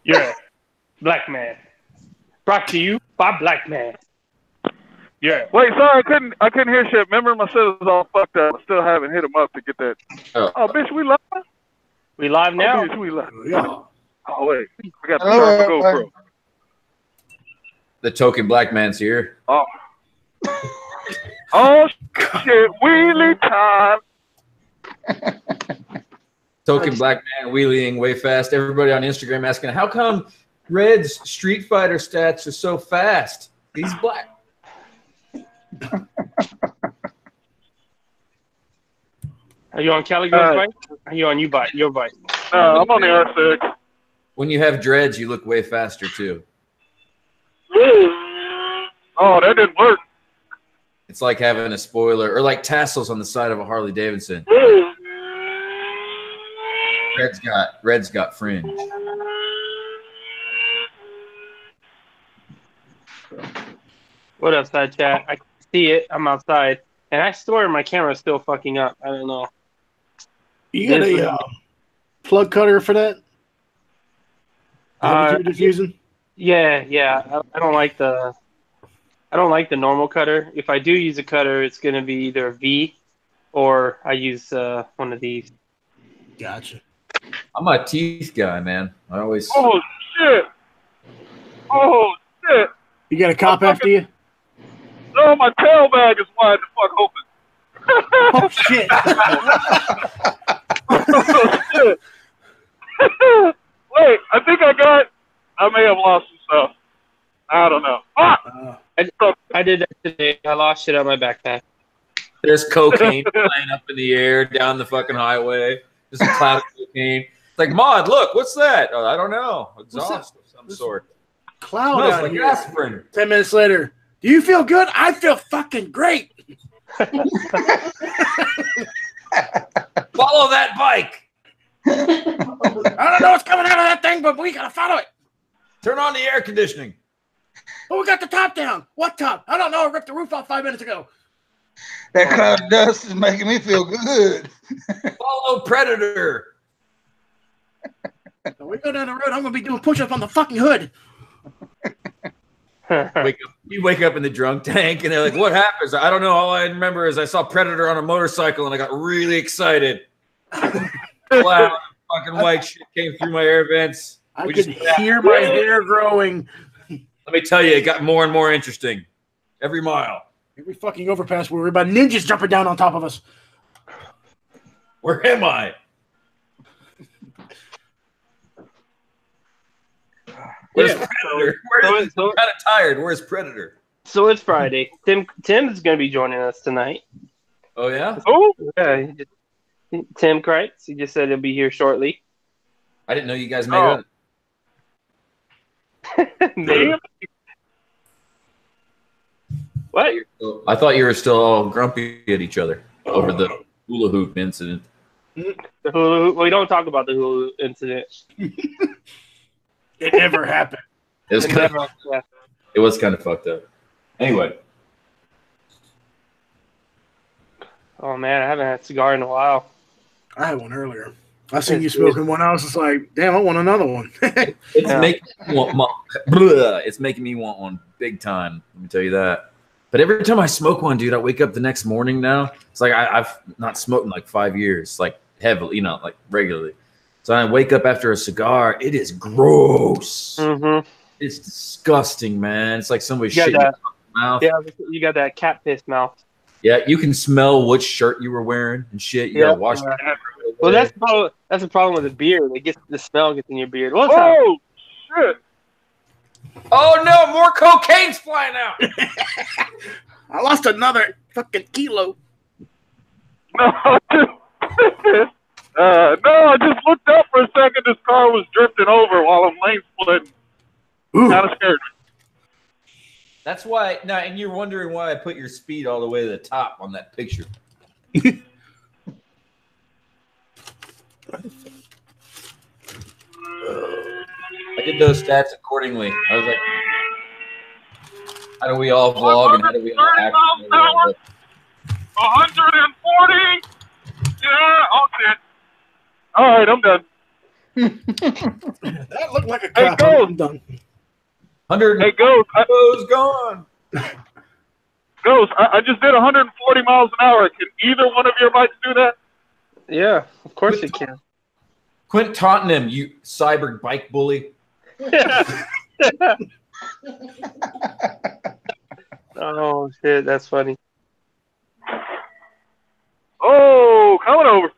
Yeah. Black man. Brought to you by Black man. Yeah. Wait, sorry, I couldn't hear shit. Remember, my shit was all fucked up. I still haven't hit him up to get that. Oh, bitch, we live? We live now? Oh, bitch, we live. Yeah. Oh, wait. We got to turn the GoPro. The token black man's here. Oh. Oh, shit. Wheelie time. Token black man wheeling way fast. Everybody on Instagram asking, how come Red's Street Fighter stats are so fast? He's black. Are you on Caligo's bike? Are you on your bike? No, I'm on the R6. When you have dreads, you look way faster too. Oh, that didn't work. It's like having a spoiler or like tassels on the side of a Harley Davidson. Red's got fringe. What up, side chat? I can see it. I'm outside. And I swear my camera's still fucking up. I don't know. You got a plug cutter for that? What you're diffusing? Yeah. I don't like the normal cutter. If I do use a cutter, it's gonna be either a V or I use one of these. Gotcha. I'm a teeth guy, man. I always. Oh shit! Oh shit! You got a cop after you? No, my tail bag is wide the fuck open. Oh shit! Oh shit! Wait, I think I may have lost some stuff. I don't know. I did that today. I lost shit out of my backpack. There's cocaine flying up in the air down the fucking highway. There's a cloud of cocaine. It's like, Maud, look, what's that? Oh, I don't know. Exhaust of some sort. Cloud Smells out like here. aspirin. 10 minutes later. Do you feel good? I feel fucking great. Follow that bike. I don't know what's coming out of that thing, but we gotta follow it. Turn on the air conditioning. Oh, we got the top down. What top? I don't know. I ripped the roof off 5 minutes ago. That cloud of dust is making me feel good. Follow Predator. When we go down the road, I'm gonna be doing push-ups on the fucking hood. You wake up in the drunk tank and they're like, what happens? I don't know. All I remember is I saw Predator on a motorcycle and I got really excited. Cloud of fucking white shit came through my air vents. I could hear my hair growing. Let me tell you, it got more and more interesting. Every mile. Every fucking overpass we were about ninjas jumping down on top of us. Where am I? Where's Predator? I'm kind of tired. Where's Predator? So it's Friday. Tim's going to be joining us tonight. Oh, yeah? Oh, yeah. Tim Kreitz. He just said he'll be here shortly. I didn't know you guys made up. What? I thought you were still all grumpy at each other over the hula hoop incident. The hula hoop? We don't talk about the hula hoop incident. It never happened. It was kind of fucked up. Anyway. Oh, man, I haven't had a cigar in a while. I had one earlier. I seen you smoking one. I was just like, damn, I want another one. It's making me want one big time. Let me tell you that. But every time I smoke one, dude, I wake up the next morning now. It's like I've not smoked in like 5 years, like heavily, like regularly. So I wake up after a cigar. It is gross. Mm-hmm. It's disgusting, man. It's like somebody shit in your mouth. Yeah, you got that cat piss mouth. Yeah, you can smell which shirt you were wearing and shit. You gotta wash it. Well, that's the problem with the beard. The smell gets in your beard. What's oh shit! Oh no, more cocaine's flying out. I lost another fucking kilo. No, I just looked up for a second. This car was drifting over while I'm lane splitting. Kind of scared me. That's why now, and you're wondering why I put your speed all the way to the top on that picture. I did those stats accordingly. I was like, how do we all vlog and how do we all act? 140. Yeah, okay. All right, I'm done. That looked like a Hey, cop. Ghost. I'm done. 100 Hey, Ghost. gone. Ghost, I just did 140 miles an hour. Can either one of your bikes do that? Yeah, of course it can. Quint Tottenham, you cyber bike bully. Oh shit, that's funny. Oh, coming over.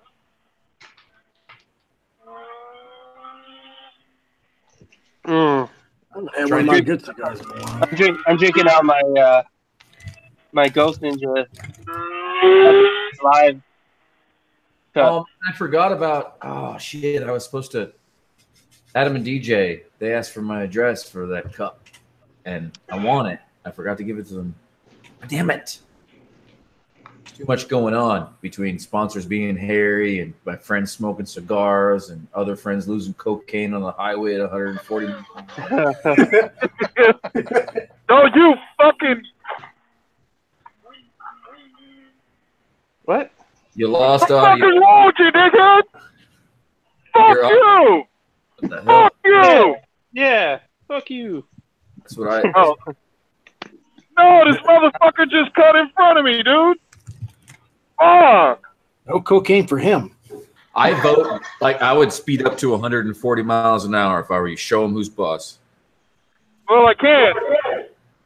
Mm. I haven't had one of my good cigars in a while. I'm drinking out my my Ghost Ninja live cup. I forgot about. Oh shit! I was supposed to. Adam and DJ, they asked for my address for that cup, and I want it. I forgot to give it to them. Damn it! Too much going on between sponsors being hairy and my friends smoking cigars and other friends losing cocaine on the highway at 140. No, you fucking. What? You lost What the fuck is audio. wrong with you, nigga? Fuck You're you! What the hell? Fuck you! Yeah, fuck you. That's what I. Oh. No, this motherfucker just cut in front of me, dude. Fuck. No cocaine for him. I vote like I would speed up to 140 miles an hour if I were you. Show him who's boss. Well, I can't.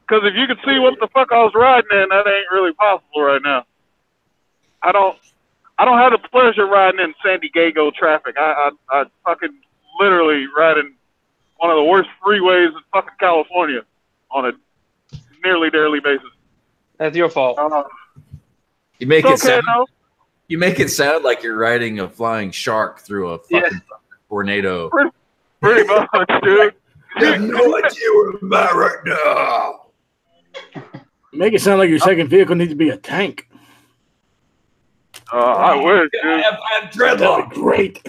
Because if you could see what the fuck I was riding in, that ain't really possible right now. I don't have the pleasure riding in San Diego traffic. I fucking literally riding one of the worst freeways in fucking California on a nearly daily basis. That's your fault. You make It's it okay, sound. though. You make it sound like you're riding a flying shark through a fucking tornado. Pretty much, dude. You have no idea where I'm at right now. Make it sound like your second vehicle needs to be a tank. I wish, dude. I have That'd dreadlocks. be great.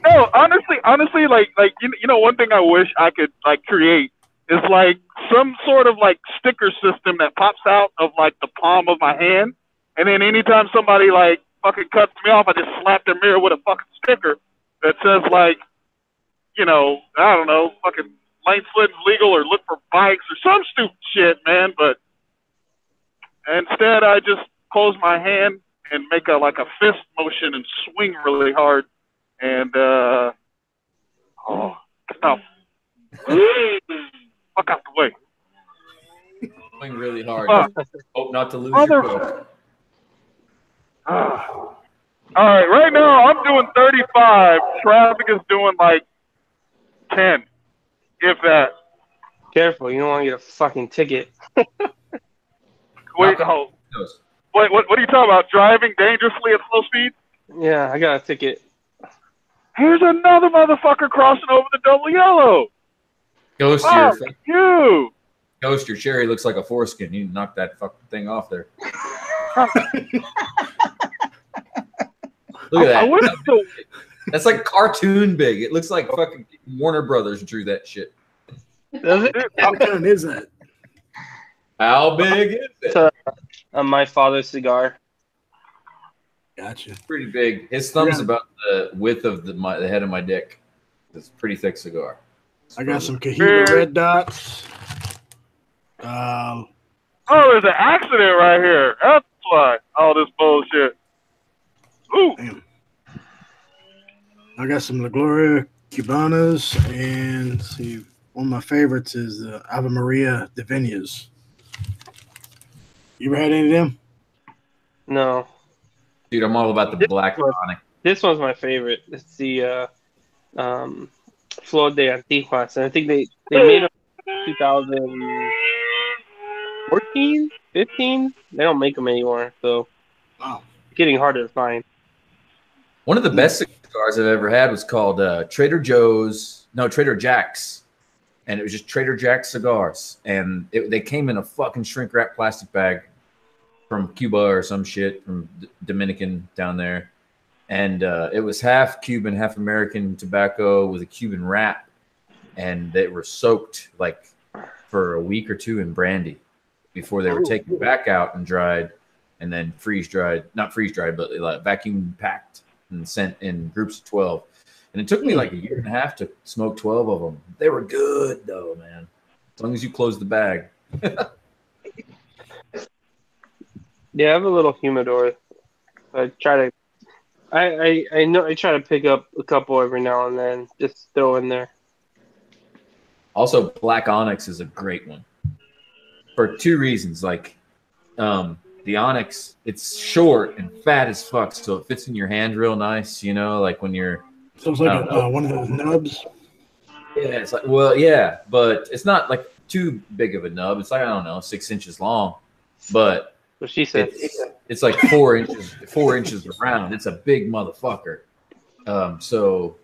No, honestly, like you know, one thing I wish I could like create is like some sort of like sticker system that pops out of like the palm of my hand, and then anytime somebody like fucking cuts me off, I just slap their mirror with a fucking sticker that says like, you know, I don't know, fucking lane splitting's legal or look for bikes or some stupid shit, man. But instead, I just close my hand and make a fist motion and swing really hard. And fuck out the way. Going really hard. Fuck. Hope not to lose your cook. All right, right now I'm doing 35. Traffic is doing like 10, if that. Careful, you don't want to get a fucking ticket. Wait, hold. Wait, what are you talking about? Driving dangerously at slow speed? Yeah, I got a ticket. Here's another motherfucker crossing over the double yellow. Ghost, Fuck you. Ghost, your cherry looks like a foreskin. You knocked that fucking thing off there. Look at I wish that. so. That's like cartoon big. It looks like fucking Warner Brothers drew that shit. Does it? What kind is that? How big is it? My father's cigar. Gotcha. Pretty big. His thumb's about the width of the head of my dick. It's a pretty thick cigar. I got some Kahila red dots. Oh, there's an accident right here. That's why all this bullshit. Ooh. Damn. I got some La Gloria Cubanas, and let's see, one of my favorites is the Ave Maria de Viñas. You ever had any of them? No. Dude, I'm all about the black tonic. This one's my favorite. It's the Flor de Antiguas. And I think they made them in 2014, 15. They don't make them anymore, so Wow. it's getting harder to find. One of the best cigars I've ever had was called Trader Jack's. And it was just Trader Jack's cigars. And they came in a fucking shrink wrap plastic bag from Cuba or some shit, from Dominican down there. And it was half Cuban, half American tobacco with a Cuban wrap. And they were soaked like for a week or two in brandy before they were taken back out and dried, and then freeze dried, not freeze dried, but like vacuum packed and sent in groups of 12. And it took me like a year and a half to smoke 12 of them. They were good though, man. As long as you close the bag. Yeah, I have a little humidor. I try to. I know I try to pick up a couple every now and then, just throw in there. Also, Black Onyx is a great one for two reasons. Like, the Onyx, it's short and fat as fuck, so it fits in your hand real nice. You know, like when you're. So it's like one of those nubs. Yeah, it's like, well, yeah, but it's not like too big of a nub. It's like, I don't know, 6 inches long, but What she said. it's like 4 inches around. It's a big motherfucker. So,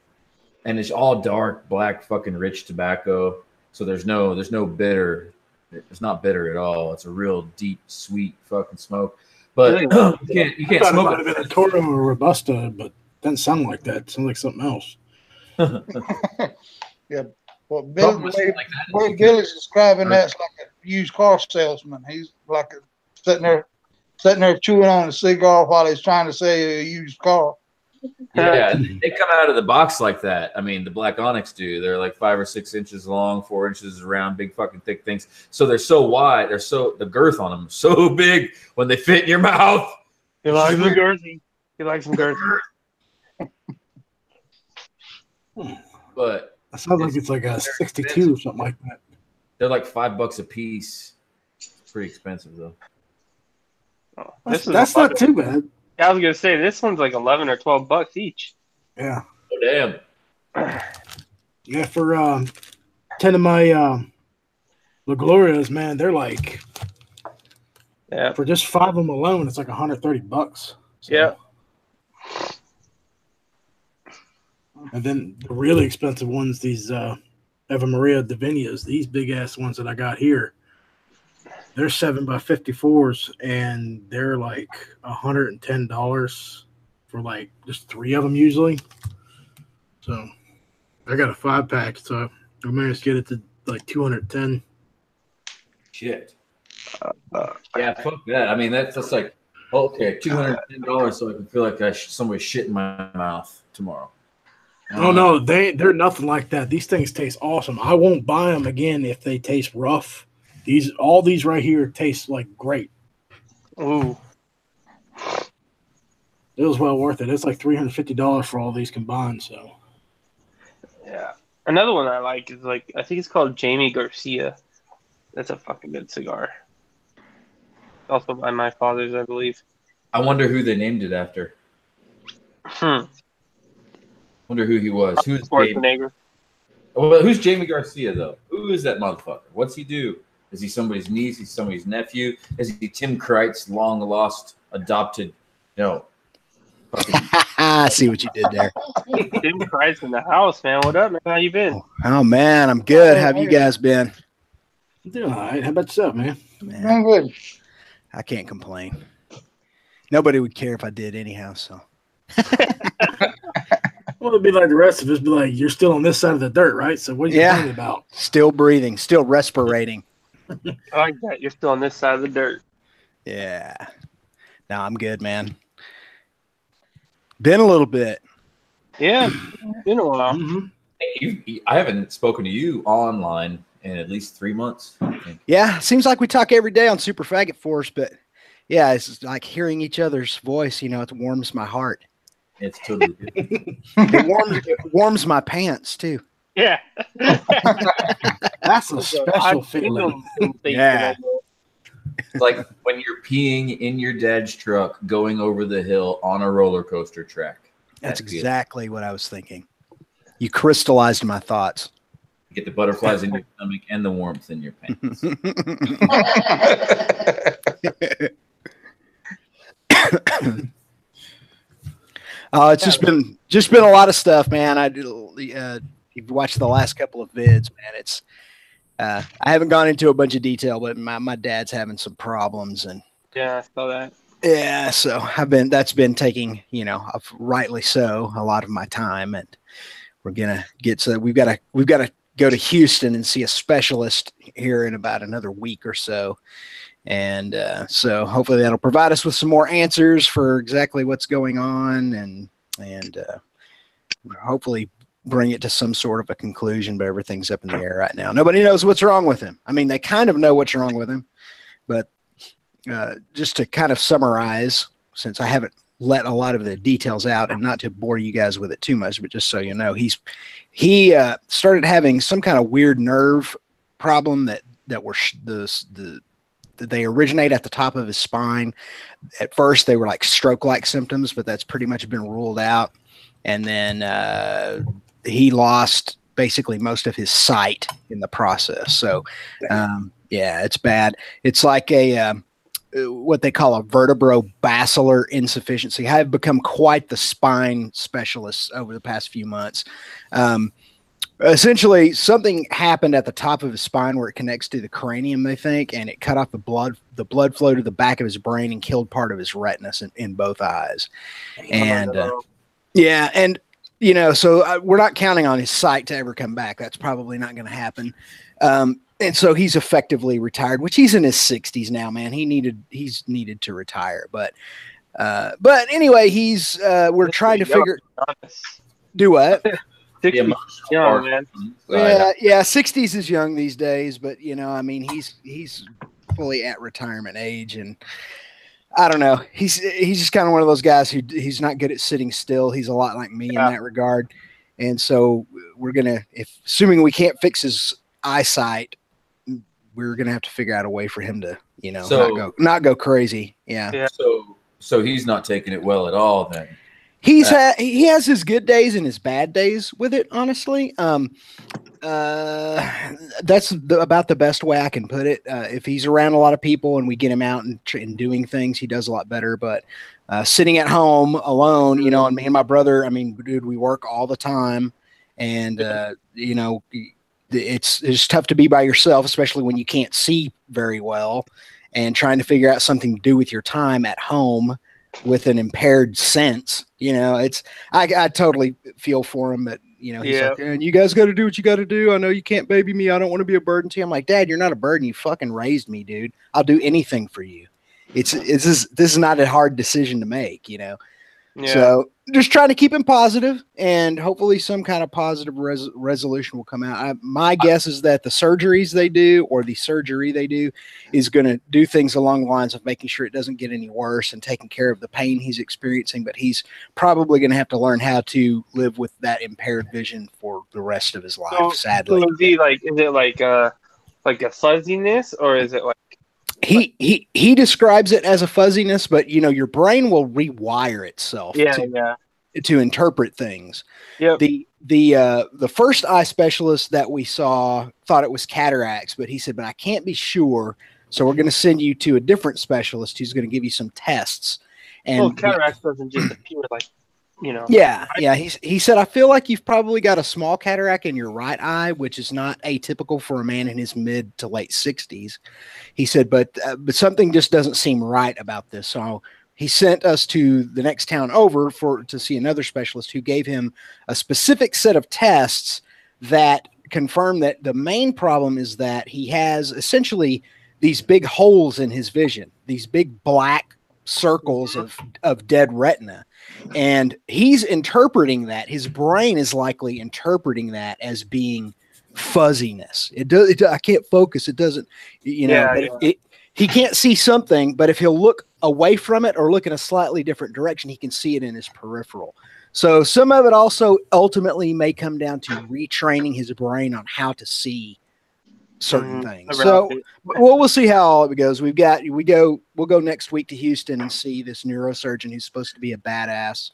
and it's all dark black, fucking rich tobacco. So there's no bitter. It's not bitter at all. It's a real deep, sweet fucking smoke. But you can't I thought smoke it might have been a Toro or Robusta, but it doesn't sound like that. It sounds like something else. Yeah. Well, Billy's describing that's like a used car salesman. He's like sitting there chewing on a cigar while he's trying to sell you a used car. Yeah, they come out of the box like that. I mean, the Black Onyx do. They're like 5 or 6 inches long, 4 inches around, big fucking thick things. So they're so wide. The girth on them is so big when they fit in your mouth. He likes them girthy. He likes them girthy. But that sounds like it's like a 62 or something like that. They're like $5 a piece. It's pretty expensive though. Oh, that's not too bad. Yeah, I was gonna say this one's like 11 or 12 bucks each. Yeah. Oh damn. Yeah, for 10 of my La Glorias, man, they're like, for just 5 of them alone, it's like $130. So. Yeah. And then the really expensive ones, these Eva Maria Divinas, these big ass ones that I got here, they're 7x54s, and they're like $110 for like just 3 of them usually. So I got a 5-pack, so I managed to get it to like 210. Shit. Yeah, fuck that. I mean, that's like, okay, $210 so I can feel like somebody shit in my mouth tomorrow. Oh no, they're nothing like that. These things taste awesome. I won't buy them again if they taste rough. All these right here taste like great. Ooh. It was well worth it. It's like $350 for all these combined. So. Yeah. Another one I like is like, I think it's called Jamie Garcia. That's a fucking good cigar. Also by my father's, I believe. I wonder who they named it after. Wonder who he was. Who's Schwarzenegger? Well, who's Jamie Garcia though? Who is that motherfucker? What's he do? Is he somebody's niece? Is he somebody's nephew? Is he Tim Kreitz, long lost, adopted? No. I see what you did there. Tim Kreitz in the house, man. What up, man? How you been? Oh man, I'm good. How have you guys been? I'm doing all right. How about yourself, man? I'm good. I can't complain. Nobody would care if I did anyhow. So. Well, it'd be like the rest of us. Be like, you're still on this side of the dirt, right? So what are you thinking about? Still breathing, still respirating. I like that. You're still on this side of the dirt. Yeah. No, I'm good, man. Been a little bit. Yeah, been a while. Mm-hmm. I haven't spoken to you online in at least 3 months. Yeah, seems like we talk every day on Super Faggot Force, but yeah, it's like hearing each other's voice. You know, it warms my heart. It's totally good. It warms my pants too. Yeah. That's a special feeling. Yeah. It's like when you're peeing in your dad's truck going over the hill on a roller coaster track. That's exactly what I was thinking. You crystallized my thoughts. You get the butterflies in your stomach and the warmth in your pants. It's just been a lot of stuff, man. You've watched the last couple of vids, man. It's I haven't gone into a bunch of detail, but my dad's having some problems, and yeah, I saw that. Yeah, so that's been taking, rightly so, a lot of my time, and we're gonna we've got to go to Houston and see a specialist here in about another week or so. And so hopefully that'll provide us with some more answers for exactly what's going on, and hopefully bring it to some sort of a conclusion, but everything's up in the air right now. Nobody knows what's wrong with him. I mean, they kind of know what's wrong with him, but just to kind of summarize, since I haven't let a lot of the details out, and not to bore you guys with it too much, but just so you know, he started having some kind of weird nerve problem that they originate at the top of his spine. At first, they were like stroke-like symptoms, but that's pretty much been ruled out. And then he lost basically most of his sight in the process. So, yeah, it's bad. It's like what they call a vertebrobasilar insufficiency. I have become quite the spine specialist over the past few months. Essentially, something happened at the top of his spine where it connects to the cranium, they think, and it cut off the blood flow to the back of his brain and killed part of his retina in both eyes. And yeah, and so we're not counting on his sight to ever come back. That's probably not going to happen. And so he's effectively retired, which he's in his 60s now, man. He's needed to retire, but anyway, we're trying to figure. Do what? 60s young, man. Yeah, 60s is young these days, but I mean, he's fully at retirement age, and I don't know. He's just kind of one of those guys who he's not good at sitting still. He's a lot like me in that regard, and so we're gonna, assuming we can't fix his eyesight, we're gonna have to figure out a way for him to not go crazy. Yeah. So he's not taking it well at all then. He has his good days and his bad days with it, honestly. That's about the best way I can put it. If he's around a lot of people and we get him out and doing things, he does a lot better. But sitting at home alone, and me and my brother, I mean, dude, we work all the time, and it's tough to be by yourself, especially when you can't see very well, and trying to figure out something to do with your time at home with an impaired sense. I totally feel for him, but he's like, and you guys got to do what you got to do. I know you can't baby me. I don't want to be a burden to you. I'm like, Dad, you're not a burden. You fucking raised me, dude. I'll do anything for you. This is not a hard decision to make, So just trying to keep him positive, and hopefully some kind of positive resolution will come out. My guess is that the surgeries they do, or the surgery they do, is going to do things along the lines of making sure it doesn't get any worse and taking care of the pain he's experiencing. But he's probably going to have to learn how to live with that impaired vision for the rest of his life. Sadly, so is it like a fuzziness, or is it like? He describes it as a fuzziness, but your brain will rewire itself to interpret things. Yep. The first eye specialist that we saw thought it was cataracts, but he said, but I can't be sure, so we're going to send you to a different specialist who's going to give you some tests. And cataracts doesn't just appear like. Yeah. He said, I feel like you've probably got a small cataract in your right eye, which is not atypical for a man in his mid to late 60s. He said, but something just doesn't seem right about this. So he sent us to the next town over to see another specialist who gave him a specific set of tests that confirmed that the main problem is that he has essentially these big holes in his vision, these big black circles of dead retina. And he's interpreting that. His brain is likely interpreting that as being fuzziness. I can't focus. It doesn't, he can't see something, but if he'll look away from it or look in a slightly different direction, he can see it in his peripheral. So some of it also ultimately may come down to retraining his brain on how to see certain things. So we'll see how all it goes. We'll go next week to Houston and see this neurosurgeon who's supposed to be a badass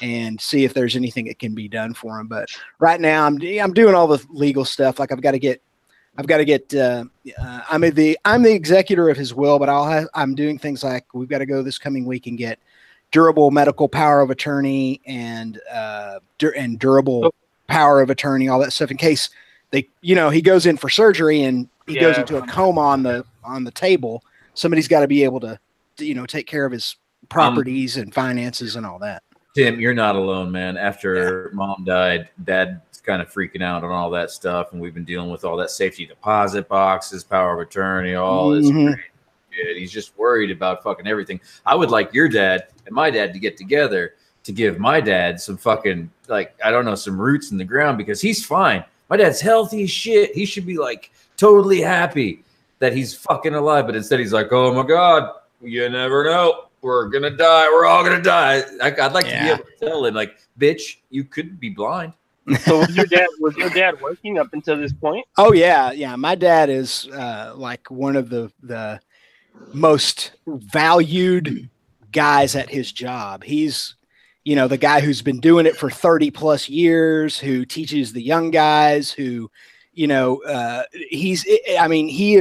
and see if there's anything that can be done for him. But right now I'm doing all the legal stuff. Like I'm the executor of his will, but I'm doing things like we've got to go this coming week and get durable medical power of attorney and durable power of attorney, all that stuff in case he goes in for surgery and he goes into a coma on the table. Somebody's got to be able to take care of his properties and finances and all that. Tim, you're not alone, man. After Mom died, Dad's kind of freaking out on all that stuff, and we've been dealing with all that safety deposit boxes, power of attorney, all this shit. He's just worried about fucking everything. I would like your dad and my dad to get together to give my dad some fucking, like, I don't know, some roots in the ground, because he's fine. My dad's healthy as shit. He should be like totally happy that he's fucking alive. But instead he's like, oh my God, you never know. We're going to die. We're all going to die. I'd like to be able to tell him, like, bitch, you could be blind. So was your dad working up until this point? Oh yeah. Yeah. My dad is like one of the most valued guys at his job. He's, you know, the guy who's been doing it for 30 plus years, who teaches the young guys, who, you know, he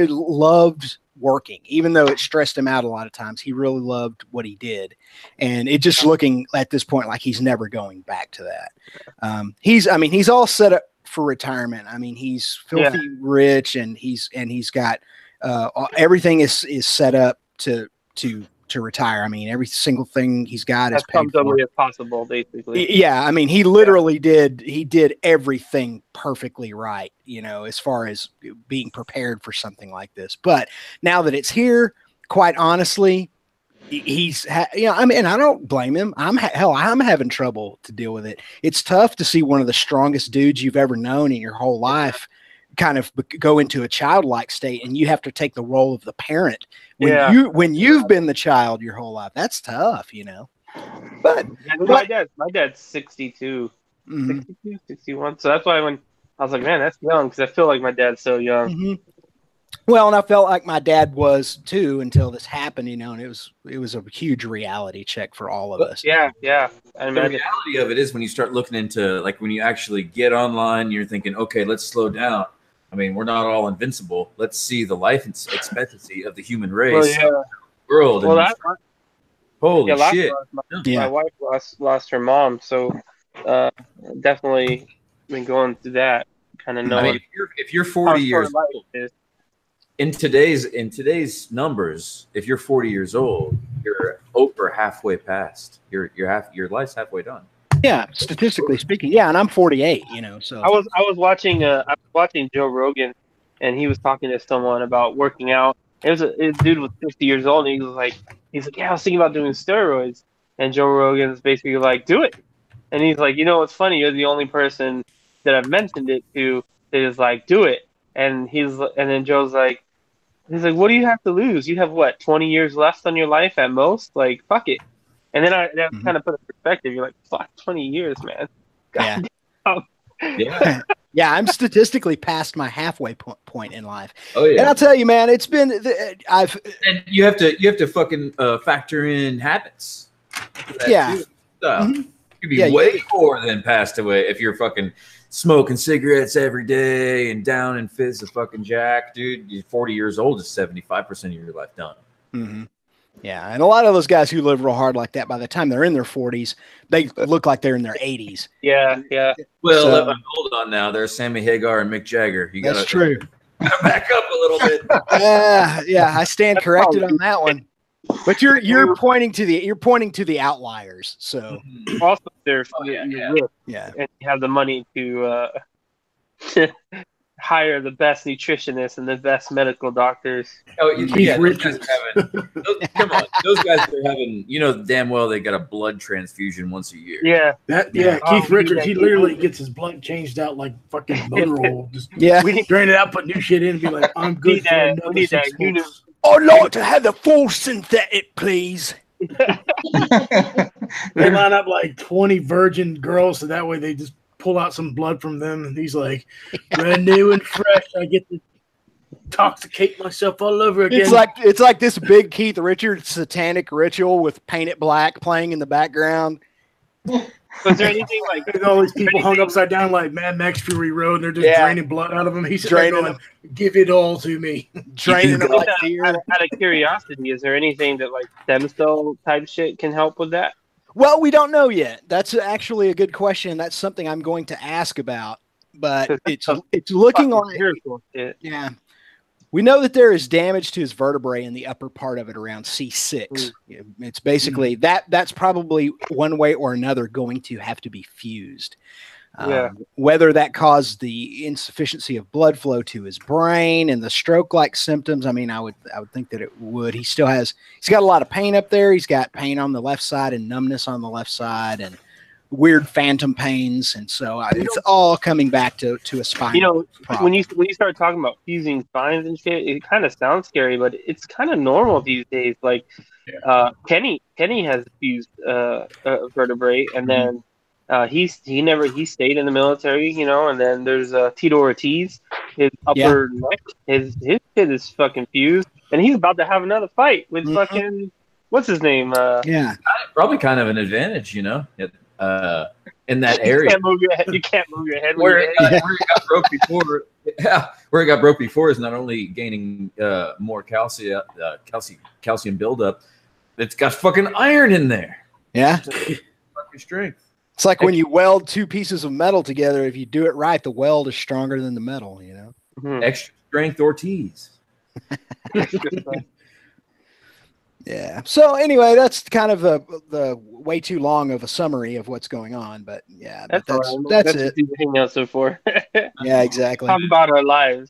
loved working, even though it stressed him out a lot of times. He really loved what he did. And it just looking at this point like he's never going back to that. He's all set up for retirement. I mean, he's filthy rich, and he's got everything is set up to retire. I mean, every single thing he's got is paid for. As possible, basically. Yeah, I mean, he literally did everything perfectly right, you know, as far as being prepared for something like this. But now that it's here, quite honestly, I mean, I don't blame him. I'm having trouble to deal with it. It's tough to see one of the strongest dudes you've ever known in your whole life kind of go into a childlike state, and you have to take the role of the parent when you've been the child your whole life. That's tough, you know. But my dad's 62, 62, 61. So that's why when I was like, man, that's young, because I feel like my dad's so young. Mm-hmm. Well, and I felt like my dad was too until this happened, you know, and it was a huge reality check for all of us. Yeah. The reality of it is when you start looking into, like, when you actually get online, you're thinking, okay, let's slow down. I mean, we're not all invincible. Let's see the life expectancy of the human race, world. Well, holy shit! My wife lost her mom, so definitely been going through that. Kind of knowing. I mean, if you're 40 years old, in today's numbers, if you're 40 years old, you're over halfway past. Your life's halfway done. Yeah, statistically speaking, yeah, and I'm 48, you know. So I was watching Joe Rogan, and he was talking to someone about working out. It was a dude was 50 years old, and he's like, yeah, I was thinking about doing steroids, and Joe Rogan's basically like, do it, and he's like, you know, what's funny? You're the only person that I've mentioned it to that is like, do it, and then Joe's like, he's like, what do you have to lose? You have what, 20 years left on your life at most? Like, fuck it. And then that kind of put in perspective. You're like, fuck, 20 years, man. God yeah. Yeah, I'm statistically past my halfway point in life. Oh yeah. And I'll tell you, man, it's been and you have to fucking factor in habits. Yeah. You could be way more than passed away if you're fucking smoking cigarettes every day and down in fits of fucking jack, dude. You're 40 years old is 75% of your life done. Mm-hmm. Yeah, and a lot of those guys who live real hard like that, by the time they're in their 40s, they look like they're in their 80s. Yeah. Well, hold on now. There's Sammy Hagar and Mick Jagger. That's true. Back up a little bit. Yeah, I stand corrected on that one. But you're pointing to the outliers. So also, there's and you have the money to hire the best nutritionists and the best medical doctors. Oh, those guys are having, come on, those guys are having, you know, damn well they got a blood transfusion once a year. Yeah. Keith Richards, he literally gets his blood changed out like fucking motor oil. Just drain it out, put new shit in, and be like, I'm good for another 6 months. I'd like to have the full synthetic, please. They line up like 20 virgin girls, so that way they just pull out some blood from them, and he's like, brand new and fresh. I get to intoxicate myself all over again. It's like this big Keith Richards satanic ritual with Paint It Black playing in the background. Was there anything like there's all these people hung upside down like Mad Max Fury Road, and they're just draining blood out of them? He's draining them. Give it all to me. Draining them like out of curiosity, is there anything that like stem cell type shit can help with that? Well, we don't know yet. That's actually a good question. That's something I'm going to ask about. But it's looking like we know that there is damage to his vertebrae in the upper part of it around C6. It's basically that's probably one way or another going to have to be fused. Yeah. Whether that caused the insufficiency of blood flow to his brain and the stroke-like symptoms, I mean, I would think that it would. He's got a lot of pain up there. He's got pain on the left side and numbness on the left side and weird phantom pains, and so it's all coming back to a spinal problem. When you start talking about fusing spines and shit, it kind of sounds scary, but it's kind of normal these days. Like Kenny has fused a vertebrae, and then he stayed in the military, you know. And then there's Tito Ortiz, his upper neck, his shit is fucking fused, and he's about to have another fight with fucking what's his name? Probably kind of an advantage, you know. In that area, you can't move your head. Where it got broke before, where it got broke before is not only gaining more calcium buildup, it's got fucking iron in there. Yeah, fucking strength. It's like when you weld two pieces of metal together. If you do it right, the weld is stronger than the metal. You know, extra strength Ortiz. Yeah. So anyway, that's kind of the way too long of a summary of what's going on, but yeah, that's it. Hang out so for. Yeah, exactly. Talk about our lives.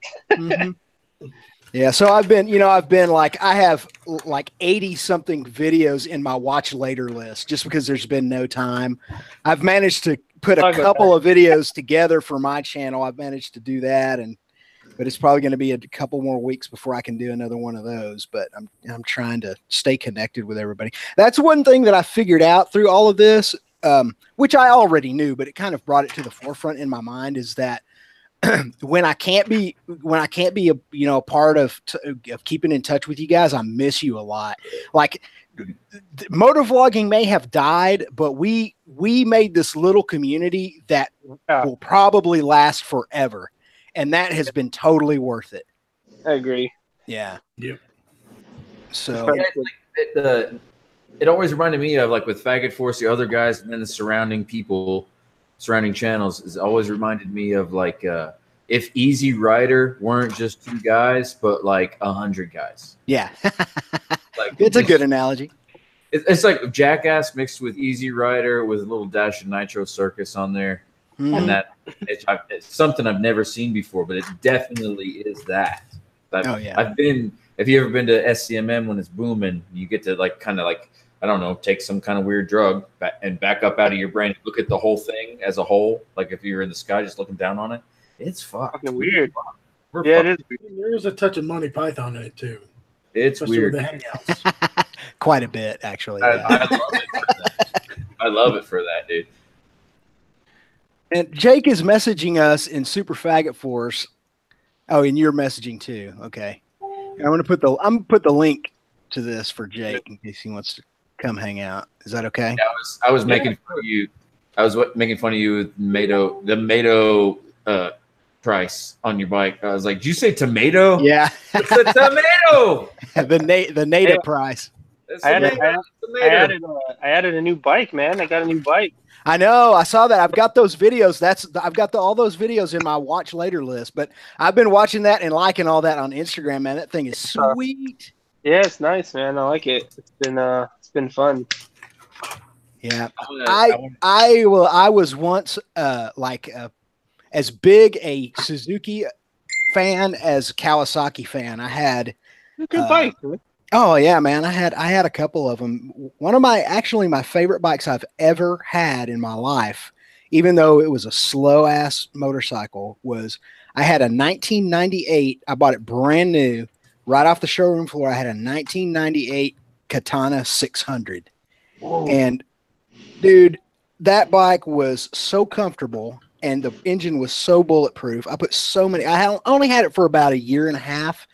Yeah. So I've been like, I have like 80 something videos in my watch later list just because there's been no time. I've managed to put a couple of videos together for my channel. I've managed to do that, but it's probably going to be a couple more weeks before I can do another one of those. But I'm trying to stay connected with everybody. That's one thing that I figured out through all of this, which I already knew, but it kind of brought it to the forefront in my mind, is that when I can't be a part of keeping in touch with you guys, I miss you a lot. Like motor vlogging may have died, but we made this little community that will probably last forever. And that has been totally worth it. I agree. Yeah. Yep. So it always reminded me of, like, with Faggot Force, the other guys, and then the surrounding channels, is always reminded me of, like, if Easy Rider weren't just 2 guys, but like 100 guys. Yeah. Like, it's a good analogy. It's like Jackass mixed with Easy Rider with a little dash of Nitro Circus on there. And that it's something I've never seen before, but it definitely is that. I've been. If you ever been to SCMM when it's booming, you get to kind of I don't know, take some kind of weird drug and back up out of your brain, look at the whole thing as a whole. Like if you're in the sky just looking down on it, it's fucking weird. It is weird. There's a touch of Monty Python in it too. It's especially weird. With the hangouts. Quite a bit, actually. I love it for that. I love it for that, dude. And Jake is messaging us in Super Faggot Force. Oh, and you're messaging too. Okay. I'm gonna put the link to this for Jake in case he wants to come hang out. Is that okay? Yeah, I was making fun of you. I was making fun of you with the Mato price on your bike. I was like, did you say tomato? Yeah. It's a tomato. the native price. I added a new bike, man. I got a new bike. I know. I saw that. I've got those videos. I've got all those videos in my watch later list. But I've been watching that and liking all that on Instagram, man. That thing is sweet. Yeah, it's nice, man. I like it. It's been fun. Yeah, I was once as big a Suzuki fan as Kawasaki fan. I had good bike. Oh yeah, man. I had a couple of them. One of my favorite bikes I've ever had in my life, even though it was a slow ass motorcycle, was I had a 1998. I bought it brand new, right off the showroom floor. I had a 1998 Katana 600. Whoa. And dude, that bike was so comfortable and the engine was so bulletproof. I put so many. I only had it for about a year and a half,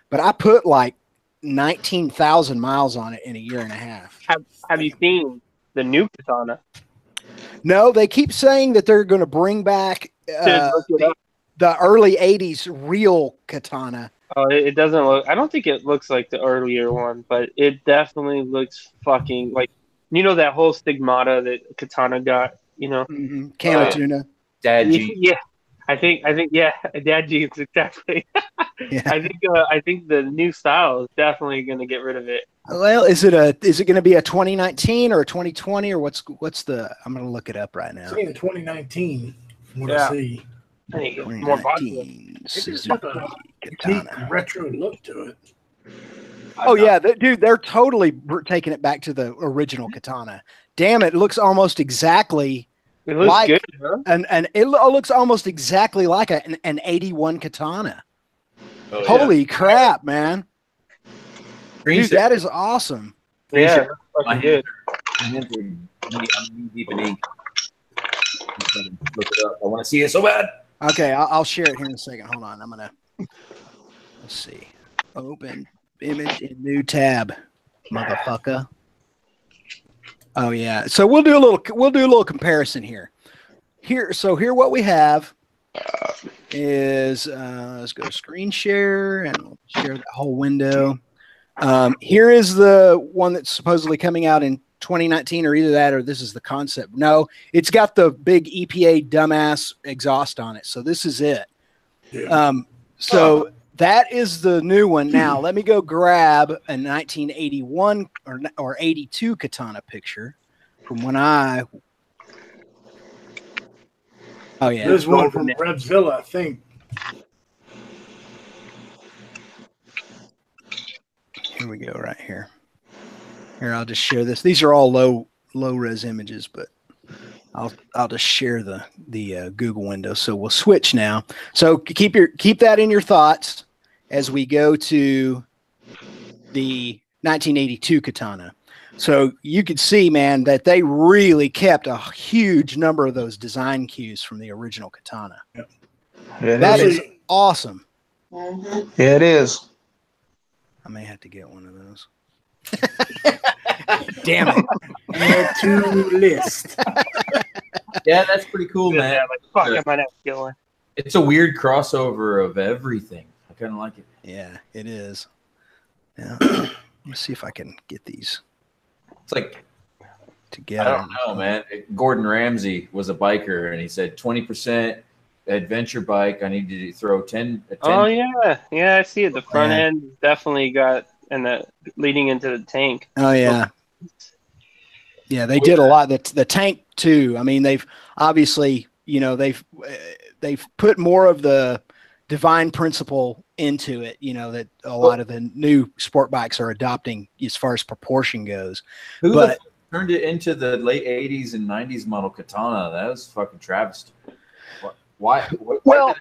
but I put like 19,000 miles on it in a year and a half. Have you seen the new Katana? No, they keep saying that they're going to bring back the early 80s real Katana. Oh, it doesn't look. I don't think it looks like the earlier one, but it definitely looks fucking like, that whole stigmata that Katana got, Can of tuna. Dad jeans. Yeah. I think dad jeans, exactly. Yeah. I think the new style is definitely going to get rid of it. Well, is it going to be a 2019 or a 2020 or what's the? I'm going to look it up right now. It's in 2019. From what I see. I need to get more body. 2019 It's Suzuki got a unique Katana. retro look to it. Oh yeah, dude, they're totally taking it back to the original Katana. Damn, it looks almost exactly It looks like good, huh? and it looks almost exactly like an 81 Katana. Oh, Holy crap, man! Green Dude, that is awesome. Yeah, My that's good. hands are knee deep in ink. Look it up. I want to see it so bad. Okay, I'll share it here in a second. Hold on, I'm gonna let's see. Open image in new tab, motherfucker. Oh yeah. So we'll do a little comparison here. Here what we have is let's go to screen share and we'll share that whole window. Here is the one that's supposedly coming out in 2019, or either that or this is the concept. No, it's got the big EPA dumbass exhaust on it. So this is it. Yeah. So that is the new one. Now let me go grab a 1981 or 82 Katana picture from when I. Oh yeah, There's one from Revzilla, I think. Here we go, right here. Here, I'll just share this. These are all low res images, but I'll just share the Google window. So we'll switch now. So keep that in your thoughts as we go to the 1982 Katana. So you could see, man, that they really kept a huge number of those design cues from the original Katana. Yeah, That is awesome. Yeah, it is. I may have to get one of those. Damn it. Add to list. Yeah, that's pretty cool, man. Yeah, like, fuck, I might have to get one. It's a weird crossover of everything. I kind of like it. Yeah, it is. Yeah. Let's see if I can get these It's like, together. I don't know, man. Gordon Ramsay was a biker, and he said 20% adventure bike. I need to throw 10. Oh yeah, yeah, I see it. The front end definitely got, and the leading into the tank. Oh yeah, yeah. They did a lot. The tank too. I mean, they've obviously, they've put more of the divine principle into it. That a lot of the new sport bikes are adopting as far as proportion goes. Who turned it into the late 80s and 90s model Katana? That was fucking travesty. Why did it go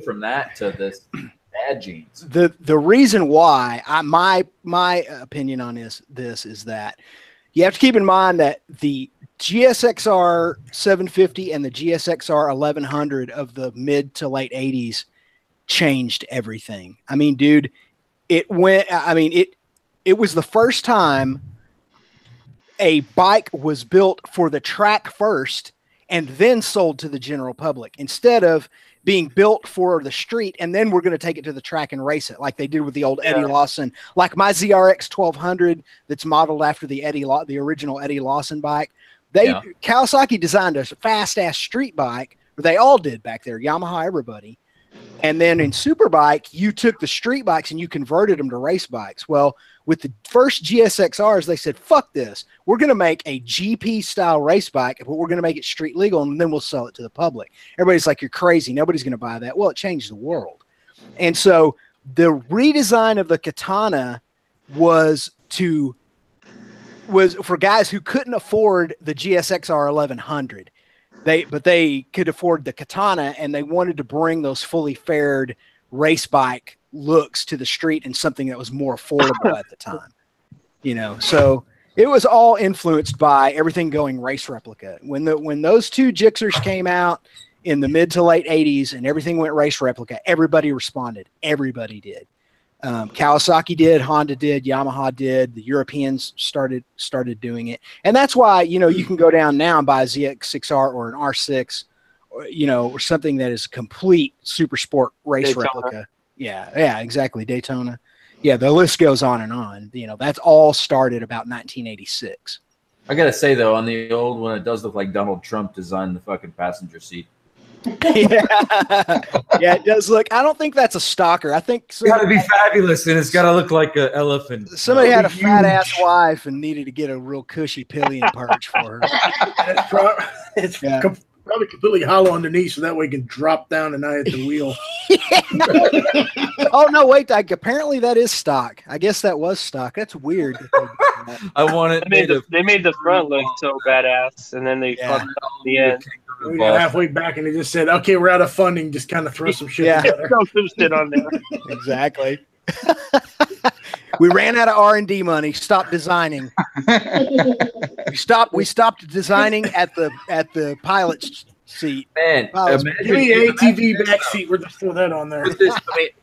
from that to this bad jeans? The reason why my opinion on this is that you have to keep in mind that the GSXR 750 and the GSXR 1100 of the mid to late 80s changed everything. I mean, dude, it was the first time a bike was built for the track first and then sold to the general public, instead of being built for the street and then we're going to take it to the track and race it like they did with the old Eddie Lawson, like my ZRX 1200 that's modeled after the original Eddie Lawson bike. Kawasaki designed a fast ass street bike, or they all did back there, Yamaha, everybody. And then in Superbike, you took the street bikes and you converted them to race bikes. Well, with the first GSXRs, they said, fuck this. We're going to make a GP style race bike, but we're going to make it street legal, and then we'll sell it to the public. Everybody's like, you're crazy. Nobody's going to buy that. Well, it changed the world. And so the redesign of the Katana was for guys who couldn't afford the GSXR 1100. But they could afford the Katana, and they wanted to bring those fully fared race bike looks to the street and something that was more affordable at the time. So it was all influenced by everything going race replica. When those two Gixxers came out in the mid to late 80s and everything went race replica, everybody responded. Everybody did. Kawasaki did, Honda did, Yamaha did, the Europeans started doing it. And that's why, you can go down now and buy a ZX6R or an R6, or something that is a complete super sport race Daytona. replica. Yeah, exactly. Daytona. Yeah, the list goes on and on. That's all started about 1986. I got to say, though, on the old one, it does look like Donald Trump designed the fucking passenger seat. Yeah, it does look. I don't think that's a stalker. I think it's got to be fabulous, and it's got to look like an elephant. Somebody had a fat ass wife and needed to get a real cushy pillion perch for her. It's Probably completely hollow underneath, so that way you can drop down and not hit the wheel. Oh no, wait! Apparently that is stock. I guess that was stock. That's weird. I want it. They made the front look so badass, and then they fucked up the end. We got halfway back, and they just said, "Okay, we're out of funding. Just kind of throw some shit together." Throw some shit on there. Exactly. We ran out of R&D money. Stopped designing. We stopped designing at the pilot's seat. Man, give me an ATV back seat. We're just throw that on there.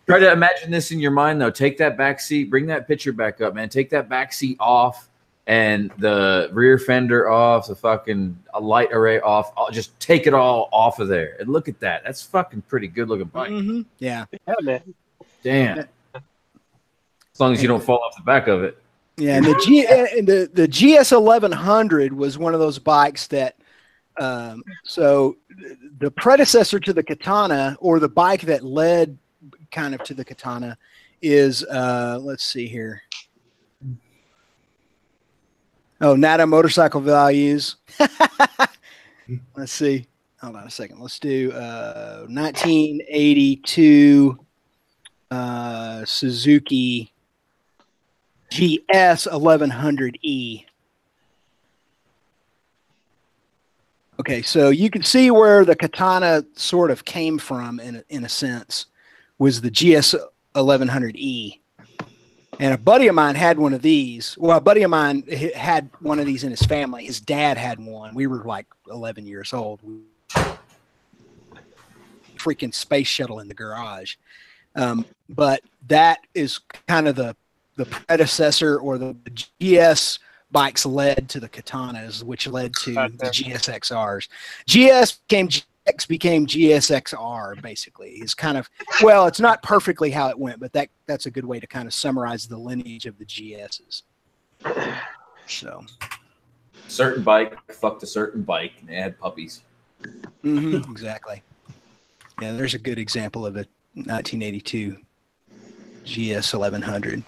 Try to imagine this in your mind, though. Take that back seat. Bring that picture back up, man. Take that back seat off and the rear fender off, the fucking light array off. Just take it all off of there. And look at that. That's fucking pretty good looking bike. Mm-hmm. Yeah, man. Damn. As long as you don't fall off the back of it. Yeah, and the GS 1100 was one of those bikes that. So the predecessor to the Katana, or the bike that led kind of to the Katana, is let's see here. Oh, NATA motorcycle values. Let's see. Hold on a second. Let's do 1982 Suzuki GS 1100E. Okay, so you can see where the Katana sort of came from in a sense, was the GS 1100E. And a buddy of mine had one of these. Well, a buddy of mine had one of these in his family. His dad had one. We were like 11 years old. Freaking space shuttle in the garage. But that is kind of the predecessor, or the GS bikes led to the Katanas, which led to the GSXRs. GS became GSXR, basically. It's kind of, well, it's not perfectly how it went, but that's a good way to kind of summarize the lineage of the GSs. So, certain bike fucked a certain bike, and they had puppies. Mm-hmm, exactly. Yeah, there's a good example of a 1982 GS 1100.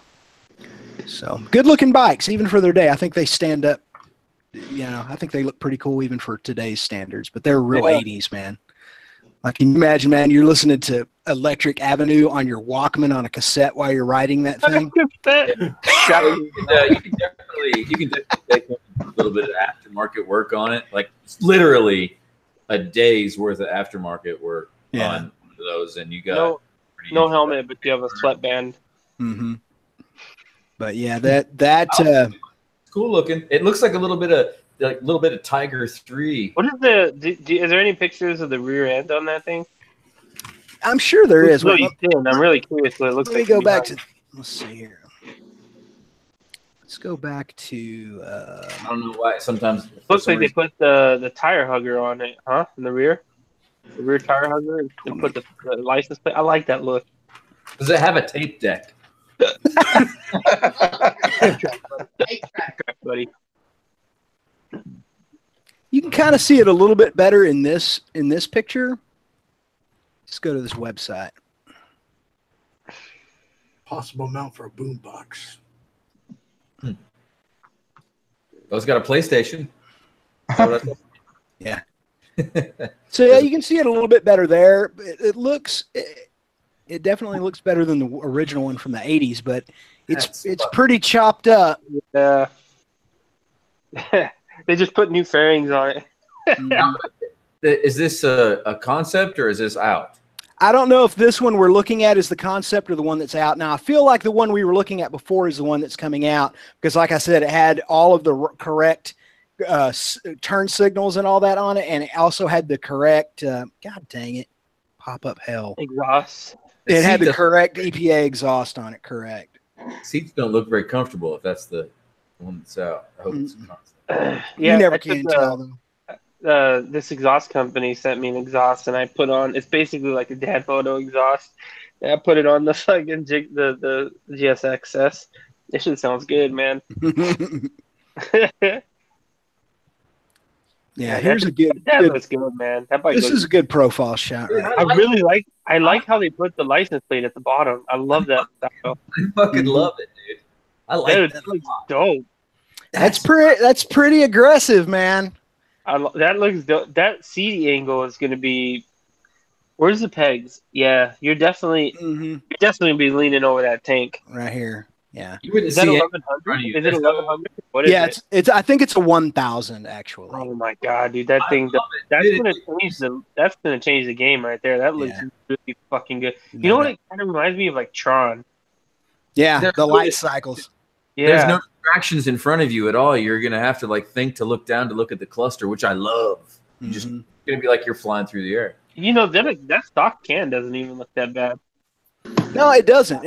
So good looking bikes, even for their day. I think they stand up, I think they look pretty cool even for today's standards, but they're real 80s, man. Like, can you imagine, man, you're listening to Electric Avenue on your Walkman on a cassette while you're riding that thing? You can definitely take a little bit of aftermarket work on it. Like, it's literally a day's worth of aftermarket work on those, and you got no helmet, but you have a sweatband. Mm-hmm. But yeah, that it's cool looking. It looks like a little bit of Tiger 3. What is is there any pictures of the rear end on that thing? I'm sure there is. I'm really curious what it looks like. Let me go back to. Let's see here. Let's go back to. I don't know why. Sometimes it looks like they put the tire hugger on it, huh? In the rear, the rear tire hugger. They put the license plate. I like that look. Does it have a tape deck? Buddy. You can kind of see it a little bit better in this picture. Let's go to this website. Possible mount for a boombox. Those got a PlayStation. Yeah. So yeah, you can see it a little bit better there. It definitely looks better than the original one from the 80s, but it's pretty chopped up. Yeah. They just put new fairings on it. Is this a concept, or is this out? I don't know if this one we're looking at is the concept or the one that's out. Now, I feel like the one we were looking at before is the one that's coming out, because like I said, it had all of the correct turn signals and all that on it, and it also had the correct, God dang it, pop-up hell. Exhaust. It had the correct EPA exhaust on it, correct. Seats don't look very comfortable if that's the one that's out. I hope it's a concept. You never can tell, though. This exhaust company sent me an exhaust, and I put on, it's basically like a dad photo exhaust. And I put it on the fucking the GSXS. This shit sounds good, man. Yeah, here's a good. That looks good, man. This is a good profile shot. Right? I like how they put the license plate at the bottom. I love that style. I fucking love it, dude. I like that. It looks dope. That's pretty aggressive, man. That looks that seat angle is going to be. Where's the pegs? Yeah, you're definitely be leaning over that tank right here. Yeah. You wouldn't Is that see 1100? Is it 1100? What is it? It's. I think it's a 1000 actually. Oh my god, dude, that thing. That's gonna change the game right there. That looks really fucking good. You know what? It kind of reminds me of like Tron. Yeah, the light cycles. Yeah. There's no distractions in front of you at all. You're gonna have to like think to look down to look at the cluster, which I love. You're just gonna be like you're flying through the air. You know, that stock can doesn't even look that bad. No, it doesn't.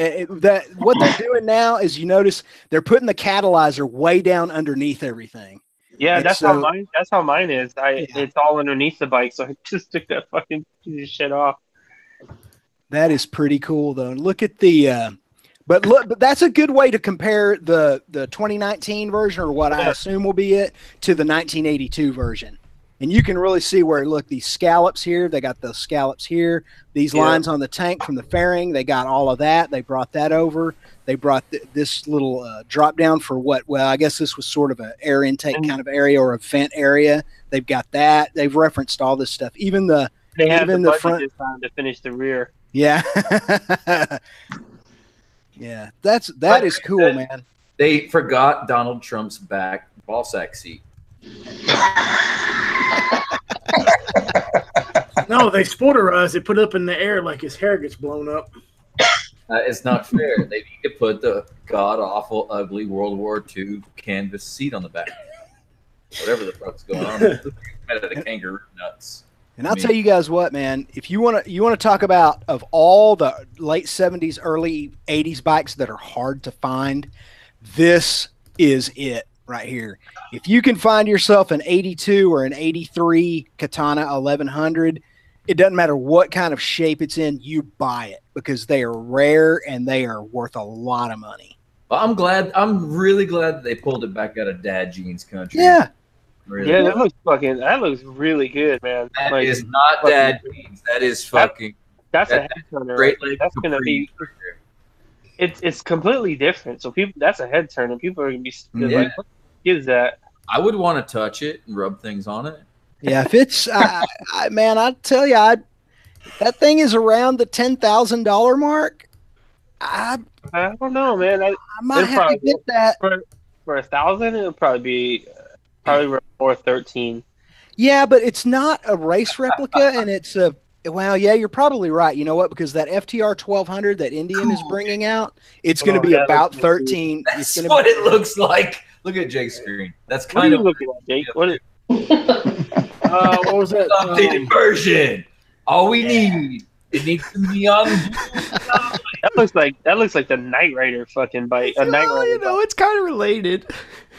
What they're doing now is, you notice they're putting the catalyzer way down underneath everything. Yeah, that's how mine is. It's all underneath the bike, so I just took that fucking piece of shit off. That is pretty cool, though. Look at the, but that's a good way to compare the 2019 version, or what I assume will be it, to the 1982 version. And you can really see where, look, these scallops here, they got those scallops here. These lines on the tank from the fairing, they got all of that. They brought that over. They brought this little drop down for what? Well, I guess this was sort of an air intake kind of area, or a vent area. They've got that. They've referenced all this stuff. Even the front this time to finish the rear. Yeah. Yeah, that is cool, man. They forgot Donald Trump's back ball sack seat. No, they spoilerized. They put it up in the air like his hair gets blown up. It's not fair. They need to put the god-awful, ugly World War II canvas seat on the back. Whatever the fuck's going on. The kangaroo nuts. And I'll tell you guys what, man. If you want to talk about, of all the late 70s, early 80s bikes that are hard to find, this is it right here. If you can find yourself an 82 or an 83 Katana 1100, it doesn't matter what kind of shape it's in, you buy it, because they are rare and they are worth a lot of money. Well, I'm really glad that they pulled it back out of dad jeans country. Yeah. Really. Yeah, that looks really good, man. That is not dad jeans. That is fucking. That's a head turner. Right? That's gonna be. It's completely different. So that's a head turner. People are gonna be like, "What is that?" I would want to touch it and rub things on it. Yeah, if it's, man, I tell you, that thing is around the $10,000 mark. I don't know, man. I might have to get that for 1,000. It'll probably be more 13. Yeah, but it's not a race replica, and it's a. Well, yeah, you're probably right. You know what? Because that FTR 1200 that Indian is bringing out, it's going to be about 13. That's what it looks like. Look at Jake's screen. That's kind of looking at, Jake. What is? What was that? Updated version. All we need. It needs to be on. That looks like the Knight Rider fucking bike. A Knight Rider. You know, it's kind of related.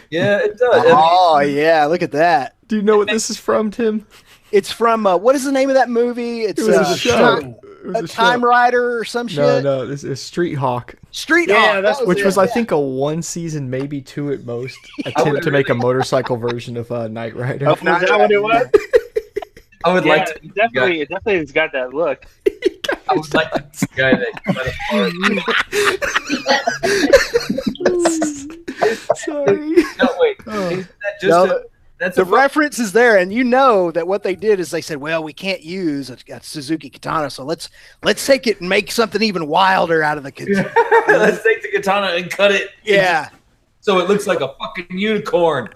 Yeah, it does. Oh, yeah, look at that. Do you know what this is from, Tim? It's from what is the name of that movie? It's a show. A Time Rider or some shit. No, this is Street Hawk. Street Hawk, which was I think a 1 season, maybe 2 at most, attempt to make a motorcycle version of Knight Rider. Oh, is that what it was? I would like to. It definitely has got that look. I would like to see a guy that. Sorry. No, wait. Is that just that's the reference is there, and you know that what they did is they said, "Well, we can't use a Suzuki Katana, so let's take it and make something even wilder out of the Katana. Let's take the Katana and cut it. Yeah, so it looks like a fucking unicorn."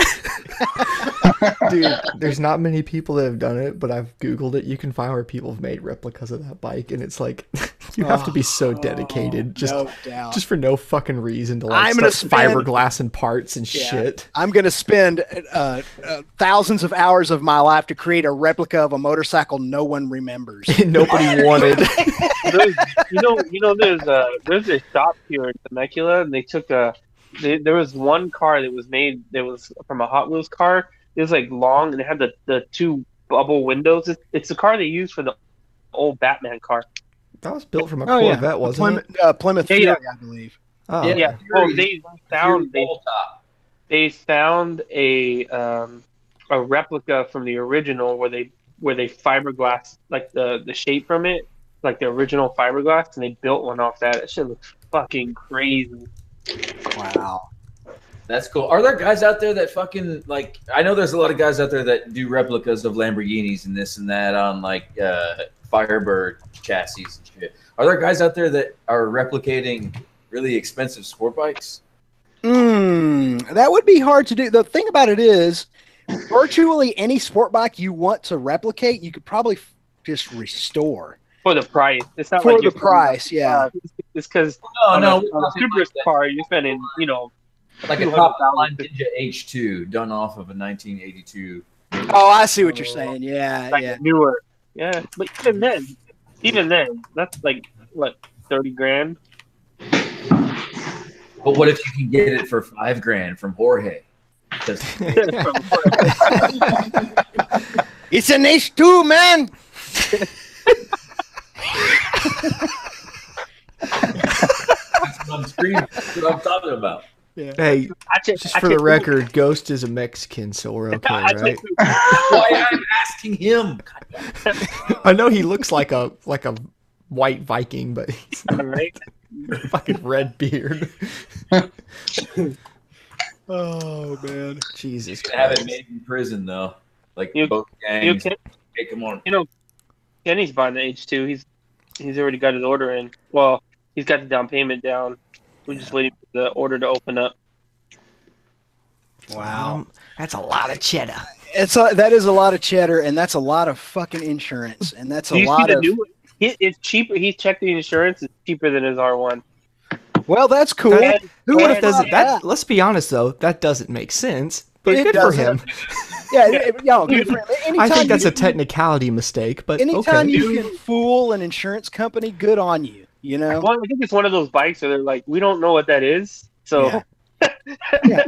Dude, there's not many people that have done it, but I've Googled it. You can find where people have made replicas of that bike, and it's like you have to be so dedicated, just for no fucking reason to like start fiberglass and parts and shit. I'm gonna spend thousands of hours of my life to create a replica of a motorcycle no one remembers. Nobody wanted. There's a shop here in Temecula, and they took there was one car that was made that was from a Hot Wheels car. It was like long, and it had the 2 bubble windows. It's the car they used for the old Batman car. That was built from a Corvette, wasn't it? Plymouth Fury, I believe. Oh, yeah. Well, they found a replica from the original where they fiberglass like the shape from it, like the original fiberglass, and they built one off that. That shit looks fucking crazy. Wow. That's cool. Are there guys out there that fucking like? I know there's a lot of guys out there that do replicas of Lamborghinis and this and that on like Firebird chassis and shit. Are there guys out there that are replicating really expensive sport bikes? That would be hard to do. The thing about it is, virtually any sport bike you want to replicate, you could probably just restore for the price. It's not for like the price. Yeah, it's because on a supercar you're spending, you know, like a top line Ninja H2 done off of a 1982. Oh, I see what you're saying. Yeah, like yeah, newer. Yeah, but even then, that's like what, 30 grand. But what if you can get it for $5,000 from Jorge? It's an H2, man. That's on screen. That's what I'm talking about. Yeah. Hey, just for the record, Ghost is a Mexican, so we're okay, right? Why I'm asking him? I know he looks like a white Viking, but he's right. Fucking red beard. Oh man, Jesus Christ! Have it made in prison though, like both gangs. Hey, come on. You know, Kenny's buying the H2. He's already got his order in. Well, he's got the down payment down. We're just waiting for the order to open up. Wow, that's a lot of cheddar. That is a lot of cheddar, and that's a lot of fucking insurance, and that's a lot of. It's cheaper. He checked the insurance. It's cheaper than his R1. Well, that's cool. Who would have doesn't that? Let's be honest though, that doesn't make sense. But good for him. Yeah, good for him. I think that's a technicality mistake. But anytime you can fool an insurance company, good on you. You know. Well, I think it's one of those bikes where they're like, we don't know what that is, so. Yeah.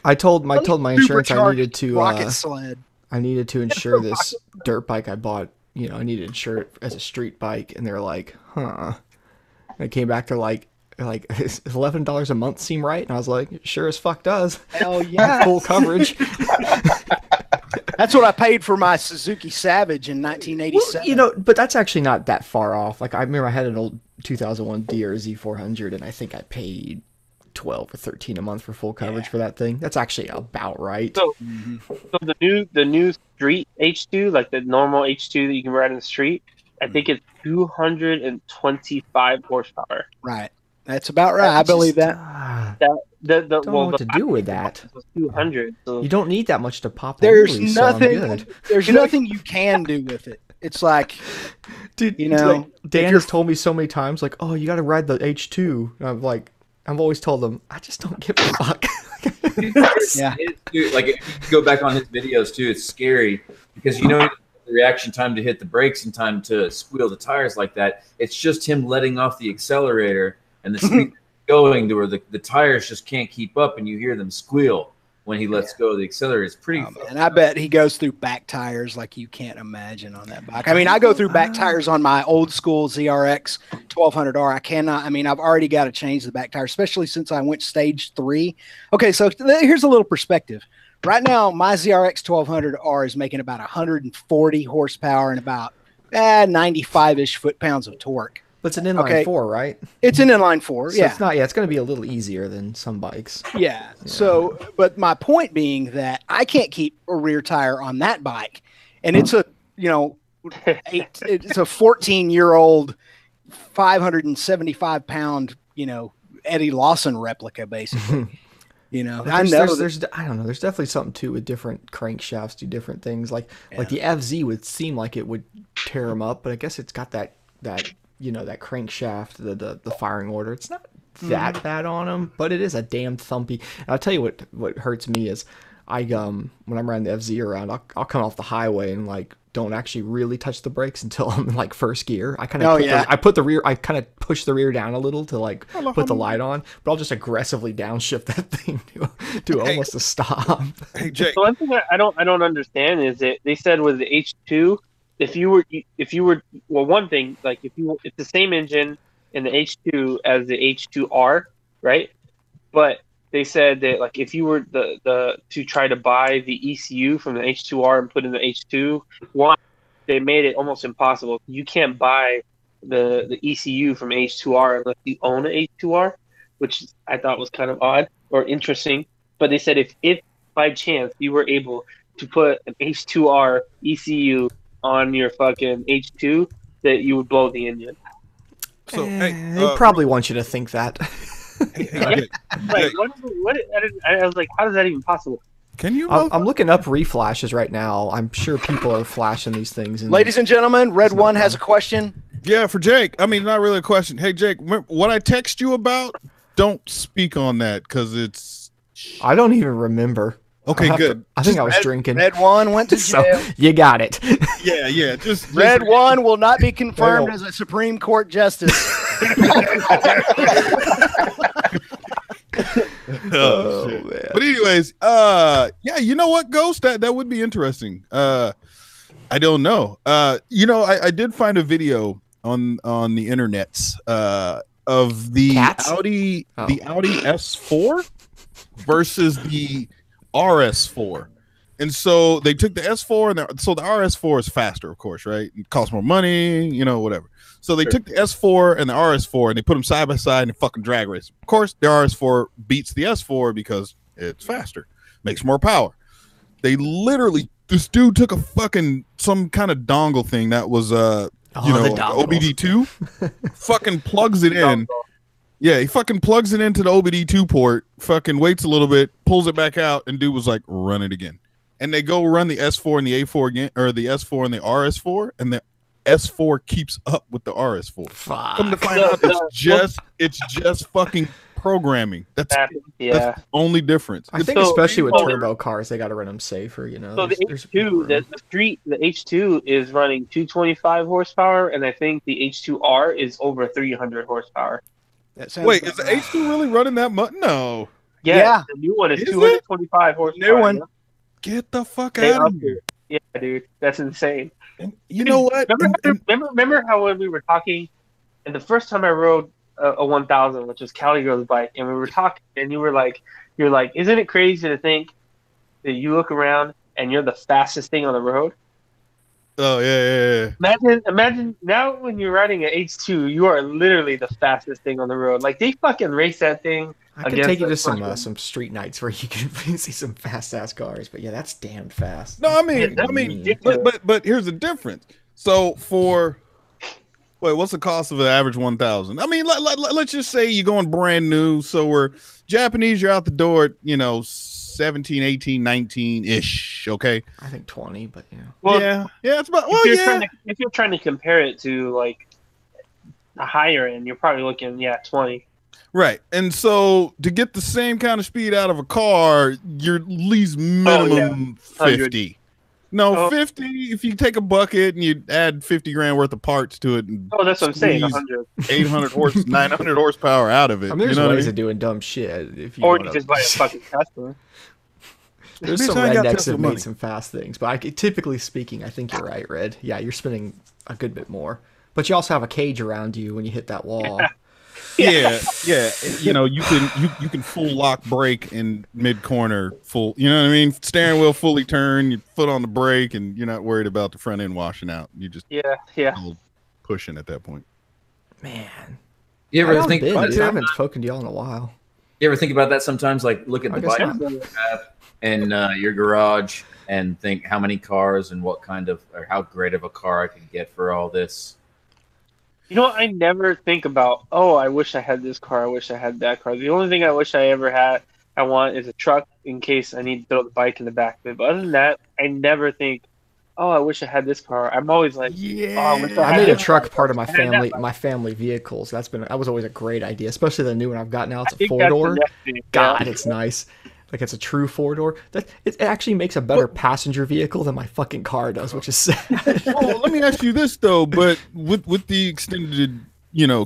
I told my insurance I needed to rocket sled. I needed to insure this dirt bike I bought. You know, I needed to insure it as a street bike, and they're like, huh. And I came back to like $11 a month seem right? And I was like, sure as fuck does. Hell yeah. Full coverage. That's what I paid for my Suzuki Savage in 1987. Well, you know, but that's actually not that far off. Like I remember I had an old 2001 DRZ 400, and I think I paid 12 or 13 a month for full coverage for that thing. That's actually about right. So the new street H2, like the normal H2 that you can ride in the street, I think it's 225 horsepower. Right. That's about right. I believe that. Don't know what to do with that. 200. So. You don't need that much to pop. There's nothing. There's nothing you can do with it. It's like, dude, you know, like, Dan has told me so many times, like, oh, you got to ride the H2. And I'm like, I've always told them, I just don't give a fuck. Yeah. Dude, like if you go back on his videos too, it's scary because you know the reaction time to hit the brakes and time to squeal the tires like that. It's just him letting off the accelerator and the speed going to where the tires just can't keep up, and you hear them squeal when he lets go of the accelerator. It's pretty. And I bet he goes through back tires like you can't imagine on that bike. I mean, I go through back tires on my old school ZRX 1200R. I cannot. I mean, I've already got to change the back tire, especially since I went stage 3. Okay, so here's a little perspective. Right now, my ZRX 1200R is making about 140 horsepower and about 95-ish foot-pounds of torque. But it's an inline 4, right? It's an inline 4, so yeah. It's not. Yeah, it's going to be a little easier than some bikes. Yeah. So, but my point being that I can't keep a rear tire on that bike, and it's a it's a 14-year-old, 575-pound, Eddie Lawson replica, basically. I know there's I don't know. There's definitely something too with different crankshafts do different things. Like the FZ would seem like it would tear them up, but I guess it's got that that crankshaft, the firing order. It's not that bad on them, but it is a damn thumpy. And I'll tell you what hurts me is when I'm riding the FZ around, I'll come off the highway and like don't actually really touch the brakes until I'm in like first gear. I kind of I kind of push the rear down a little to like put the light on, but I'll just aggressively downshift that thing to almost a stop. Hey, Jake. The one thing I don't understand is that they said with the H2, if you were one thing, like it's the same engine in the H2 as the H2R, right? But they said that like if you were to try to buy the ECU from the H2R and put in the H2, they made it almost impossible. You can't buy the ECU from H2R unless you own an H2R. which I thought was kind of odd or interesting. But they said if by chance you were able to put an H2R ECU on your fucking H2, that you would blow the engine. So they probably want you to think that. hey, Like what? I was like, how is that even possible? can you? I'm looking up reflashes right now. I'm sure people are flashing these things. Ladies and gentlemen, Red One has a question. Yeah, for Jake. I mean, not really a question. Hey, Jake, what I text you about? Don't speak on that because it's. I don't even remember. Okay, good. I think I was drinking. Red One went to jail. So you got it. Yeah. Just Red One will not be confirmed as a Supreme Court justice. Oh man. But anyways, yeah, you know what, Ghost? That would be interesting. I don't know. I did find a video on the internets of the Cats? Audi S4 versus the RS4. And so they took the S4 and so the RS4 is faster, of course, right? It costs more money, whatever. So they took the S4 and the RS4 and they put them side by side and fucking drag race. Of course, the RS4 beats the S4 because it's faster, makes more power. They literally, this dude took a fucking some kind of dongle thing that was the OBD2, fucking plugs it in. Yeah, he fucking plugs it into the OBD2 port, fucking waits a little bit, pulls it back out, and dude was like, run it again. And they go run the S4 and the A4 again, or the S4 and the RS4, and the S4 keeps up with the RS4. Fuck. Come to find out, it's just fucking programming. That's the only difference. I think especially with turbo cars, they got to run them safer. So the H2, the H2 is running 225 horsepower, and I think the H2R is over 300 horsepower. Wait, is the H2 really running that much? No. Yeah, the new one is 225 horsepower. New one. Get the fuck out of here. Yeah, dude, that's insane. And you know what? Remember how when we were talking, and the first time I rode a 1000, which was Cali Girl's bike, and we were talking, and you're like, isn't it crazy to think that you look around and you're the fastest thing on the road? Oh yeah. Imagine now when you're riding an H2, you are literally the fastest thing on the road. Like they fucking race that thing. I could take you to some street nights where you can see some fast ass cars, but yeah, that's damn fast. No, I mean, but here's the difference. So what's the cost of an average 1000? I mean, let's just say you're going brand new. So we're Japanese, you're out the door at 17, 18, 19 ish. Okay, I think 20, but yeah. Well, yeah, it's about. If you're trying to compare it to like a higher end, you're probably looking 20. Right, and so to get the same kind of speed out of a car, you're at least minimum 50. No, 50. If you take a bucket and you add 50 grand worth of parts to it, and that's what I'm saying. 100, 800 900 horsepower out of it. I mean, there's ways of doing dumb shit. If you you just buy a fucking Tesla. There's some rednecks that have made some fast things, but typically speaking, I think you're right, Red. Yeah, you're spending a good bit more, but you also have a cage around you when you hit that wall. Yeah. You can full lock brake in mid corner, full. You know what I mean? Steering wheel fully turn, your foot on the brake, and you're not worried about the front end washing out. You just pushing at that point. Man, you ever think about it? I haven't spoken to y'all in a while. You ever think about that sometimes? Like look at the bike you have in your garage and think how many cars and what kind of or how great of a car I could get for all this. I never think about, I wish I had this car, I wish I had that car. The only thing I wish I ever had, I want is a truck in case I need to throw the bike in the back of it. But other than that, I never think, I wish I had this car. I'm always like, I made a truck part of my family vehicles. That was always a great idea, especially the new one I've got now. It's a 4-door. God, it's nice. Like it's a true 4-door. It actually makes a better passenger vehicle than my fucking car does, which is sad. Well, let me ask you this though, but with the extended,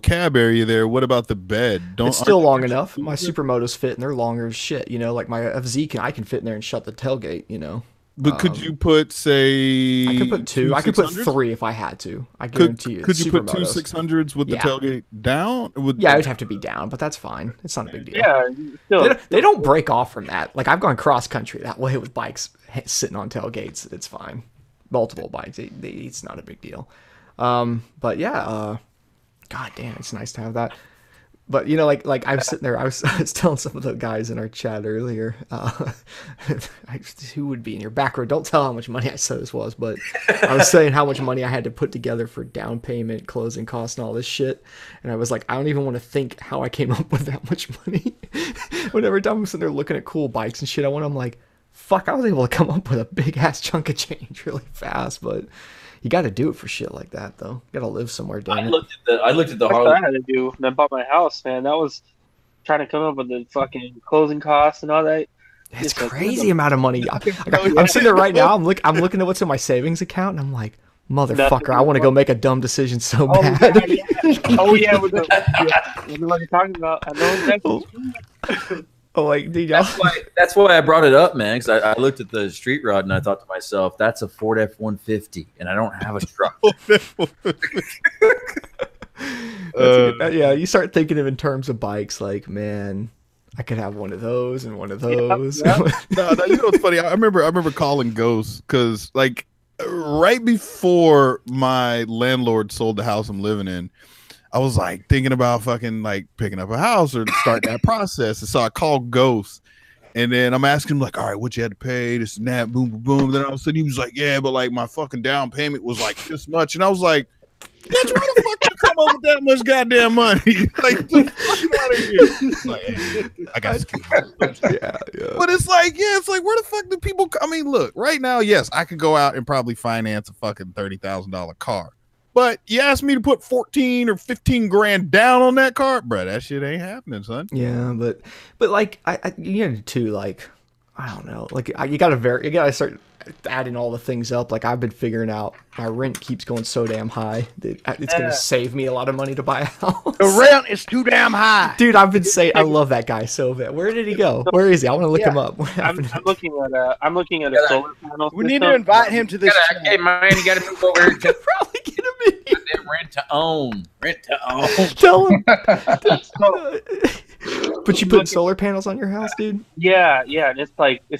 cab area there, what about the bed? It's still long enough. My supermotos fit and they're longer as shit. Like my FZ I can fit in there and shut the tailgate. But could you put, say... I could put 2. I could put 3 if I had to. I guarantee you. Could you put 2 600s with the tailgate down? It would have to be down, but that's fine. It's not a big deal. Yeah. They don't break off from that. Like, I've gone cross-country that way with bikes sitting on tailgates. It's fine. Multiple bikes. It's not a big deal. But, yeah. God damn, it's nice to have that. But you know, like I'm sitting there, I was telling some of the guys in our chat earlier, who would be in your back row? Don't tell how much money I said this was, but I was saying how much money I had to put together for down payment, closing costs, and all this shit. And I was like, I don't even want to think how I came up with that much money. Whenever I'm sitting there looking at cool bikes and shit, I'm like, fuck, I was able to come up with a big ass chunk of change really fast, but. You got to do it for shit like that, though. You got to live somewhere. Damn it. I looked at the That's Harley. what I had to do when I bought my house, man. That was trying to come up with the fucking closing costs and all that. It's crazy amount of money. I'm sitting there right now. I'm looking at what's in my savings account, and I'm like, motherfucker, I want to go make a dumb decision so bad. Oh yeah, what you're talking about. I know exactly. Oh, like, dude, that's why I brought it up, man. Because I looked at the street rod and I thought to myself, that's a Ford F-150, and I don't have a truck. Yeah, you start thinking of in terms of bikes, like, man, I could have one of those and one of those. Yeah. No, you know what's funny? I remember calling Ghost because, like, right before my landlord sold the house I'm living in, I was like thinking about fucking like picking up a house or start that process. And so I called Ghost, and then I'm asking him like, all right, what you had to pay, this and that, boom, boom, boom. Then all of a sudden he was like, yeah, but like my fucking down payment was like this much. And I was like, bitch, why the fuck you come up with that much goddamn money? Like, get out of here. Like, hey, I got yeah. But it's like, where the fuck do people, I mean, look, right now, yes, I could go out and probably finance a fucking $30,000 car. But you asked me to put 14 or 15 grand down on that car, bro. That shit ain't happening, son. Yeah, but like you know, too, like I don't know, like you gotta start adding all the things up. Like I've been figuring out my rent keeps going so damn high that it's gonna save me a lot of money to buy a house. The rent is too damn high, dude. I've been saying I love that guy so bad. Where did he go? Where is he? I want to look him up. I'm looking at a solar panel. We need to invite him to this. Hey man, you gotta move over here. Probably get him in. Rent to own. Tell him. But you put solar panels on your house, dude? Yeah, and it's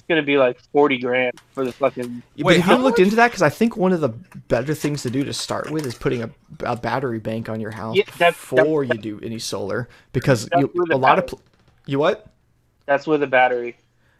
gonna be like 40 grand for the fucking. Wait, have you looked into that? Because I think one of the better things to do to start with is putting a battery bank on your house before you do any solar. Because you what? That's with a battery.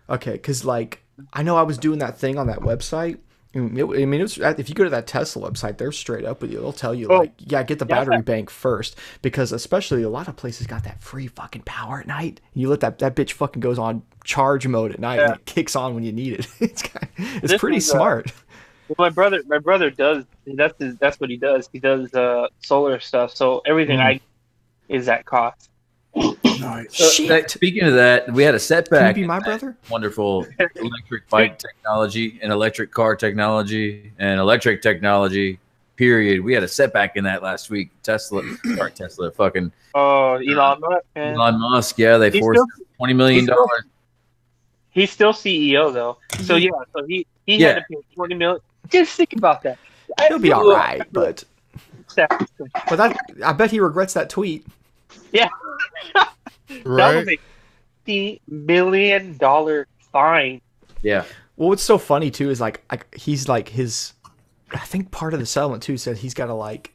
Okay, because like I know I was doing that thing on that website. I mean, if you go to that Tesla website, they're straight up with you. They'll tell you, get the battery bank first. Because especially a lot of places got that free fucking power at night. You let that bitch fucking goes on charge mode at night and it kicks on when you need it. It's pretty smart. My brother does, that's what he does. He does solar stuff. So everything I is at cost. Shit. Speaking of that, we had a setback. Can you be my brother? Wonderful electric bike technology and electric car technology and electric technology. Period. We had a setback in that last week. Tesla, fucking. Oh, Elon Musk. Man. Elon Musk. Yeah, they forced $20 million. He's still CEO though. So he had to pay $20 million. Just think about that. He'll be all right, but I bet he regrets that tweet. Yeah. Right. That was a $50 million fine. Yeah. Well, what's so funny too is like he's like his. I think part of the settlement too said he's got to like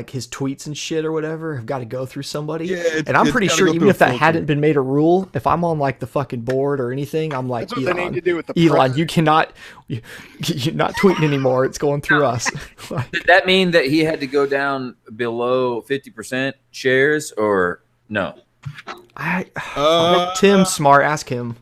his tweets and shit or whatever have got to go through somebody. Yeah, and I'm pretty sure even if that hadn't been made a rule, if I'm on like the fucking board or anything, I'm like, Elon, they need to do with the Elon, president. you cannot, you're not tweeting anymore. It's going through us. Did that mean that he had to go down below 50% shares or no? Tim's smart. Ask him.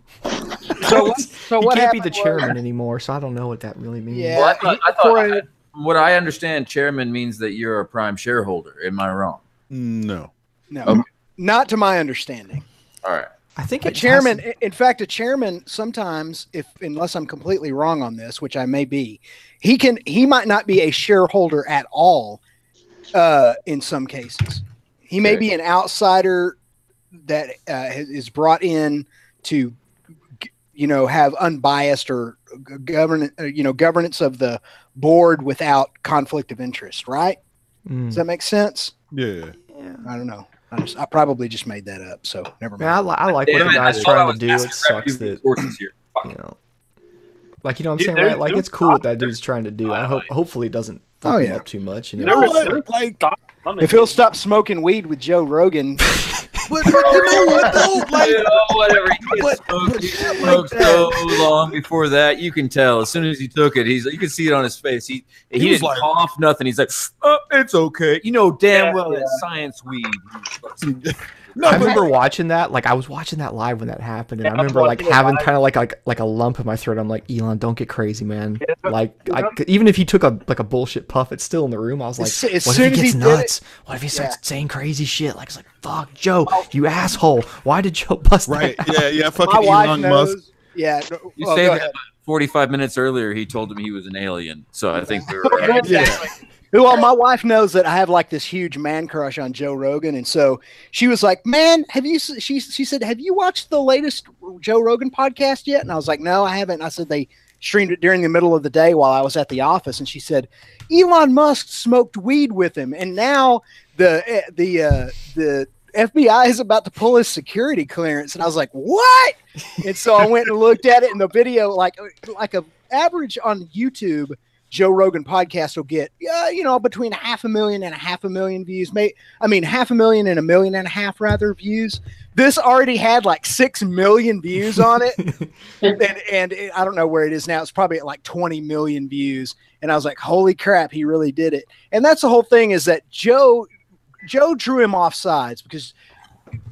So what he can't be the happened chairman anymore, so I don't know what that really means. Yeah. Well, I thought what I understand, chairman means that you're a prime shareholder. Am I wrong? No. Okay. Not to my understanding. All right. I think A chairman, in fact, a chairman sometimes, unless I'm completely wrong on this, which I may be, he might not be a shareholder at all. In some cases, he may be an outsider that is brought in to, have unbiased or governance of the board without conflict of interest. Right? Does that make sense? Yeah. I don't know. I probably just made that up, so never mind. Man, I like what the guy's trying to do. It sucks that, what I'm saying, right? Like, it's cool what that dude's trying to do. I hopefully it doesn't fuck him up too much. If he'll stop smoking weed with Joe Rogan, But you know what though? Like, whatever. He smoked so long before that. You can tell as soon as he took it. You can see it on his face. He didn't like, cough nothing. He's like, oh, it's okay. You know damn well it's science weed. No, I remember watching that. Like I was watching that live when that happened, and I remember like having kind of like a lump in my throat. I'm like, Elon, don't get crazy, man. Like even if he took a bullshit puff, it's still in the room. I was like, what if he gets nuts? What if he starts saying crazy shit? Like it's like, fuck, Joe, you asshole. Why did Joe bust right? that? Yeah, fucking Elon Musk. Yeah, you say 45 minutes earlier, he told him he was an alien. So I think we were Well, my wife knows that I have like this huge man crush on Joe Rogan, and so she was like, "Man, have you?" She said, "Have you watched the latest Joe Rogan podcast yet?" And I was like, "No, I haven't." And I said they streamed it during the middle of the day while I was at the office, and she said, "Elon Musk smoked weed with him, and now the FBI is about to pull his security clearance." And I was like, "What?" And so I went and looked at it, and the video, like a average on YouTube, Joe Rogan podcast will get, between 500,000 and 500,000 views. 500,000 and 1.5 million rather views. This already had like 6 million views on it. and I don't know where it is now. It's probably at like 20 million views. And I was like, holy crap, he really did it. And that's the whole thing, is that Joe drew him off sides, because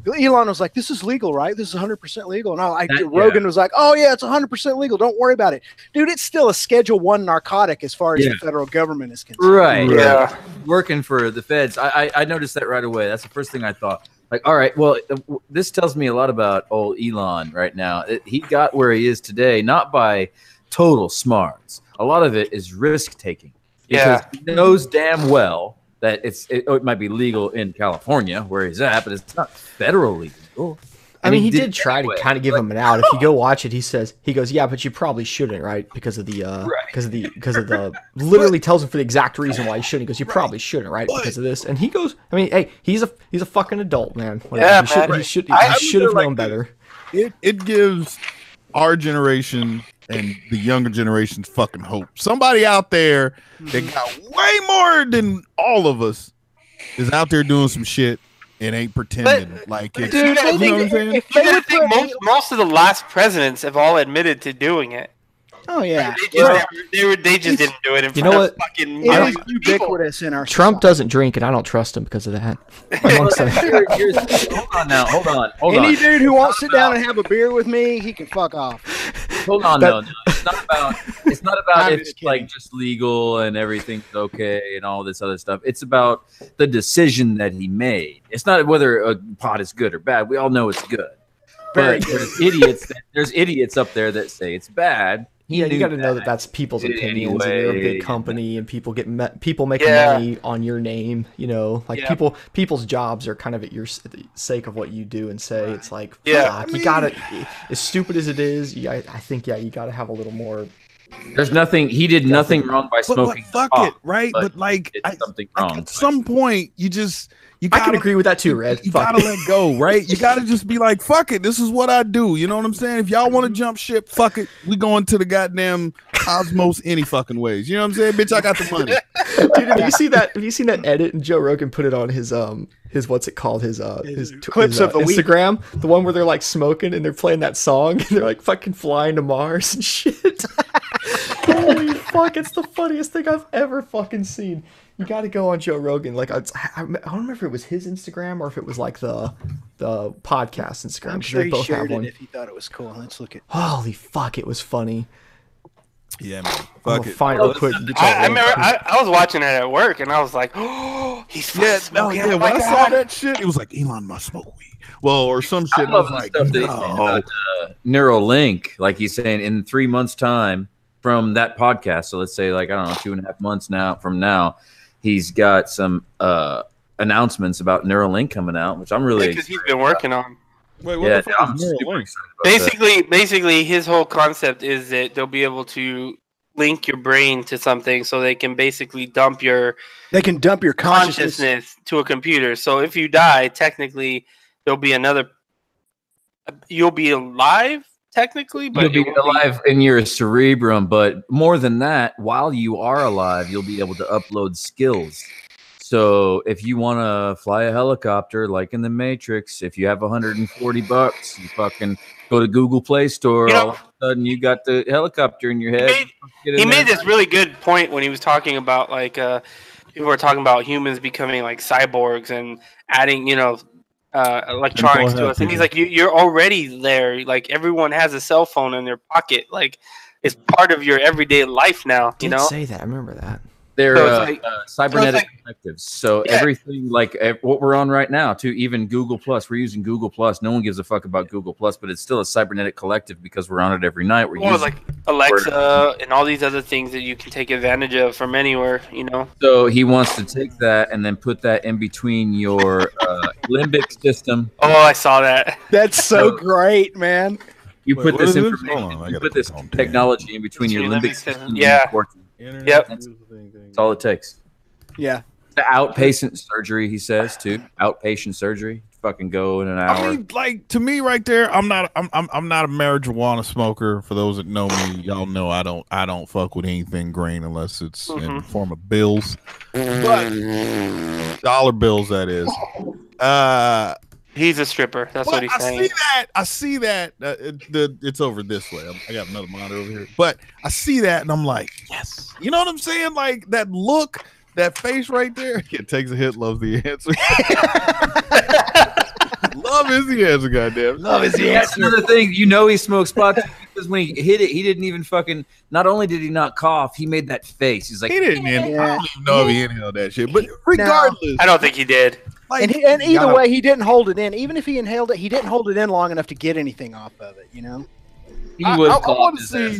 Elon was like, this is legal, right? This is 100% legal. And Rogan was like, oh yeah, it's 100% legal. Don't worry about it. Dude, it's still a Schedule 1 narcotic as far as the federal government is concerned. Right. Yeah. Working for the feds. I noticed that right away. That's the first thing I thought. Like, all right, well, this tells me a lot about old Elon right now. He got where he is today, not by total smarts. A lot of it is risk-taking. Because he knows damn well that it might be legal in California where he's at, but it's not federally legal. I mean, he did try to kind of give him an out. If you go watch it, he goes, yeah, but you probably shouldn't, right? Because of the literally tells him for the exact reason why you shouldn't. He goes, you probably shouldn't, right? Because of this. And he goes, I mean, hey, he's a fucking adult, man. He should have known better. It gives our generation and the younger generation's fucking hope. Somebody out there that got way more than all of us is out there doing some shit and ain't pretending like it's. Dude, you know what I'm saying? I think most of the last presidents have all admitted to doing it. Oh yeah, they just didn't do it in front of fucking ubiquitous in our. Trump doesn't drink, and I don't trust him because of that. Hold on. Any dude who wants to sit down and have a beer with me, he can fuck off. Hold on, no. It's not about if it's like just legal and everything's okay and all this other stuff. It's about the decision that he made. It's not whether a pot is good or bad. We all know it's good. But there's idiots up there that say it's bad. Yeah, you got to know that that's people's opinions. And you're a big company, and people make money on your name. You know, like people's jobs are kind of at your sake of what you do and say. It's like, fuck, you gotta, as stupid as it is, I think you gotta have a little more. There's nothing. He did nothing wrong by smoking. But fuck it, right? But like, something wrong. At some point, I can agree with that too, Red. You gotta let go, right? You gotta just be like, fuck it, this is what I do. You know what I'm saying? If y'all want to jump ship, fuck it. We going to the goddamn cosmos any fucking ways. You know what I'm saying? Bitch, I got the money. Dude, have you seen that edit? And Joe Rogan put it on his what's it called? His clips of the Instagram. The one where they're like smoking and they're playing that song and they're like fucking flying to Mars and shit. Holy fuck, it's the funniest thing I've ever fucking seen. You got to go on Joe Rogan. Like I don't remember if it was his Instagram or if it was like the podcast Instagram. I'm sure they both shared have one. If he thought it was cool. Let's look at. Holy fuck, it was funny. Yeah, man. Fuck it. Find it real quick. I remember I was watching it at work and I was like, oh, he's smoking. When I saw that shit, it was like Elon must smoke weed. Well, or some shit. I love the stuff that he's saying about Neuralink. Like he's saying in 3 months' time from that podcast. So let's say like, I don't know, 2.5 months from now. He's got some announcements about Neuralink coming out, which I'm really because he's been working on. Wait, what the fuck is Neuralink? Basically, his whole concept is that they'll be able to link your brain to something, so they can basically dump your consciousness to a computer. So if you die, technically, there'll be another. You'll be alive. Technically, but you'll be alive in your cerebrum. But more than that, while you are alive, you'll be able to upload skills. So if you want to fly a helicopter like in the Matrix, if you have $140, you fucking go to Google Play Store. All of a sudden, you got the helicopter in your head. He made this really good point when he was talking about like people were talking about humans becoming like cyborgs and adding, electronics to us. And he's like, you're already there. Like everyone has a cell phone in their pocket. Like it's part of your everyday life now. You know, say that. I remember that. They're cybernetic detectives. So everything like what we're on right now, to even Google Plus, we're using Google Plus. No one gives a fuck about Google Plus, but it's still a cybernetic collective because we're on it every night. We're using like Alexa and all these other things that you can take advantage of from anywhere. You know. So he wants to take that and then put that in between your limbic system. Oh, I saw that. That's so great, man. You put this information. You put this technology in between your limbic system. Yeah. Yep. That's all it takes. Yeah. The outpatient surgery, he says too. Outpatient surgery, fucking go in an hour. I mean, like to me, right there, I'm not a marijuana smoker. For those that know me, y'all know I don't fuck with anything green unless it's in the form of bills, but dollar bills, that is. He's a stripper. That's what he's saying. I see that. It's over this way. I got another monitor over here. But I see that, and I'm like, yes. You know what I'm saying? Like, that look, that face right there. It takes a hit, loves the answer. Love is the answer, goddamn. Love is the answer. Another thing, you know he smokes pot because when he hit it, he didn't even fucking, not only did he not cough, he made that face. He's like, he didn't inhale. I don't even know if he inhaled that shit. But regardless. I don't think he did. Like, and either way, he didn't hold it in. Even if he inhaled it, he didn't hold it in long enough to get anything off of it, you know? He would want to see.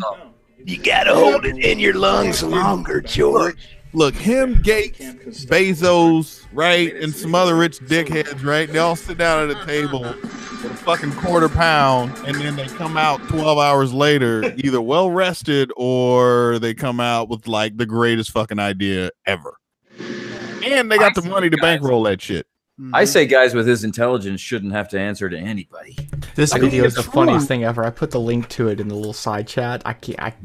You gotta hold it in your lungs longer, George. Look, him, Gates, Bezos, right, and some other rich dickheads, right? They all sit down at a table with a fucking quarter pound, and then they come out 12 hours later, either well rested or they come out with like the greatest fucking idea ever. And they got the money to bankroll that shit. I say guys with his intelligence shouldn't have to answer to anybody. This video is the funniest thing ever. I put the link to it in the little side chat. I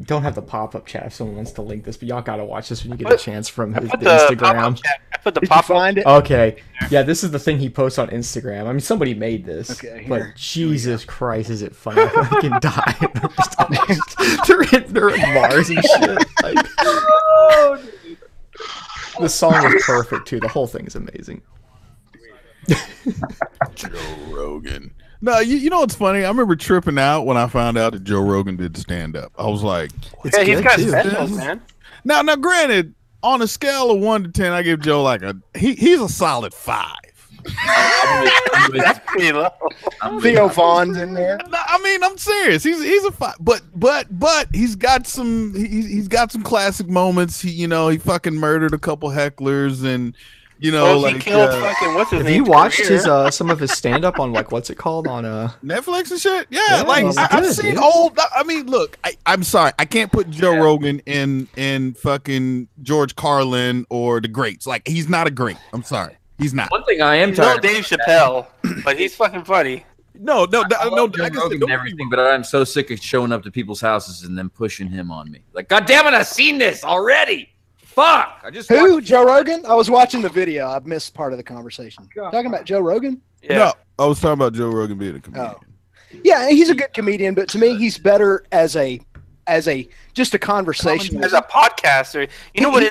don't have the pop-up chat if someone wants to link this, but y'all gotta watch this when you get a chance from his Instagram. I put the pop-up. Find it. Okay. Yeah, this is the thing he posts on Instagram. I mean, somebody made this. Okay, but Jesus Christ, is it funny? I fucking die. They're in Mars and shit. Like, the song is perfect too. The whole thing is amazing. Joe Rogan. No, you know what's funny? I remember tripping out when I found out that Joe Rogan did stand up. I was like, yeah, he's got specials, man. Now, granted, on a scale of 1 to 10, I give Joe like he's a solid 5. That's pretty low. Theo Vaughn's in there. No, I mean, I'm serious. He's a 5, but he's got some classic moments. He fucking murdered a couple hecklers and. He killed fucking what's his name? Have you watched his some of his stand up on what's it called on Netflix and shit? Yeah, I've seen old. I mean, look, I'm sorry, I can't put Joe Rogan in fucking George Carlin or the greats. Like, he's not a great. I'm sorry, he's not. One thing I am tired. Dave Chappelle, but he's fucking funny. No, Joe Rogan and everything, but I'm so sick of showing up to people's houses and then pushing him on me. Like, God damn it, I've seen this already. Fuck! I just Joe Rogan? I was watching the video. I missed part of the conversation. Talking about Joe Rogan? Yeah. No, I was talking about Joe Rogan being a comedian. Oh. Yeah, he's a good comedian, but to me, he's better as a just a conversation. As a podcaster, you know what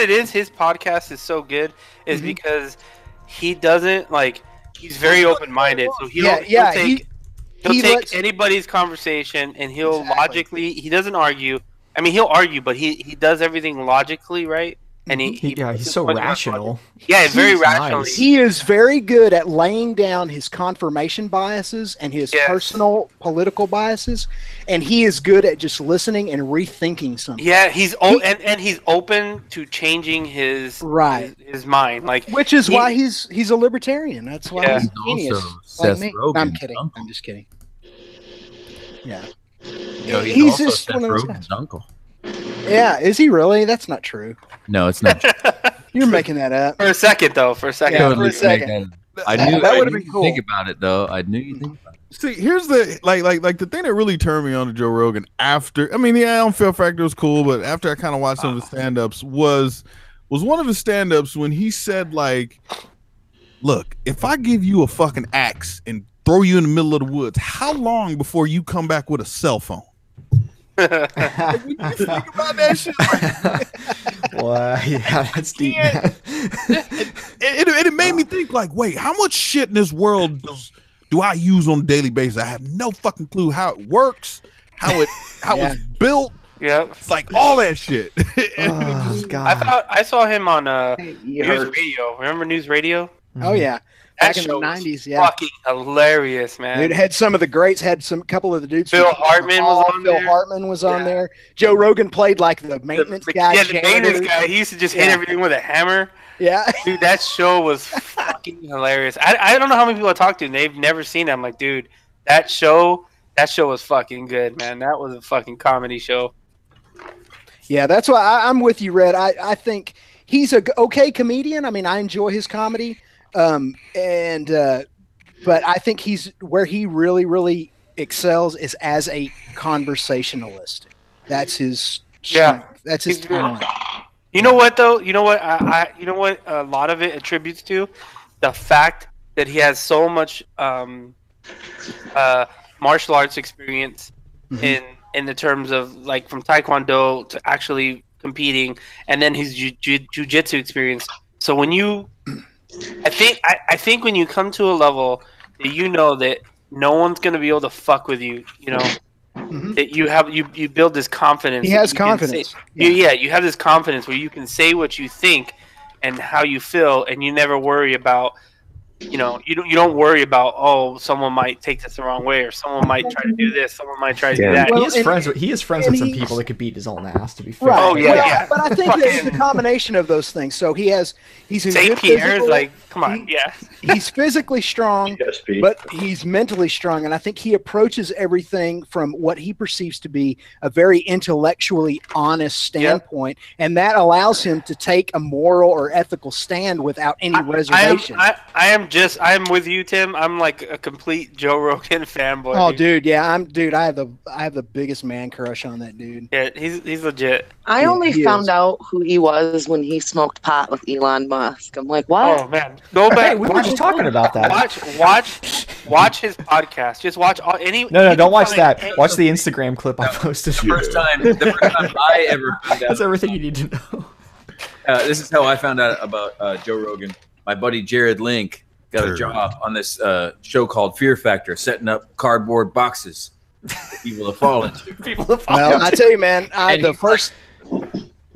it is. His podcast is so good is because he doesn't he's very open minded. So he'll take anybody's conversation and he'll logically. He doesn't argue. I mean, he'll argue, but he does everything logically, right? And he's so rational. Yeah, very rational. Nice. He is very good at laying down his confirmation biases and his personal political biases, and he is good at just listening and rethinking something. Yeah, he's open to changing his mind, which is why he's a libertarian. That's why he's a genius. Like me. I'm kidding. I'm just kidding. Yeah. He's just one of those guys. Uncle. Yeah, is he really? That's not true. No, it's not. You're making that up. For a second. Yeah, for a second. I knew that would have been cool. Think about it though. I knew you think about it. See, here's the like the thing that really turned me on to Joe Rogan after. I mean, on Fear Factor was cool, but after I kind of watched some of the stand-ups was was one of the stand-ups when he said, like, look, if I give you a fucking axe and throw you in the middle of the woods, how long before you come back with a cell phone? Like, when you think about that shit, like, Well, yeah, that's deep. it made me think, like, wait, how much shit in this world do I use on a daily basis? I have no fucking clue how it works, how it's built. Yeah, it's like all that shit. Oh, God. I saw him on News Radio. Remember News Radio? Oh yeah, That back in the show was '90s. Yeah, fucking hilarious, man. it had some of the greats. Had some couple of the dudes. Phil Hartman was on Phil there. Hartman was on there. Joe Rogan played like the maintenance guy. Yeah, the maintenance guy. He used to just hit everything with a hammer. Yeah, dude, that show was fucking hilarious. I don't know how many people I talked to and they've never seen it. I'm like, dude, that show was fucking good, man. That was a fucking comedy show. Yeah, that's why I'm with you, Red. I think he's a okay comedian. I mean, I enjoy his comedy, but I think he's where he really, really excels is as a conversationalist. That's his strength. That's his talent. You know what though? You know what? You know what? A lot of it attributes to the fact that he has so much martial arts experience in the terms of like from Taekwondo to actually competing, and then his jiu-jitsu experience. So when you, I think when you come to a level that you know that no one's gonna be able to fuck with you, you know, that you build this confidence. He has confidence. You have this confidence where you can say what you think and how you feel, and you never worry about. You know, you don't worry about, oh, someone might take this the wrong way, or someone might try to do this, someone might try to do that. Well, he is friends with some people that could beat his own ass, to be fair. Right. Oh yeah. But I think it's a combination of those things. So he's a St. good Pierre's physical, like, come on, he's physically strong, but he's mentally strong, and I think he approaches everything from what he perceives to be a very intellectually honest standpoint, and that allows him to take a moral or ethical stand without any reservation. I am with you, Tim. I'm like a complete Joe Rogan fanboy. Oh, dude, yeah, I have the biggest man crush on that dude. Yeah, he's legit. I only found out who he was when he smoked pot with Elon Musk. I'm like, what? Oh man, go back. Hey, we were just talking about that. Watch his podcast. Just watch any. No, don't watch that. Watch the Instagram clip I posted. The first time I ever found out. That's everything you need to know. This is how I found out about Joe Rogan. My buddy Jared Link got a job on this show called Fear Factor, setting up cardboard boxes that people have fallen into. Well, I tell you, man,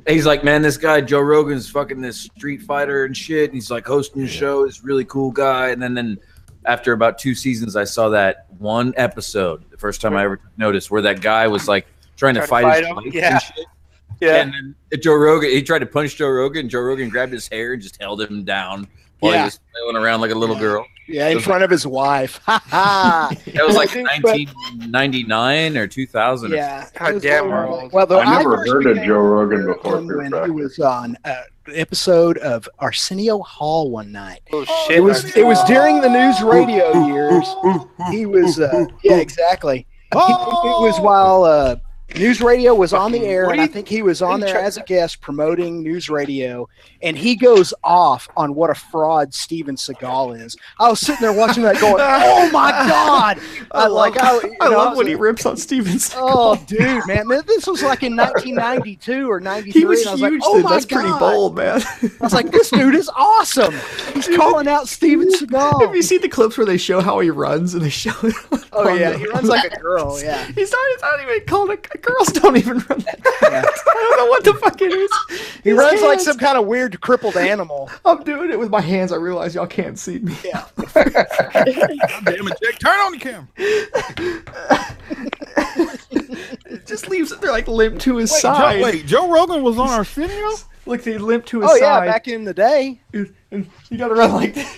He's like, man, this guy Joe Rogan's fucking this Street Fighter and shit. And he's like hosting the show. He's a really cool guy. And then after about 2 seasons, I saw that one episode, the first time I ever noticed, where that guy was like trying to fight his wife and shit. Yeah. And then Joe Rogan, he tried to punch Joe Rogan. And Joe Rogan grabbed his hair and just held him down while he was flailing around like a little girl. Yeah, in front of his wife. Ha ha. That was like 1999 or 2000. Yeah. God damn, we're old. Well, I never heard of Joe Rogan before. When he was on an episode of Arsenio Hall one night. Oh shit! It was during the news radio years. He was yeah, exactly. It was while News Radio was on the air, and I think he was on there as a guest promoting News Radio, and he goes off on what a fraud Steven Seagal is. I was sitting there watching that going, oh my God! I love when he rips on Steven Seagal. Oh, dude, man. This was like in 1992 or 93. He was and I was huge like, oh then. my That's God. pretty bold, man. I was like, this dude is awesome. He's calling out Steven Seagal. Have you seen the clips where they show how he runs and they show it? Oh, yeah. He runs like a girl, yeah. It's not even called a girls don't even run that fast. I don't know what the fuck it is. He runs like some kind of weird crippled animal. I'm doing it with my hands. I realize y'all can't see me. Yeah. Damn it, Jake. Turn on the camera. It just leaves it there like limp to his side. Joe Rogan was on Arsenio? Look, he limp to his side. Oh, yeah, back in the day. And you gotta run like that.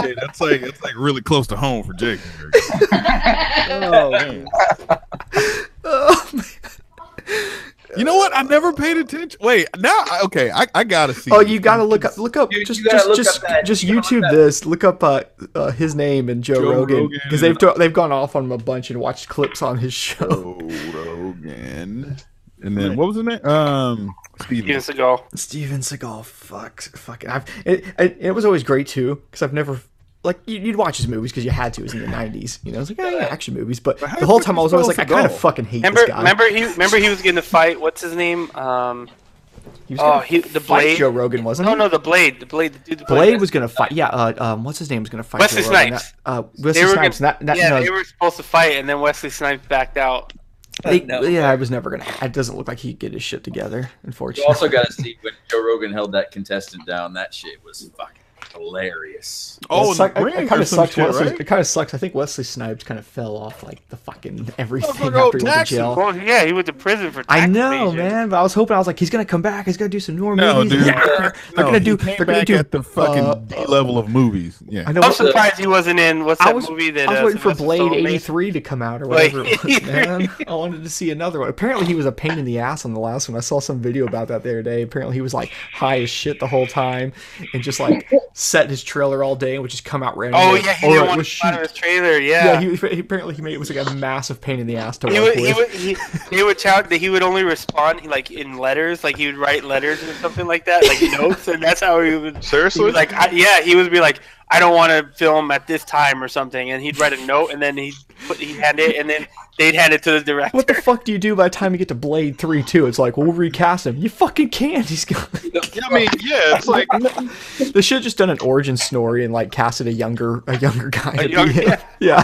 Yeah, that's like really close to home for Jake. Oh, man. Oh, man. You know what? I never paid attention. Wait, now okay, I gotta see. Oh, you gotta look up. Just You YouTube this. Look up his name and Joe Rogan, because they've gone off on him a bunch and watched clips on his show. Joe Rogan. And then what was his name? Steven Seagal. Steven Seagal. Fuck. It was always great too because I've never. Like you'd watch his movies because you had to. It was in the '90s, you know. It's like action movies, but the whole time I was always like, I kind of fucking hate this guy. Remember he was getting to fight. What's his name? The Blade. Joe Rogan wasn't? No, the Blade. The dude. The Blade was gonna fight. Yeah. What's his name was gonna fight? Wesley Snipes. Wesley Snipes. They were supposed to fight, and then Wesley Snipes backed out. Yeah, I was never gonna. It doesn't look like he'd get his shit together. Unfortunately. You also got to see when Joe Rogan held that contestant down. That shit was fucking hilarious. Oh, it kind of sucks. Right? It kind of sucks. I think Wesley Snipes kind of fell off like the fucking everything after he went to jail. Well, yeah, he went to prison for tax I know, evasion. man. But I was hoping he's gonna come back. He's gonna do some more No, movies. dude. They're gonna do at the fucking D level of movies. Yeah, I know. I'm surprised he wasn't in. What's that movie that? I was waiting for Sylvester Blade Stallone made? 83 to come out or whatever it was, man. I wanted to see another one. Apparently, he was a pain in the ass on the last one. I saw some video about that the other day. Apparently, he was like high as shit the whole time and just like set his trailer all day and would just come out randomly. Oh yeah, he didn't want to shoot his trailer. Yeah, he apparently he made it was like a massive pain in the ass to he work would, with. he would tout that he would only respond like in letters, like he would write letters or something like that, like notes, and that's how he would. Seriously? He would be like, I don't want to film at this time or something, and he'd write a note, and then he'd hand it, and then they'd hand it to the director. What the fuck do you do by the time you get to Blade 3 too? It's like, well, we'll recast him. You fucking can't. He's gone. I mean, yeah, it's like they should have just done an origin story and like casted a younger guy. Yeah.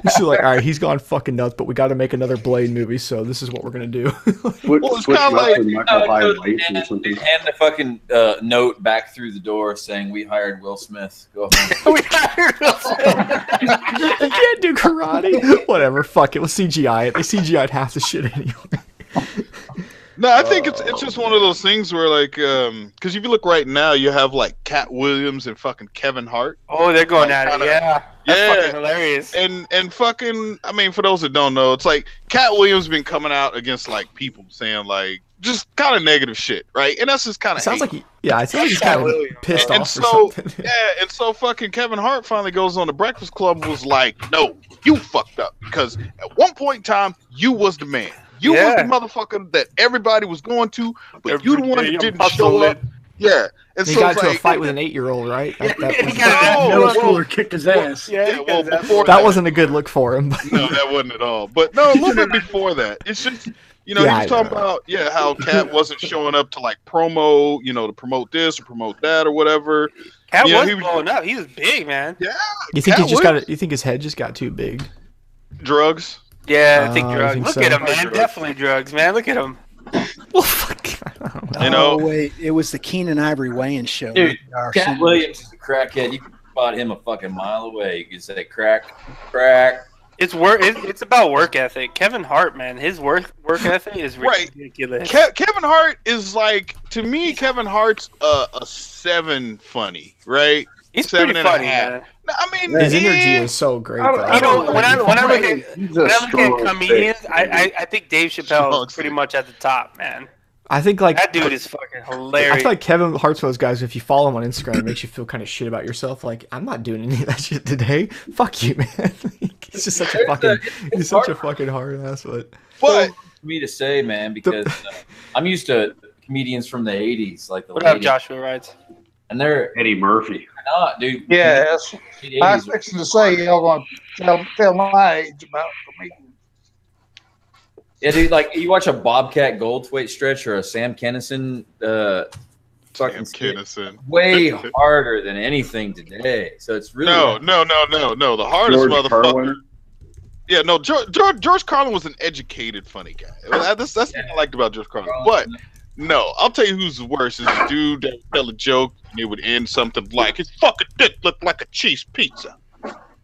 You should like, all right, he's gone fucking nuts, but we got to make another Blade movie, so this is what we're gonna do. Well, it's kind of like hand the fucking note back through the door saying, "We hired Will Smith. Go home." We hired Will Smith. You can't do karate. Whatever, fuck it. Let's CGI it. They CGI'd half the shit anyway. No, I think it's just one of those things where like, because if you look right now, you have like Cat Williams and fucking Kevin Hart. Oh, they're going at it. Yeah, that's fucking hilarious. And fucking, I mean, for those that don't know, it's like Cat Williams been coming out against like people saying like just kind of negative shit, right? And that's just kind of sounds like I feel like he's kind of pissed off or something. And so fucking Kevin Hart finally goes on the Breakfast Club and was like, no, you fucked up because at one point in time you was the man. You was the motherfucker that everybody was going to, but you the one that didn't show up. Yeah. And he so got into a fight with an 8-year-old, right? Middle schooler kicked his ass. Well, before that wasn't a good look for him. No, that wasn't at all. But no, a little bit before that. It's just, he was talking about, how Cat wasn't showing up to like promo, to promote this or promote that or whatever. Cat was blowing up. He was big, man. Yeah. You think you think his head just got too big? Drugs? Yeah, I think drugs. Look at him, man. Definitely drugs, man. Look at him. Well, fuck. Oh, wait. It was the Keenan Ivory weighing show. Dude, Cat Williams is a crackhead. You can spot him a fucking mile away. You can say crack. It's It's about work ethic. Kevin Hart, man, his work ethic is ridiculous. Kevin Hart is like, to me, Kevin Hart's a 7 funny, right? He's 7 pretty and a funny, half. man. I mean, his energy is so great. When I look at comedians, I think Dave Chappelle is pretty much at the top, man. I think like that dude is fucking hilarious. I feel like Kevin Hart's one of those guys. If you follow him on Instagram, it makes you feel kind of shit about yourself. Like, I'm not doing any of that shit today. Fuck you, man. He's just such a fucking hard ass. But for me to say, man, because I'm used to comedians from the '80s, like the what up, Joshua Wrights, and they're Eddie Murphy. Not, dude. Yeah, I was fixing to say y'all going to tell my age about comedians. Yeah, dude, like you watch a Bobcat Goldthwait stretch or a Sam Kinison fucking Kinison. Way harder than anything today. So it's really no. The hardest motherfucker. Yeah, no. George Carlin was an educated, funny guy. That's what I liked about George Carlin. But no, I'll tell you who's worse is the dude that would tell a joke and it would end something like his fucking dick looked like a cheese pizza.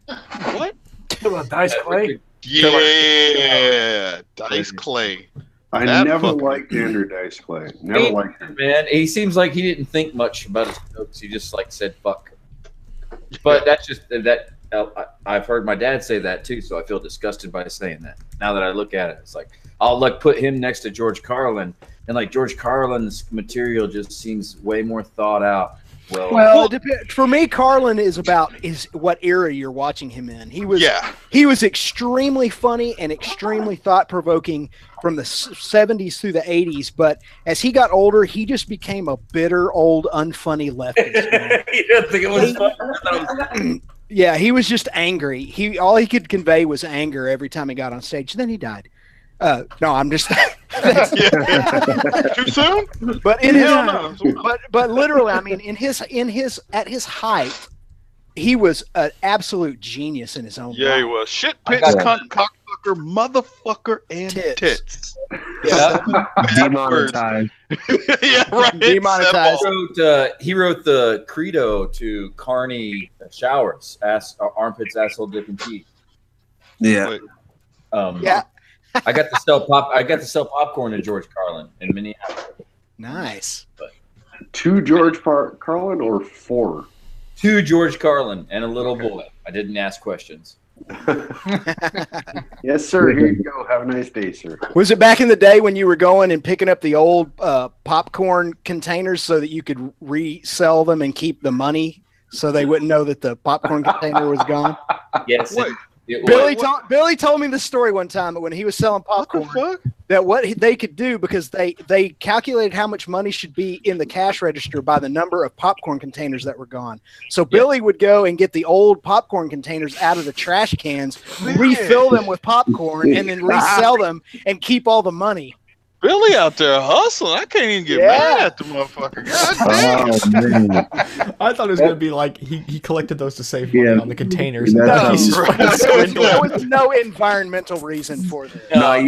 What? About Dice Clay. Yeah, Dice Clay. I never liked Andrew Dice Clay. Never liked him. Man, he seems like he didn't think much about his jokes. He just like said fuck. But that's just that. I've heard my dad say that too, so I feel disgusted by saying that. Now that I look at it, it's like I'll like put him next to George Carlin, and like George Carlin's material just seems way more thought out. Well, for me, Carlin is what era you're watching him in. He was extremely funny and extremely thought provoking from the 70s through the 80s. But as he got older, he just became a bitter, old, unfunny leftist. He didn't think it was fun. Yeah, he was just angry. All he could convey was anger every time he got on stage. Then he died. No, I'm just too soon. But but literally, I mean, at his height, he was an absolute genius in his own. Yeah, right. he was. Shit, pits, cunt, cockfucker, motherfucker, and tits. Yeah. Demonetized. Yeah, right. Demonetized. He wrote the credo to Carney showers, armpits, asshole, dick, and teeth. Yeah. Yeah. I got to sell popcorn to George Carlin in Minneapolis. Nice. To George Carlin or 4? To George Carlin and a little boy. I didn't ask questions. Yes, sir. Here you go. Have a nice day, sir. Was it back in the day when you were going and picking up the old popcorn containers so that you could resell them and keep the money so they wouldn't know that the popcorn container was gone? Yes. Billy told me the story one time that when he was selling popcorn, that what they could do, because they calculated how much money should be in the cash register by the number of popcorn containers that were gone. So Billy would go and get the old popcorn containers out of the trash cans, refill them with popcorn, and then resell them and keep all the money. Billy out there hustling. I can't even get mad at the motherfucker. God damn. I thought it was going to be like he collected those to save money on the containers. There was no environmental reason for this. No,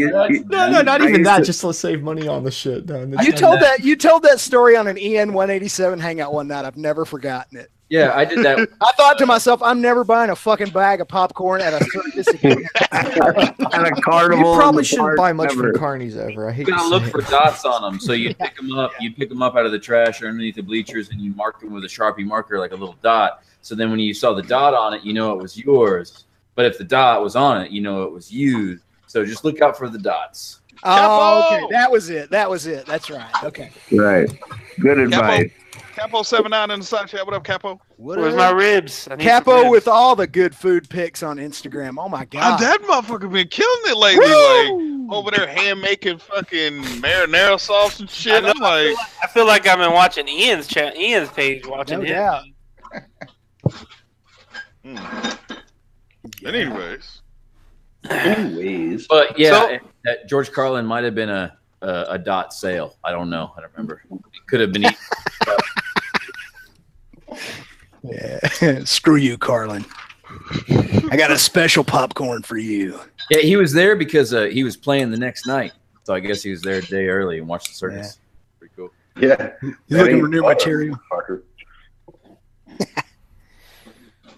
not even that. Just to save money on the shit. You told that story on an EN 187 hangout one night. I've never forgotten it. Yeah, I did that. I thought to myself, I'm never buying a fucking bag of popcorn at a circus again. At a carnival. You probably shouldn't buy much from Carney's ever. I hate you to gotta look say for dots on them. So you pick them up. You pick them up out of the trash or underneath the bleachers, and you mark them with a Sharpie marker, like a little dot. So then when you saw the dot on it, you know it was yours. But if the dot was on it, you know it was used. So just look out for the dots. Oh, okay. That was it. That's right. Okay. Right. Good advice. Capo 79 in the side chat. What up, Capo? Where's my ribs? Capo with all the good food pics on Instagram. Oh my god, that motherfucker been killing it lately. Woo! Like over there hand making fucking marinara sauce and shit. I feel like I've been watching Ian's page, watching him. Yeah. Anyways, but yeah, that George Carlin might have been a dot sale. I don't know. I don't remember. It could have been. Yeah. Screw you, Carlin. I got a special popcorn for you. Yeah, he was there because he was playing the next night. So I guess he was there a day early and watched the circus. Yeah. Pretty cool. Yeah. He's looking for new material.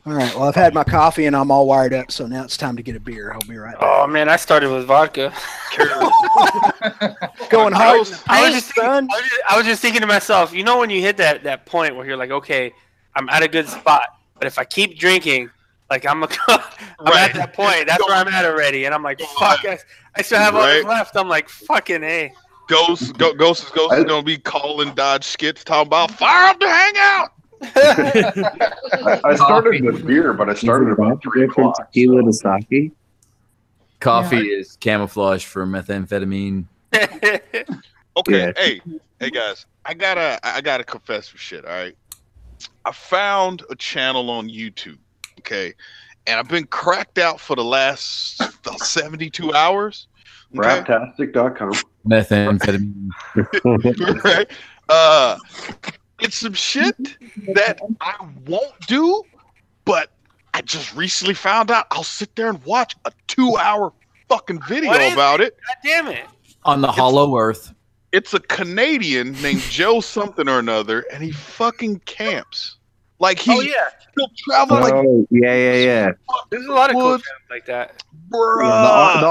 All right. Well, I've had my coffee and I'm all wired up, so now it's time to get a beer. I'll be right back. Oh man, I started with vodka. Going hard. I was just thinking to myself, you know, when you hit that point where you're like, okay, I'm at a good spot, but if I keep drinking, like I'm at that point. That's where I'm at already, and I'm like, fuck, I still have all this left. I'm like, fucking A. Ghost is gonna be calling Dodge skits talking about fire up the hangout. I started with beer, but I started about 3 o'clock. Tequila to sake. Coffee is camouflage for methamphetamine. Okay, hey guys, I gotta confess for shit. All right, I found a channel on YouTube. Okay, and I've been cracked out for the last 72 hours. Okay? Raptastic.com. Methamphetamine. Right. It's some shit that I won't do, but I just recently found out I'll sit there and watch a 2-hour fucking video about it. God damn it. On the hollow earth. It's a Canadian named Joe something or another, and he fucking camps. Like he'll travel like yeah. There's a lot of cool camps like that. Bruh.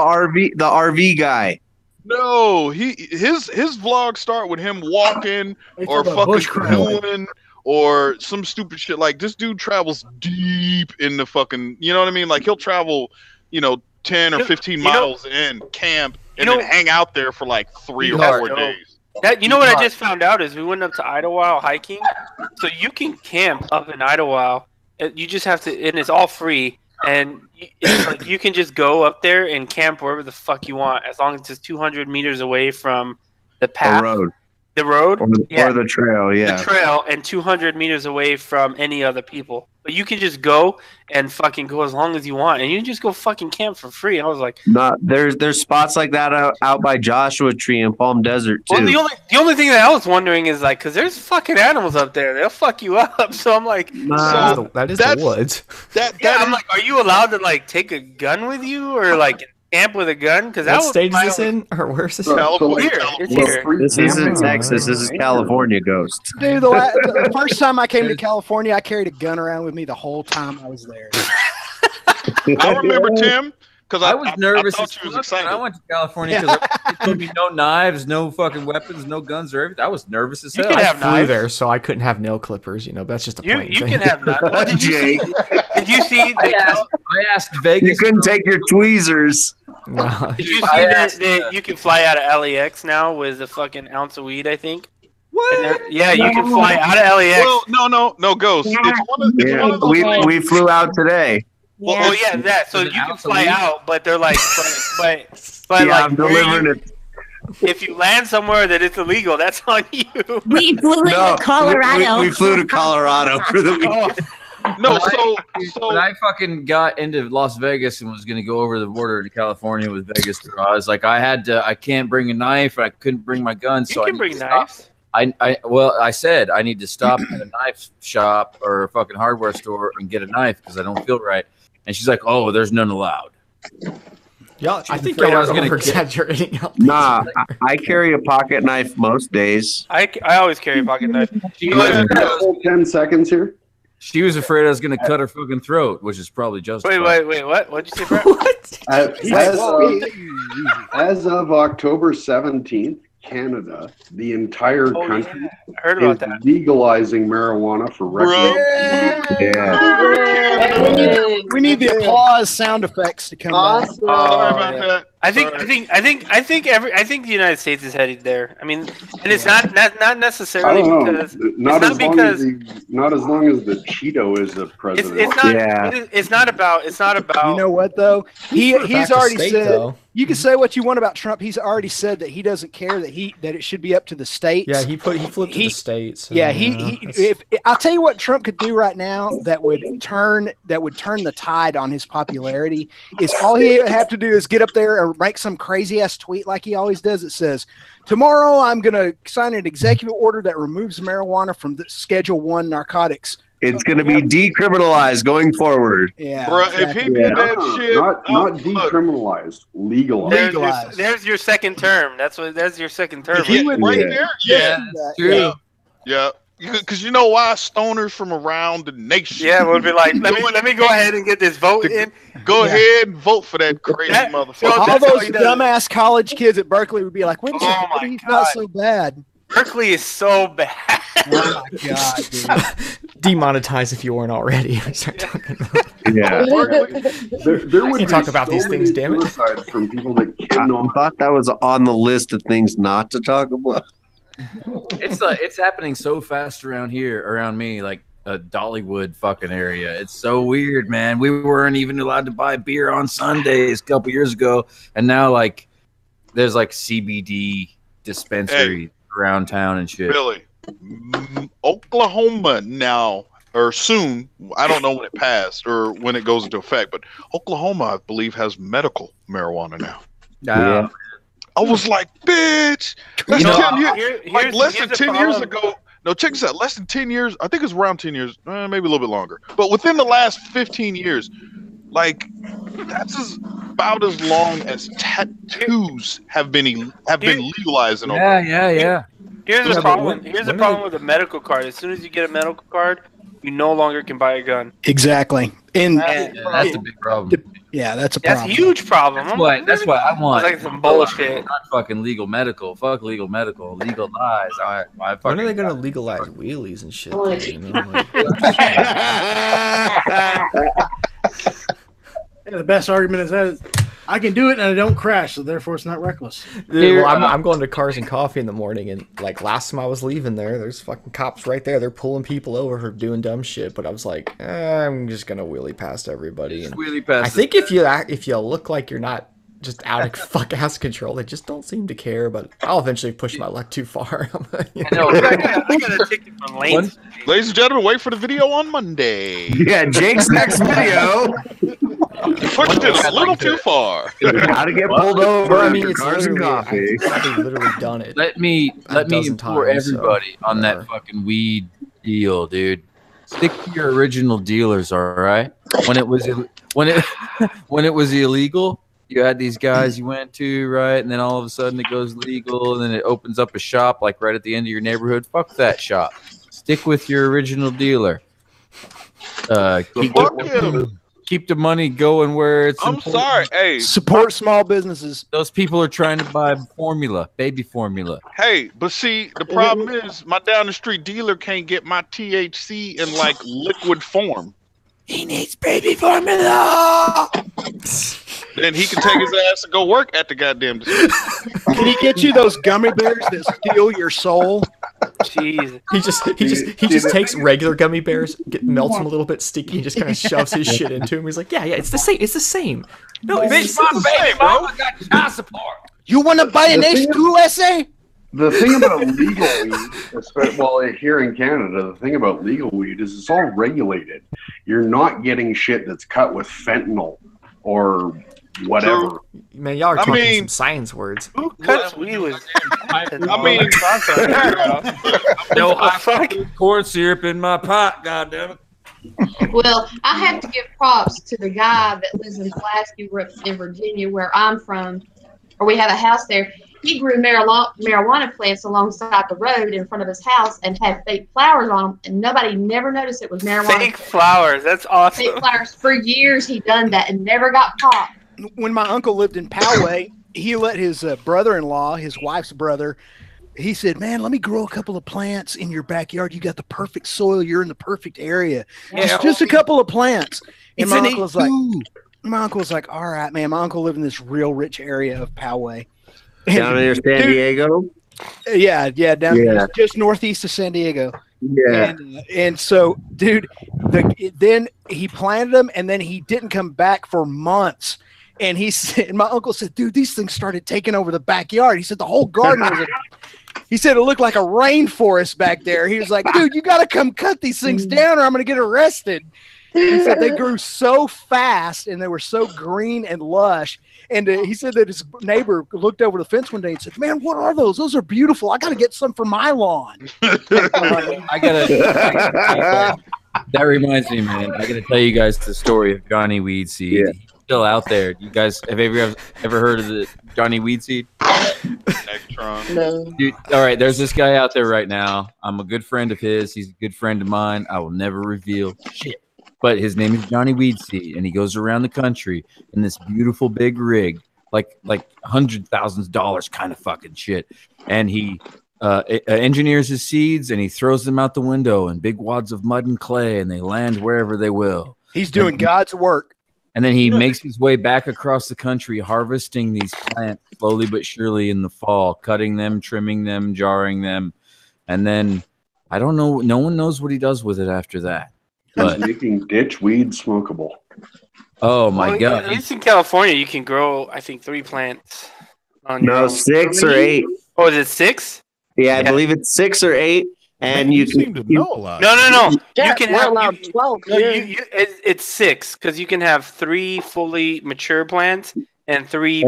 The RV guy. No, his vlogs start with him walking or fucking canoeing or some stupid shit. Like this dude travels deep in the fucking, you know what I mean? Like he'll travel, 10 or 15 miles in camp and then hang out there for like 3 or 4 days. That, you know what I just found out is we went up to Idlewild hiking, so you can camp up in Idlewild. You just have to, and it's all free. And it's like you can just go up there and camp wherever the fuck you want, as long as it's 200 meters away from the path. The road? Or the trail, yeah. The trail, and 200 meters away from any other people. But you can just go and fucking go as long as you want, and you can just go fucking camp for free. And I was like, there's spots like that out by Joshua Tree in Palm Desert too. well, the only thing that I was wondering is like, because there's fucking animals up there, they'll fuck you up. So I'm like, that is the woods. I'm like, are you allowed to like take a gun with you or like camp with a gun? Because what state is this in, or where's this? It's here. This isn't Texas. This is California, Ghost. Dude, the first time I came to California, I carried a gun around with me the whole time I was there. I remember Tim because I was nervous. I thought you was excited. I went to California because there told me no knives, no fucking weapons, no guns or everything. I was nervous as hell. I flew there, so I couldn't have nail clippers. You know, that's just a plain you thing. can have knives. What did you see? Did you see? I asked Vegas. You couldn't take your tweezers. No. Did you see that you can fly out of LAX now with a fucking ounce of weed? I think. What? Yeah, you can fly out of LAX. Well, no, Ghost. It's one of those we flew out today. Well, yeah, that. So you can fly out, but they're like, but yeah, like, I'm delivering it. if you land somewhere that it's illegal, that's on you. We flew into Colorado. We flew to Colorado for the weekend. No, when I fucking got into Las Vegas and was going to go over the border to California with Vegas, I was like, I can't bring a knife. I couldn't bring my gun. So you can bring knives. I said I need to stop at a knife shop or a fucking hardware store and get a knife because I don't feel right. And she's like, "Oh, there's none allowed." Yeah, I think I was going to exaggerating. Nah, I carry a pocket knife most days. I always carry a pocket knife. 10 seconds here. She was afraid I was going to cut her fucking throat, which is probably justified. Wait, what? What'd you say, Brett? As of October 17th, Canada, the entire country is legalizing marijuana for recreation. Yeah. We need the applause sound effects to come back. Sorry about that. I think the United States is headed there. I mean, and it's not necessarily because not as long as the Cheeto is the president. It's not about. You know what though? He's already said. Though. You can say what you want about Trump. He's already said that he doesn't care that it should be up to the states. Yeah, he flipped to the states. So, yeah, if I'll tell you what Trump could do right now that would turn the tide on his popularity is all he would have to do is get up there and make some crazy ass tweet like he always does. It says, "Tomorrow I'm going to sign an executive order that removes marijuana from the Schedule 1 narcotics." It's going to be decriminalized going forward. Yeah, bro. If he did that shit, not decriminalized, legalized. There's your second term. That's your second term. There. Yeah, that's true. Yeah. Because you know why stoners from around the nation. Yeah, we'll be like, let me go ahead and get this vote in. Go ahead and vote for that crazy motherfucker. All those dumbass college kids at Berkeley would be like, "Wait a second, he's not so bad." Berkeley is so bad. Oh my god, dude. Demonetize if you weren't already. Start talking about Yeah. There would can't talk about these things, damn it. From people that cannot. I thought that was on the list of things not to talk about. It's happening so fast around me, like Dollywood fucking area. It's so weird, man. We weren't even allowed to buy beer on Sundays a couple years ago, and now like there's like CBD dispensaries around town and shit. Really, Oklahoma now or soon. I don't know when it passed or when it goes into effect, but Oklahoma, I believe, has medical marijuana now. Yeah. I was like, bitch. Less than 10 years ago. No, check this out. Less than 10 years. I think it's around 10 years, maybe a little bit longer. But within the last 15 years, like that's about as long as tattoos have been legalized in Oklahoma. Yeah. Here's the problem. Here's the problem with a medical card. As soon as you get a medical card, you no longer can buy a gun. Exactly. That's a big problem. Yeah, that's a problem. That's a huge problem. That's what I want. Like some bullshit. Not fucking legal medical. Fuck legal medical. Legalize. When are they gonna legalize wheelies and shit? The best argument is that I can do it and I don't crash, so therefore it's not reckless. Well, I'm going to Cars and Coffee in the morning, and like last time I was leaving there's fucking cops right there. They're pulling people over for doing dumb shit. But I was like, I'm just gonna wheelie past everybody. And wheelie past. I think if you look like you're not just out of fuck ass control, they just don't seem to care. But I'll eventually push my luck too far. I know. I got a ticket from Lane. Ladies and gentlemen, wait for the video on Monday. Yeah, Jake's next video. Pushed it a little too far. How to get pulled over? I mean, it's Cars and Coffee. I've literally done it. Let me implore everybody so, on that fucking weed deal, dude. Stick to your original dealers, all right? When it was illegal, you had these guys you went to, right? And then all of a sudden it goes legal, and then it opens up a shop like right at the end of your neighborhood. Fuck that shop. Stick with your original dealer. Keep the money going where it's important. Sorry. Hey, support small businesses. Those people are trying to buy formula, baby formula. Hey, but see, the problem is my down the street dealer can't get my THC in like liquid form. He needs baby formula. Then he can take his ass and go work at the goddamn dispensary. Can he get you those gummy bears that steal your soul? Jeez. He just takes regular gummy bears, melts them a little bit sticky, and just kind of shoves his shit into him. He's like, yeah, it's the same. It's the same. No, it's my baby, bro. I got child support. You want to buy an H2 essay? The thing about legal weed, well, here in Canada, the thing about legal weed is it's all regulated. You're not getting shit that's cut with fentanyl or whatever. Man, y'all are talking some science words. Who cuts weed with? No, I fucking corn syrup in my pot. Goddamn it. Well, I have to give props to the guy that lives in Pulaski in Virginia, where I'm from, or we have a house there. He grew marijuana plants alongside the road in front of his house and had fake flowers on them, and nobody never noticed it was marijuana. Fake flowers, that's awesome. Fake flowers. For years he done that and never got caught. When my uncle lived in Poway, he let his brother-in-law, his wife's brother, he said, man, let me grow a couple of plants in your backyard. You got the perfect soil. You're in the perfect area. Yeah. Just a couple of plants. And my uncle was like, all right, man. My uncle lived in this real rich area of Poway. Down near San Diego? Yeah, down just northeast of San Diego. Yeah. And so, dude, then he planted them, and then he didn't come back for months. And my uncle said, dude, these things started taking over the backyard. He said the whole garden was he said it looked like a rainforest back there. He was like, dude, you got to come cut these things down or I'm going to get arrested. He said they grew so fast and they were so green and lush. And he said that his neighbor looked over the fence one day and said, man, what are those? Those are beautiful. I got to get some for my lawn. That reminds me, man. I got to tell you guys the story of Johnny Weedseed. Yeah. He's still out there. You guys have ever heard of the Johnny Weedseed? No. Dude, all right, there's this guy out there right now. I'm a good friend of his. He's a good friend of mine. I will never reveal shit. But his name is Johnny Weedseed, and he goes around the country in this beautiful big rig, like $100,000 kind of fucking shit. And he engineers his seeds, and he throws them out the window in big wads of mud and clay, and they land wherever they will. He's doing God's work. And then he makes his way back across the country, harvesting these plants slowly but surely in the fall, cutting them, trimming them, jarring them. And then I don't know. No one knows what he does with it after that. But making ditch weed smokable. Oh my God! At least in California, you can grow, I think, 3 plants. No, 6 or 8. Oh, is it 6? Yeah, I believe it's 6 or 8. And you seem to know a lot. No. Yeah, you can we're have allowed 12. it's 6 because you can have 3 fully mature plants and 3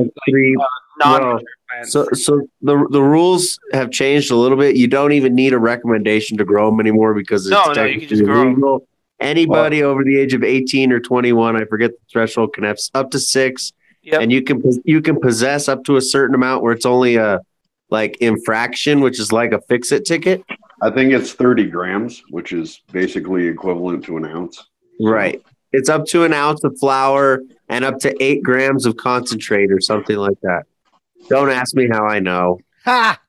non-mature plants. So the rules have changed a little bit. You don't even need a recommendation to grow them anymore because it's you can just grow illegal. Them. Anybody over the age of 18 or 21, I forget the threshold, can have up to 6. Yep. And you can possess up to a certain amount where it's only a infraction, which is like a fix-it ticket. I think it's 30 grams, which is basically equivalent to an ounce. Right. It's up to an ounce of flour and up to 8 grams of concentrate or something like that. Don't ask me how I know. Ha!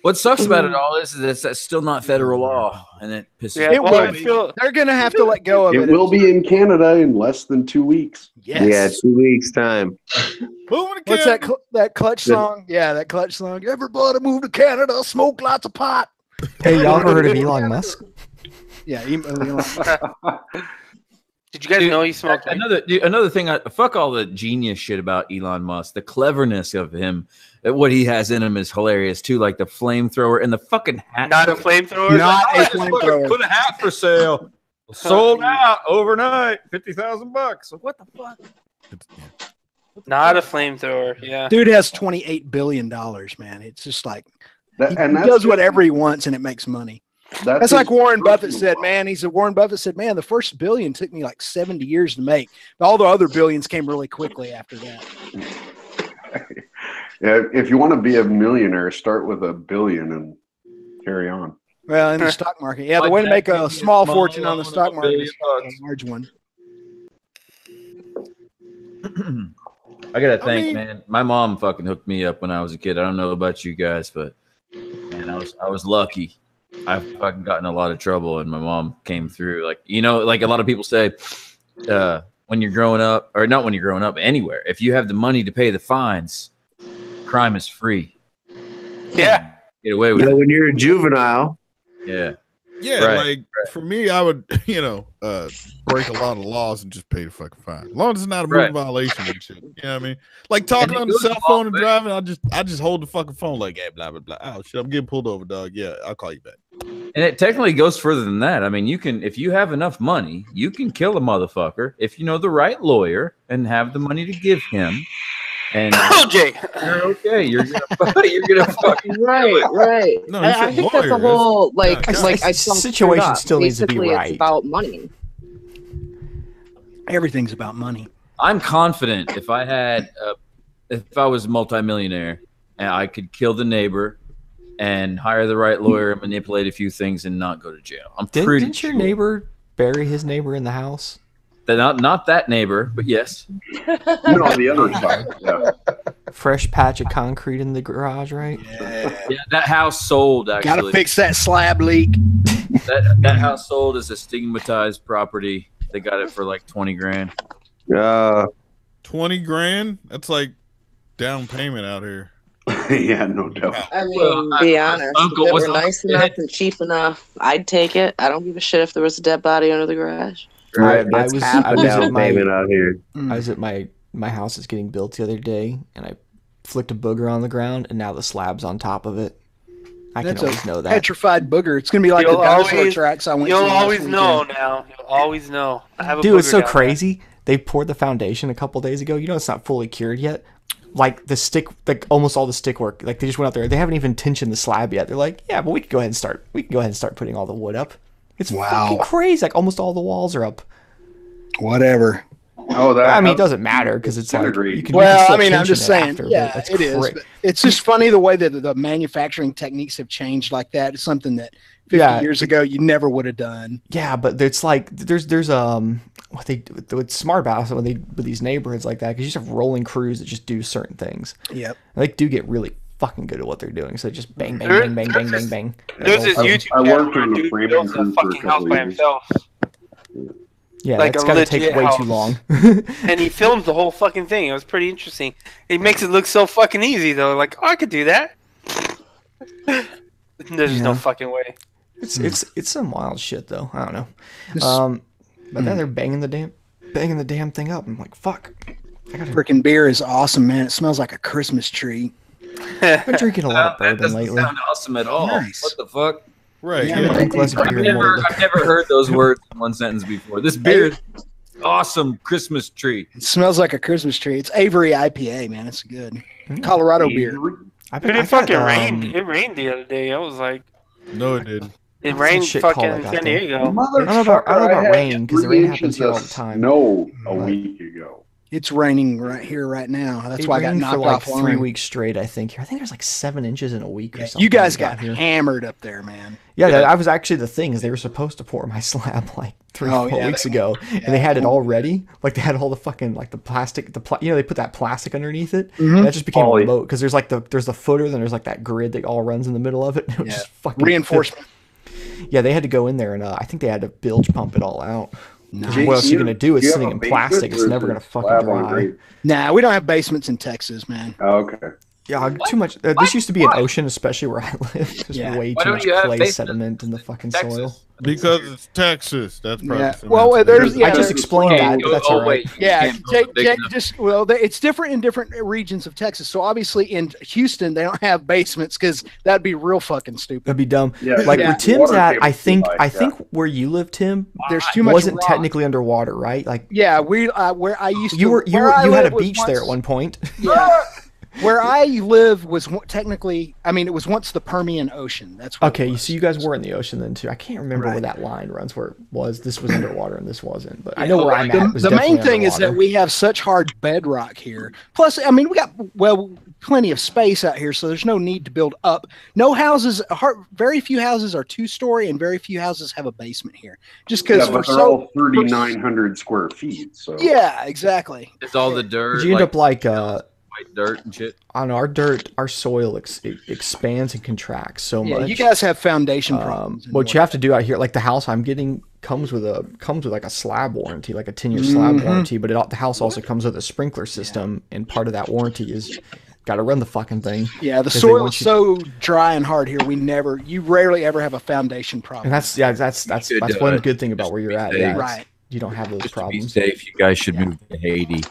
What sucks about it all is that that's still not federal law, and it pisses me It will. They're going to have to let go of it. It will be in Canada in less than 2 weeks. Yes. Yeah, 2 weeks time. What's that Clutch song? Yeah, that Clutch song. Everybody move to Canada, smoke lots of pot. Hey, y'all ever heard of Elon Musk? Yeah, Elon. Did you guys know he smoked? Another thing. Fuck all the genius shit about Elon Musk. The cleverness of him, what he has in him is hilarious too. Like the flamethrower and the fucking hat. Not a flamethrower. Not a flamethrower. Put a hat for sale. Sold out overnight. $50,000. What the fuck? Not a flamethrower. Yeah. Dude has $28 billion, man. It's just like he that's does whatever he wants and it makes money. That's like his Warren Buffett said, personal man. Warren Buffett said, man, the first billion took me like 70 years to make. But all the other billions came really quickly after that. Yeah, if you want to be a millionaire, start with $1 billion and carry on. Well, in the stock market. Yeah, the way to make a small fortune on the stock market is a large one. I gotta think, man. My mom fucking hooked me up when I was a kid. I don't know about you guys, but man, I was lucky. I've fucking gotten a lot of trouble, and my mom came through. Like, you know, like a lot of people say, when you're growing up, or not when you're growing up, anywhere, if you have the money to pay the fines, crime is free. Yeah, get away with it. When you're a juvenile. Yeah. Yeah, like for me, I would, break a lot of laws and just pay the fucking fine. As long as it's not a moving violation and shit. You know what I mean? Like talking on the cell phone and driving, I just hold the fucking phone like, hey, blah, blah, blah. Oh shit, I'm getting pulled over, dog. Yeah, I'll call you back. And it technically goes further than that. I mean, you can, if you have enough money, you can kill a motherfucker if you know the right lawyer and have the money to give him. And OJ, you're okay. You're gonna fucking right. No, I think that's the whole I situation still needs to be right. It's about money. Everything's about money. I'm confident if I was a multimillionaire and I could kill the neighbor and hire the right lawyer and manipulate a few things and not go to jail. Didn't your neighbor bury his neighbor in the house? Not that neighbor, but yes. No, the other side. Yeah. Fresh patch of concrete in the garage, right? Yeah, that house sold. Actually, gotta fix that slab leak. That house sold as a stigmatized property. They got it for like 20 grand. 20 grand? That's like down payment out here. Yeah, no doubt. I mean, be honest. If it were nice enough and cheap enough, I'd take it. I don't give a shit if there was a dead body under the garage. Right, I was at my house is getting built the other day, and I flicked a booger on the ground, and now the slab's on top of it. That's can always know that. Petrified booger. It's gonna be like the dinosaur tracks I went to. You'll always know now. You'll always know. I have a Dude, it's so down crazy. They poured the foundation a couple days ago. You know, it's not fully cured yet. Like the stick, like almost all the stick work. Like they just went out there. They haven't even tensioned the slab yet. They're like, yeah, but we can go ahead and start. We can go ahead and start putting all the wood up. It's fucking crazy. Like almost all the walls are up. Whatever. Oh, that. I mean, it doesn't matter because it's like you can. Well, I mean, I'm just saying. After, yeah, it is. But it's just funny the way that the manufacturing techniques have changed like that. It's something that 50 years ago you never would have done. Yeah, but it's like there's what they what's smart about it when they with these neighborhoods like that because you just have rolling crews that just do certain things. Yep. And they do get really fucking good at what they're doing. So they just bang, bang, bang, bang, bang, bang. There's this YouTube channel where a dude builds a fucking house by himself. Yeah, like it's gotta take way too long. And he films the whole fucking thing. It was pretty interesting. He makes it look so fucking easy though. Like, oh, I could do that. There's just no fucking way. It's some wild shit though. I don't know. But then they're banging the damn thing up. I'm like, fuck. Freaking beer is awesome, man. It smells like a Christmas tree. I've been drinking a lot of bourbon lately. Sound awesome at all. Nice. What the fuck? Right. Yeah, I've never heard those words in one sentence before. This beer is awesome Christmas tree. It smells like a Christmas tree. It's Avery IPA, man. It's good. Colorado beer. It fucking rained. It rained the other day. I was like, no, it didn't. It rained fucking in San Diego. I don't know about rain because the rain happens here all the time. No, a week ago. It's raining right here, right now. That's why I got rained knocked for like off 3 weeks straight. I think there's like 7 inches in a week or something. You guys like got here. hammered up there, man. Yeah, I was actually the thing is they were supposed to pour my slab like 3 or 4 weeks ago, and they had it all ready. Like they had all the fucking like the plastic, they put that plastic underneath it. Mm-hmm. And that just became a moat because there's like there's the footer, then there's like that grid that all runs in the middle of it. And it was just fucking reinforcement. Yeah, they had to go in there and I think they had to bilge pump it all out. Nice. What else are you gonna do? It's sitting in plastic. It's never gonna fucking dry. Nah, we don't have basements in Texas, man. Oh, okay. Yeah, too much. This used to be an ocean, especially where I live. There's way too much clay sediment in the fucking soil. Because it's Texas. That's probably. Yeah. Well, there's. Yeah, I just explained that. But that's all right. Yeah, it's different in different regions of Texas. So obviously in Houston they don't have basements because that'd be real fucking stupid. That'd be dumb. Yeah, like where Tim's at, I think where you live, Tim, there's too much. Wasn't technically underwater, right? Like where I used to. You had a beach there at one point. Yeah. Where I live was technically, it was once the Permian Ocean. That's what okay. So you guys were in the ocean then too. I can't remember where that line runs. Where it was. This was underwater and this wasn't. But I know where I'm at. The main thing is that we have such hard bedrock here. Plus, we got plenty of space out here, so there's no need to build up. No houses. Very few houses are 2-story, and very few houses have a basement here. Just because but they're all 3,900 square feet. So yeah, exactly. It's all the dirt. You end up like white dirt and shit. On our soil expands and contracts so much. You guys have foundation problems. What you have to do out here, like the house I'm getting, comes with like a slab warranty, like a 10-year slab warranty. But the house also comes with a sprinkler system, and part of that warranty is got to run the fucking thing. Yeah, the soil is so dry and hard here. You rarely ever have a foundation problem. And that's one good thing about where you're at. Yeah, right. You don't have those problems. To be safe, you guys should move to Haiti.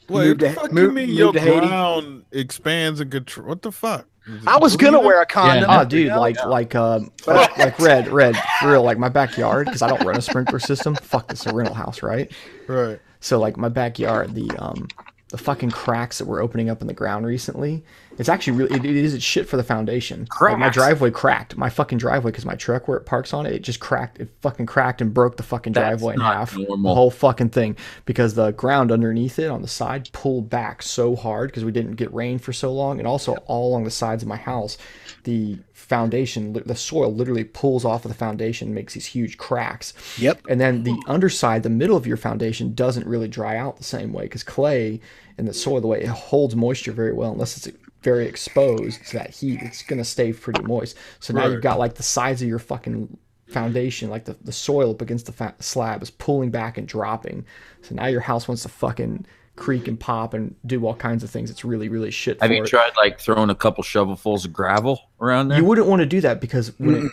What the fuck you mean your ground expands and control? What the fuck? I was gonna wear a condom. Oh, dude, like red, for real, like my backyard, because I don't run a sprinkler system. Fuck, this is a rental house, right? Right. So like my backyard, the fucking cracks that were opening up in the ground recently, it's actually it's shit for the foundation. Like my driveway cracked. My fucking driveway, because my truck where it parks on it just cracked. It fucking cracked and broke the fucking driveway in half. Normal. The whole fucking thing. Because the ground underneath it on the side pulled back so hard because we didn't get rain for so long. And also all along the sides of my house, the foundation, the soil literally pulls off of the foundation and makes these huge cracks. Yep. And then the underside, the middle of your foundation, doesn't really dry out the same way because clay and the soil, the way it holds moisture very well, unless it's very exposed to that heat, it's going to stay pretty moist. So now you've got like the sides of your fucking foundation, like the soil up against the slab is pulling back and dropping. So now your house wants to fucking creak and pop and do all kinds of things. It's really, really shit for Have you tried like throwing a couple shovelfuls of gravel around there? You wouldn't want to do that because when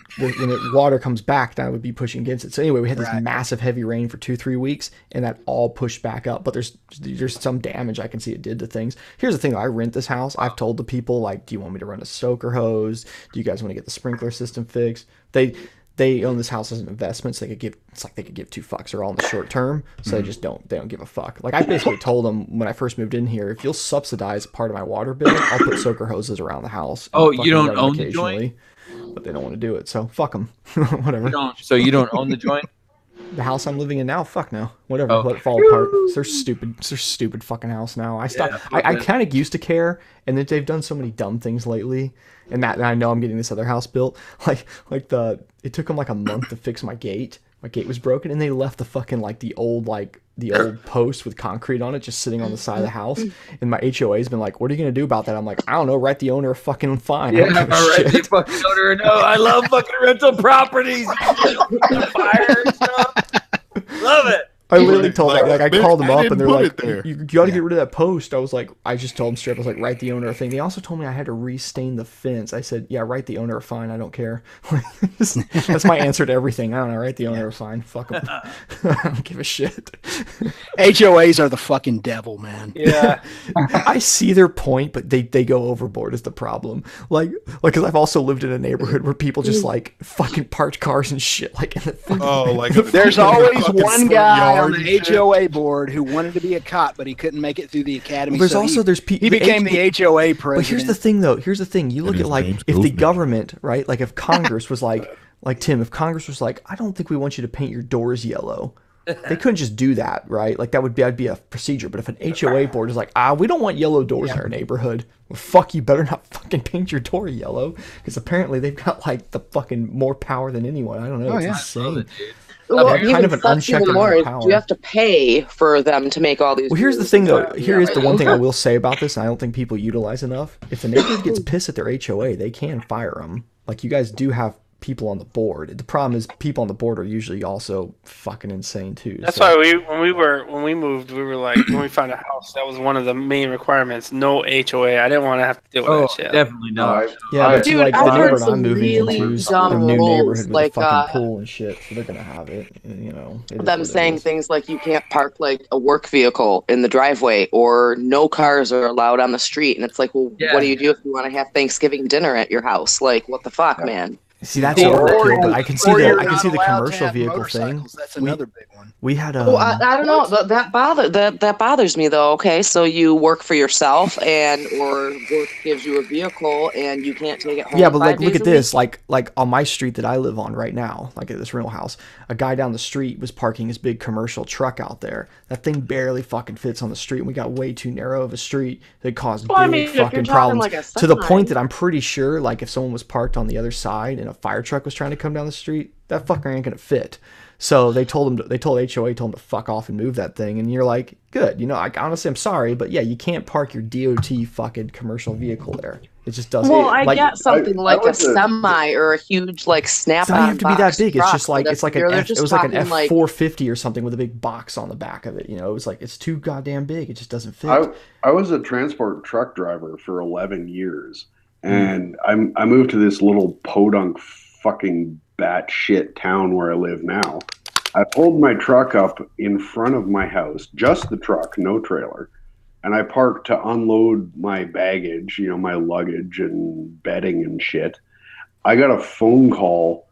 water comes back, that would be pushing against it. So anyway, we had this massive heavy rain for 2-3 weeks, and that all pushed back up. But there's some damage I can see it did to things. Here's the thing: I rent this house. I've told the people, like, do you want me to run a soaker hose? Do you guys want to get the sprinkler system fixed? They own this house as an investment, so they could give 2 fucks. They're all in the short term, so they don't give a fuck. Like I basically told them when I first moved in here, if you'll subsidize part of my water bill, I'll put soaker hoses around the house. Oh, you don't own the joint? But they don't want to do it, so fuck them. Whatever. So you don't own the joint? The house I'm living in now, fuck no. Whatever, let it fall apart. It's their stupid fucking house now. I kind of used to care, and then they've done so many dumb things lately. And that I know I'm getting this other house built. It took them like a month to fix my gate. My gate was broken, and they left the fucking the old post with concrete on it just sitting on the side of the house. And my HOA's been like, "What are you gonna do about that?" I'm like, "I don't know. Write the owner a fucking fine." Yeah, write the fucking owner. No, I love fucking rental properties. Fire and stuff. Love it. I literally told them, I called them up, and they're like, you got to get rid of that post. I just told them straight, I was like, write the owner a thing. They also told me I had to restain the fence. I said, yeah, write the owner a fine. I don't care. That's my answer to everything. I don't know, write the owner a fine. Fuck them. I don't give a shit. HOAs are the fucking devil, man. Yeah. I see their point, but they go overboard is the problem. Because I've also lived in a neighborhood where people just fucking parked cars and shit in the fucking there's always one guy on the HOA board who wanted to be a cop, but he couldn't make it through the academy. He became the HOA president. But here's the thing, though. Here's the thing. You look at if the government, right? Like if Congress was like Tim, if Congress was like, I don't think we want you to paint your doors yellow. they couldn't just do that, right? Like that'd be a procedure. But if an HOA board is like, we don't want yellow doors in our neighborhood, well, fuck, you better not fucking paint your door yellow, because apparently they've got like the fucking more power than anyone. I don't know. It's insane. Well, They're kind of an unchecked amount of power. You have to pay for them to make all these. Well, here's the thing, though. Here is the one thing I will say about this, and I don't think people utilize enough. If the neighborhood gets pissed at their HOA, they can fire them. Like, you guys do have people on the board. The problem is people on the board are usually also fucking insane too. That's why when we moved, we were like, when we found a house, that was one of the main requirements. No HOA. I didn't want to have to deal with that shit. Definitely not. Yeah, dude, like I've the heard neighborhood some I'm moving really into is a dumb new rules, neighborhood with like, a fucking pool and shit, so they're gonna have it. And, you know, them saying things like you can't park like a work vehicle in the driveway, or no cars are allowed on the street. And it's like, well, what do you do if you want to have Thanksgiving dinner at your house? Like, what the fuck, man? See, that's overkill, but I can see the commercial vehicle thing. That's another big one. We had Well, I don't know. That bothers me though. Okay, so you work for yourself, or work gives you a vehicle, and you can't take it home. Yeah, but like, 5 look days at a this. week? Like on my street that I live on right now, like at this rental house, a guy down the street was parking his big commercial truck out there. That thing barely fucking fits on the street, and we got way too narrow of a street that caused big fucking problems. Like to the point that I'm pretty sure, like, if someone was parked on the other side and a fire truck was trying to come down the street, that fucker ain't gonna fit. So they told HOA told him to fuck off and move that thing, and you're like, good. You know, honestly, I'm sorry, but yeah, you can't park your DOT fucking commercial vehicle there. It just doesn't. Well, I get something like a semi or a huge like snap-on. It's not have to be that big. It's just like it was like an F450 or something with a big box on the back of it. You know, it was like, it's too goddamn big. It just doesn't fit. I was a transport truck driver for 11 years, and I moved to this little podunk fucking batshit town where I live now. I pulled my truck up in front of my house, just the truck, no trailer. And I parked to unload my baggage, you know, my luggage and bedding and shit. I got a phone call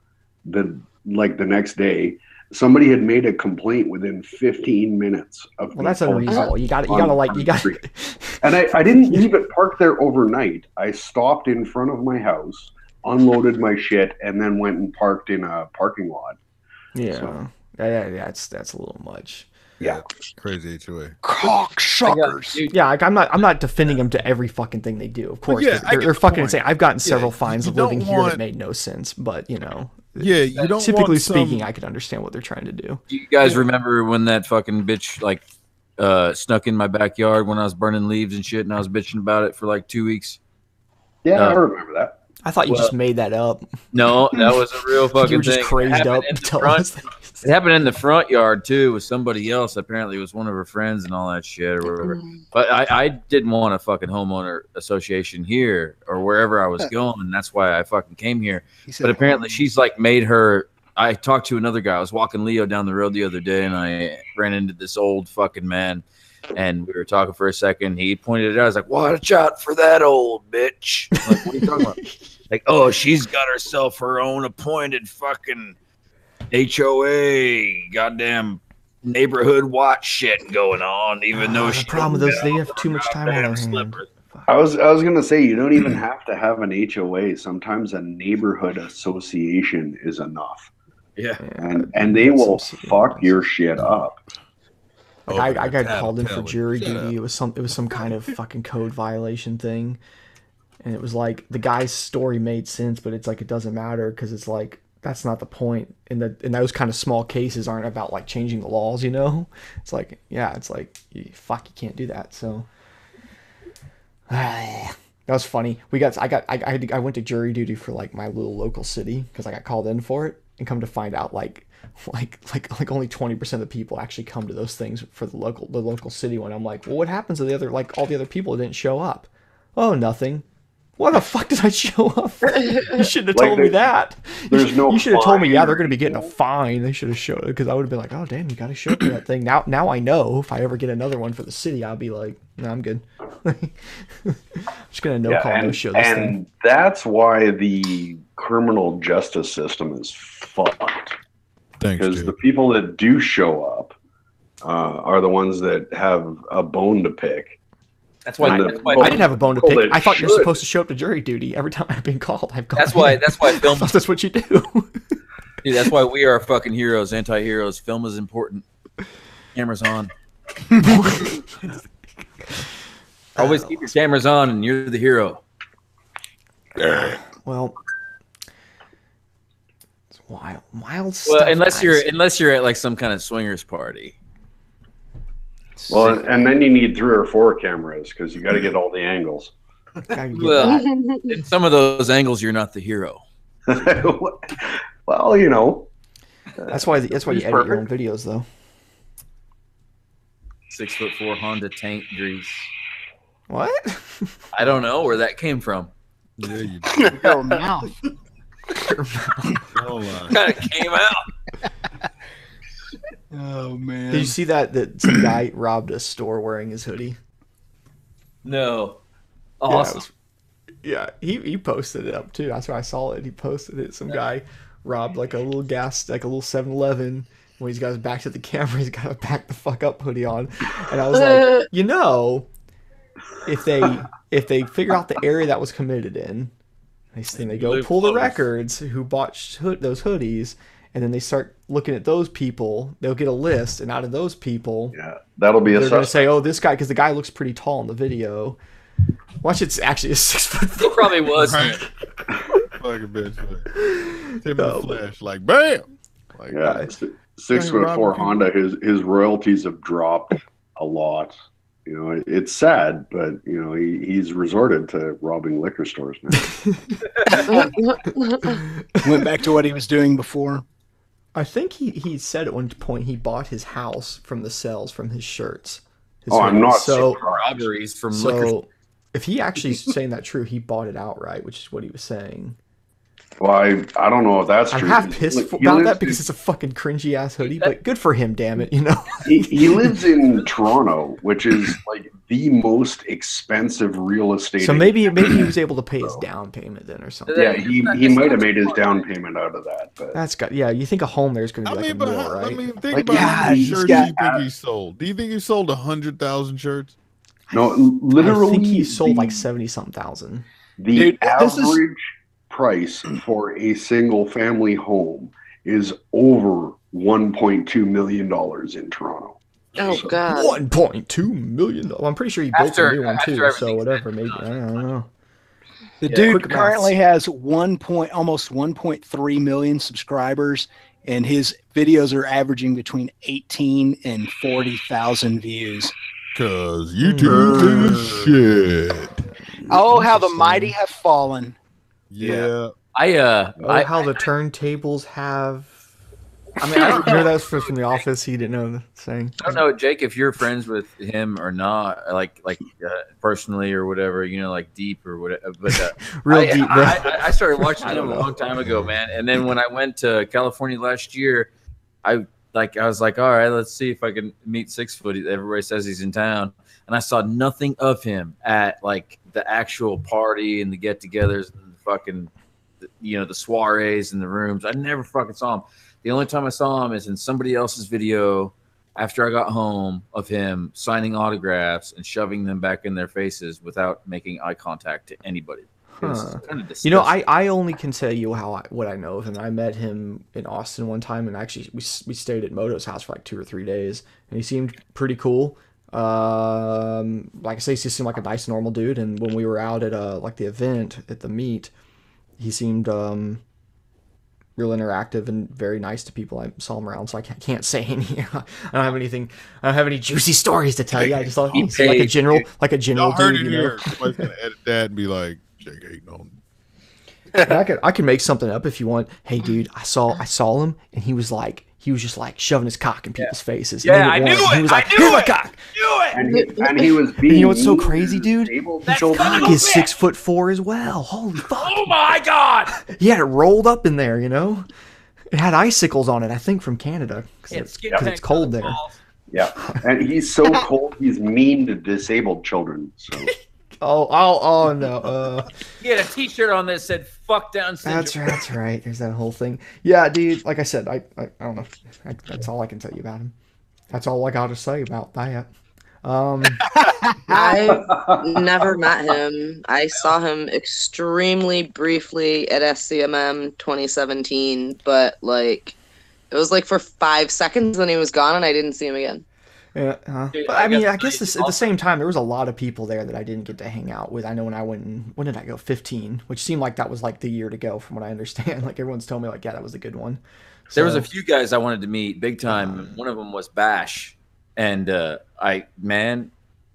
the next day. Somebody had made a complaint within 15 minutes of me. Well, that's unreasonable. You got to. And I didn't leave it parked there overnight. I stopped in front of my house, unloaded my shit, and then went and parked in a parking lot. Yeah. So, that's a little much. Yeah, crazy HOA. Cocksuckers. Yeah, like, I'm not defending them to every fucking thing they do. Of course, they're fucking insane. I've gotten several fines of living here that made no sense, but you know. Yeah, you don't. Typically speaking, I can understand what they're trying to do. Do you guys remember when that fucking bitch like snuck in my backyard when I was burning leaves and shit, and I was bitching about it for like 2 weeks? Yeah, I remember that. I thought you just made that up. No, that was a real fucking you were just thing. Crazed up. It happened in the front yard too with somebody else. Apparently, it was one of her friends and all that shit or whatever. But I didn't want a fucking homeowner association here or wherever I was going, and that's why I fucking came here. But apparently, she's like made her. I talked to another guy. I was walking Leo down the road the other day, and I ran into this old fucking man. And we were talking for a second. He pointed it out. I was like, watch out for that old bitch. I'm like, what are you talking about? Like, oh, she's got herself her own appointed fucking HOA, goddamn neighborhood watch shit going on, even though the problem with those, they have too much time on their hands. I was gonna say, you don't even have to have an HOA. Sometimes a neighborhood association is enough. Yeah. And they will fuck your shit up. Like I got called in for jury duty. It was some kind of fucking code violation thing, and it was like the guy's story made sense, but it's like it doesn't matter because it's like that's not the point. And those kind of small cases aren't about like changing the laws, you know. It's like you can't do that. So that was funny. I went to jury duty for like my little local city because I got called in for it, and come to find out like only 20% of the people actually come to those things for the local city one. I'm like, well, what happens to all the other people that didn't show up? Oh, nothing. Why the fuck did I show up? You shouldn't have told me that. You should have told me, yeah, they're going to be getting a fine. They should have showed it because I would have been like, oh, damn, you got to show me that thing. Now I know if I ever get another one for the city, I'll be like, no, I'm good. I'm just going to no show this thing. And that's why the criminal justice system is fucked. Because the people that do show up are the ones that have a bone to pick. That's why I didn't have a bone to pick. I thought you're supposed to show up to jury duty every time I've been called. That's why film. That's what you do. Dude, that's why we are fucking heroes, anti-heroes. Film is important. Cameras on. Always keep your cameras on, and you're the hero. Well, it's wild Well, stuff. unless you're at like some kind of swingers party. Well, and then you need 3 or 4 cameras because you got to get all the angles. Well, in some of those angles, you're not the hero. Well, you know. That's why you edit your own videos, though. 6'4" Honda tank grease. What? I don't know where that came from. Yeah, you did. Your mouth. Kind of came out. Oh man! Did you see that some guy robbed a store wearing his hoodie? No. Awesome. Yeah, he posted it up too. That's where I saw it. He posted it. Some guy robbed like a little 7-Eleven. When he's got his back to the camera, he's got a back the fuck up hoodie on. And I was like, you know, if they figure out the area that was committed in, they go pull the records who bought those hoodies, and then they start looking at those people. They'll get a list, and out of those people, that'll be they're going to say, oh, this guy, because the guy looks pretty tall in the video. Watch, it's actually a 6'4". It probably was. Fucking bitch. Him in the flesh, like bam. Like, 6'4" Honda. His royalties have dropped a lot. You know, it's sad, but you know he's resorted to robbing liquor stores now. Went back to what he was doing before. I think he said at one point he bought his house from the sales from his shirts. I'm not robberies from liquor. If he actually is saying that true, he bought it outright, which is what he was saying. Well, I don't know if that's true. I'm half pissed about that because it's a fucking cringy ass hoodie, but good for him, damn it, you know. he lives in Toronto, which is like the most expensive real estate. So maybe he was able to pay his down payment then or something. Yeah, he might have made his down payment out of that. But you think a home there's going to be more, right? I mean, think about how many shirts you think he sold. Do you think he sold 100,000 shirts? No, literally. I think he sold like 70-something thousand. The average price for a single family home is over $1.2 million in Toronto. Oh God! $1.2 million. I'm pretty sure he built a new one too. So whatever, maybe I don't know. The dude currently has almost 1.3 million subscribers, and his videos are averaging between 18 and 40,000 views. Cause YouTube is shit. Oh, how the mighty have fallen. Yeah. How the turntables have. I mean, I don't hear that from the office. He didn't know the saying. I don't know, Jake, if you're friends with him or not, like personally or whatever, you know, like deep or whatever. But real deep. Bro. I started watching him a long time ago, man. And then when I went to California last year, I was like, all right, let's see if I can meet 6 foot. Everybody says he's in town, and I saw nothing of him at like the actual party and the get-togethers and the fucking, you know, the soirees and the rooms. I never fucking saw him. The only time I saw him is in somebody else's video after I got home of him signing autographs and shoving them back in their faces without making eye contact to anybody. Kind of you know, I only can tell you what I know of him. I met him in Austin one time, and actually we stayed at Moto's house for like 2 or 3 days, and he seemed pretty cool. Like I say, he seemed like a nice, normal dude. And when we were out at like the event at the meet, he seemed real interactive and very nice to people. I saw him around, so I can't say any. I don't have any juicy stories to tell you. I just thought he seemed like a general dude. You know, somebody's gonna edit that and be like, Jake hating on. I could make something up if you want. Hey, dude, I saw him, and he was just like shoving his cock in people's faces. Yeah, I knew it. He was like, "Here's my cock." And he was being. You know what's so crazy, dude? His cock is 6'4" as well. Holy fuck! Oh my God! He had it rolled up in there. You know, it had icicles on it. I think from Canada because it's cold there. Yeah, and he's so cold. He's mean to disabled children. So. Oh no! He had a T-shirt on that said "fuck Down syndrome." That's right. There's that whole thing. Yeah, dude. Like I said, I don't know. That's all I can tell you about him. That's all I got to say about that. I've never met him. I saw him extremely briefly at SCMM 2017, but like It was like for 5 seconds, and he was gone, and I didn't see him again. Yeah, but I mean, I guess at the same time, there was a lot of people there that I didn't get to hang out with. I know when I went, when did I go? 15, which seemed like that was like the year to go, from what I understand. Like everyone's told me, like, yeah, that was a good one. There was a few guys I wanted to meet big time. One of them was Bash, and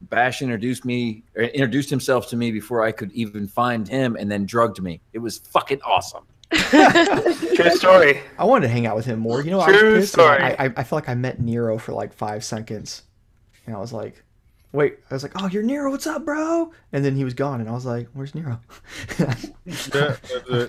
Bash introduced himself to me before I could even find him, and then drugged me. It was fucking awesome. True story. I wanted to hang out with him more. You know, True I was story. I felt like I met Nero for like 5 seconds, and I was like, wait, I was like, oh, you're Nero, what's up, bro? And then he was gone, and I was like, where's Nero?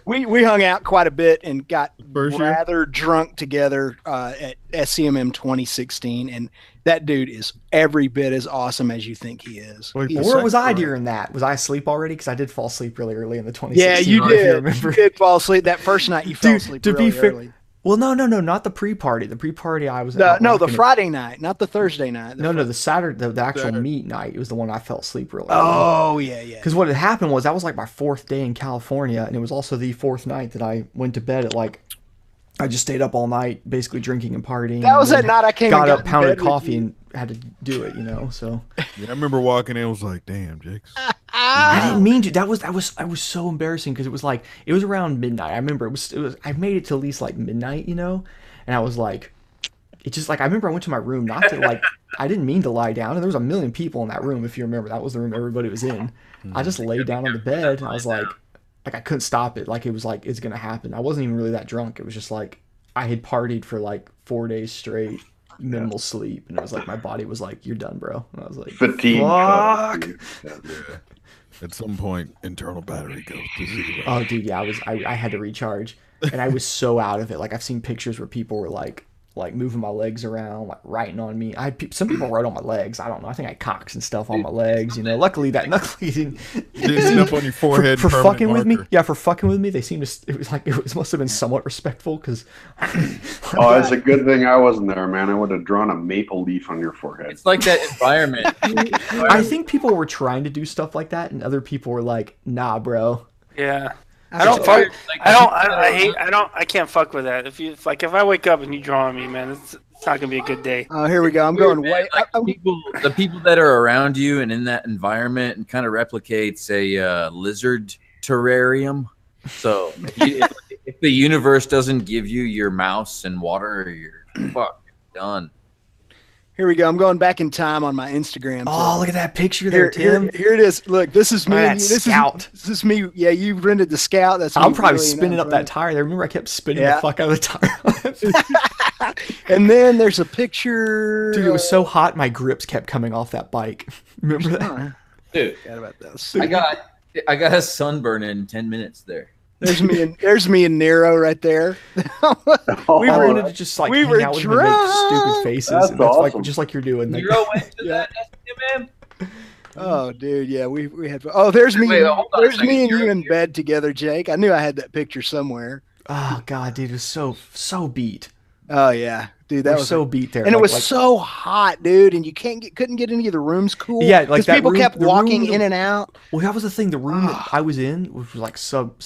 We hung out quite a bit and got rather drunk together at SCMM 2016, and that dude is every bit as awesome as you think he is. Where was I during that? Was I asleep already? Because I did fall asleep really early in the 2016. Yeah, you did. You did fall asleep. That first night you fell asleep really early. Well, no, not the pre-party. The pre-party I was the Friday night, not the Thursday night. The Saturday, the actual meet night. It was the one I fell asleep really early. Oh, yeah. Because what had happened was that was like my 4th day in California, and it was also the 4th night that I went to bed at like. I just stayed up all night, basically drinking and partying. That was that night I came. Got up, pounded coffee, and had to do it. You know, so. Yeah, I remember walking in. I was like, "Damn, Jakes." I didn't mean to. I was so embarrassing because it was around midnight. I remember it was. I made it to at least like midnight, you know, and I was like, it's just like I remember I went to my room not to like. I didn't mean to lie down, and there was a million people in that room. If you remember, that was the room everybody was in. I just laid down on the bed. And I was like I couldn't stop it. Like it was like it's gonna happen. I wasn't even really that drunk. It was just like I had partied for like 4 days straight. Minimal sleep, and it was like my body was like, "You're done, bro." And I was like, "Fatigue." Fuck. Yeah. At some point, internal battery goes to 0. Oh, dude, yeah, I had to recharge, and I was so out of it. Like I've seen pictures where people were like moving my legs around, like writing on me. I had some people write on my legs. I don't know. I think I had cocks and stuff on my legs. You know, luckily didn't end up on your forehead for fucking with me. Yeah, for fucking with me, they seemed to. It was like must have been somewhat respectful because. Oh, it's a good thing I wasn't there, man. I would have drawn a maple leaf on your forehead. It's like that environment. I think people were trying to do stuff like that, and other people were like, "Nah, bro." Yeah. I can't fuck with that. If I wake up and you draw on me, man, it's not gonna be a good day. Oh, here we go. I'm going way. Like the people that are around you and in that environment and kind of replicates a lizard terrarium. So if the universe doesn't give you your mouse and water, you're done. Here we go. I'm going back in time on my Instagram. Oh, look at that picture there, Tim. Here it is. Look, this is me. This is me. Yeah, you rented the Scout. That's I'm probably spinning up that tire there. Remember, I kept spinning the fuck out of the tire. And then there's a picture. Dude, it was so hot, my grips kept coming off that bike. Remember that? Dude, about this. I got a sunburn in 10 minutes there. There's me and Nero right there. We wanted to just like hang out with him and make stupid faces. That's awesome. Like, just like you're doing. Nero went to that SCMM. Oh, dude, yeah, we had. Oh, there's me. There's me and you in bed together, Jake. I knew I had that picture somewhere. Oh God, dude, it was so beat. Oh yeah, dude, that was so beat there, and it was so hot, dude, and you couldn't get any of the rooms cool. Yeah, like because people kept walking in and out. Well, that was the thing. The room that I was in, which was like sub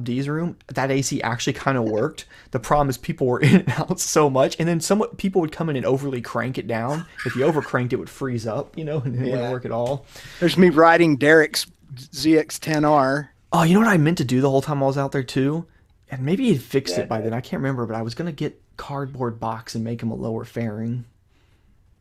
D's room, that AC actually kind of worked. The problem is people were in and out so much, and then people would come in and overly crank it down. If you over cranked, it would freeze up, you know, and it wouldn't work at all. There's me riding Derek's ZX10R. Oh, you know what I meant to do the whole time I was out there too, and maybe he'd fixed it by then. I can't remember, but I was gonna get cardboard box and make him a lower fairing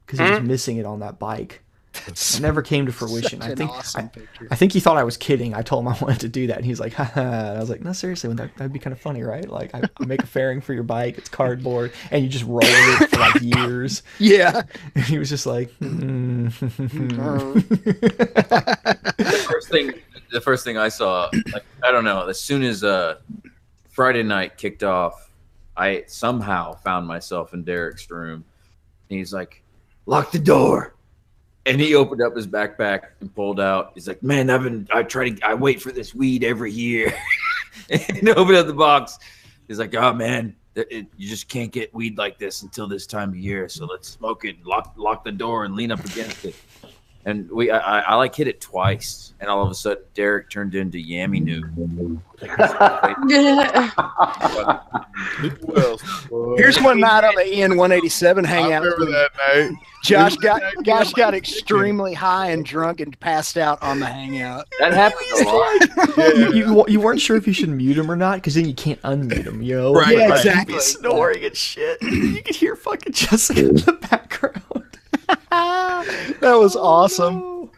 because he was missing it on that bike. It never came to fruition. I think he thought I was kidding. I told him I wanted to do that, and he's like, haha. And I was like, no, seriously, that'd be kind of funny, right? Like, I make a fairing for your bike, it's cardboard, and you just roll it for like years. Yeah. And he was just like, The first thing I saw, like, I don't know, as soon as Friday night kicked off, I somehow found myself in Derek's room. And he's like, lock the door. And he opened up his backpack and pulled out. He's like, man, I wait for this weed every year. And opened up the box. He's like, oh man, you just can't get weed like this until this time of year. So let's smoke it, lock the door and lean up against it. And I like hit it twice, and all of a sudden Derek turned into Yammy Noob. Here's one night on the EN187 hangout. I remember that night. Josh got extremely high and drunk and passed out on the hangout. That happened a lot. You weren't sure if you should mute him or not, because then you can't unmute him, yo. Right, yeah, exactly. Snoring and shit. You could hear fucking Jessica in the background. That was awesome.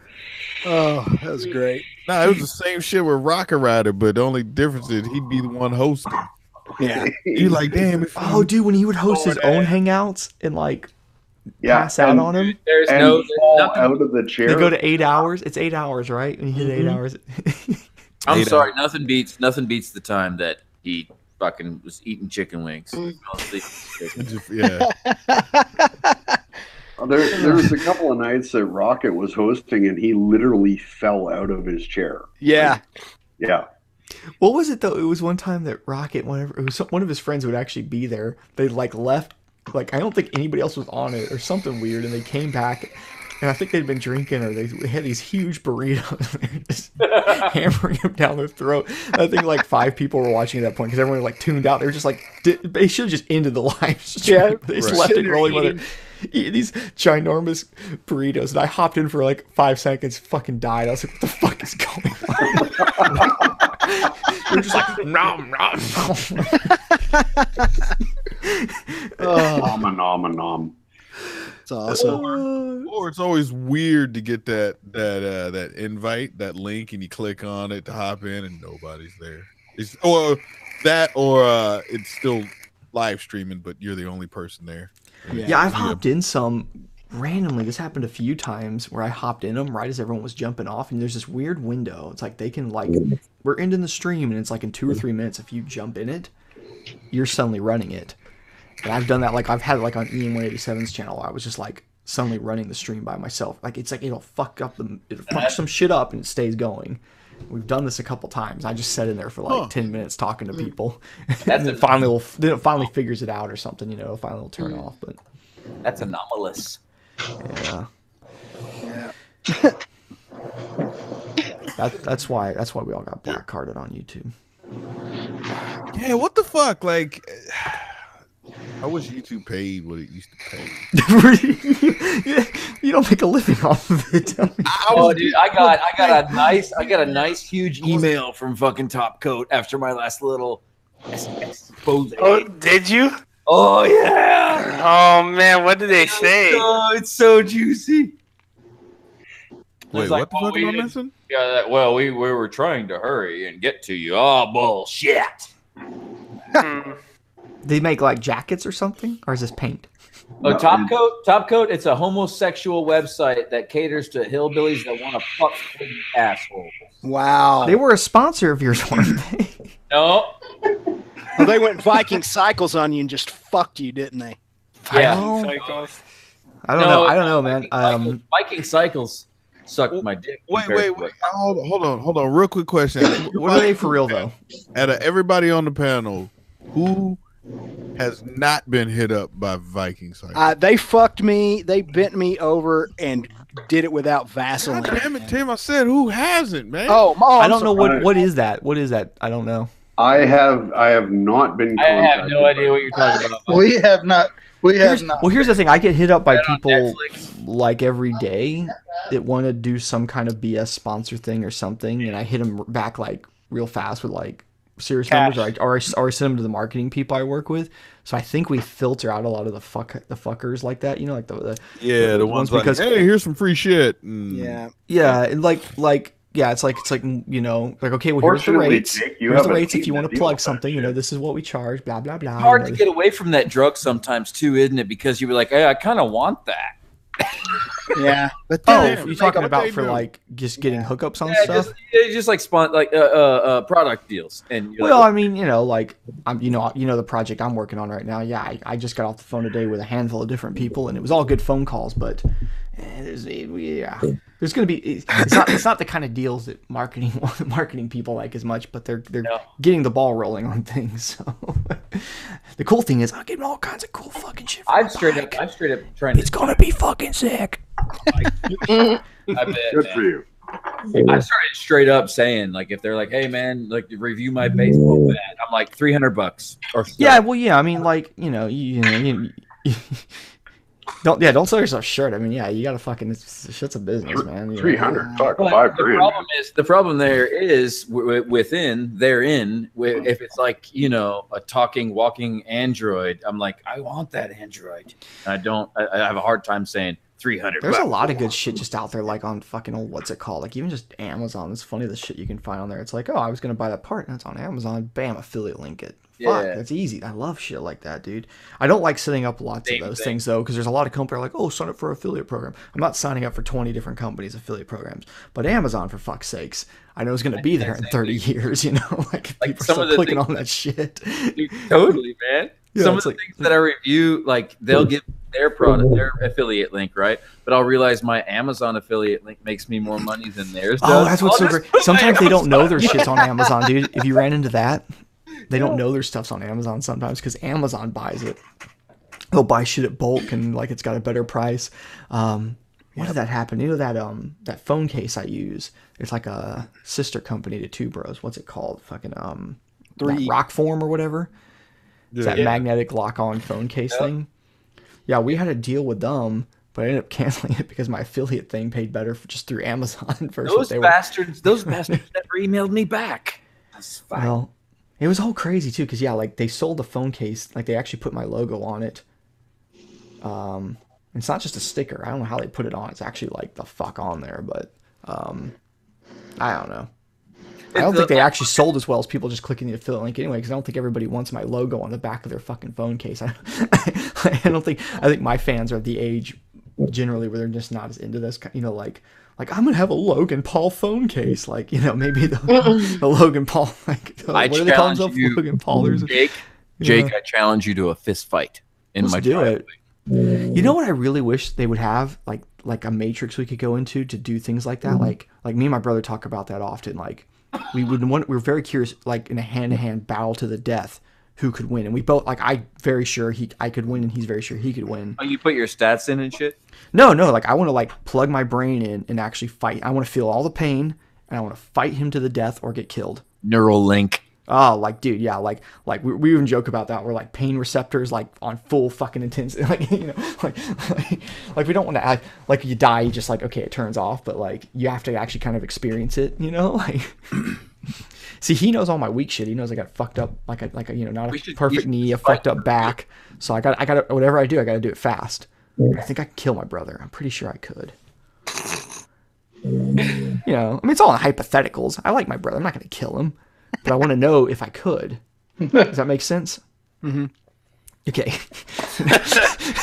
Oh, that was great. Nah, it was the same shit with Rocker Rider, but the only difference is he'd be the one hosting. Yeah. You like, damn. Oh, dude, when he would host his own hangouts and like pass out on him. There's fall out of the chair. They go to 8 hours. It's 8 hours, right? When you hit 8 hours. I'm sorry, nothing beats the time that he fucking was eating chicken wings. Yeah. There was a couple of nights that Rocket was hosting, and he literally fell out of his chair. Yeah. Yeah. What was it though? It was one time that Rocket, whenever it was one of his friends would actually be there. They like left, like I don't think anybody else was on it or something weird, and they came back, and I think they'd been drinking or they had these huge burritos, and they were just hammering him down their throat. I think like 5 people were watching at that point because everyone like tuned out. They were just like, they should have just ended the live stream. Yeah, they just left it rolling with it. Eating these ginormous burritos, and I hopped in for like 5 seconds, fucking died. I was like, what the fuck is going on? You're just like, nom, nom, nom. Nom. It's awesome. Or it's always weird to get that invite, that link, and you click on it to hop in, and nobody's there. It's it's still live streaming, but you're the only person there. Yeah, I've hopped in some randomly. This happened a few times where I hopped in them right as everyone was jumping off, and there's this weird window. It's like they can like, we're ending the stream, and it's like in 2 or 3 minutes, if you jump in it, you're suddenly running it. And I've done that, like I've had it like on EN187's channel. I was just like suddenly running the stream by myself. Like it's like it'll fuck some shit up and it stays going. We've done this a couple times. I just sat in there for like 10 minutes talking to people, and then it finally figures it out or something. You know, finally will turn off. But that's anomalous. Yeah. That's why we all got black carded on YouTube. Yeah, what the fuck? Like, I wish YouTube paid what it used to pay. You don't make a living off of it. Oh, dude, I got a nice huge email from fucking Top Coat after my last little expose. Oh, did you? Oh yeah. Oh man, what did they say? It's so juicy. Wait, like, what the fuck am I missing? Yeah, well, we were trying to hurry and get to you. Oh, bullshit. They make like jackets or something, or is this paint? Oh, Top Coat. It's a homosexual website that caters to hillbillies that want to fuck big assholes. Wow. They were a sponsor of yours, weren't they? No. Well, they went Viking Cycles on you and just fucked you, didn't they? Yeah. I don't know, man. Viking Cycles sucked my dick. Wait. Hold on. Real quick question. What are they for real though? Out of everybody on the panel, who has not been hit up by Viking Cycles? They fucked me. They bent me over and did it without Vaseline. God damn it, Tim! I said who hasn't, man? I don't know what is that. What is that? I don't know. I have not been. I have no idea what you're talking about. We have not. Well, here's the thing. I get hit up by people like every day that want to do some kind of BS sponsor thing or something, and I hit them back like real fast with like serious numbers, or I send them to the marketing people I work with. So I think we filter out a lot of the fuckers like that, you know, like the ones because like, hey, here's some free shit. And it's like you know, like okay, well here's the rates. Here's the rates if you want to plug something. You know, this is what we charge. Blah blah blah. It's hard to get away from that drug sometimes too, isn't it? Because you were like, hey, I kind of want that. Yeah, but you're talking about for like just getting hookups on stuff. Just like product deals. And I mean, you know, like I'm, you know, the project I'm working on right now. Yeah, I just got off the phone today with a handful of different people, and it was all good phone calls. But there's going to be it's not the kind of deals that marketing people like as much, but they're getting the ball rolling on things. So the cool thing is I'm getting all kinds of cool fucking shit. I'm straight up trying. It's gonna be fucking sick. I bet. Good for you. I started straight up saying, like, if they're like, "Hey, man, like, review my baseball bat," I'm like, $300 or so. Yeah, well, yeah. I mean, like, don't sell yourself short. I mean, yeah, you gotta fucking shit's a business, man. 300 fuck, But $5 grand. the problem there is if it's like, a talking, walking Android, I'm like, I want that Android. I have a hard time saying $300. There's a lot of good shit just out there, like on fucking what's it called? Like even just Amazon. It's funny the shit you can find on there. It's like, oh, I was gonna buy that part, and it's on Amazon. Bam, affiliate link it. Fuck, that's easy. I love shit like that, dude. I don't like setting up lots of those things though, because there's a lot of companies like, oh, sign up for an affiliate program. I'm not signing up for 20 different companies' affiliate programs, but Amazon, for fuck's sakes, I know it's gonna be there in 30 years. Like people are still clicking on that shit. Dude, totally, man. Yeah, some of the things that I review, like they'll give their product, their affiliate link, right? But I'll realize my Amazon affiliate link makes me more money than theirs does. Oh, that's what's so great. Sometimes they don't know their shit's on Amazon, dude. If you ran into that, they don't know their stuff's on Amazon sometimes because Amazon buys it. They'll buy shit at bulk and like it's got a better price. When did that happen? You know that phone case I use? It's like a sister company to Two Bros. What's it called? Fucking Rockform or whatever. It's that magnetic lock-on phone case thing. Yeah, we had a deal with them, but I ended up canceling it because my affiliate thing paid better just through Amazon versus those bastards never emailed me back. That's fine. Well, it was all crazy too, because like they sold the phone case, like they actually put my logo on it. It's not just a sticker. I don't know how they put it on. It's actually like the fuck on there, but I don't know. I don't think they actually sold as well as people just clicking the affiliate link anyway, because I don't think everybody wants my logo on the back of their fucking phone case. I think my fans are at the age generally where they're just not as into this, like I'm gonna have a Logan Paul phone case, like maybe the Logan Paul, like what do they call themselves, Logan Paulers? Jake, I challenge you to a fist fight in my driveway. You know what I really wish they would have, like a matrix we could go into to do things like that. Like me and my brother talk about that often. Like we're very curious, like in a hand-to-hand battle to the death, who could win. And we both, like, I'm very sure I could win and he's very sure he could win. Oh, you put your stats in and shit? No, like I want to like plug my brain in and actually fight. I want to feel all the pain and I want to fight him to the death or get killed. Neural link. Oh, like, dude, yeah, like we even joke about that. We're like pain receptors, like on full fucking intensity, like like we don't want to like you die, you just like, okay, it turns off, but like you have to actually kind of experience it, like. See, he knows all my weak shit. He knows I got fucked up, not a perfect knee, a fucked up back. So I got whatever I do, I got to do it fast. I think I could kill my brother. I'm pretty sure I could. I mean, it's all in hypotheticals. I like my brother. I'm not going to kill him. But I want to know if I could. Does that make sense? Mm-hmm. Okay.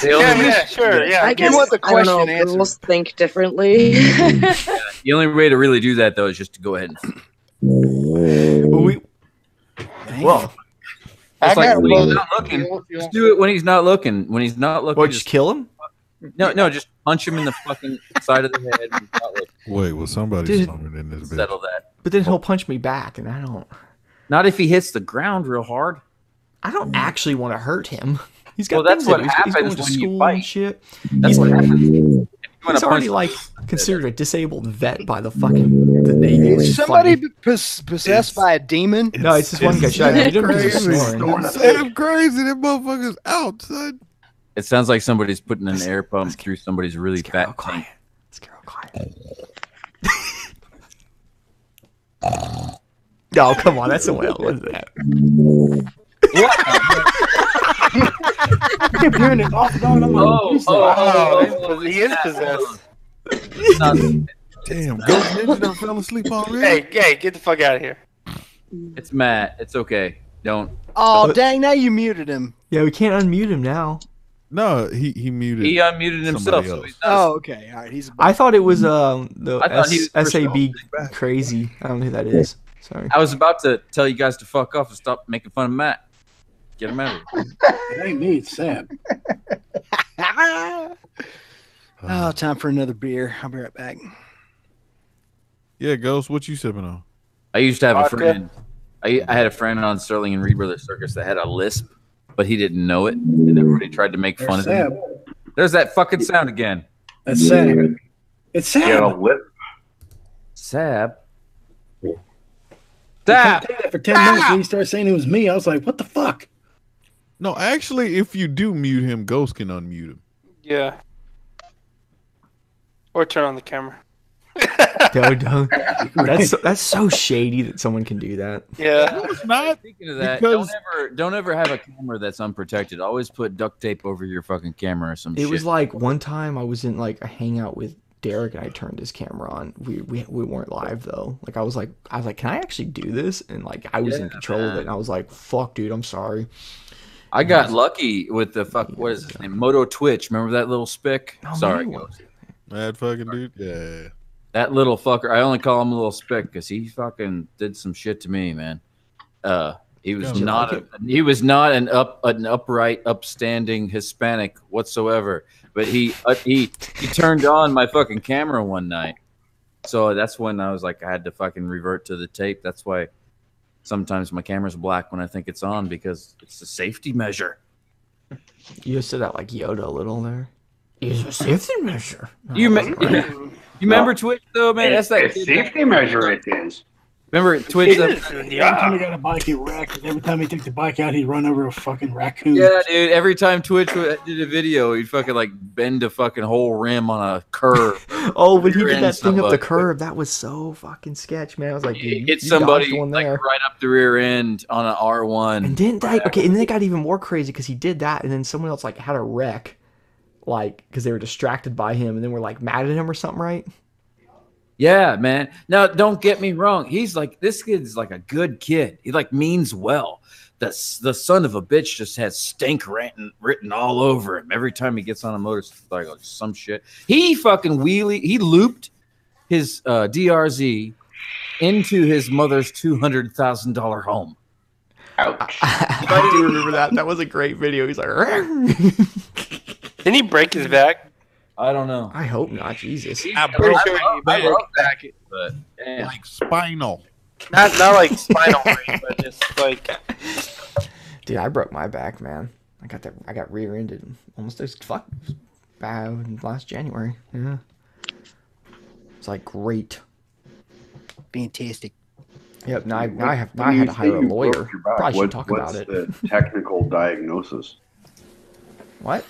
Yeah, sure. Yeah, I guess want the question I don't know, girls think differently. The only way to really do that, though, is just to go ahead and. It's like when he's not looking. Just do it when he's not looking. When he's not looking, just kill him. No, just punch him in the fucking side of the head. When he's not looking. Wait, well, somebody's snoring in this bitch. Settle that. But then he'll punch me back, and I don't. Not if he hits the ground real hard. I don't actually want to hurt him. He's got that's what happens when you fight. Shit. That's what happens. He's already like considered a disabled vet by the Navy. Is somebody possessed by a demon? No, it's just one guy. You don't know he's snoring. Damn crazy, that motherfucker's out, son. It sounds like somebody's putting an air pump through somebody's really fat tank. Let's get real quiet. No, come on, that's a whale. What's that? I keep hearing it off and on. Oh, he is possessed. Damn, GhostNinja done fell asleep already. Hey, get the fuck out of here. It's Matt. It's okay. Don't. Oh, dang, now you muted him. Yeah, we can't unmute him now. No, he muted. He unmuted himself. So okay, all right. I thought it was the SAB crazy. I don't know who that is. Sorry. I was about to tell you guys to fuck off and stop making fun of Matt. Get him out of here. It ain't me, it's Sam. Oh, time for another beer. I'll be right back. Yeah, Ghost, what you sipping on? I used to have a friend. I had a friend on Sterling and Reed Brothers Circus that had a lisp, but he didn't know it, and everybody tried to make fun of him. There's that fucking sound again. That's sad. It's sad. Get a lip. Sab. That for 10 minutes when he started saying it was me, I was like, what the fuck? No, actually, if you do mute him, Ghost can unmute him. Yeah. Or turn on the camera. Don't. That's so shady that someone can do that. Yeah. No, it's not. Speaking of that, Because- don't ever have a camera that's unprotected. Always put duct tape over your fucking camera or some shit. It was like one time I was in like a hangout with Derek and I turned his camera on. We weren't live though. Like I was like, can I actually do this? And like I was in control of it. And I was like, fuck, dude, I'm sorry. I got lucky with the what is his name? Moto Twitch. Remember that little spick? Oh, Sorry, man. Mad fucking dude. Yeah. that little fucker. I only call him a little spick because he fucking did some shit to me, man. He was he was not an upright, upstanding Hispanic whatsoever. But he turned on my fucking camera one night, so that's when I was like, I had to fucking revert to the tape. That's why sometimes my camera's black when I think it's on, because it's a safety measure. You said that like Yoda a little there. It's a safety measure. You remember Twitch though, man? That's that It's safety measure. It is. Remember Twitch? Every time he got a bike, he wrecked. Every time he took the bike out, he'd run over a fucking raccoon. Yeah, dude. Every time Twitch did a video, he'd fucking like bend a fucking whole rim on a curve. Oh, when he did that thing up the curve, that was so fucking sketch, man. I was like, dude, Hit you somebody dodged one like there. right up the rear end on an R1. And then and then it got even more crazy because he did that, and then someone else like had a wreck, like because they were distracted by him, and then were like mad at him or something, right? Yeah, man. Now, don't get me wrong. This kid's like a good kid. He like means well. The son of a bitch just has stink written all over him every time he gets on a motorcycle, like some shit. He fucking he looped his DRZ into his mother's $200,000 home. Ouch. I do remember that. That was a great video. He's like, didn't he break his back? I don't know. I hope not. Jesus. I Pretty sure he broke his back. But damn. like spinal. Not like spinal break, but just like. Dude, I broke my back, man. I got rear-ended almost as fuck last January. Yeah. It's like great. Fantastic. Yep. Now I had to hire a lawyer. Probably should talk about it. What's the technical diagnosis? What?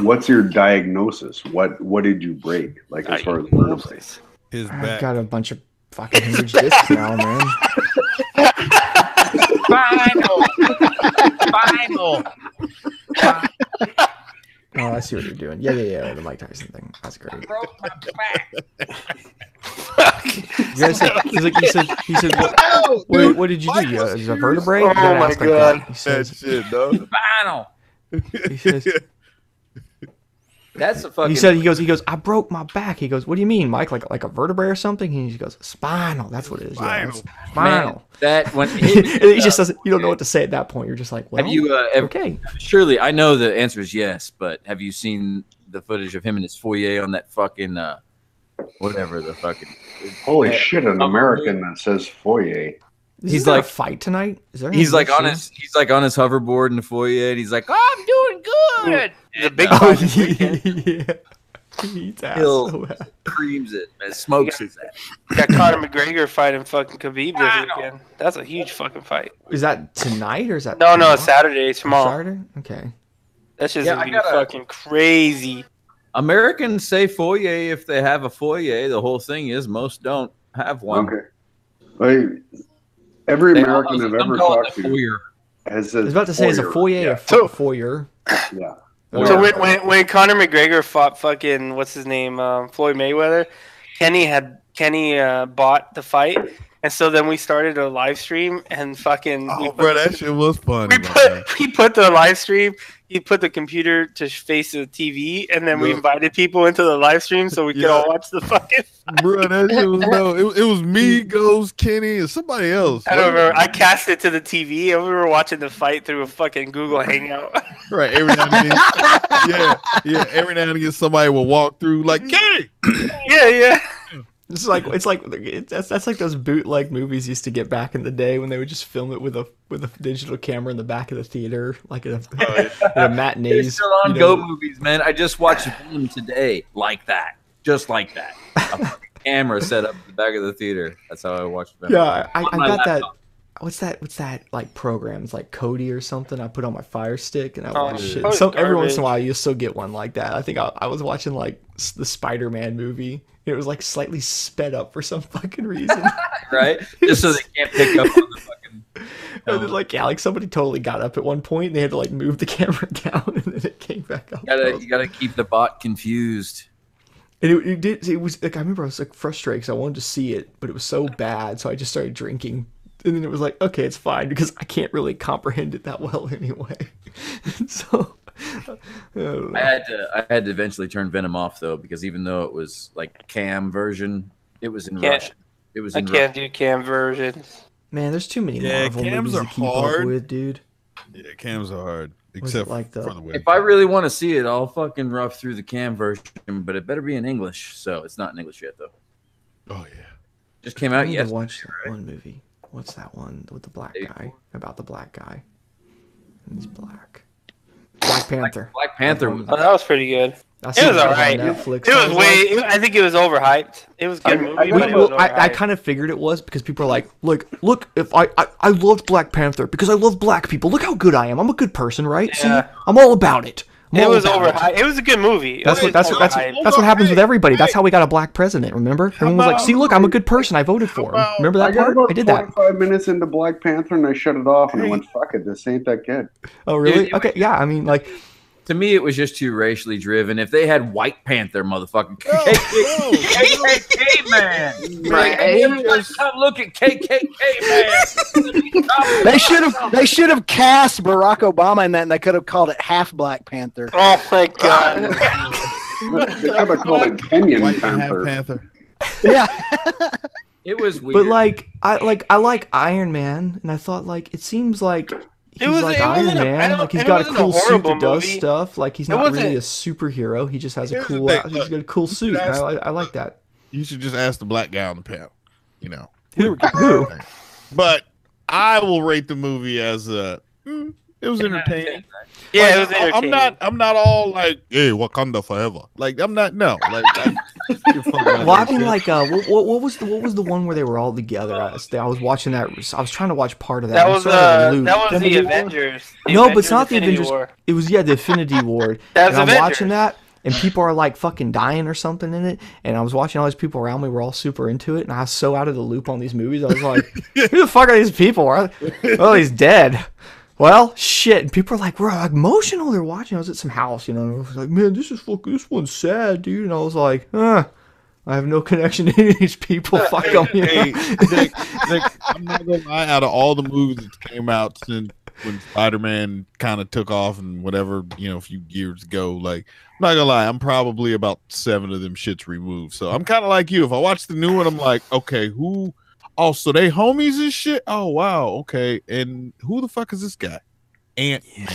What's your diagnosis? What did you break? Like as far as vertebrae? His I've back. got a bunch of fucking hemorrhage discs now, man. Final. Oh, I see what you're doing. Yeah. The Mike Tyson thing. That's great. You guys said, he said, what did you do? Is it a vertebrae? Oh my god. He says, That shit, dog. Final. he says, That's a fucking. he goes, I broke my back. He goes, what do you mean, Mike? Like a vertebrae or something? And he goes, spinal. That's what it is. Yeah, spinal. Man, that when And he just doesn't. You don't know what to say at that point. You're just like, well, have you okay. Surely, I know the answer is yes, but have you seen the footage of him in his foyer on that fucking whatever the fucking? Holy shit! An American that says foyer. He's like a fight tonight. Is there? He's like on his hoverboard in the foyer, and he's like, "Oh, I'm doing good." It's a big yeah. He eats ass so bad. Creams it, man, smokes his ass. Got Conor McGregor fighting fucking Khabib this weekend. That's a huge fucking fight. Is that tonight or is that? No, it's Saturday. It's tomorrow. Saturday. Okay. That's just gonna be fucking crazy. Americans say foyer if they have a foyer. The whole thing is most don't have one. Okay. Every American I've ever talked to has said I was about to say it's a foyer or foyer. Yeah. So when Conor McGregor fought fucking what's his name Floyd Mayweather, Kenny bought the fight, and so then we started a live stream and fucking. Oh, bro, that shit was fun. We put the live stream. He put the computer to face the TV, and then we invited people into the live stream so we could all watch the fucking. Bro, that shit was dope. It was me, Ghost, Kenny, and somebody else. I don't remember. I cast it to the TV, and we were watching the fight through a fucking Google Hangout. Right, every now and then. Yeah. Every now and again, somebody will walk through like Kenny. Yeah. That's like those bootleg movies used to get back in the day when they would just film it with a digital camera in the back of the theater, like in a matinees. They're still on Go movies, man. I just watched them today, like that, just like that. A camera set up in the back of the theater. That's how I watched them. Yeah, I got that. What's that like program? It's like Kodi or something. I put on my Fire Stick and I watch shit. So every once in a while you still get one like that. I think I was watching like the Spider-Man movie. It was like slightly sped up for some fucking reason. Right? Just so they can't pick up on the fucking. And then, like somebody totally got up at one point and they had to like move the camera down and then it came back up. You gotta keep the bot confused. And it was like I remember I was like frustrated because I wanted to see it, but it was so bad, so I just started drinking. And then it was like, okay, it's fine because I can't really comprehend it that well anyway. So I had to eventually turn Venom off though, because even though it was like cam version, it was in Russian. It was. I can't do cam versions. Man, there's too many Marvel movies to keep up with, dude. Yeah, cams are hard. Except like for the web. If I really want to see it, I'll fucking rough through the cam version, but it better be in English. So it's not in English yet though. Oh yeah, just came out yesterday. Watch that one movie. What's that one with the black guy? About the black guy. He's black. Black Panther. Black Panther. Oh, that was pretty good. It was alright. It was way. I think it was overhyped. It was a good movie. I kind of figured it was because people are like, look, if I loved Black Panther because I love black people. Look how good I am. I'm a good person, right? Yeah. See, I'm all about it. It was overhyped. It was a good movie. That's what happens with everybody. That's how we got a black president. Remember? Everyone was like, "See, look, I'm a good person. I voted for him." Remember that part? I did that. 5 minutes into Black Panther, and I shut it off, and I went, "Fuck it, this ain't that good." Oh, really? Okay, yeah. I mean, like, to me, it was just too racially driven. If they had White Panther, motherfucking KKK man, come look at KKK man. They should have cast Barack Obama in that, and they could have called it half Black Panther. Oh my god! They could have called it Kenyan Panther. Yeah. It was weird. But I like Iron Man, and I thought like it seems like. He's like Iron Man. Like he's got a cool suit that does stuff. Like he's not really a superhero. He just has a cool. He's got a cool suit. I like that. You should just ask the black guy on the panel. You know who? But I will rate the movie as it was entertaining. Yeah, it was entertaining. I'm not all like, hey, Wakanda forever. Like I'm not. No. Like. Well, I mean, like, what was the one where they were all together? I was watching that. I was trying to watch part of that. That was the Avengers. No, but it's not the Avengers. It was the Infinity War. That's I'm Avengers. watching that, and people are like fucking dying or something in it. And I was watching all these people around me were all super into it, and I was so out of the loop on these movies. I was like, who the fuck are these people? Oh, he's dead. Well, shit. And people are like, we're like emotional. They're watching. I was at some house, and I was like, man, this one's sad, dude. And I was like, I have no connection to any of these people. Fuck them. Hey, I'm not gonna lie. Out of all the movies that came out since when Spider-Man kind of took off and whatever, a few years ago, like, I'm not gonna lie, I'm probably about 7 of them shits removed. So I'm kind of like you. If I watch the new one, I'm like, okay, who? Oh, so they homies and shit? Oh, wow. Okay. And who the fuck is this guy? Ant-Man.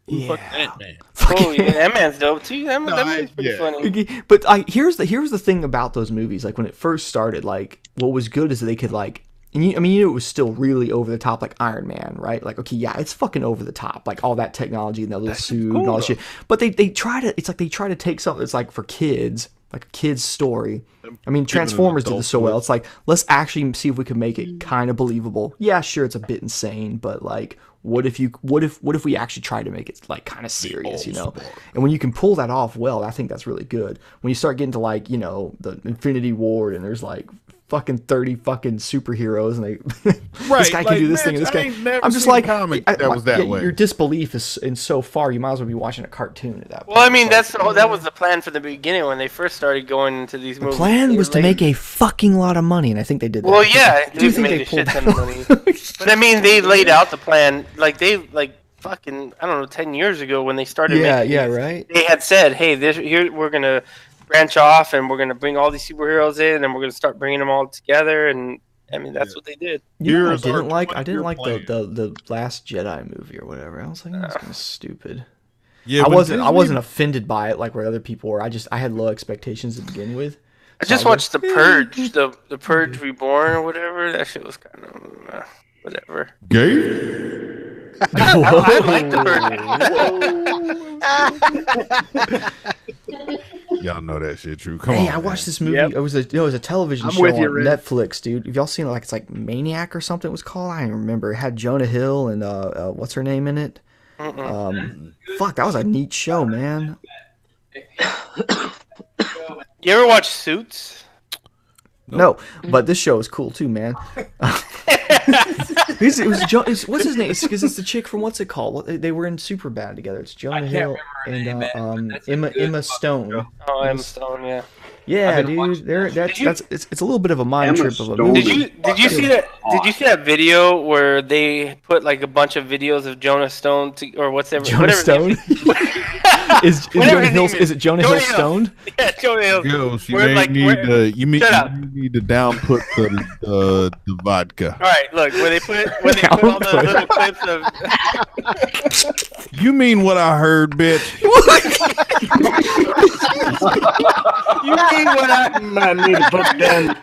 Who the fuck is Ant-Man? Oh, yeah, Ant-Man's dope too. That movie's pretty funny. But here's the thing about those movies. Like when it first started, like what was good is that they could like, and you knew it was still really over the top, like Iron Man, right? Like, okay, yeah, it's fucking over the top, like all that technology and that little suit and all that shit. But they try to take something that's like for kids, like a kid's story. I mean, Transformers did this so well. It's like, let's actually see if we can make it kind of believable. Yeah, sure, it's a bit insane, but like, what if we actually try to make it like kind of serious, And when you can pull that off well, I think that's really good. When you start getting to like, the Infinity War and there's like fucking 30 fucking superheroes and this guy can do this thing and this guy. I'm just like, your disbelief is in so far. You might as well be watching a cartoon at that point. Well, I mean, that was the plan from the beginning when they first started going into these movies. The plan was to make a fucking lot of money, and I think they did that. Well, yeah, do you think they pulled that money? But I mean, they laid out the plan fucking, I don't know, 10 years ago when they started making these, right. They had said, hey, here we're gonna branch off and we're gonna bring all these superheroes in and we're gonna start bringing them all together, and I mean that's what they did. I didn't like the Last Jedi movie or whatever. I was like, that's kind of stupid. Yeah, I wasn't offended by it like where other people were. I had low expectations to begin with. I just watched The Purge, the Purge Reborn or whatever. That shit was kind of whatever. Gay. I like The Purge. Y'all know that shit true. Come on. Hey, I watched this movie. It was a television show on Netflix, dude. Have y'all seen it? Like it's like Maniac or something. It was called. I don't remember. It had Jonah Hill and what's her name in it? Fuck, that was a neat show, man. You ever watch Suits? No, but this show is cool too, man. What's his name? Because it's the chick from what's it called? They were in Superbad together. It's Jonah Hill and Emma Stone. Oh, Emma Stone, yeah. Yeah, dude. It's a little bit of a mind trip of a movie. Did you see that? Did you see that video where they put like a bunch of videos of Jonah Stone or whatever? Jonah Stone. Is it Jonah Hill stoned? Yeah, Jonah Hill. Yo, you need to down put the vodka. All right, look where they put all those little clips of. You mean what I heard, bitch? You mean what I might need to put down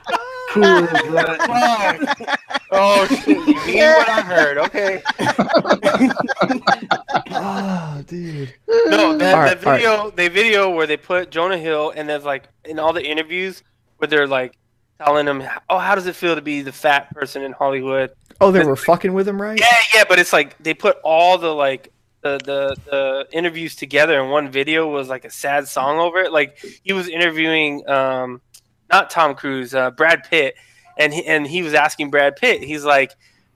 coolers right. Oh shit! You mean what I heard? Okay. Oh, dude. No, the video where they put Jonah Hill and there's like in all the interviews where they're like telling him, "Oh, how does it feel to be the fat person in Hollywood?" Oh, they were fucking with him, right? Yeah, but it's like they put all the like the interviews together in one video was like a sad song over it. Like he was interviewing not Tom Cruise, Brad Pitt, and he was asking Brad Pitt. He's like,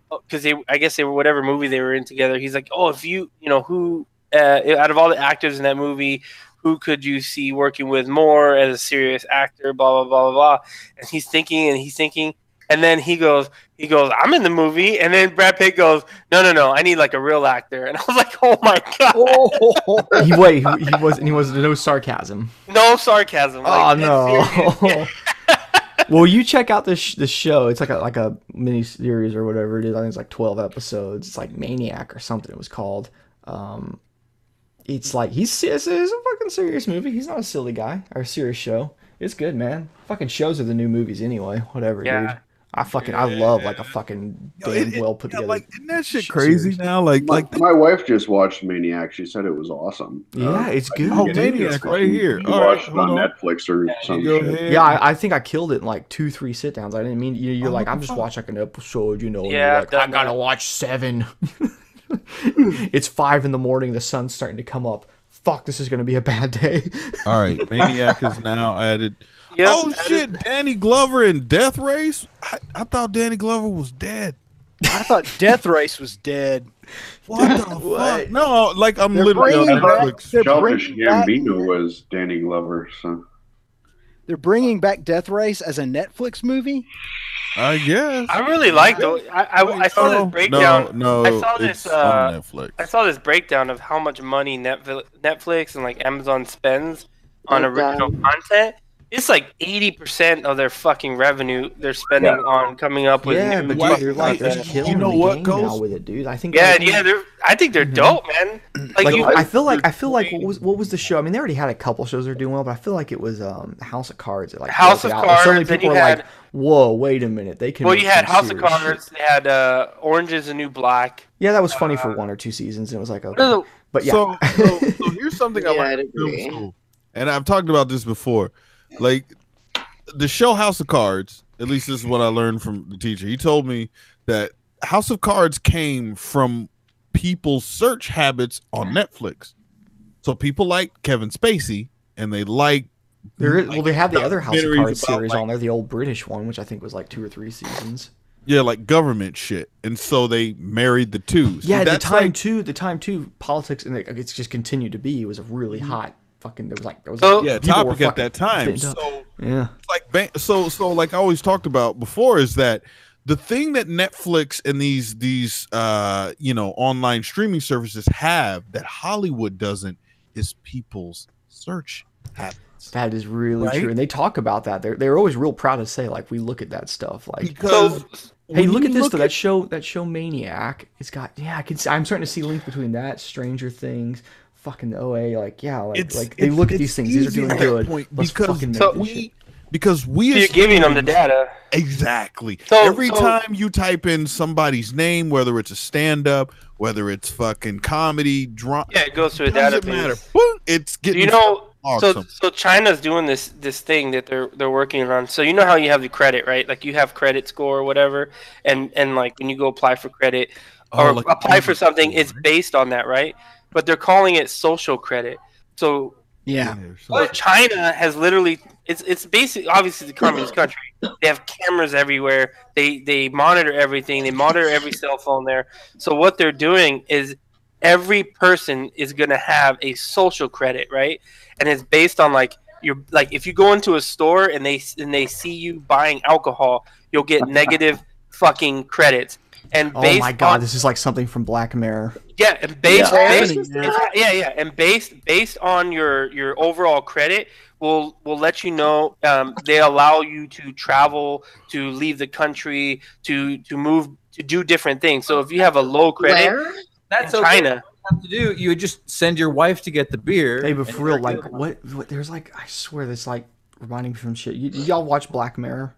because I guess they were whatever movie they were in together. He's like, oh, if who out of all the actors in that movie, who could you see working with more as a serious actor? Blah blah blah blah blah. And he's thinking. And then he goes, I'm in the movie. And then Brad Pitt goes, no, I need like a real actor. And I was like, oh my god. He was no sarcasm. No sarcasm. Oh no. Well, you check out this show. It's like a mini series or whatever it is. I think it's like 12 episodes. It's like Maniac or something. It was called. It's like it's a fucking serious movie. He's not a silly guy or a serious show. It's good, man. Fucking shows are the new movies anyway. Whatever, dude. I love like a fucking damn well put together. Like, isn't that shit crazy now? Like my wife just watched Maniac. She said it was awesome. Yeah, it's good. Oh, Maniac right here. You watched it on Netflix or something. Yeah, I think I killed it in like 2-3 sit downs. I didn't mean you're like I'm just watching like an episode, and you're like, I gotta watch 7. It's 5 in the morning. The sun's starting to come up. Fuck, this is gonna be a bad day. All right, Maniac is now added. Yep, oh shit, Danny Glover in Death Race? I thought Danny Glover was dead. I thought Death Race was dead. What the fuck? No, like I'm literally on Netflix. Shellfish Gambino was Danny Glover, so they're bringing back Death Race as a Netflix movie. I guess. I really liked it. I saw this breakdown. No, I saw this. On Netflix. I saw this breakdown of how much money Netflix and like Amazon spends on original content. It's like 80% of their fucking revenue they're spending on coming up with new but dude, they're killing the game now with it, dude. I think. I think they're dope, man. I feel like what was the show? I mean, they already had a couple shows they're doing well, but I feel like it was House of Cards. Like House of Cards. Suddenly people were like, "Whoa, wait a minute!" They can. Well, you had House of Cards. They had Orange Is the New Black. Yeah, that was funny for 1 or 2 seasons, and it was like okay. But yeah. So here's something I like in film school, and I've talked about this before. Like the show House of Cards, at least this is what I learned from the teacher. He told me that House of Cards came from people's search habits on Netflix. So people like Kevin Spacey, and they like. They had the other House of Cards series on there, the old British one, which I think was like 2 or 3 seasons. Yeah, like government shit, and so they married the two. Yeah, at the time too, politics and it's just continued to be. It was a really hot. Fucking there was topic at that time. So yeah, like so like I always talked about before is that the thing that Netflix and these online streaming services have that Hollywood doesn't is people's search habits. That is really true, and they talk about that. They're always real proud to say like we look at that stuff like because hey, look at this though. That show Maniac. It's got I'm starting to see links between that Stranger Things. Fucking OA, like they look at these things. These are doing good. Let's fucking make this shit. because you're giving them the data. Exactly. So every time you type in somebody's name, whether it's a stand-up, whether it's fucking comedy, drama, yeah, it goes to a database. Matter. It's getting awesome. So China's doing this thing that they're working on. So you know how you have the credit, right? Like you have credit score or whatever, and like when you go apply for credit or like apply for something, it's based on that, right? But they're calling it social credit. So yeah. So China has literally it's basically obviously the communist country. They have cameras everywhere. They monitor everything. They monitor every cell phone there. So what they're doing is every person is gonna have a social credit, right? And it's based on like if you go into a store and they see you buying alcohol, you'll get negative fucking credits. And oh my god, this is like something from Black Mirror. Yeah, and based on your overall credit, will let you know. They allow you to travel, to leave the country, to move, to do different things. So if you have a low credit, that's in China. Have to do. You would just send your wife to get the beer. Hey, but for real, like what? There's like I swear, this like reminding me from shit. Y'all watch Black Mirror?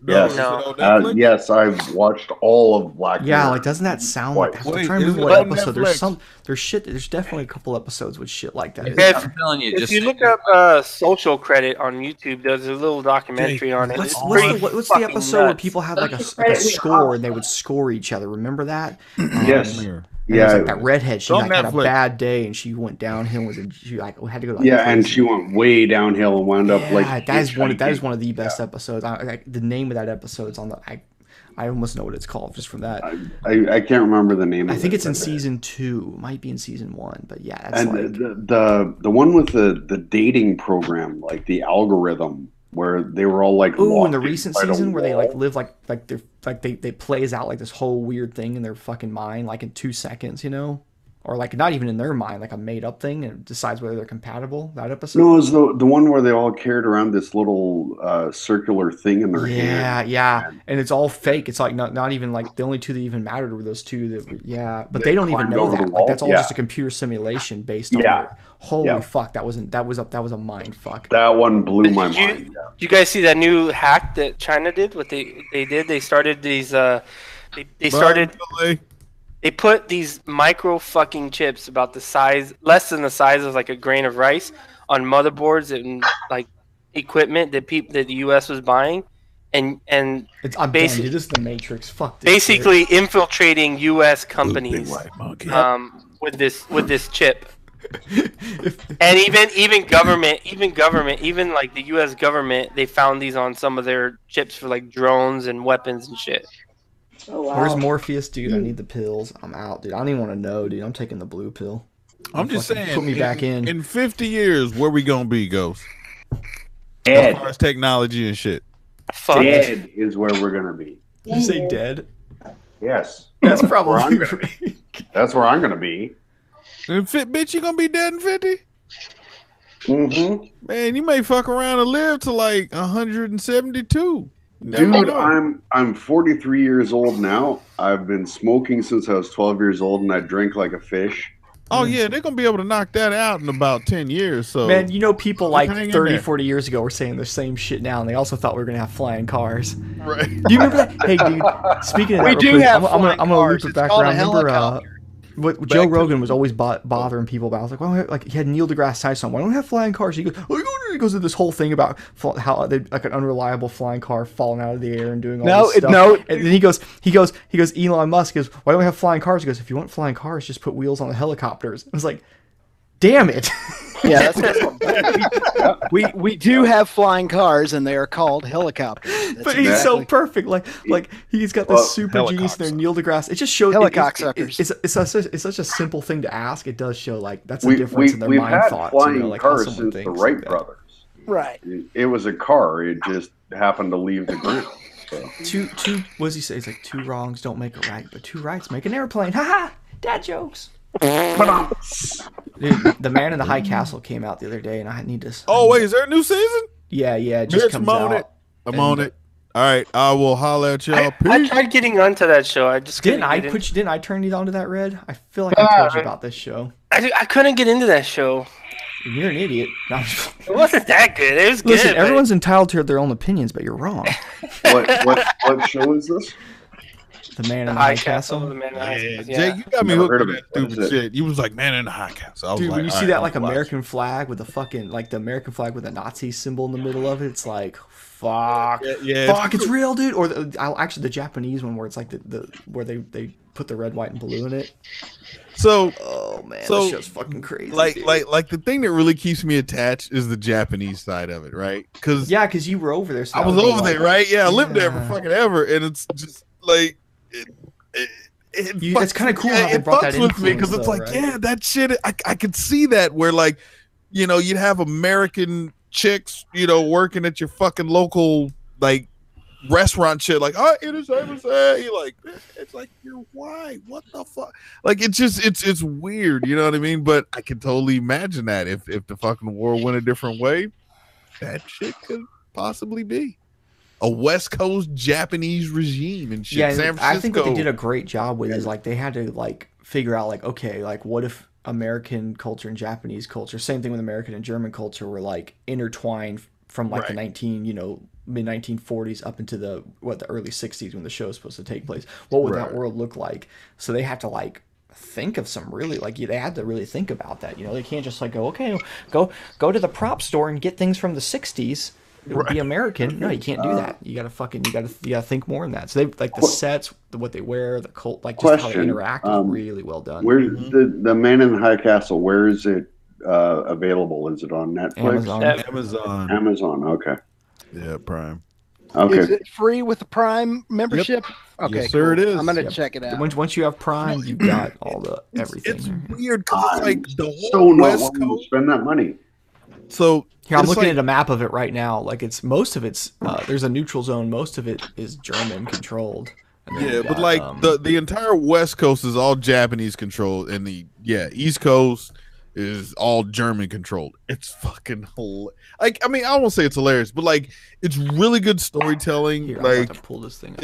Yes. No. Yes, I've watched all of Black Mirror. Yeah, like doesn't that sound like? I'm trying to remember what episode. There's definitely a couple episodes with shit like that. I'm telling you, if you look up social credit on YouTube, there's a little documentary on it. What's the episode where people have like a score and they would score each other? Remember that? Yes. Yeah, like that redhead. She like, had a bad day and she went downhill. She like had to go. Like, and she went way downhill and wound up like. That is one of the best episodes. The name of that episode's on the. I almost know what it's called just from that. I can't remember the name. I think it's in season 2. Might be in season 1, but yeah. That's and the one with the dating program, like the algorithm, where they were all like. Oh, in the recent season where they like live they plays out like this whole weird thing in their fucking mind, like in 2 seconds, you know, or like not even in their mind, like a made up thing, and it decides whether they're compatible. That episode. No, it was the one where they all carried around this little circular thing in their hand. Yeah, and it's all fake. It's like not even like the only two that even mattered were those two that but they don't even know that. Like that's all just a computer simulation based on their, holy fuck, that was a mind fuck. That one blew my mind. Did you guys see that new hack that China did? What they did? They started these they put these micro fucking chips about the size, less than the size of like a grain of rice, on motherboards and like equipment that the US was buying, and it's basically just the Matrix. Fuck this basically shit. Infiltrating US companies with this chip. And even government, even like the US government, they found these on some of their chips for like drones and weapons and shit. Oh, wow. Where's Morpheus, dude? I need the pills. I'm out, dude. I don't even want to know, dude. I'm taking the blue pill. I'm just saying. Put me back in. In 50 years, where we gonna be, Ghost? Dead. As far as technology and shit. Dead is where we're gonna be. Did you say dead? Yes. That's probably that's where I'm gonna be. Bitch, you gonna be dead in 50? Mm-hmm. Man, you may fuck around and live to like 172. Dude, I'm 43 years old now. I've been smoking since I was 12 years old, and I drink like a fish. Oh yeah, they're gonna be able to knock that out in about 10 years. So man, you know, people like 30, 40 years ago were saying the same shit now, and they also thought we were gonna have flying cars. Right? Do you remember that? Hey, dude. Speaking of that, I'm gonna loop it back around. Remember what Joe Rogan was always bothering people about? I was like, well, like he had Neil deGrasse Tyson. Why don't we have flying cars? He goes, he goes to this whole thing about how they like an unreliable flying car falling out of the air and doing all this stuff. And then he goes, Elon Musk goes, why don't we have flying cars? He goes, if you want flying cars, just put wheels on the helicopters. I was like, damn it. Yeah, we do have flying cars, and they are called helicopters. That's but he's so perfect. Like he's got this super genius there, Neil deGrasse. It just shows it's such a simple thing to ask. It does show like that's the difference in their mind thoughts. Flying like cars since the Wright brothers. Right. It was a car. It just happened to leave the ground. So. Two. What does he say? It's like 2 wrongs don't make a right, but 2 rights make an airplane. Haha. Dad jokes. Dude, The Man in the High Castle came out the other day, and I need to. Oh wait, is there a new season? Yeah, it just comes out. I'm on it. All right, I will holler at y'all. I tried getting onto that show. I just didn't I turn you onto that, Red? I feel like I told you about this show. I couldn't get into that show. You're an idiot. No, it wasn't that good. It was good. Listen, everyone's entitled to their own opinions, but you're wrong. What show is this? The Man in the High Castle. The Man in the High Castle. Yeah. Jay, you got me hooked on that stupid shit. You was like, Man in the High Castle. I was Dude, like, when you see that like American flag with the fucking the American flag with a Nazi symbol in the middle of it, it's like fuck, fuck, it's real, dude. Or actually the Japanese one where it's like the where they put the red, white, and blue in it. So, oh man, this show's fucking crazy. Like the thing that really keeps me attached is the Japanese side of it, right? Because you were over there. So I was over there, right? Yeah, I lived there for fucking ever, and it's just like it's kind of cool how they brought that with me because it's like, right? Yeah, that shit. I could see that where like, you know, you'd have American chicks, you know, working at your fucking local like restaurant shit, like, oh, it is you're like, it's like, you're white, what the fuck? Like, it's just it's weird, you know what I mean? But I can totally imagine that if the fucking world went a different way, that shit could possibly be a West Coast Japanese regime and shit. Yeah, San Francisco. I think what they did a great job with is like they had to like figure out like, okay, like what if American culture and Japanese culture, same thing with American and German culture, were like intertwined from like the mid 1940s up into the early 60s when the show was supposed to take place. What would that world look like? So they have to like think of some really like they had to really think about that. You know, they can't just like go go to the prop store and get things from the 60s. It would be American. No, you can't do that. You gotta think more than that. So they like the sets, what they wear, the cult, like just how they interact is really well done. Where's the Man in the High Castle? Where is it available? Is it on Netflix? Amazon. Okay. Yeah, Prime. Okay. Is it free with the Prime membership? Yep. Okay, yes, sir, it is. I'm gonna check it out. Once you have Prime, you got all the everything. It's weird because it's like the whole West Coast. Spend that money. So here, I'm looking at a map of it right now. Like it's most of it's there's a neutral zone. Most of it is German controlled. Yeah, but like the entire West Coast is all Japanese controlled, and the East Coast is all German controlled. It's fucking like, I mean, I won't say it's hilarious, but like it's really good storytelling. Here, like I'm about to pull this thing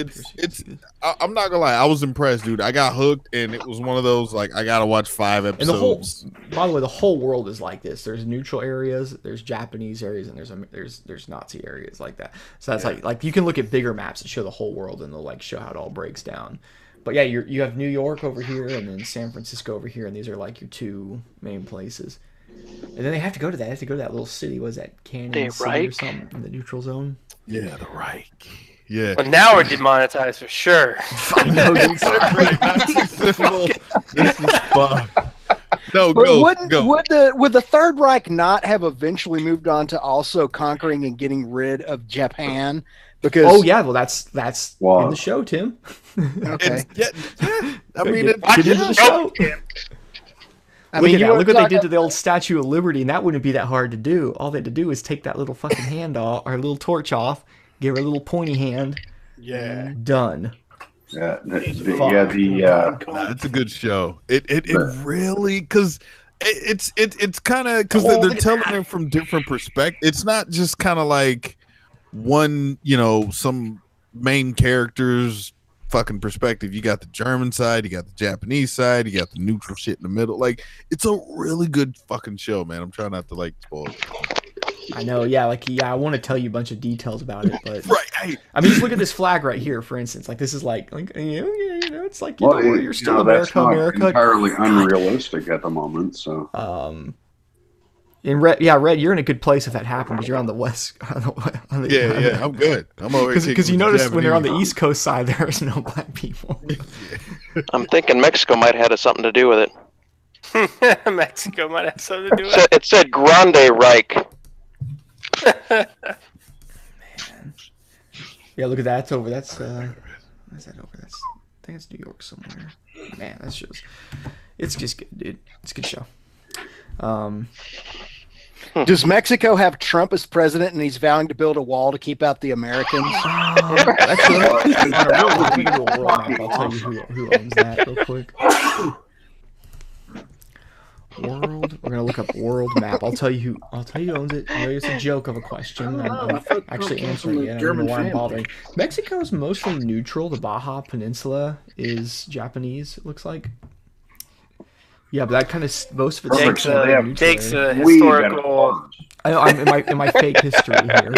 up I'm not gonna lie, I was impressed, dude. I got hooked, and it was one of those like I gotta watch 5 episodes. And by the way, the whole world is like this. There's neutral areas, there's Japanese areas, and there's Nazi areas like that. So that's like you can look at bigger maps that show the whole world, and they'll like show how it all breaks down. But yeah, you have New York over here, and then San Francisco over here, and these are like your 2 main places. And then they have to go to that. They have to go to that little city. Was that Canyon City or something in the neutral zone? Yeah, the Reich. Yeah. But now we're demonetized for sure. I know. This is fun. No, would the Third Reich not have eventually moved on to also conquering and getting rid of Japan? Because well, that's in the show, Tim. Okay. I mean, get into the show. Look what they did to the old Statue of Liberty, and that wouldn't be that hard to do. All they had to do is take that little fucking hand off, or little torch off, give her a little pointy hand. Yeah. Done. Yeah. It's a good show. It really, because it's kind of because they're telling it from different perspectives. It's not just kind of like one, you know, some main character's fucking perspective. You got the German side, you got the Japanese side, you got the neutral shit in the middle. Like, it's a really good fucking show, man. I'm trying not to like spoil it. I know, I want to tell you a bunch of details about it, but I mean, just look at this flag right here, for instance. Like, this is like it's like you're still America. Entirely unrealistic at the moment. So, Red, you're in a good place if that happens. You're on the west. I'm good. I'm over here because you notice when they're on the East Coast side, there's no black people. I'm thinking Mexico might have had something to do with it. Mexico might have something to do with it. It said Grande Reich. Man. Yeah, look at that. It's over. That's where's that over? I think it's New York somewhere. Man, that shows. It's just good, dude. It's a good show. Does Mexico have Trump as president, and he's vowing to build a wall to keep out the Americans? That's right. I'll tell you who owns that real quick. World. We're gonna look up world map. I'll tell you who owns it. It's a joke of a question. I'm actually answering it. I don't know why I'm bothering. Mexico's mostly neutral. The Baja Peninsula is Japanese. It looks like. Yeah, but that kind of most of it takes a historical. I'm in my fake history here.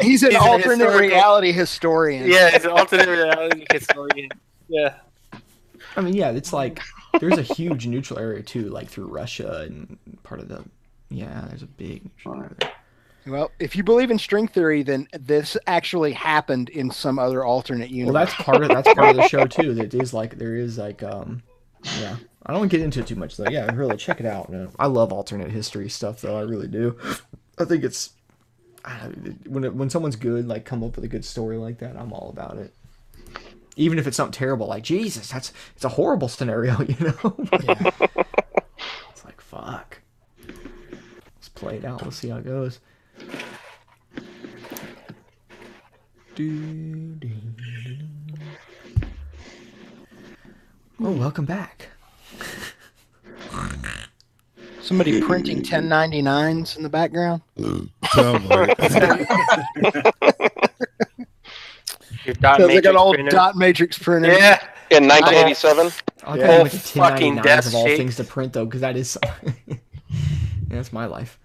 He's an alternate reality historian. Yeah, he's an alternate reality historian. Yeah. I mean, yeah, it's like there's a huge neutral area too, like through Russia and part of the. Yeah, there's a big neutral area there. Well, if you believe in string theory, then this actually happened in some other alternate universe. Well, that's part of the show too. That is like there is like yeah. I don't want to get into it too much though. Yeah, really check it out. I love alternate history stuff though. I really do. I think it's when someone's good, like come up with a good story like that, I'm all about it. Even if it's something terrible, like Jesus, it's a horrible scenario, you know. Yeah. It's like fuck. Let's play it out. Let's see how it goes. Oh, welcome back. Somebody printing 1099s in the background. Your dot Sounds like matrix an old printer. dot matrix printer. Yeah. In 1987. I'll Yeah. like Fucking 1099s of all death things to print though, because that is yeah, that's my life.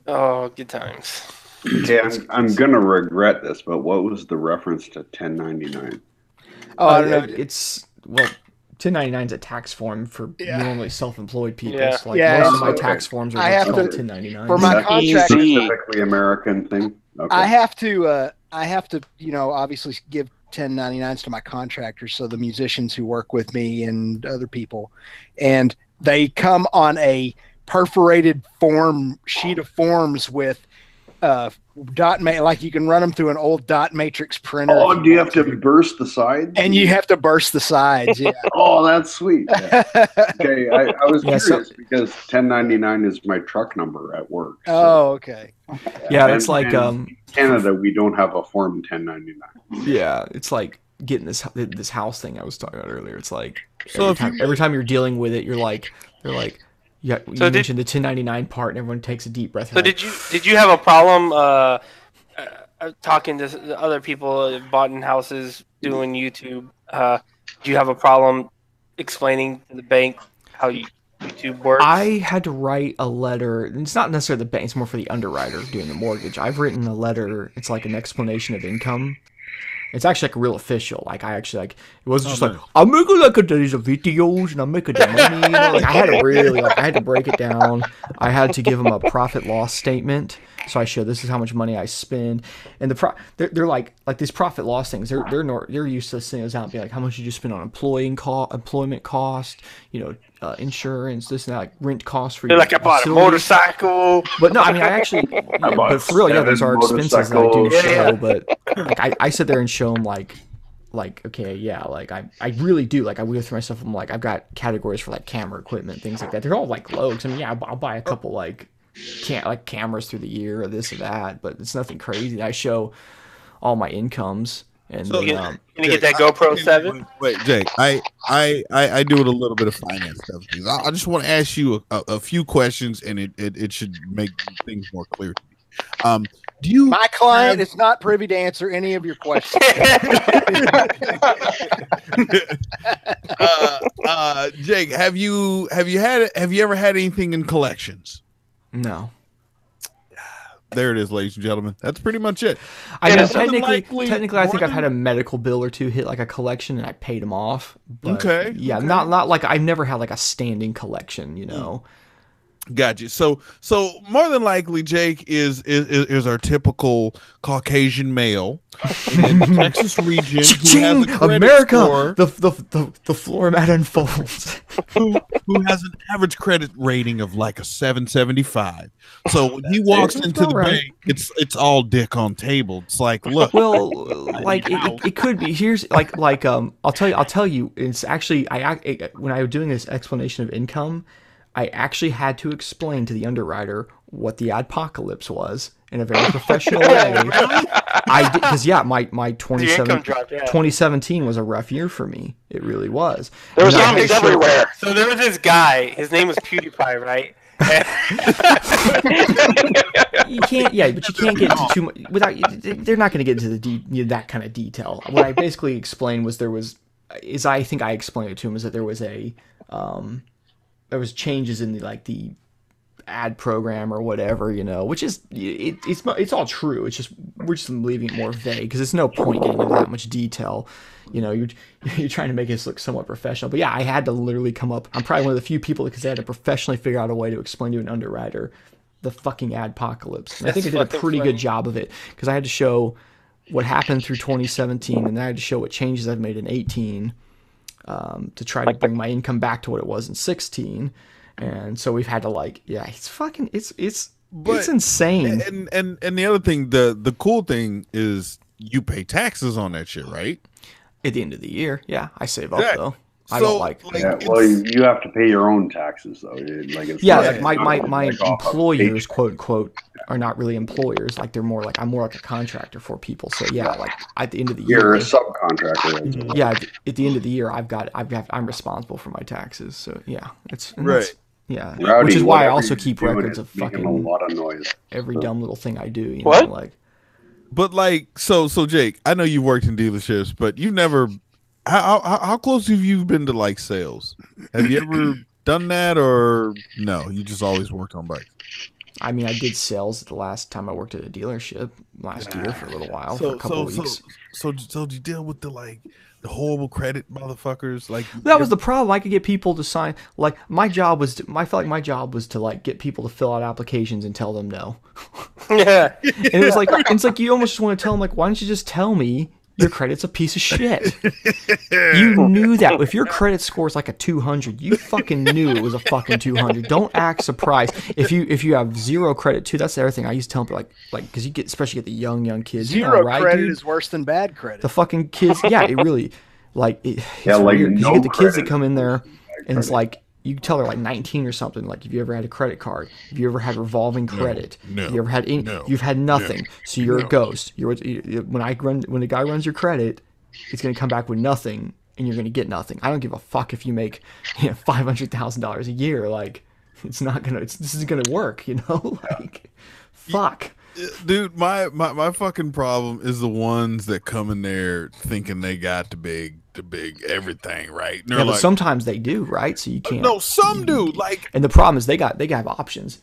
Oh, good times. Okay, I'm gonna regret this, but what was the reference to 1099? Oh, I don't know. It's 1099 is a tax form for normally self-employed people. Yeah. So like most of my tax forms are I have called to 1099. for my contract. Specifically American thing. Okay. I have to, you know, obviously give 1099s to my contractors, so the musicians who work with me and other people, and they come on a perforated sheet of forms with like you can run them through an old dot matrix printer. Oh, do you have to burst the sides? And you have to burst the sides. Yeah. Oh, that's sweet. Yeah. Okay, I was curious because 1099 is my truck number at work. So. Oh, okay. Yeah, it's like in Canada we don't have a form 1099. Yeah, it's like getting this house thing I was talking about earlier. It's like So every time you're dealing with it, they're like. Yeah, you mentioned the 1099 part, and everyone takes a deep breath. So did you have a problem talking to the other people that bought in houses doing YouTube? Do you have a problem explaining to the bank how YouTube works? I had to write a letter. It's not necessarily the bank; it's more for the underwriter doing the mortgage. I've written a letter. It's like an explanation of income. It's actually like real official. Like I actually like it wasn't just like I'm making like these videos and I'm making the money. You know, like I had to really I had to break it down. I had to give them a profit loss statement. So I show this is how much money I spend, and they're like these profit loss things. They're used to sending us out and be like, how much did you spend on employment cost, you know, insurance, this and that, like rent costs for. They're like I bought a motorcycle. But no, I mean I actually, but for real, yeah, those are expenses that I do show. But like I sit there and show them like okay, yeah, like I really do. Like I go through my stuff. I'm like I've got categories for like camera equipment, things like that. They're all like low. I mean, yeah, I'll buy a couple like cameras through the year or this or that, but it's nothing crazy. I show all my incomes and so can you get that GoPro 7? Wait, Jake, I do it a little bit of finance stuff. I just want to ask you a few questions, and it should make things more clear to me. My client is not privy to answer any of your questions. Jake, have you ever had anything in collections? No. There it is, ladies and gentlemen. That's pretty much it. I mean, technically, I think I've had a medical bill or two hit like a collection, and I paid them off. But okay. Yeah, okay. Not like I've never had like a standing collection, you know. Gotcha. So more than likely, Jake is our typical Caucasian male in the Texas region who has a credit America, score, the floor mat unfolds. who has an average credit rating of like a 775. So when he walks into the bank, it's all dick on table. It's like, look. Well, like it could be. Here's like I'll tell you. It's actually when I was doing this explanation of income, I actually had to explain to the underwriter what the adpocalypse was in a very professional way. I did, because my 2017 was a rough year for me. It really was. There was zombies everywhere. So there was this guy. His name was PewDiePie, right? You can't, but you can't get into too much without. They're not going to get into that kind of detail. What I basically explained was there was as I think I explained it to him, is that there was changes in the ad program or whatever, which is it's all true. It's just we're just leaving it more vague because there's no point getting into that much detail. You're trying to make this look somewhat professional. But yeah, I had to literally come up. I'm probably one of the few people because I had to professionally figure out a way to explain to an underwriter the fucking adpocalypse. And I think I did a pretty good job of it because I had to show what happened through 2017, and then I had to show what changes I've made in 18 to try to bring my income back to what it was in 16. And so we've had to it's insane. And the other thing, the cool thing is you pay taxes on that shit, right? At the end of the year, yeah, I save up though. I So, don't like. Yeah, well, you have to pay your own taxes though. My employers, quote unquote, are not really employers. Like they're more like I'm more like a contractor for people. So yeah, like at the end of the year, you're a subcontractor. Yeah, at the end of the year, I'm responsible for my taxes. So yeah, right. Yeah, Rowdy, which is why I whatever also you're keep doing records is of making fucking a lot of noise. every dumb little thing I do. But like, so Jake, I know you've worked in dealerships, but you've never. How close have you been to like sales? Have you ever done that, or no? You just always worked on bikes. I mean, I did sales the last time I worked at a dealership last year for a little while, for a couple of weeks. So did you deal with the horrible credit motherfuckers? Like that was the problem. I could get people to sign. Like my job was, I felt like my job was to like get people to fill out applications and tell them no. Yeah, and it's like you almost just want to tell them like, why don't you just tell me your credit's a piece of shit? You knew that. If your credit score is like a 200, you fucking knew it was a fucking 200. Don't act surprised. If you have zero credit too, that's the other thing I used to tell people like because you get, especially get the young kids. Zero right, credit dude? is worse than bad credit. The fucking kids, yeah, it really it's like weird, 'cause no you get the kids that credit come in there and it's like you tell her like 19 or something. Like, have you ever had a credit card? Have you ever had revolving credit? No, have you ever had any? no, you've had nothing. no, So you're no. a ghost. When the guy runs your credit, it's going to come back with nothing, and you're going to get nothing. I don't give a fuck if you make $500,000 a year. Like, it's not gonna. This isn't gonna work. Like, fuck. Dude, my fucking problem is the ones that come in there thinking they got the big everything, right? And Yeah, but sometimes they do, right? So you can't. No, some do. Like, and the problem is they have options.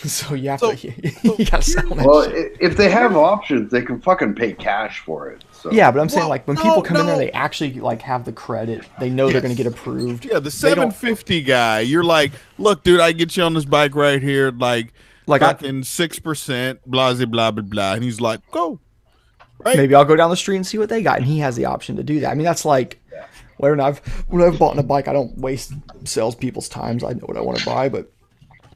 So you have to you gotta sell that Well, shit. if they have options, they can fucking pay cash for it. So. Yeah, but I'm saying like when people come in there, they actually like have the credit. They know they're gonna get approved. Yeah, the 750 guy. You're like, look, dude, I get you on this bike right here, like fucking 6%, blah blah blah blah blah, and he's like, go. Right? Maybe I'll go down the street and see what they got, and he has the option to do that. I mean, that's like when I've bought a bike, I don't waste salespeople's times. I know what I want to buy, but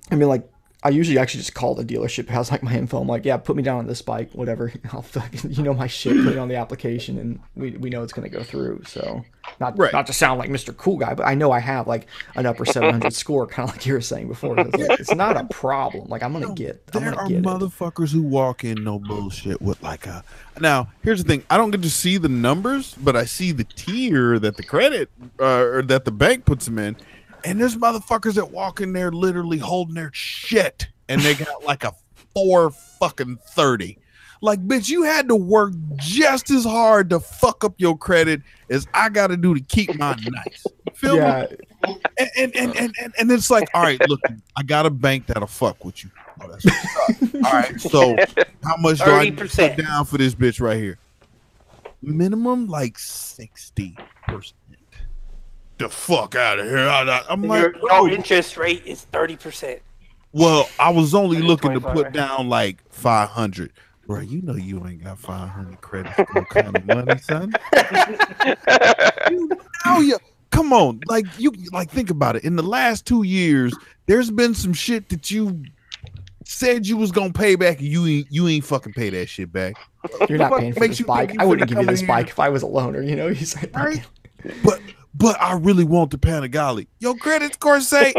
I mean, like I usually actually just call the dealership who has like my info. I'm like, yeah, put me down on this bike, whatever. I'll fucking, my shit, put it on the application, and we know it's gonna go through. So not to sound like Mr. Cool Guy, but I know I have like an upper 700 score, kind of like you were saying before. It's not a problem. Like I'm gonna get. There are motherfuckers who walk in no bullshit with like a. Now here's the thing: I don't get to see the numbers, but I see the tier that the credit or that the bank puts them in. And there's motherfuckers that walk in there literally holding their shit, and they got like a 430. Like, bitch, you had to work just as hard to fuck up your credit as I got to do to keep mine nice. Feel me? And it's like, all right, look, I got a bank that'll fuck with you. Oh, that's what's up. All right, so how much do I put down for this bitch right here? Minimum like 60%. The fuck out of here! I'm like, your interest rate is 30%. Well, I was only looking to put down like 500. Bro, you know you ain't got 500 credit score kind of money, son. Come on, think about it. In the last 2 years, there's been some shit that you said you was gonna pay back, and you ain't fucking pay that shit back. You're not paying for this bike. I wouldn't give you this bike if I was a loaner. He's like, right? But I really want the Panigale. Your credit score say,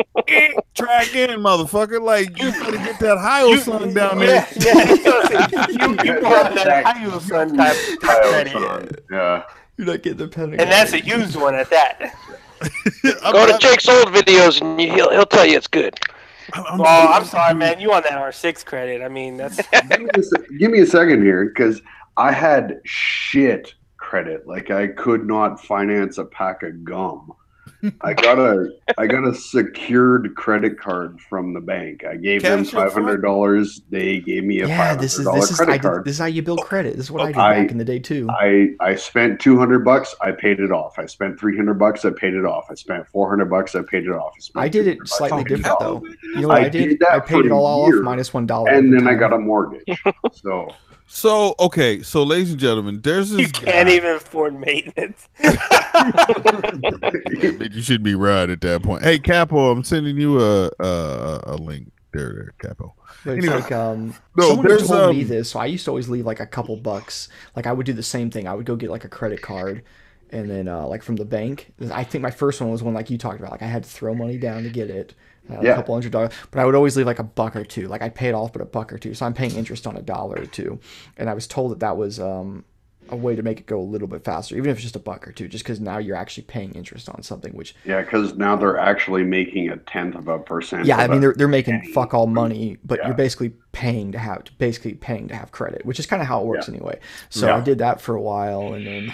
try again, motherfucker. Like, you gotta get that Hio son down there. You brought that Hio son type credit. Yeah. You're not getting the Panigale. And that's a used one at that. Go to Jake's old videos and he'll tell you it's good. I'm sorry, man. You on that R6 credit. I mean, that's... Give me a second here, because I had shit credit. Like I could not finance a pack of gum. I got a secured credit card from the bank. I gave them $500. They gave me a $500 credit card. This is how you build credit. This is what I did back in the day too. I spent $200. I paid it off. I spent $300. I paid it off. I spent $400. I paid it off. I did it slightly different though. You know what I did? I paid it all off minus $1, and then I got a mortgage. So okay, so ladies and gentlemen, there's this. You can't even afford maintenance. You should be right at that point. Hey, Capo, I'm sending you a link there, Capo. But it's like someone told me this, so I used to always leave like a couple bucks. Like I would do the same thing. I would go get like a credit card, and then like from the bank. I think my first one was one like you talked about. Like I had to throw money down to get it. A couple $100, but I would always leave like a buck or two. Like I'd pay it off, but a buck or two. So I'm paying interest on $1 or $2. And I was told that was a way to make it go a little bit faster, even if it's just a buck or two, just because now you're actually paying interest on something. Which because now they're actually making 0.1%. Yeah, I mean they're making fuck all money, but you're basically paying to have credit, which is kind of how it works anyway. So I did that for a while, and then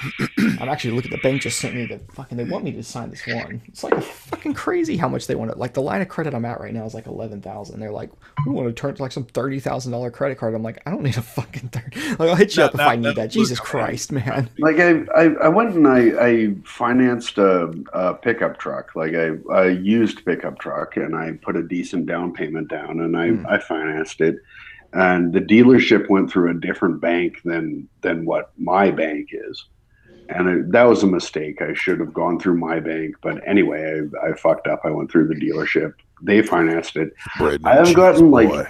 I'm actually looking. The bank just sent me they want me to sign this one. It's like fucking crazy how much they want it. Like the line of credit I'm at right now is like 11,000. They're like, we want to turn to like some $30,000 credit card. I'm like, I don't need a fucking 30. Like I'll hit you up if I need that. Jesus Christ, man. Like I went and I financed a pickup truck. Like I used pickup truck, and I put a decent down payment down, and I financed it. And the dealership went through a different bank than what my bank is. And that was a mistake. I should have gone through my bank. But anyway, I fucked up. I went through the dealership. They financed it. I have gotten like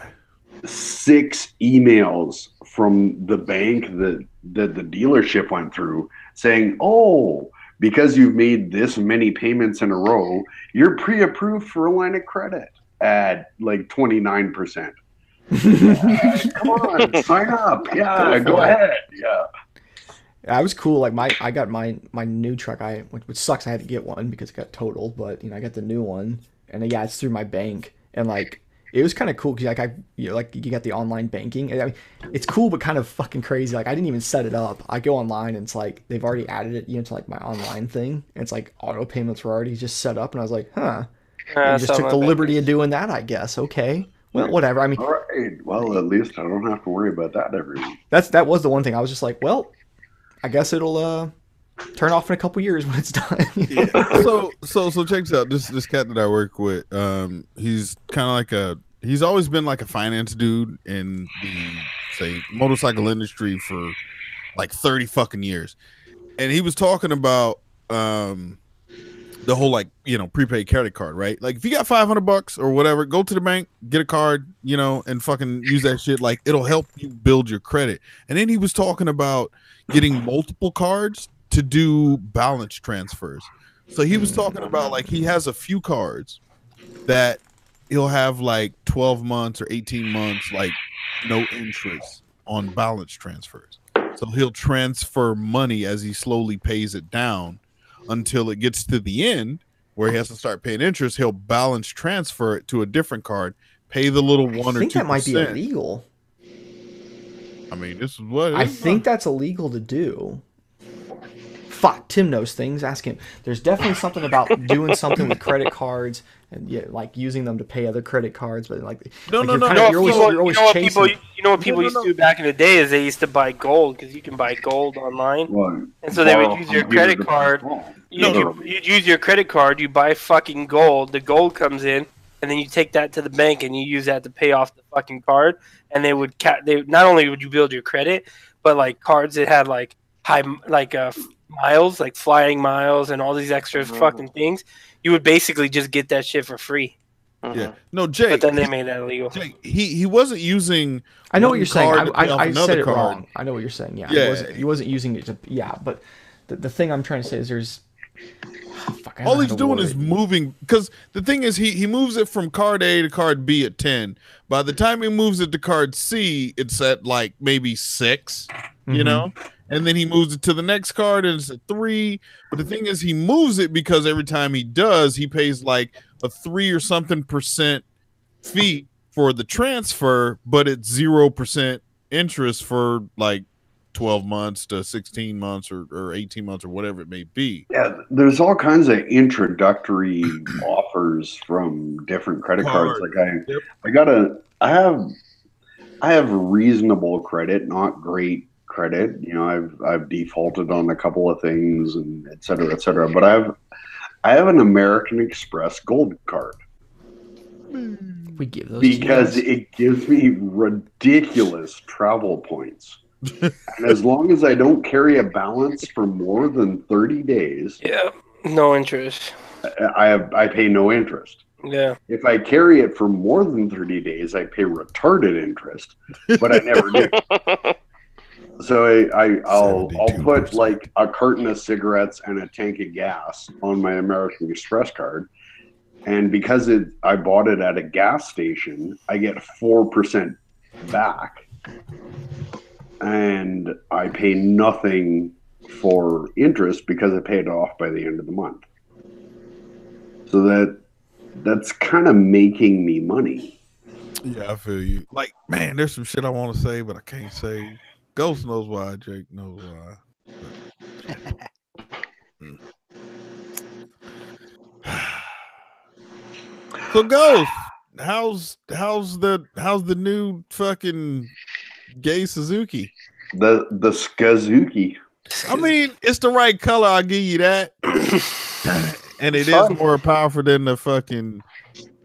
6 emails from the bank that the dealership went through saying, oh, because you've made this many payments in a row, you're pre-approved for a line of credit at like 29%. Come on, sign up. Yeah, go ahead. Yeah. I was cool. Like I got my new truck. Which sucks. I had to get one because it got totaled. But I got the new one, and it's through my bank. And like it was kind of cool because you got the online banking. I mean, it's cool, but kind of fucking crazy. Like I didn't even set it up. I go online, and it's like they've already added it to like my online thing. And it's like auto payments were already just set up, and I was like, huh. I just took the liberty of doing that. I guess okay. Well, whatever. I mean, all right. Well, at least I don't have to worry about that every week. That was the one thing I was just like, well, I guess it'll turn off in a couple years when it's done. So check this out. This cat that I work with, he's kind of he's always been like a finance dude in the motorcycle industry for like 30 fucking years, and he was talking about the whole prepaid credit card, right? Like if you got $500 or whatever, go to the bank, get a card, and fucking use that shit. Like it'll help you build your credit. And then he was talking about getting multiple cards to do balance transfers. So he was talking about like he has a few cards that he'll have like 12 months or 18 months, like no interest on balance transfers. So he'll transfer money as he slowly pays it down until it gets to the end where he has to start paying interest. He'll balance transfer it to a different card, pay the little 1 or 2%. I think that might be illegal. I mean, this is what I think that's illegal to do. Fuck, Tim knows things. Ask him. There's definitely something about doing something with credit cards and like using them to pay other credit cards, but like no. You're always chasing. You know what people used to do back in the day is they used to buy gold because you can buy gold online, and so they would use your credit card. You'd use your credit card. You buy fucking gold. The gold comes in, and then you take that to the bank and you use that to pay off the fucking card. And they would not only would you build your credit, but like cards that had like high miles, like flying miles, and all these extra fucking things. You would basically just get that shit for free. Yeah. No, Jake. But then they made that illegal. Jake, he wasn't using. I know what you're saying. I said it wrong. I know what you're saying. Yeah. He wasn't using it to. Yeah, but the thing I'm trying to say is there's. All he's doing is moving, because the thing is he moves it from card A to card B at 10. By the time he moves it to card C, it's at like maybe 6, you know, and then he moves it to the next card and it's at 3. But the thing is he moves it because every time he does, he pays like a 3 or something % fee for the transfer, but it's 0% interest for like 12 months to 16 months or 18 months or whatever it may be. Yeah, there's all kinds of introductory offers from different credit cards. Like I have reasonable credit, not great credit. You know, I've defaulted on a couple of things and et cetera, et cetera. But I have an American Express Gold card. We give those because it gives me ridiculous travel points. And as long as I don't carry a balance for more than 30 days, no interest. I pay no interest. Yeah. If I carry it for more than 30 days, I pay retarded interest, but I never do. So I'll put like a carton of cigarettes and a tank of gas on my American Express card. And because I bought it at a gas station, I get 4% back. And I pay nothing for interest because I paid it off by the end of the month. So that's kind of making me money. Yeah, I feel you. Like, man, there's some shit I want to say, but I can't say. Ghost knows why. Jake knows why. So, Ghost, how's the new fucking gay Suzuki? The Skazuki. I mean, it's the right color. I'll give you that. And it is more powerful than the fucking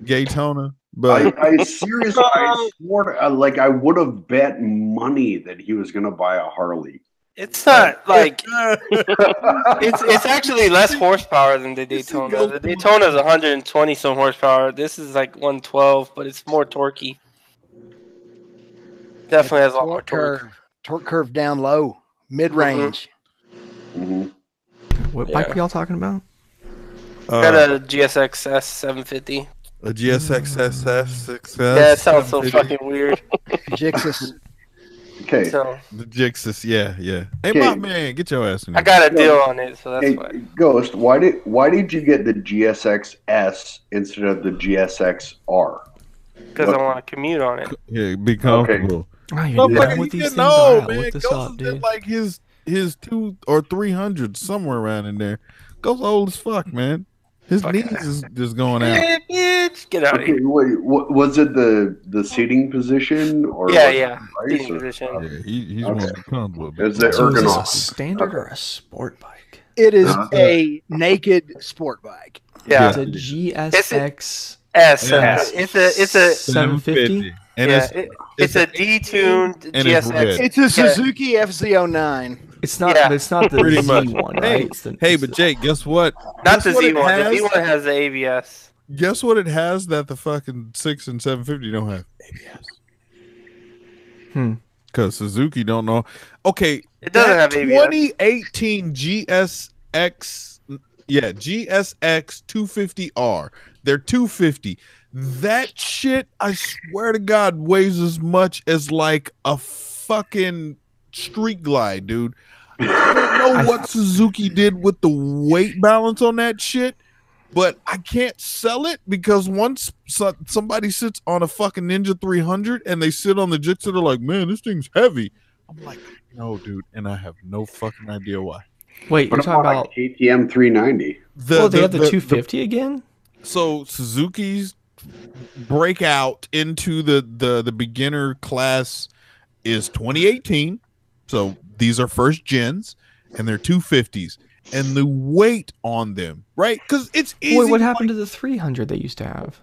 Gaytona. But I seriously, I swore, like I would have bet money that he was gonna buy a Harley. It's not like it's actually less horsepower than the Daytona. The Daytona is 120 some horsepower. This is like 112, but it's more torquey. Definitely has a lot more torque. Torque curve down low, mid range. Mm-hmm. What bike are y'all talking about? Got a GSX S750. A GSX SS6. Yeah, it sounds so fucking weird. Jixus. Okay. So, the Jixus, yeah. Hey, my man, get your ass in I got a deal on it, so that's why. Ghost, why did you get the GSX S instead of the GSX R? Because I want to commute on it. Yeah, be comfortable. Okay. No, man, Ghost up, did like his 200 or 300 somewhere around in there. Ghost old as fuck, man. His knees is just going out. Bitch, get out of here. Wait, was it the seating position or seating position? Yeah, he's more comfortable. Is it So is this a ergonomic? standard or a sport bike? It is a naked sport bike. Yeah, It's a GSX S. It's a 750. And it's a detuned and it's GSX. red. It's a Suzuki FZ09. It's not. Yeah. But it's not the Pretty Z1, much. right? Hey, but Jake, guess what? Not the Guess what it Z1. has? The Z1 has the ABS. Guess what it has that the fucking 6 and 750 don't have? ABS. Because Suzuki don't know. Okay, It doesn't have ABS. 2018 GSX, GSX 250R. They're 250. That shit, I swear to God, weighs as much as like a fucking street glide, dude. I don't know what Suzuki did with the weight balance on that shit, but I can't sell it because once somebody sits on a fucking Ninja 300 and they sit on the Jixer, they're like, man, this thing's heavy. I'm like, no, dude, and I have no fucking idea why. Wait, you're talking about KTM 390? they have the 250 again? So Suzuki's breakout into the beginner class is 2018. So these are first gens, and they're 250s, and the weight on them, right? Because it's easy. Wait, what happened to the 300 they used to have?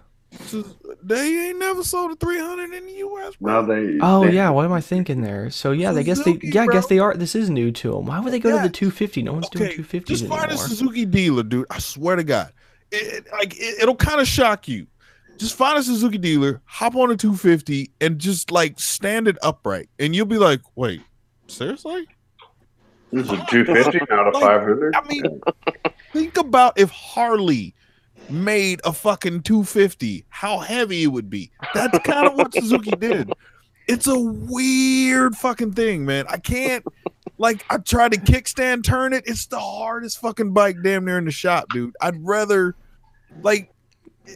They ain't never sold a 300 in the U.S. No, they. Oh yeah, what am I thinking there? So yeah, I guess I guess they are. This is new to them. Why would they go to the 250? No one's doing 250s just anymore. find a Suzuki dealer, dude. I swear to God, it'll kind of shock you. Just find a Suzuki dealer, hop on a 250, and just like stand it upright, and you'll be like, wait. Seriously? This is a 250, not a 500. I mean, think about if Harley made a fucking 250, how heavy it would be. That's kind of what Suzuki did. It's a weird fucking thing, man. I can't, like, I try to kickstand turn it. It's the hardest fucking bike damn near in the shop, dude. I'd rather, like,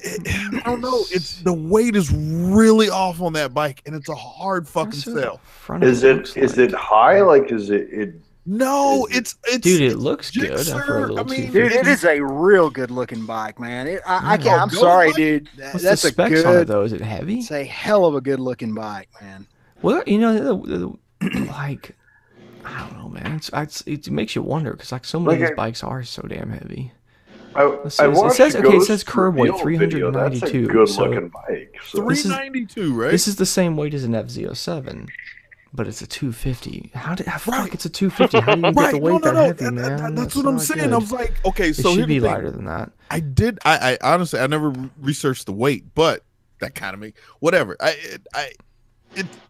I don't know. It's the weight is really off on that bike, and it's a hard fucking sell. Is it high? Like, is it? No, it's dude. It looks good for a little. Dude, it is a real good looking bike, man. I can't. I'm Ghost sorry, bike? dude. What's That's the a specs good. on it though? Is it heavy? It's a hell of a good looking bike, man. Well, you know, like I don't know, man. It makes you wonder because like so many of these bikes are so damn heavy. It says curb weight 392. That's a good looking bike. So. 392, right? This is the same weight as an FZ07, but it's a 250. Fuck, it's a 250. How do you get the weight that heavy, man? That's what I'm saying. Good. I was like, okay, so it should be lighter than that. I honestly, I never researched the weight, but that kind of me, whatever.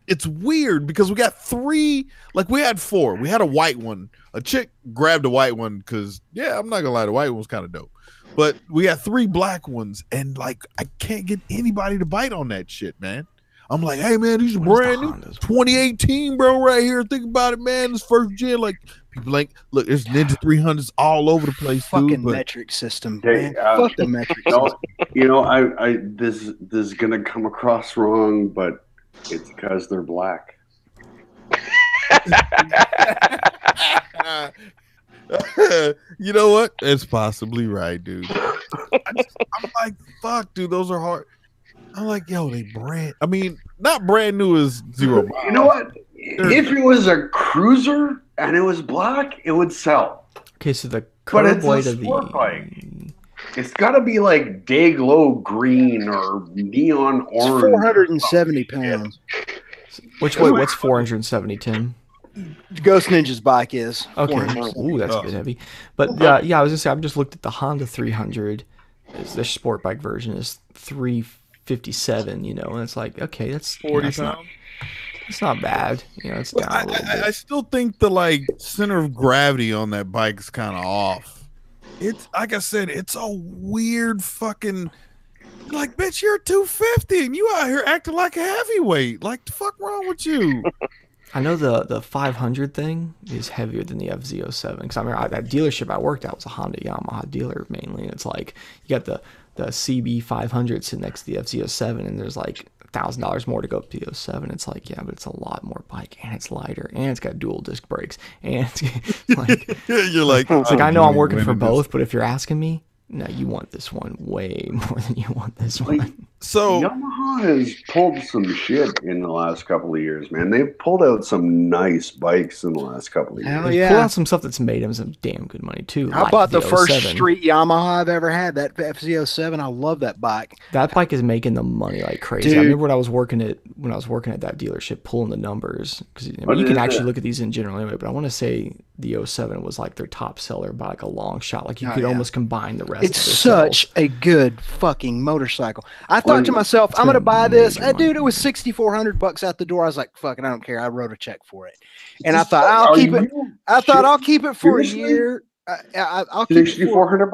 It's weird because we got three, like we had four. We had a white one. A chick grabbed a white one because, yeah, I'm not gonna lie, the white one was kind of dope. But we got three black ones, and like I can't get anybody to bite on that shit, man. I'm like, hey man, these are brand new 2018, bro, right here. Think about it, man. This first gen, like people like, look, there's Ninja 300s all over the place, fucking dude, metric system, man. Fuck the metric system. You know, I this is gonna come across wrong, but it's because they're black. You know what? It's possibly right, dude. I'm like, fuck, dude, those are hard. I'm like, yo, they not brand new as 0 miles. You know what? If it was a cruiser and it was black, it would sell. Okay, so the curb weight of the bike. It's got to be like day glow green or neon orange. It's 470 pounds. What's 470, Tim? Ghost Ninja's bike is. Okay. Ooh, that's a bit heavy. But yeah, I was gonna say, I've just looked at the Honda 300. The sport bike version is 357. You know, and it's like, okay, that's 40 pounds. It's not bad. You know, it's down a little bit. I still think the like center of gravity on that bike is kind of off. It's like I said, it's a weird fucking. Like, bitch, you're 250 and you out here acting like a heavyweight. Like, the fuck wrong with you? I know the 500 thing is heavier than the FZ07 because I remember that dealership I worked at was a Honda Yamaha dealer mainly, and it's like you got the CB 500 sitting next to the FZ07, and there's like $1,000 more to go up to the 07. It's like, yeah, but it's a lot more bike, and it's lighter, and it's got dual disc brakes, and it's like you're like, it's like I know I'm working for both, but if you're asking me, no, you want this one way more than you want this one. So Yamaha has pulled some shit in the last couple of years, man. They've pulled out some nice bikes in the last couple of years. Hell They pulled out some stuff that's made them some damn good money too. I bought the first street Yamaha I've ever had, that FZ07. I love that bike. That bike is making the money like crazy. Dude. I remember when I was working at that dealership, pulling the numbers because you can actually look at these in general anyway. But I want to say the 07 was like their top seller by like a long shot. Like you could almost combine the rest. It's such a good fucking motorcycle. I thought to myself, I'm gonna buy this. Dude, it was $6,400 out the door. I was like, fuck it, I don't care. I wrote a check for it, and I thought I'll keep it. I thought I'll keep it for a year. I'll keep $6,400.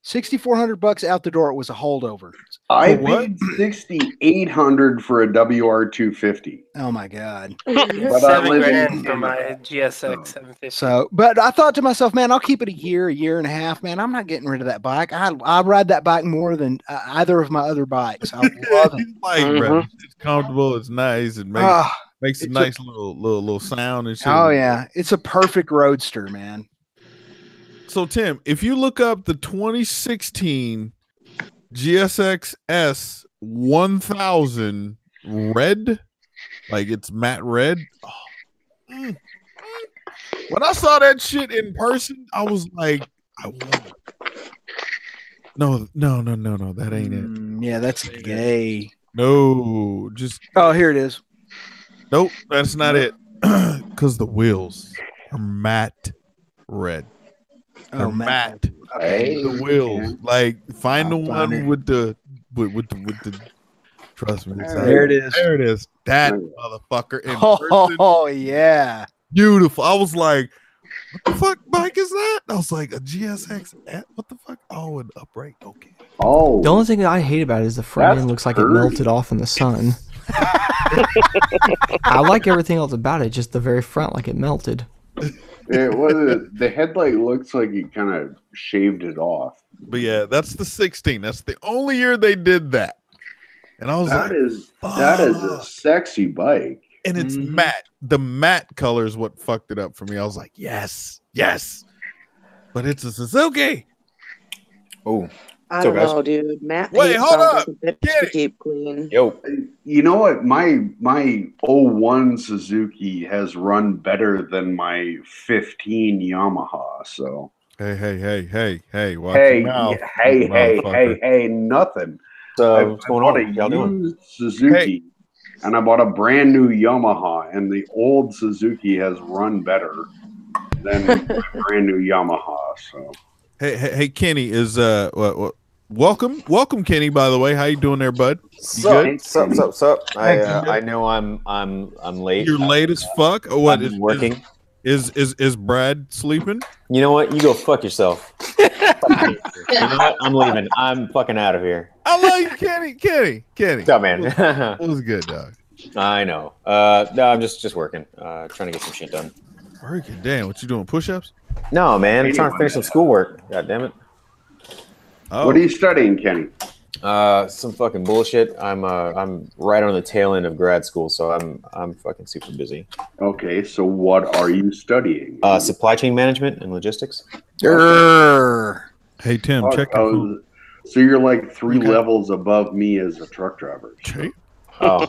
$6,400 out the door. It was a holdover. I paid $6,800 for a WR250. Oh my god! But $7,000 for my GSX 750. So, but I thought to myself, man, I'll keep it a year and a half. Man, I'm not getting rid of that bike. I ride that bike more than either of my other bikes. I love it. It's comfortable. It's nice. It makes a nice little sound and shit. Oh yeah, it's a perfect roadster, man. So Tim, if you look up the 2016 GSX S 1000 red, like it's matte red. When I saw that shit in person, I was like, I want it. No, that ain't it. Yeah, that's gay. No, just here it is. Nope, that's not it. Because the wheels are matte red. They're matte. The wheels, like find the one with the trust me. There it is. There it is. That motherfucker in person. Oh yeah, beautiful. I was like, what the fuck bike is that? I was like, a GSX. What the fuck? Oh, an upright. Okay. Oh, the only thing that I hate about it is the front end looks like it melted off in the sun. I like everything else about it, just the very front, like it melted. The headlight looks like he kind of shaved it off. But yeah, that's the 16. That's the only year they did that. And I was that like, that is a sexy bike. And it's matte. The matte color is what fucked it up for me. I was like, yes. But it's a Suzuki. Oh, I don't know, dude. Matt, wait, hold up. Like a bit too deep clean. Yo, you know what? My 01 Suzuki has run better than my 15 Yamaha. So hey, watch hey, your mouth, hey, nothing. So I what's going bought on? Y'all doing? used Suzuki, and I bought a brand new Yamaha, and the old Suzuki has run better than my brand new Yamaha. So hey, Kenny is welcome, Kenny. By the way, how you doing there, bud? You good? Sup. I know I'm late. You're late as fuck. What is working? Is Brad sleeping? You know what? You go fuck yourself. You know what? I'm leaving. I'm fucking out of here. I love you, Kenny. What's up, man? It was good, dog. I know. No, I'm just working. Trying to get some shit done. Working? Damn, what you doing? Push-ups? No, man. I'm trying to finish some schoolwork. God damn it. Oh. What are you studying, Kenny? Some fucking bullshit. I'm right on the tail end of grad school, so I'm fucking super busy. Okay, so what are you studying? Supply chain management and logistics. Hey Tim, check your phone. So you're like three levels above me as a truck driver. Oh.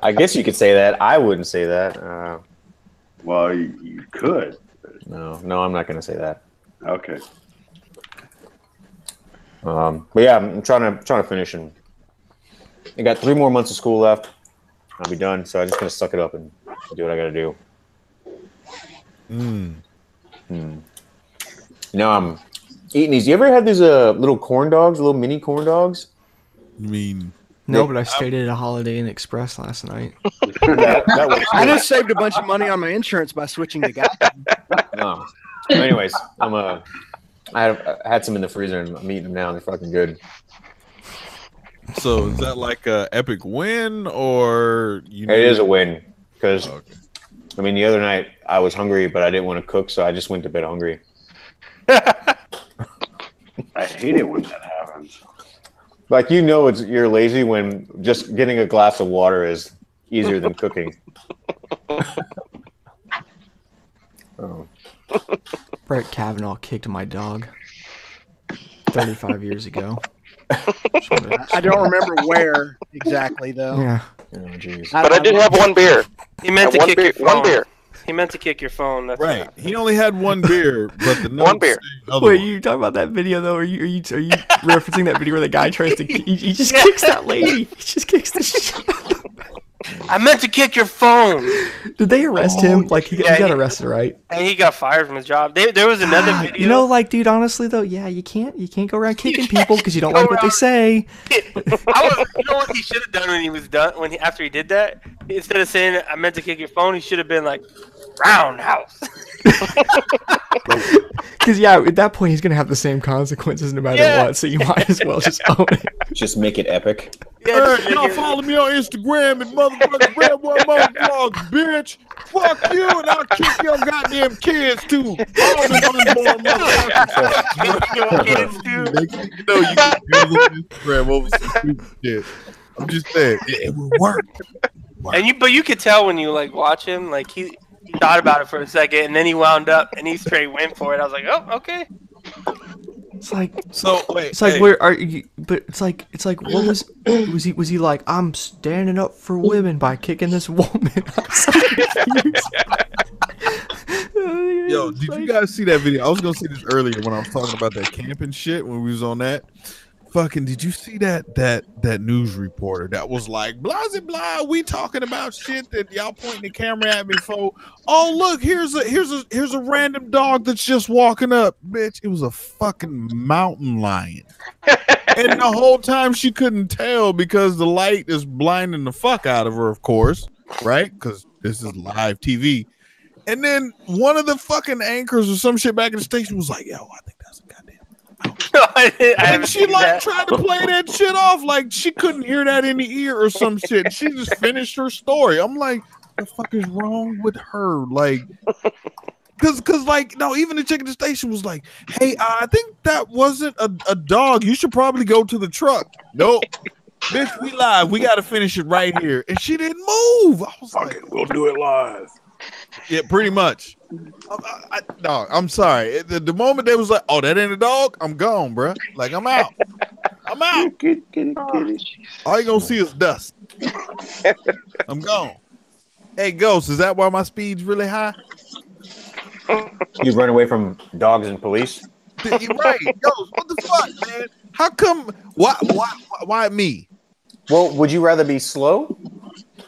I guess you could say that. I wouldn't say that. Well, you could. No, I'm not going to say that. Okay. But yeah, I'm trying to finish, and I got 3 more months of school left. I'll be done, so I'm just gonna suck it up and do what I gotta do. You know, I'm eating these. You ever had these little corn dogs, little mini corn dogs? You mean? No, but I stayed at a Holiday Inn Express last night. I just saved a bunch of money on my insurance by switching to guy. No. Anyways, I had some in the freezer and I'm eating them now. They're fucking good. So is that like a epic win, or It is a win because I mean the other night I was hungry but I didn't want to cook, so I just went to bed hungry. I hate it when that happens. Like you're lazy when just getting a glass of water is easier than cooking. Oh. Brett Kavanaugh kicked my dog 35 years ago. I don't remember where exactly though. Yeah. Oh, jeez. But I did have one beer. He meant to One kick beer- your phone. one beer. He meant to kick your phone. That's right. He only had one beer, but the One beer. Wait, you talking about that video though? Are you referencing that video where the guy tries to he just kicks that lady? He just kicks the shit. I meant to kick your phone. Did they arrest him? Like he got arrested, right? And he got fired from his job. There was another video. You know, like, dude, honestly though, yeah, you can't go around kicking people because you don't like what they say. You know what he should have done when he was done after he did that? Instead of saying I meant to kick your phone, he should have been like roundhouse. Because yeah, at that point he's gonna have the same consequences no matter what. So you might as well just own it. Just make it epic. Y'all follow me on Instagram and motherfucking Red One Vlogs, bitch. Fuck you, and I'll kick your goddamn kids too. All them unborn motherfuckers. You know you can go on Instagram over some stupid shit. I'm just saying, it will work. And but you could tell when you like watch him, like he thought about it for a second, and then he wound up and he straight went for it. I was like, oh, okay. It's like wait. It's like where are you? But it's like what was he like? I'm standing up for women by kicking this woman. Yo, did you guys see that video? I was gonna say this earlier when I was talking about that camping shit when we was on that. Fucking, did you see that news reporter that was like, blah, blah, blah, we talking about shit that y'all pointing the camera at me for? Oh, look, here's a random dog that's just walking up. Bitch, it was a fucking mountain lion. And the whole time she couldn't tell because the light is blinding the fuck out of her, of course, right? Because this is live TV. And then one of the fucking anchors or some shit back in the station was like, yo, I think that's a goddamn. And she like tried to play that shit off like she couldn't hear that in the ear or some shit. She just finished her story. I'm like, the fuck is wrong with her? Like, Cause like no, even the chick at the station was like, "Hey, I think that wasn't a dog. You should probably go to the truck." Nope, bitch, we live. We got to finish it right here, and she didn't move. I was like, "We'll do it live." Yeah, pretty much. No, I'm sorry. The moment they was like, "Oh, that ain't a dog," I'm gone, bro. Like I'm out. I'm out. Get it. All you gonna see is dust. I'm gone. Hey, Ghost, is that why my speed's really high? You run away from dogs and police? You're right, Ghost. What the fuck, man? How come? Why me? Well, would you rather be slow?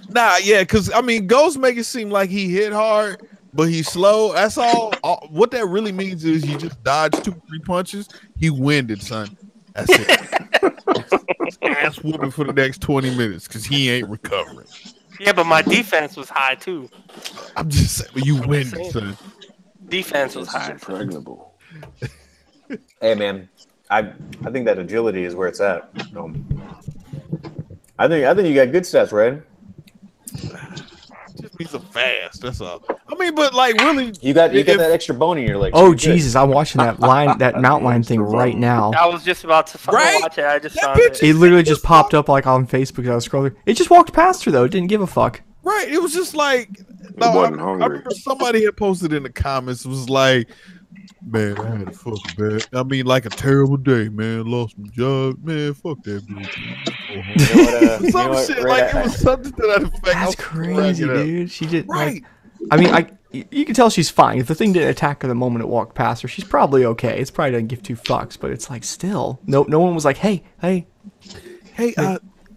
Nah, yeah, because I mean, Ghost make it seem like he hit hard, but he's slow. That's all. What that really means is you just dodged 2-3 punches. He winded, son. That's it. Ass whooping for the next 20 minutes because he ain't recovering. Yeah, but my defense was high too. I'm just saying, you winded, son. Defense was high. Impregnable. Hey, man, I think that agility is where it's at. I think you got good stats, Red. Just means fast. That's all. I mean, but like, really, you got that extra bone in your leg. Oh Jesus, I'm watching that mountain lion thing right now. I was just about to watch it. I just found it. It literally just popped up like on Facebook as I was scrolling. It just walked past her though. It didn't give a fuck. Right. It was just like, no, I remember somebody had posted in the comments. It was like, man, I had a fucking bad. I mean, like a terrible day, man. Lost my job, man. Fuck that bitch. Some shit like it was something to that effect. That's crazy, dude. She did right. I mean, you can tell she's fine. If the thing didn't attack her the moment it walked past her, she's probably okay. It's probably doesn't give 2 fucks, but it's like still, no one was like, hey,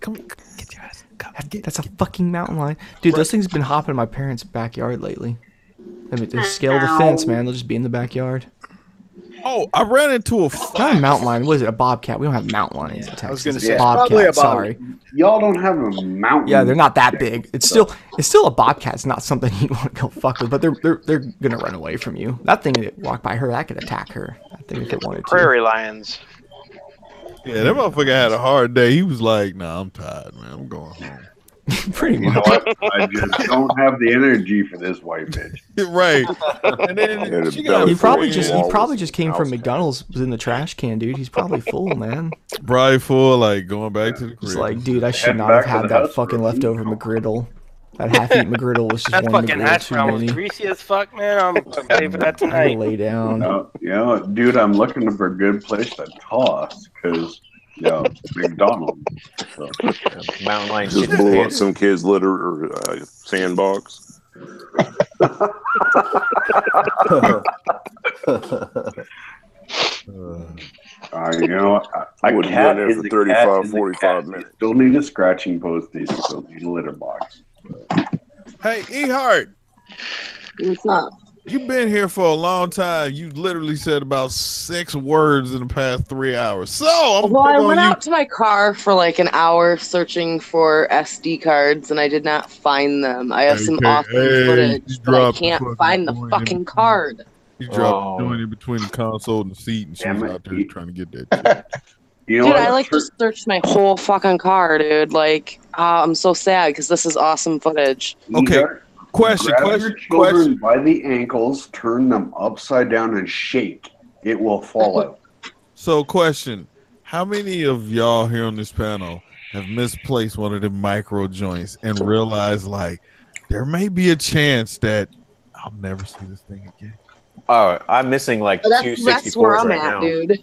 come get your ass. That's a fucking mountain lion, dude. Those things have been hopping in my parents' backyard lately. I mean, they scale the fence, man. They'll just be in the backyard. Oh, I ran into not a mountain lion. What is it? A bobcat? We don't have mountain lions in Texas. I was going to say bobcat. Sorry. Y'all don't have a mountain. Yeah, they're not that big. It's still a bobcat. It's not something you want to go fuck with, but they're gonna run away from you. That thing that walked by her, that could attack her. I think if it wanted to. Prairie lions. Yeah, that motherfucker had a hard day. He was like, "Nah, I'm tired, man. I'm going home." Pretty much. You know what? I just don't have the energy for this white bitch. Right. And then he probably just came from McDonald's, was in the trash can, dude. He's probably full, man. Probably full, like going back to the crib. It's like, dude, I should not have had that fucking leftover McGriddle. That half-eat McGriddle was just that one fucking McGriddle hash too brown was many. greasy as fuck, man. I'm paying for that tonight. I lay down. Dude, I'm looking for a good place to toss because. Yeah, McDonald's. So. Mountain lion. Just blow up some kid's litter or sandbox. You know, I would have been there for 35, 45 minutes. Still need a scratching post. They still need a litter box. Hey, Ehart. What's up? You've been here for a long time. You literally said about 6 words in the past 3 hours. So I went out to my car for like an hour searching for SD cards, and I did not find them. I have some awesome footage, but I can't find the fucking card. You dropped the joint in between the console and the seat, and she was out there trying to get that. Dude, I just searched my whole fucking car, dude. Like, I'm so sad because this is awesome footage. Okay. Grab your children by the ankles, turn them upside down, and shake. It will fall out. So, question: how many of y'all here on this panel have misplaced one of the micro joints and realized, like, there may be a chance that I'll never see this thing again? Oh, I'm missing like 264s right now. Dude.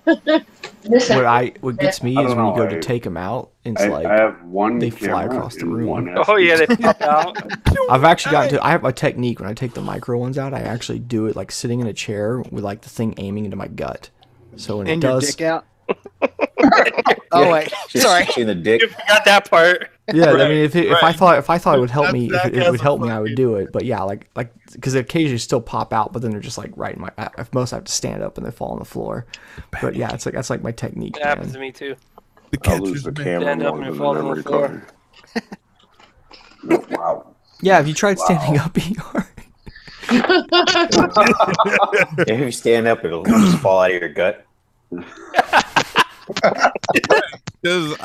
What gets me is when you go to take them out, it's like I have one they fly across the room. Oh yeah, they pop out. I've actually gotten to. I have a technique when I take the micro ones out. I actually do it like sitting in a chair with like the thing aiming into my gut. So when it does, your dick out. Oh wait, sorry. In the dick. You forgot that part. Yeah, I mean, if I thought it would help me, if it would help me, I would do it. But yeah, like because they occasionally still pop out, but then they're just like right in my. Most I have to stand up and they fall on the floor. But yeah, it's like that's like my technique. It happens to me too. I lose the camera stand up and it falls on the floor. Wow. Yeah, have you tried standing up, ER? If you stand up, it'll just fall out of your gut. Because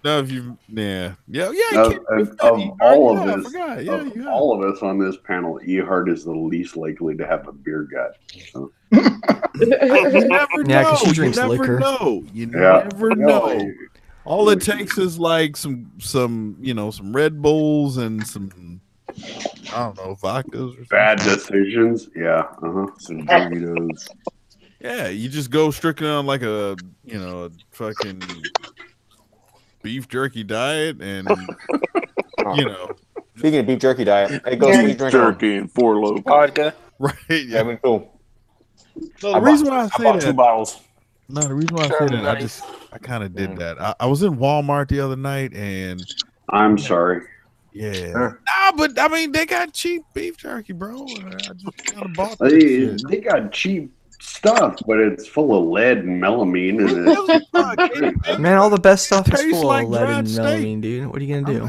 No, if you, yeah. Of all of us, forgot. Yeah, you have. all of us on this panel, Ehart is the least likely to have a beer gut. So. You never know. Yeah, because she drinks you never liquor. Know. You never know. All it takes is like some Red Bulls and some, I don't know, vodkas or bad decisions. Yeah, some Doritos. Yeah, you just go strictly on like a fucking beef jerky diet, and Speaking of beef jerky diet, hey, Ghost, what you drinking? Jerky and 4 Loko. Vodka. Right. Yeah, I mean, cool. So the reason why I bought say 2 bottles. No, the reason why I say that, I kind of did that. I was in Walmart the other night, and I'm sorry. Yeah. Nah, but I mean, they got cheap beef jerky, bro. I just kind of bought that They shit. got cheap stuff, but it's full of lead and melamine, and it's Man, all the best stuff is Tastes full like of lead and dried melamine, dude. What are you gonna do?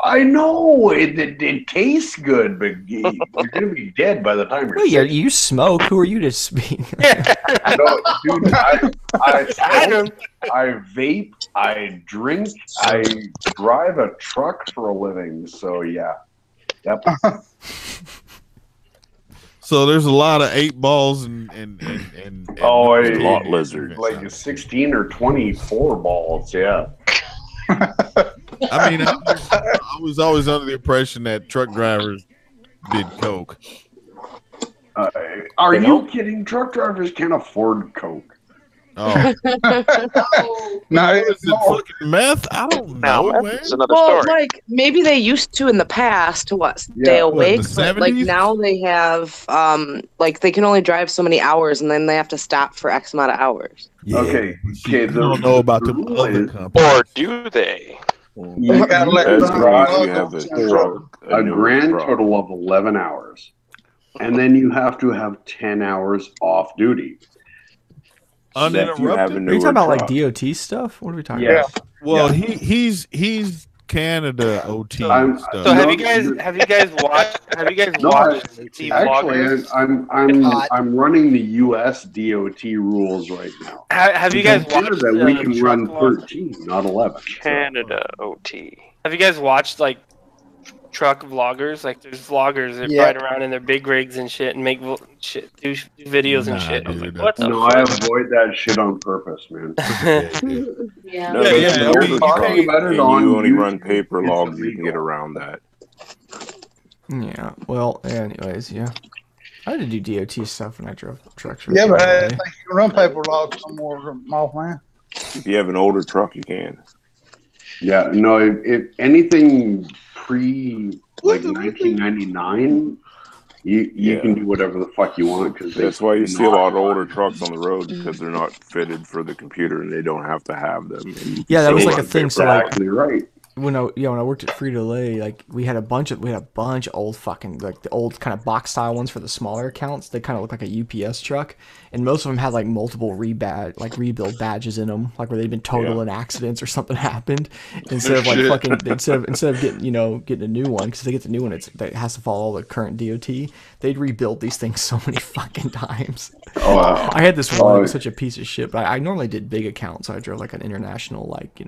I know it tastes good, but you're gonna be dead by the time you're Wait, sick. you smoke? Who are you to speak? No, dude, I vape, I drink, I drive a truck for a living. So yeah, yep. So there's a lot of 8 balls and a lot lizards, like 16 or 24 balls. Yeah. I mean, I was always under the impression that truck drivers did coke. Are you kidding? Truck drivers can't afford coke. Oh. No, is it fucking meth? I don't know, man. It's another Well, story. like maybe they used to in the past to stay Yeah, what, awake, the but like 70s? now they have like they can only drive so many hours, and then they have to stop for X amount of hours. Okay. I don't know about the other companies. Or do they? You gotta let That's them right. know You have a for truck, a newer grand truck. total of 11 hours, and then you have to have 10 hours off duty. Uninterrupted? Are you talking about like DOT stuff? What are we talking Yes. about? Well, he's Canada OT I'm- stuff. So have you guys watched No, the actually, vloggers? I'm running the U.S. DOT rules right now. Have you guys Consider watched that we can truck run vlogs? 13, not 11. Canada OT. Have you guys watched like truck vloggers? Like there's vloggers that Yeah. ride around in their big rigs and shit and make do videos and shit. I'm like, what the No, fuck? I avoid that shit on purpose, man. Yeah. No, that's an older You're truck, talking about it and on you only YouTube. run paper It's logs. You can illegal. get around that. Yeah. Well, anyways, yeah. I had to do DOT stuff when I drove trucks. Yeah, but I regularly. think you can run paper logs no more, man. If you have an older truck, you can. Yeah, no, if anything pre like 1999, you can do whatever the fuck you want because That's why you see a lot of older trucks on the road because they're not fitted for the computer and they don't have to have them. And you Yeah, that can was still like a run thing. paper So like, exactly right. when I worked at Frito-Lay, like we had a bunch of old fucking like the old kind of box style ones for the smaller accounts. They kind of look like a UPS truck, and most of them had like multiple rebuild badges in them, like where they'd been total in accidents or something happened. Instead of like Shit. fucking instead of getting getting a new one, because they get the new one, it has to follow all the current DOT. They'd rebuild these things so many fucking times. Oh, wow. I had this one that was such a piece of shit, but I normally did big accounts. So I drove like an international, like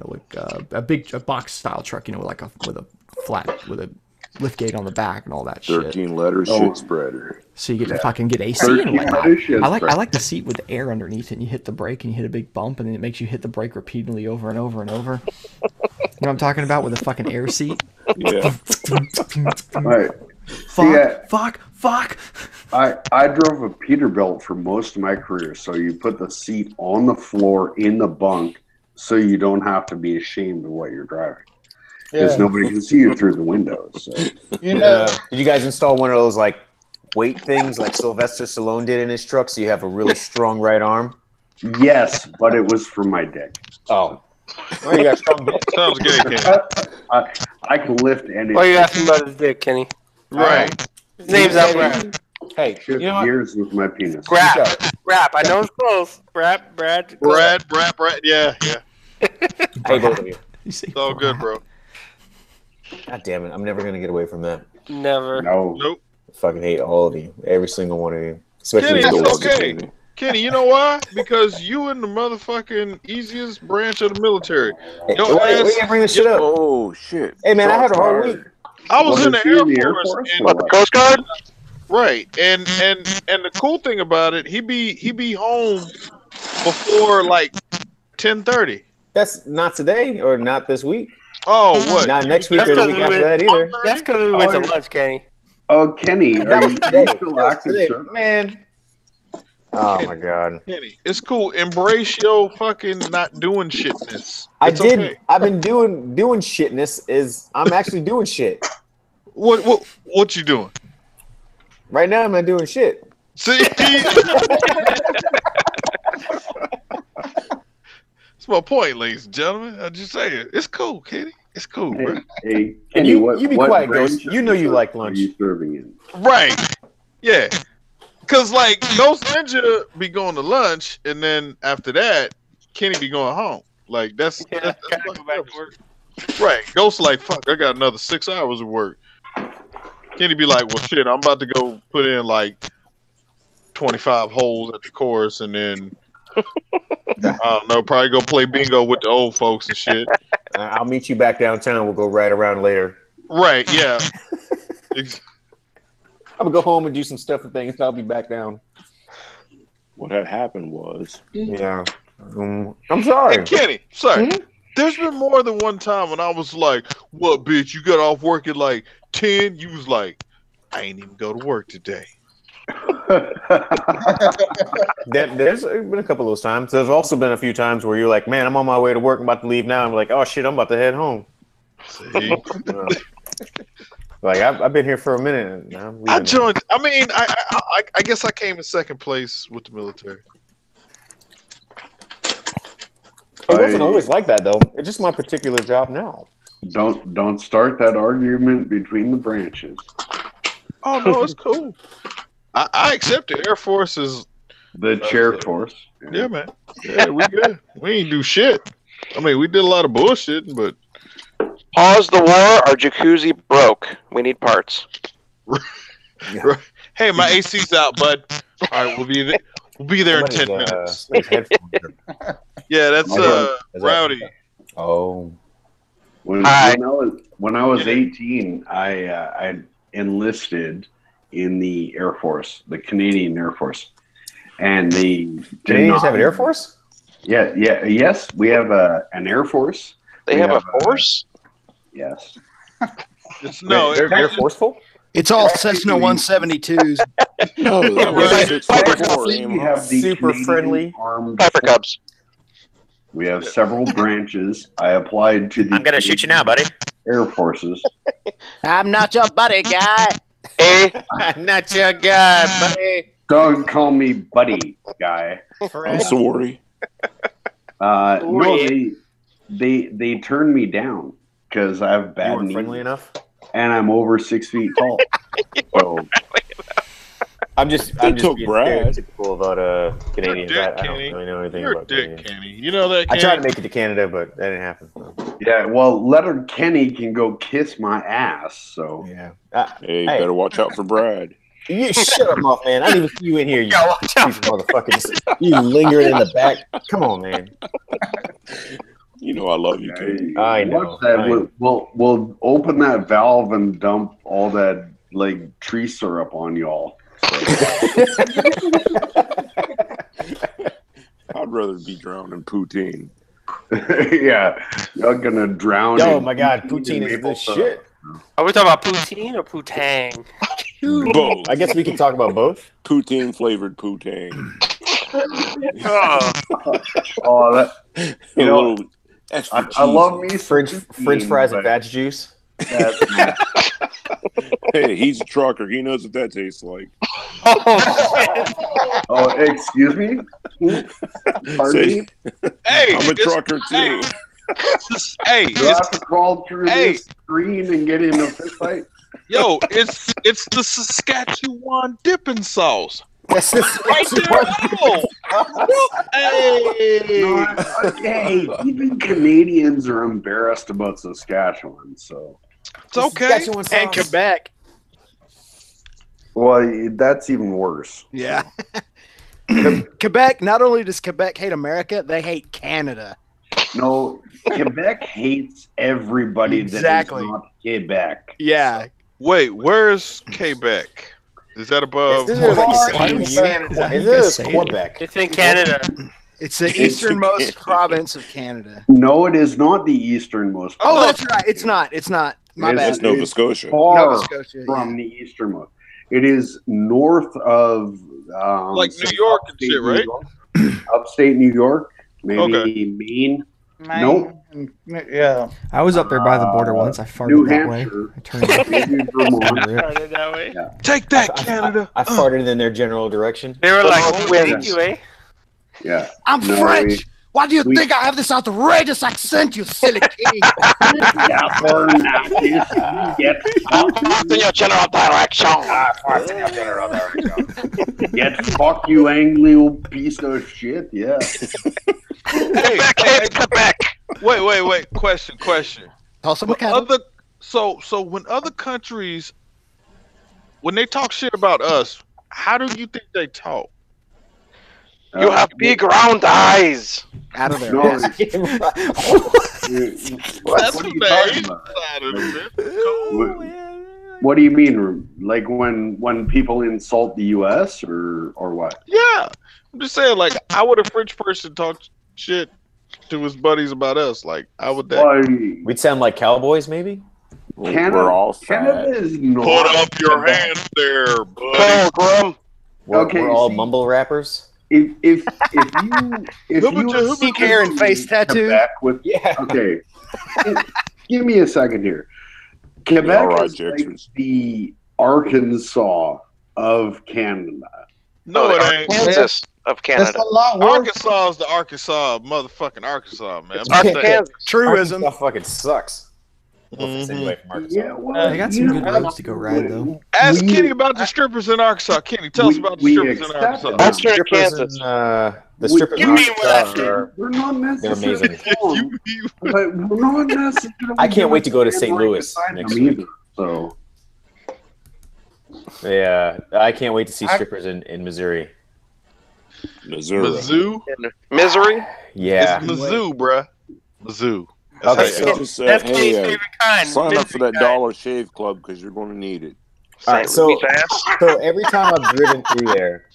a box style truck, with a lift gate on the back and all that shit. 13-letter shit spreader. So you get to fucking get AC and 13 whatnot. letter shit I like spreader. the seat with the air underneath it, and you hit the brake and you hit a big bump, and then it makes you hit the brake repeatedly over and over and over. You know what I'm talking about with a fucking air seat? Yeah. Right. Fuck. I drove a Peterbilt for most of my career, so you put the seat on the floor in the bunk so you don't have to be ashamed of what you're driving. Because Yeah. nobody can see you through the windows. So. You know, Did you guys install one of those like weight things like Sylvester Stallone did in his truck so you have a really strong right arm? Yes, but it was for my dick. Oh. Well, you got strong dick. Sounds gay, Ken. I can lift anything. Why are you asking about his dick, Kenny? Right. His name's not Brad. Hey, Shift you know what? gears with my penis. Grap. I know it's close. Brad. Yeah. Hey, both of you. It's all good, bro. God damn it. I'm never going to get away from that. Never. No. Nope. I fucking hate all of you. Every single one of you. Especially Kenny, the it's dogs. okay. Kenny, you know why? Because you in the motherfucking easiest branch of the military. Why you bring this shit up? Oh shit! Hey man, I had a hard week. I was in is the he Air Force. And, What, the Coast Guard? right, and the cool thing about it, he be home before like 10:30. That's not today or not this week. Oh, what? Not next week or the week after that either. That's because we went to lunch, Kenny. Oh, Kenny, are you still active, sir? Man. Oh my god. Kenny, it's cool. Embrace your fucking not doing shitness. I've been doing shitness. I'm actually doing shit. What you doing? Right now I'm not doing shit. See? That's my point, ladies and gentlemen. I just say it. It's cool, Kenny. It's cool, bro. Hey, Kenny, you be quiet, Ghost. You know you like lunch. Are you serving in? Right. Yeah. Because, like, Ghost Ninja be going to lunch, and then after that, Kenny be going home. Like, that's go back to work. right. Ghost like, fuck, I got another 6 hours of work. Kenny be like, well, shit, I'm about to go put in, like, 25 holes at the course, and then, I don't know, probably go play bingo with the old folks and shit. I'll meet you back downtown. We'll go right around later. Right, yeah. I'm gonna go home and do some stuff and things. I'll be back down. What had happened was, yeah. I'm sorry, hey, Kenny. Sorry. There's been more than one time when I was like, "What, bitch? You got off work at like 10?" You was like, "I ain't even go to work today." There's been a couple of those times. There's also been a few times where you're like, "Man, I'm on my way to work. I'm about to leave now." I'm like, "Oh shit, I'm about to head home." See? Like I've been here for a minute. And I'm I leaving joined. I mean, I guess I came in second place with the military. It wasn't always like that though. It's just my particular job now. Don't start that argument between the branches. Oh no, it's cool. I accept the Air Force as the chair force. Yeah, man. Yeah, we good. We ain't do shit. I mean, we did a lot of bullshit, but pause the war. Our jacuzzi broke. We need parts. Right. Hey, my AC's out, bud. All right, we'll be there. We'll be there in 10 minutes. Yeah, that's Rowdy. Oh. When I was 18, I enlisted in the Air Force, the Canadian Air Force, and they Canadians have an Air Force. Yes, we have an Air Force. They have a force. Yes. They're Air Forceful. It's all Cessna 172s. No, we have super friendly Pepper Cubs. We have several branches. I applied to the. I'm gonna shoot you now, buddy. Air Forces. I'm not your buddy, guy. I'm not your guy, buddy. Don't call me buddy, guy. I'm sorry. No, they turned me down because I have bad knees. Friendly enough, and I'm over 6 feet tall. So I'm just being stereotypical about Canadians. I don't really know anything about Canadians. Kenny. You know that, Kenny? I tried to make it to Canada, but that didn't happen. So. Yeah, well, Letter Kenny can go kiss my ass. So yeah. Hey, better watch out for Brad. You shut up, off, man. I didn't even see you in here, you motherfuckers. You lingering in the back. Come on, man. You know I love you, Kenny. I know. Watch that. We'll open that valve and dump all that like tree syrup on y'all. I'd rather be drowned in poutine. Yeah, you're gonna drown. Oh my god, poutine is the shit. Are we talking about poutine or poutang? Both. I guess we can talk about both. Poutine flavored poutang. Oh, that you know, I love me French fries and veg juice. Hey, he's a trucker. He knows what that tastes like. Oh, excuse me? Pardon me? Hey, I'm a trucker too. Hey, you have to crawl through this screen and get in a fist fight? Yo, it's the Saskatchewan dipping sauce. That's right there. Hey, even Canadians are embarrassed about Saskatchewan, so it's okay. And Quebec. Well, that's even worse. Yeah. Quebec. Not only does Quebec hate America, they hate Canada. No, Quebec hates everybody Exactly. that is not Quebec. Yeah. Wait, where's Quebec? Is that above? Isn't it Quebec. It's in Canada. It's the easternmost province of Canada. No, it is not the easternmost. Oh, that's right. It's not. It's not. My bad. That's Nova Scotia. Far Nova Scotia, from the easternmost. It is north of like New York and shit, right? Upstate New York, maybe Maine. Nope. Yeah. I was up there by the border once. I farted New that Hampshire. way. I turned Maybe Vermont. Started that way. Yeah. Take that, Canada. I farted in their general direction. They were like, "Oh, thank you, eh?" Yeah. I'm French. Why do you think I have this outrageous accent, you silly king? Yeah, foreign Nazis. Get in your general direction. Get fuck you, Anglo piece of shit. Yeah. Hey, Quebec. Wait. Question. Also, so when other countries, when they talk shit about us, how do you think they talk? You have big round eyes. Out of there. No, That's what are you talking about? What do you mean? Like when people insult the U.S. or what? Yeah, I'm just saying. Like, how would a French person talk shit to his buddies about us? Like, how would that? We'd sound like cowboys, maybe. We're all Canada fat. is not. Put up your hands there, buddy. Pilgrim. We're all mumble rappers. If you pink hair and face tattoo. With, okay, give me a second here. Quebec is like the Arkansas of Canada. No, it ain't. Kansas of Canada. That's a lot worse. Arkansas is the Arkansas, motherfucking Arkansas, man. Truism. Arkansas fucking sucks. Anyway, from Arkansas. Yeah, well, They got some good roads to go ride, though. Ask Kenny about the strippers in Arkansas. Kenny, tell us about the strippers in Arkansas. That's in Kansas. The strippers in Arkansas we're not they're amazing. but we're not necessarily. I can't wait to go to St. Louis next week. So yeah, I can't wait to see strippers in Missouri. Mizzou? Missouri? Yeah. It's Mizzou, bruh. Mizzou. Okay, That's hey, sign up for that Dollar Shave Club because you're going to need it. All right, so every time I've driven through there,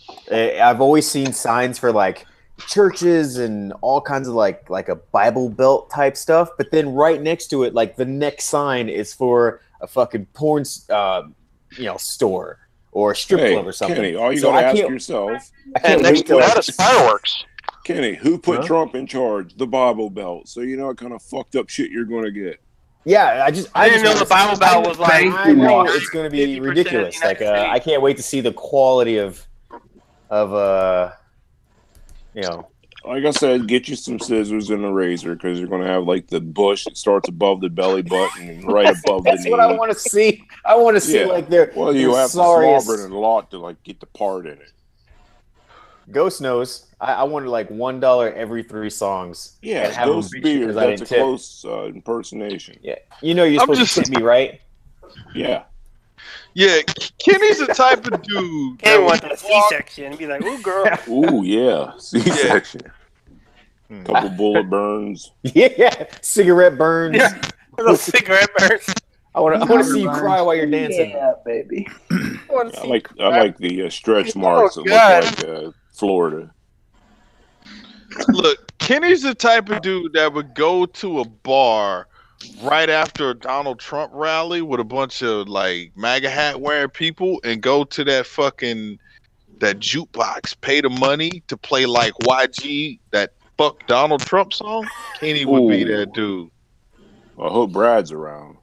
I've always seen signs for like churches and all kinds of like a Bible Belt type stuff. But then right next to it, like the next sign is for a fucking porn, store or a strip club or something. Kenny, all you gotta ask yourself. And next to that is fireworks. Kenny, who put Trump in charge? The Bible Belt. So you know what kind of fucked up shit you're going to get. Yeah, I didn't know the Bible Belt was like. I know it's going to be ridiculous. Like, I can't wait to see the quality of Like I said, get you some scissors and a razor because you're going to have like the bush that starts above the belly button and right above the knee. That's what I want to see. I want to see like their. Well, you have to slobber it a lot to like get the part in it. Ghost knows. I wanted like $1 every 3 songs. Yeah, and have Ghost beer. That's a tip. close impersonation. Yeah, you're supposed to tip me, right? Yeah. Yeah, Kenny's the type of dude. Kenny wants a C-section and be like, "Ooh, girl." Ooh, yeah, C-section. Couple bullet burns. Yeah, cigarette burns. Yeah, little cigarette burns. I want to see you cry while you're dancing. Yeah, baby. I like the stretch marks that look like Florida. Look, Kenny's the type of dude that would go to a bar right after a Donald Trump rally with a bunch of like MAGA hat wearing people and go to that jukebox, pay the money to play like YG, that fuck Donald Trump song. Kenny would be that dude. I hope Brad's around.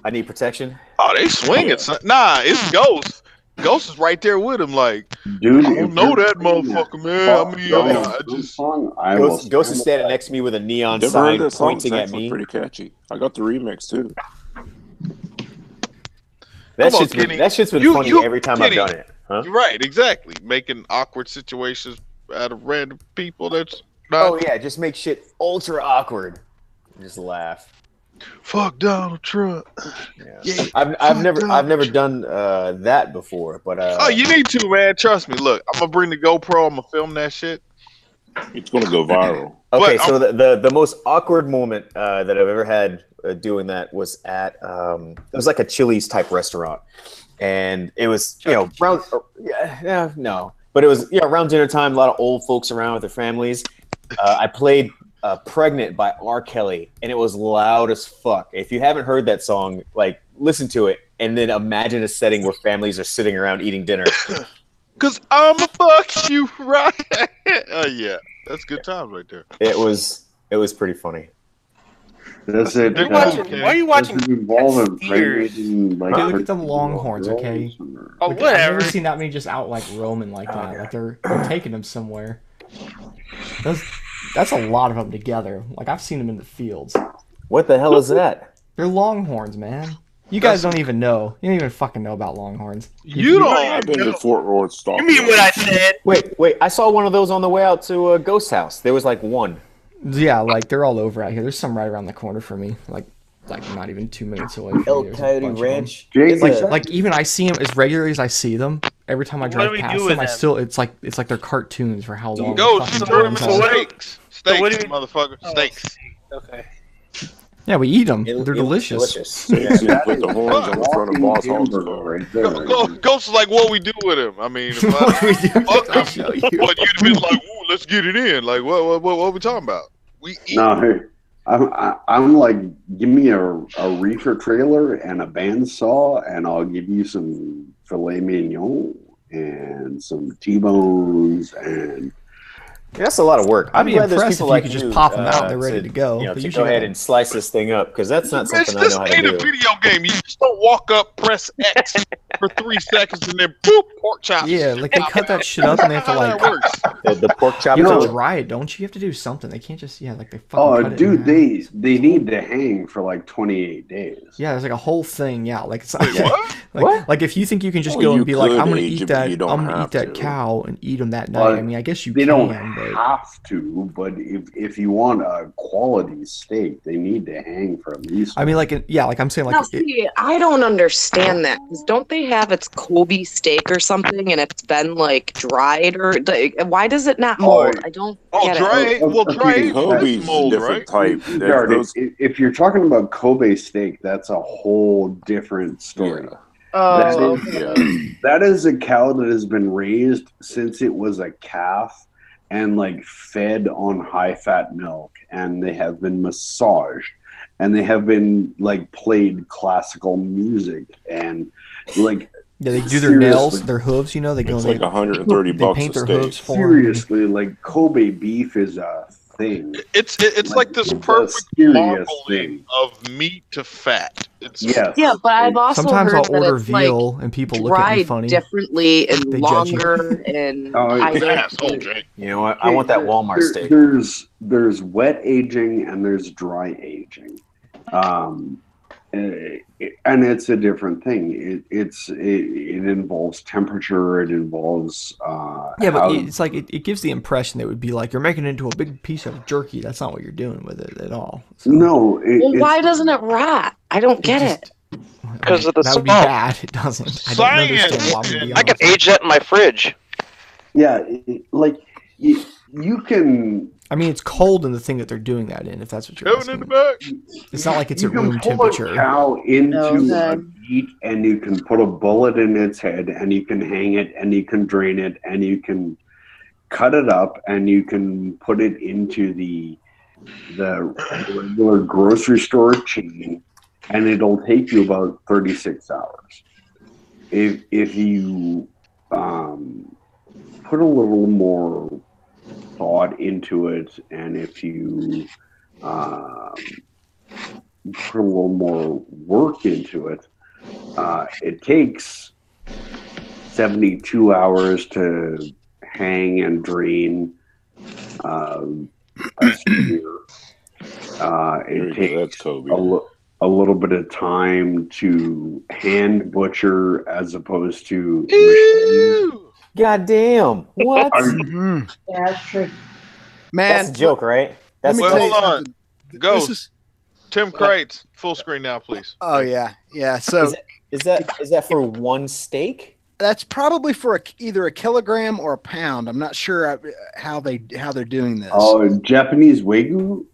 I need protection. Oh, they swinging. Nah, it's Ghost. Ghost is right there with him, like, dude. I don't know that motherfucker, man. I mean, Ghost is standing next to me with a neon sign pointing at me. Pretty catchy. I got the remix too. That shit's been funny every time I've done it. Huh? Right, exactly. Making awkward situations out of random people. That's not. Oh yeah, just make shit ultra awkward. Just laugh. Fuck Donald Trump. Yeah. I've never done that before, but oh, you need to, man. Trust me. Look, I'm gonna bring the GoPro. I'm gonna film that shit. It's gonna go viral. Okay, so the most awkward moment that I've ever had doing that was at it was like a Chili's type restaurant, and it was around but it was around dinner time. A lot of old folks around with their families. I played "Pregnant" by R. Kelly, and it was loud as fuck. If you haven't heard that song, like listen to it, and then imagine a setting where families are sitting around eating dinner. Cause I'ma fuck you right. Oh yeah. That's good times right there. It was pretty funny. Does it? Why are you watching? Involve impregnating, like, Dude, look at them Longhorns, okay? Oh, Like, whatever. I've never seen that many just out like roaming like that. Like they're taking them somewhere. That's a lot of them together. Like I've seen them in the fields. What the hell is that? They're Longhorns, man. You guys don't even know. You don't even fucking know about Longhorns. You don't. I've been to Fort Worth. You mean what I said? Wait! I saw one of those on the way out to Ghost House. There was like one. Yeah, like they're all over out here. There's some right around the corner for me. Like not even 2 minutes away. From El me. Coyote Ranch. Like even I see them as regularly as I see them. Every time I drive past them, I still it's like they're cartoons for how long. Go fucking turn them drones into are. steaks. Steaks, motherfucker. Steaks. Okay. Yeah, we eat them. They're delicious. Steaks, and put the horns on the front of Boss Hogs. Ghost is like, what we do with him? I mean, if I'll show you. But you'd be like, ooh, let's get it in. Like, what we talking about? We eat. No, I'm like, give me a reefer trailer and a bandsaw, and I'll give you some filet mignon and some T-bones and. That's a lot of work. I'd be impressed if you could just pop them out and they're ready to go. To go ahead and slice this thing up, because that's not something I know how to do. This ain't a video game. You just don't walk up, press X for 3 seconds, and then boop, pork chops. Yeah, like they cut that shit up and they have to like the pork chops. You know, dry it, don't you? You have to do something. They can't just like they fucking cut dude, it they need to hang for like 28 days. Yeah, there's like a whole thing. Yeah, like it's what? Like if you think you can just go and be like, I'm gonna eat that cow and eat them that night. I mean, I guess you they can. Don't but... have to, but if you want a quality steak, they need to hang for at least. I mean, like I'm saying, like now, see, I don't understand that, because don't they have its Kobe steak or something, and it's been like dried, or why does it not mold? I don't. Get dry. Well, dry Kobe's mold, right? Type. If you're talking about Kobe steak, that's a whole different story. Yeah. That is a cow that has been raised since it was a calf and like fed on high fat milk, and they have been massaged, and they have been like played classical music, and like they do their nails, their hooves. You know, they go. It's like $130 they paint their hooves for seriously. Like Kobe beef is a thing. It's like this perfect marbling of meat to fat. Yeah, but I've also sometimes heard I'll that order it's veal like and people look at me funny. Differently and They longer and You know what? I want that Walmart steak. There's wet aging and there's dry aging, and it's a different thing. It involves temperature. It involves but it's like it gives the impression that it would be like you're making it into a big piece of jerky. That's not what you're doing with it at all. So. No. Why doesn't it rot? I don't get it. Because of the that would be bad. It doesn't. I don't understand why would be I can age that in my fridge. Yeah, like you can. I mean, it's cold in the thing that they're doing that in. If that's what you're asking. It's not like it's at room temperature. You can pull a cow into a meat, and you can put a bullet in its head, and you can hang it, and you can drain it, and you can cut it up, and you can put it into the regular grocery store chain, and it'll take you about 36 hours. If you put a little more thought into it, and if you put a little more work into it, it takes 72 hours to hang and drain a steer. It takes a little bit of time to hand butcher as opposed to machine. God damn. What? Yeah, that's true. Man, that's a joke, right? That's hold on. Ghost. Tim Kreitz, full screen now, please. Oh yeah. So is that for one steak? That's probably for either a kilogram or a pound. I'm not sure how they're doing this. Oh, Japanese Wagyu?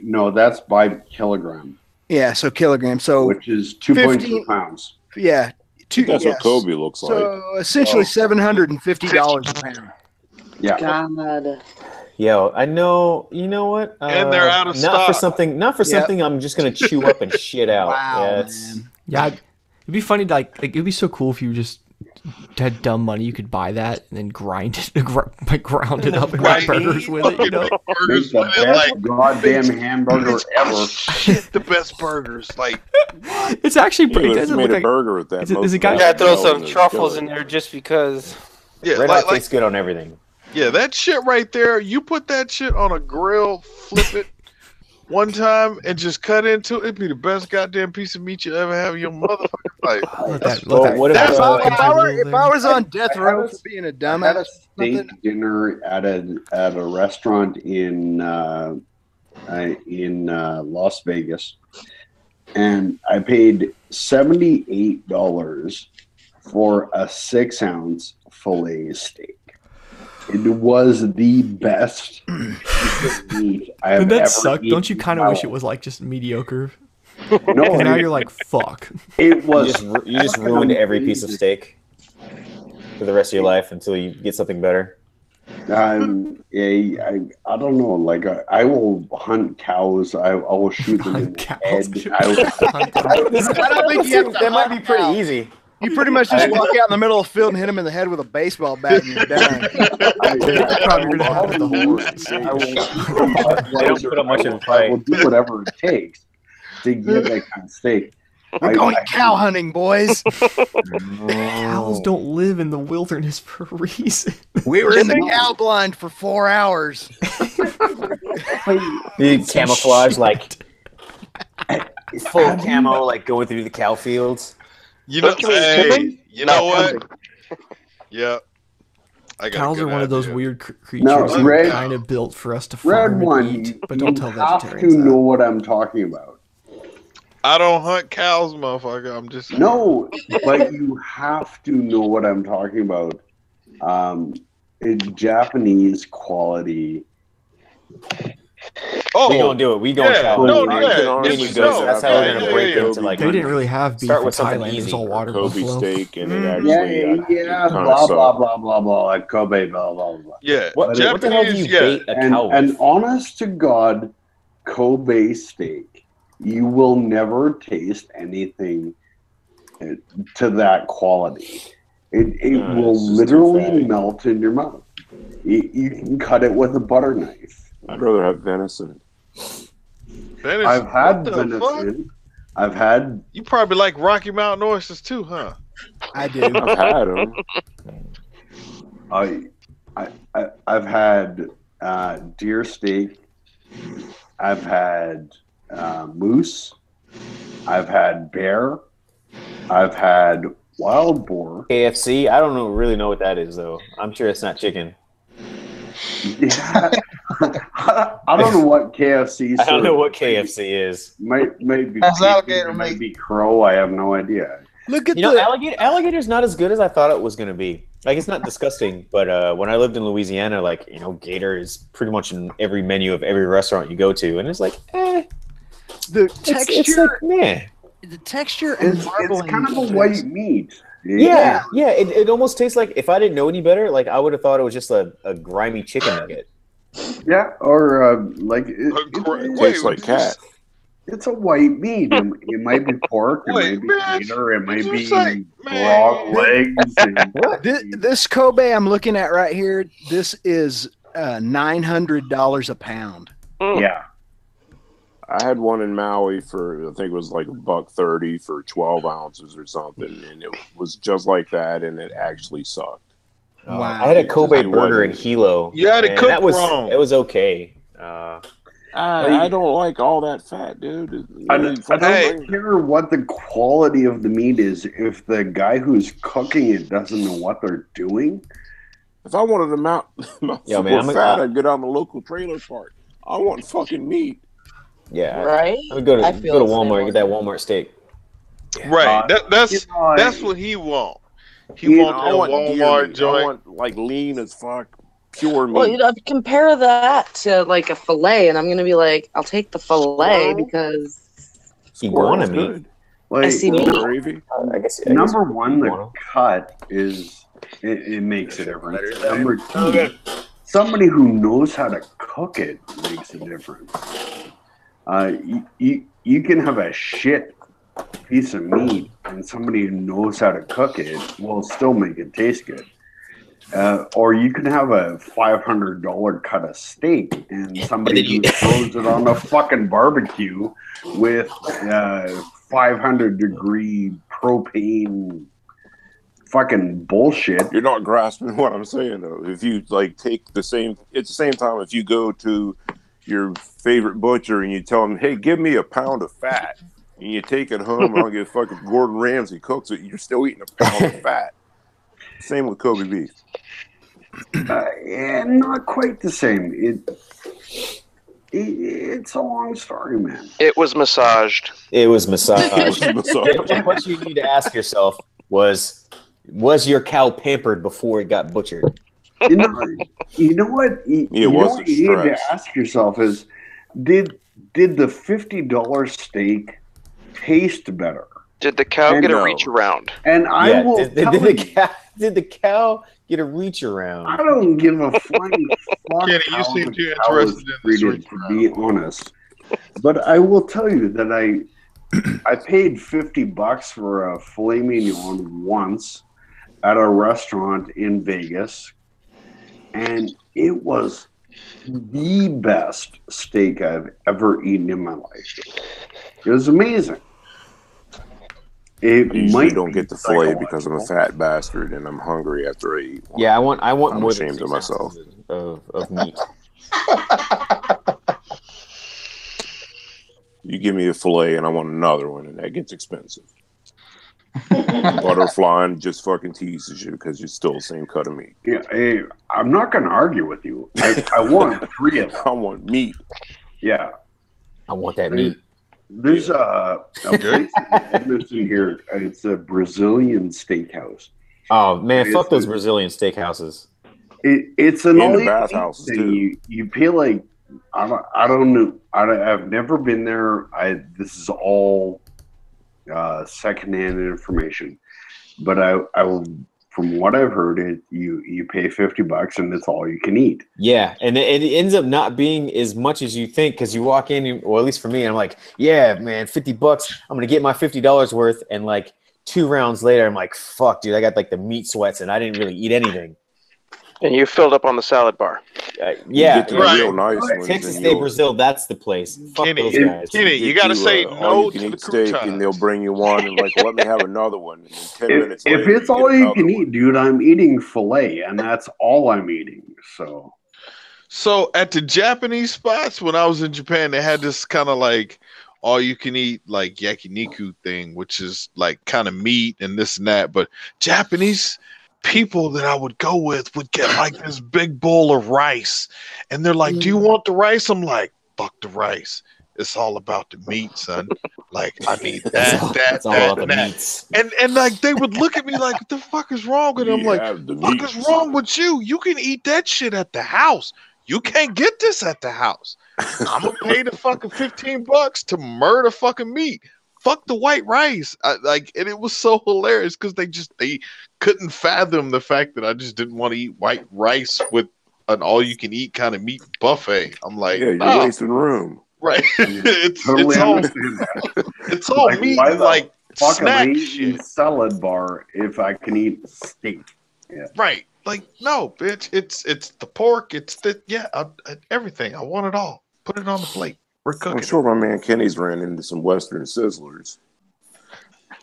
No, that's by kilogram. Yeah, so kilogram. So which is 2.2 pounds. Yeah. That's what Kobe looks like. So essentially $750 a pound. Yeah. God. Yo, I know. You know what? And they're out of not stock. For something. Not for something. I'm just gonna chew up and shit out. Wow, Yeah, it'd be funny to like it'd be so cool if you just had dumb money. You could buy that and then grind it, ground it up and make burgers with it. You know, Burgers with it, like goddamn hamburger ever. Shit, the best burgers. Like it's actually pretty. It made a burger with that. Is a guy? You gotta throw some truffles in there just because. Yeah, Red Hot tastes good on everything. Yeah, that shit right there. You put that shit on a grill, flip it one time, and just cut into it. It'd be the best goddamn piece of meat you ever have in your motherfucking life. If I was on death row for being a dumbass, I had a steak dinner at a restaurant in Las Vegas, and I paid $78 for a 6-ounce fillet steak. It was the best piece of meat I have Did that ever suck? eaten. Don't you kind of wish it was like just mediocre? No, now you're like, fuck. It was. You just ruined every piece of steak for the rest of your life until you get something better. I don't know. Like I will hunt cows. I will shoot them in the head. I don't think you have to. That might be pretty easy. You pretty much just walk out in the middle of the field and hit him in the head with a baseball bat and you're done. They don't put up much of a fight. I will do whatever it takes to get that kind of steak. We're going cow hunting, boys. Cows don't live in the wilderness for a reason. We were in the cow blind for 4 hours. The camouflage, like full camo, like going through the cow fields. You know, hey, you know what? Yeah. Cows are one of those weird creatures No, Red- kind of built for us to Red farm one, and eat, but don't tell you have to vegetarians know what I'm talking about. I don't hunt cows, motherfucker. I'm just No, but you have to know what I'm talking about. It's Japanese quality. Oh, we don't do it. We don't tell. That's how we're gonna break into like. They didn't really have beef Start in with something Thailand. It was easy. all water Kobe buffalo. steak, and it actually Yeah, blah blah blah blah blah, like Kobe, blah blah blah. Yeah, What the hell do you bait a And, cow and with? honest to God, Kobe steak, you will never taste anything to that quality. It will it's just too literally fatty. melt in your mouth. You can cut it with a butter knife. I'd rather have venison. I've had venison. I've had. You probably like Rocky Mountain oysters too, huh? I do. I've had them. I've had deer steak. I've had moose. I've had bear. I've had wild boar. KFC. I don't really know what that is though. I'm sure it's not chicken. Yeah. I don't know what KFC. I don't know what KFC is. Might be That's chicken, alligator might meat. be crow. I have no idea. Look at alligator's not as good as I thought it was gonna be. Like it's not disgusting, but when I lived in Louisiana, like gator is pretty much in every menu of every restaurant you go to, and it's like, the texture. It's like, meh. The texture and It's marbling. kind of a white meat. Yeah. It almost tastes like if I didn't know any better, like I would have thought it was just a grimy chicken nugget. Yeah, or like Tastes like cat. It's a white meat. It might be pork. It might be gator. It might be frog legs. This Kobe I'm looking at right here. This is $900 a pound. Yeah. I had one in Maui for I think it was like $1.30 for 12 ounces or something, and it was just like that, and it actually sucked. Wow. I had a Kobe burger in Hilo. You had it and cooked that was wrong. It was okay. I don't like all that fat, dude. I don't care what the quality of the meat is if the guy who's cooking it doesn't know what they're doing. If I wanted a Yo, man, fat, I'd get on the local trailer park. I want fucking meat. Yeah, Right? I would go I to feel the same Walmart way. and get that Walmart steak. Right. That's what he want. He want I that want deer Walmart meat. I joint. want like lean as fuck, pure meat. Well, compare that to like a fillet, and I'm gonna be like, I'll take the fillet because Iguana meat. I see meat. I guess Number one, the cut is it makes a difference. Number two, somebody who knows how to cook it makes a difference. You can have a shit piece of meat, and somebody who knows how to cook it will still make it taste good. Or you can have a $500 cut of steak, and somebody who throws it on a fucking barbecue with 500-degree propane fucking bullshit. You're not grasping what I'm saying though. If you like take the same, it's the same time if you go to your favorite butcher and you tell him, "Hey, give me a pound of fat," and you take it home and I'll get fucking Gordon Ramsay cooks it, you're still eating a pound of fat. Same with Kobe beef. Yeah, not quite the same. It's a long story, man. It was massaged. It was massaged. The question you need to ask yourself was your cow pampered before it got butchered? You know what? You know what you need to ask yourself is, did the $50 steak taste better? Did the cow get a reach around? And I will tell you, did the cow get a reach around? I don't give a flying fuck. Kenny, you seem too interested in this reach to be honest. But I will tell you that I paid $50 for a filet mignon once at a restaurant in Vegas, and it was the best steak I've ever eaten in my life. It was amazing. I usually don't get the filet because I'm a fat bastard and I'm hungry after I eat one. Yeah, I want I'm more than ashamed of myself. Of meat. You give me a filet and I want another one, and that gets expensive. Butterfly just fucking teases you because you're still the same cut of meat. Yeah, hey, I'm not going to argue with you. I want 3 of them. I want meat. Yeah. I want that meat. There's a place in Edmonton here. It's a Brazilian steakhouse. Oh man, fuck those Brazilian steakhouses. It's an And the all bathhouses too. You pay like I don't know. I've never been there. This is all secondhand information, but I from what I've heard, you pay $50 and it's all you can eat. Yeah, and it ends up not being as much as you think because you walk in, or at least for me, I'm like, yeah, man, $50. I'm gonna get my $50 worth, and like 2 rounds later, I'm like, fuck, dude, I got like the meat sweats, and I didn't really eat anything. And you filled up on the salad bar. Yeah, real nice ones, Texas and State you'll- Brazil, that's the place. Fuck those guys. Kenny, you got to say all no you can to the eat steak, croutons. and they'll bring you one and like, let me have another one. And then 10 minutes If later, it's all you can eat, dude, I'm eating filet, and that's all I'm eating. So at the Japanese spots, when I was in Japan, they had this kind of like all you can eat like yakiniku thing, which is like kind of meat and this and that. But Japanese people that I would go with would get like this big bowl of rice, and they're like, "Do you want the rice?" I'm like, "Fuck the rice. It's all about the meat, son. Like I need that, It's all about the meats. And like they would look at me like, "What the fuck is wrong with them?" I'm like, have the "What is meats." wrong with you? You can eat that shit at the house. You can't get this at the house. I'm gonna pay the fucking $15 to murder fucking meat. Fuck the white rice." And it was so hilarious because they couldn't fathom the fact that I just didn't want to eat white rice with an all-you-can-eat kind of meat buffet. I'm like, Yeah, you're nah. wasting room. Right. Totally understand that. It's all meat why and the like fuck am I snack eating shit. salad bar if I can eat steak? Yeah. Right. Like, no, bitch. It's the pork. It's the everything. I want it all. Put it on the plate. We're cooking. I'm sure my man Kenny's ran into some Western Sizzlers.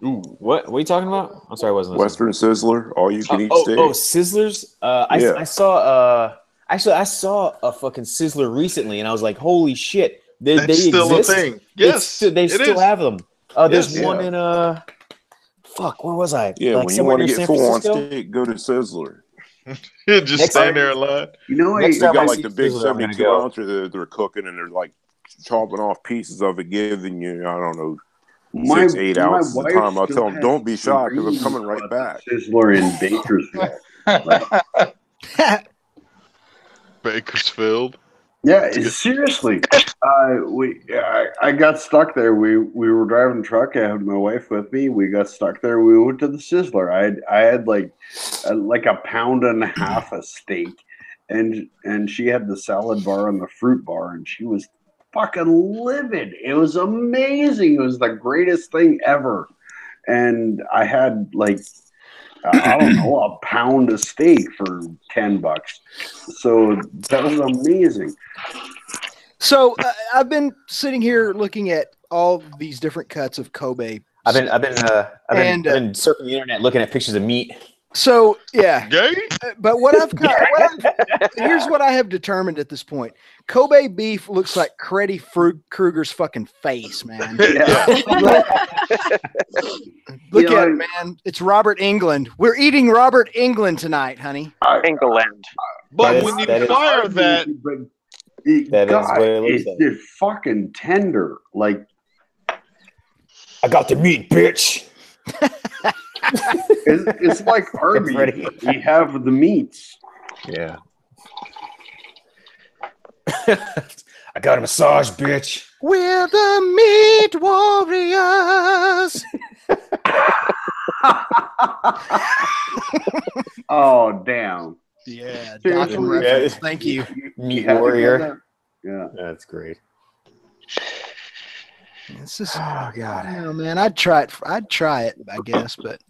Ooh, what are you talking about? I'm sorry, I wasn't listening. Western Sizzler, all you can eat steak. Oh, Sizzlers. Yeah. I saw. Actually, I saw a fucking Sizzler recently, and I was like, "Holy shit! They still exist? a thing. Yes, they it still is. have them. There's Yes. one in fuck, where was I? Yeah, Like when you somewhere want to near get San full on Francisco? steak, go to Sizzler. Just Next stand time- there in line. You know, Next They time I got like see the big Sizzler, I'm gonna 72 go. ounce they're cooking, and they're like chopping off pieces of it, giving you, I don't know, My 6-8 ounces of wife time. I'll still tell them, has don't be shocked because I'm dreams coming right about back. the Sizzler in Bakersfield. Bakersfield. Yeah, seriously. I got stuck there. We were driving a truck. I had my wife with me. We got stuck there. We went to the Sizzler. I had like a pound and a half of steak, and she had the salad bar and the fruit bar, and she was fucking livid. It was amazing. It was the greatest thing ever. And I had like I don't know, a pound of steak for $10. So that was amazing. So I've been sitting here looking at all these different cuts of Kobe. I've been surfing the internet looking at pictures of meat. So yeah, but here's what I have determined at this point: Kobe beef looks like Freddy Krueger's fucking face, man. Look at it, man. It's Robert England. We're eating Robert England tonight, honey. England. But when you fire that, what it looks like. It's fucking tender. Like, I got the meat, bitch. It's like Arby's. We have the meats. Yeah. I got a massage, bitch. We're the Meat Warriors. Oh, damn. Yeah, Dawson reference. Thank you. Meat Warrior. Yeah, that's great. It's just, oh god, you know, man. I'd try it, I guess, but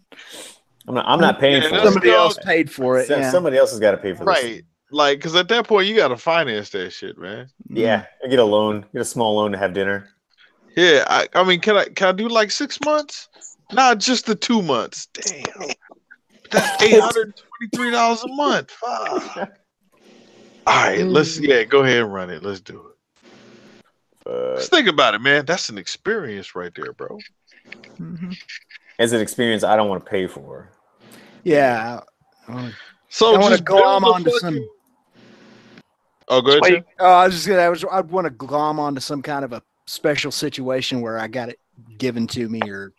I'm not paying for it. Somebody else paid for it. Somebody else has got to pay for this. Right. Like, because at that point, you got to finance that shit, man. Yeah, I get a loan, get a small loan to have dinner. Yeah, I mean, can I do like 6 months? Nah, just the 2 months. Damn, that's $823 a month. Fuck. All right, go ahead and run it. Let's do it. Just think about it, man. That's an experience right there, bro. Mm-hmm. As an experience, I don't want to pay for. Yeah. So I want to just glom build the onto fucking- some. Oh, go ahead. Tim. I'd want to glom onto some kind of a special situation where I got it given to me, or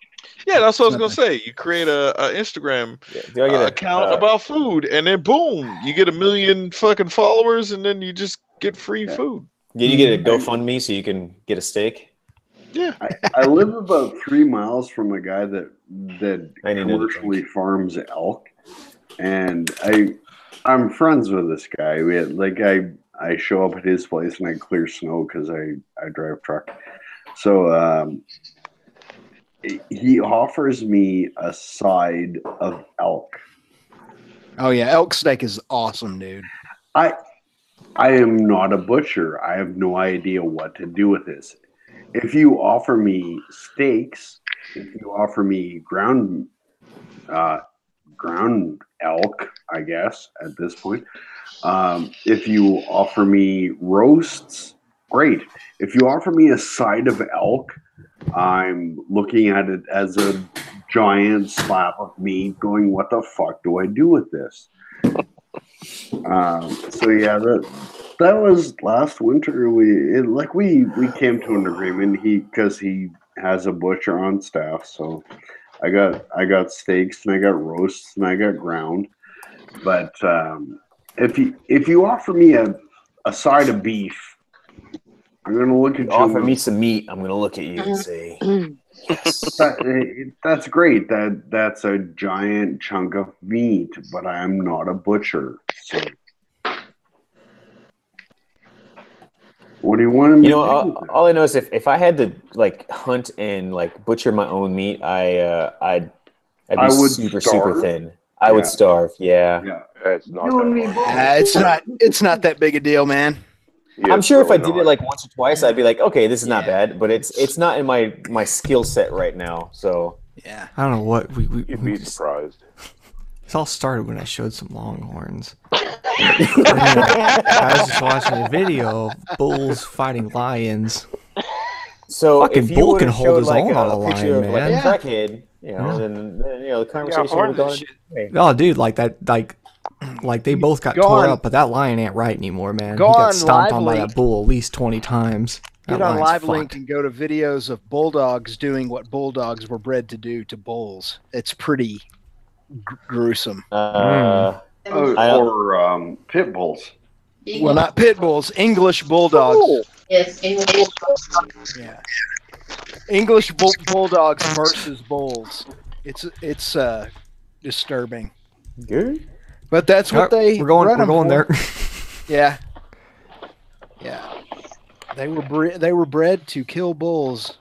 Yeah, that's what I was gonna say. You create a Instagram account about food, and then boom, you get 1 million fucking followers, and then you just get free food. Yeah, you get a GoFundMe so you can get a steak. Yeah, I live about 3 miles from a guy that commercially farms elk, and I'm friends with this guy. We had, I show up at his place and I clear snow because I drive truck. So he offers me a side of elk. Oh yeah, elk steak is awesome, dude. I am not a butcher. I have no idea what to do with this. If you offer me steaks, if you offer me ground elk, I guess at this point. If you offer me roasts, great. If you offer me a side of elk, I'm looking at it as a giant slab of meat going, what the fuck do I do with this? So yeah, that was last winter. We came to an agreement. Because he has a butcher on staff, so I got steaks and I got roasts and I got ground. But if you offer me a side of beef, I'm gonna look at you. Offer me some meat, I'm gonna look at you and say, that's great. That's a giant chunk of meat, but I am not a butcher. So what do you want to? You know, all I know is if I had to hunt and butcher my own meat, I'd be super thin. I would starve. Yeah. It's not it's not that big a deal, man. Yeah, I'm sure if I did it once or twice, I'd be like, okay, this is not bad, but it's not in my skill set right now. So yeah, I don't know what You'd be surprised. This all started when I showed some longhorns. I was just watching a video of bulls fighting lions. So fucking if you bull can would've hold his showed, own on a a picture lion, of man. a crackhead, then the conversation would have gone. Oh, dude, they both got tore up, but that lion ain't right anymore, man. He got stomped on by that bull at least 20 times. Get on Live Link and go to videos of bulldogs doing what bulldogs were bred to do to bulls. It's pretty gruesome. Or pit bulls. Well, not pit bulls, English bulldogs. Oh. Yes, English. Yeah. English bulldogs versus bulls. It's disturbing. Good. But that's what they we're going run them there. for. Yeah. Yeah. They were bred to kill bulls.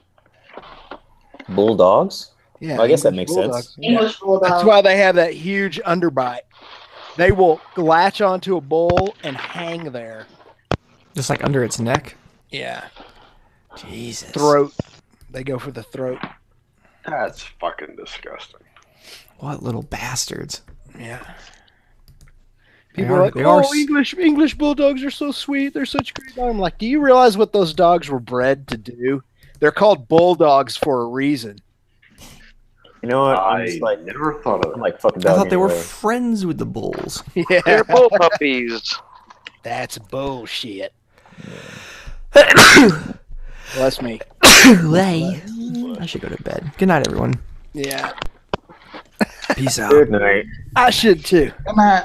Bulldogs? Yeah. Well, I guess that English makes bulldogs. sense. English bulldogs. That's why they have that huge underbite. They will latch onto a bull and hang there. Just like under its neck. Yeah. Jesus. Throat. They go for the throat. That's fucking disgusting. What little bastards. Yeah. People are like, English bulldogs are so sweet. They're such great dogs. I'm like, do you realize what those dogs were bred to do? They're called bulldogs for a reason. You know what? I never thought of that. I'm like fucking I dog thought they were anyway. friends with the bulls. Yeah. They're bull puppies. That's bullshit. Bless me. Lay. I should go to bed. Good night, everyone. Yeah. Peace out. Good night. I should too. Good night.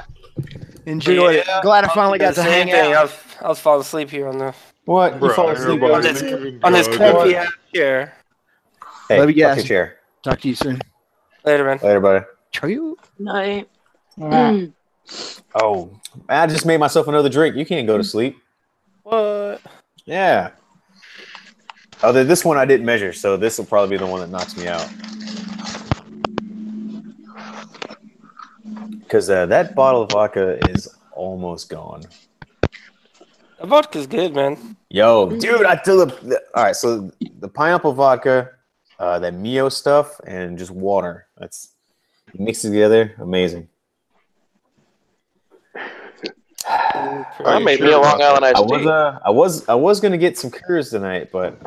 Enjoy it. Glad I finally got to hang out. I was falling asleep here on the What? You Bruh, fall asleep on this comfy ass chair. Hey, Love you guys. fuck your chair. Talk to you soon. Later, man. Later, buddy. Night. Oh, I just made myself another drink. You can't go to sleep. What? Yeah. Although this one I didn't measure, so this will probably be the one that knocks me out. Because that bottle of vodka is almost gone. The vodka's good, man. Yo, dude, I tell the all right. So the pineapple vodka, that Mio stuff, and just water. That's mixed together, amazing. I made me a Long Island iced tea. I was gonna get some Coors tonight, but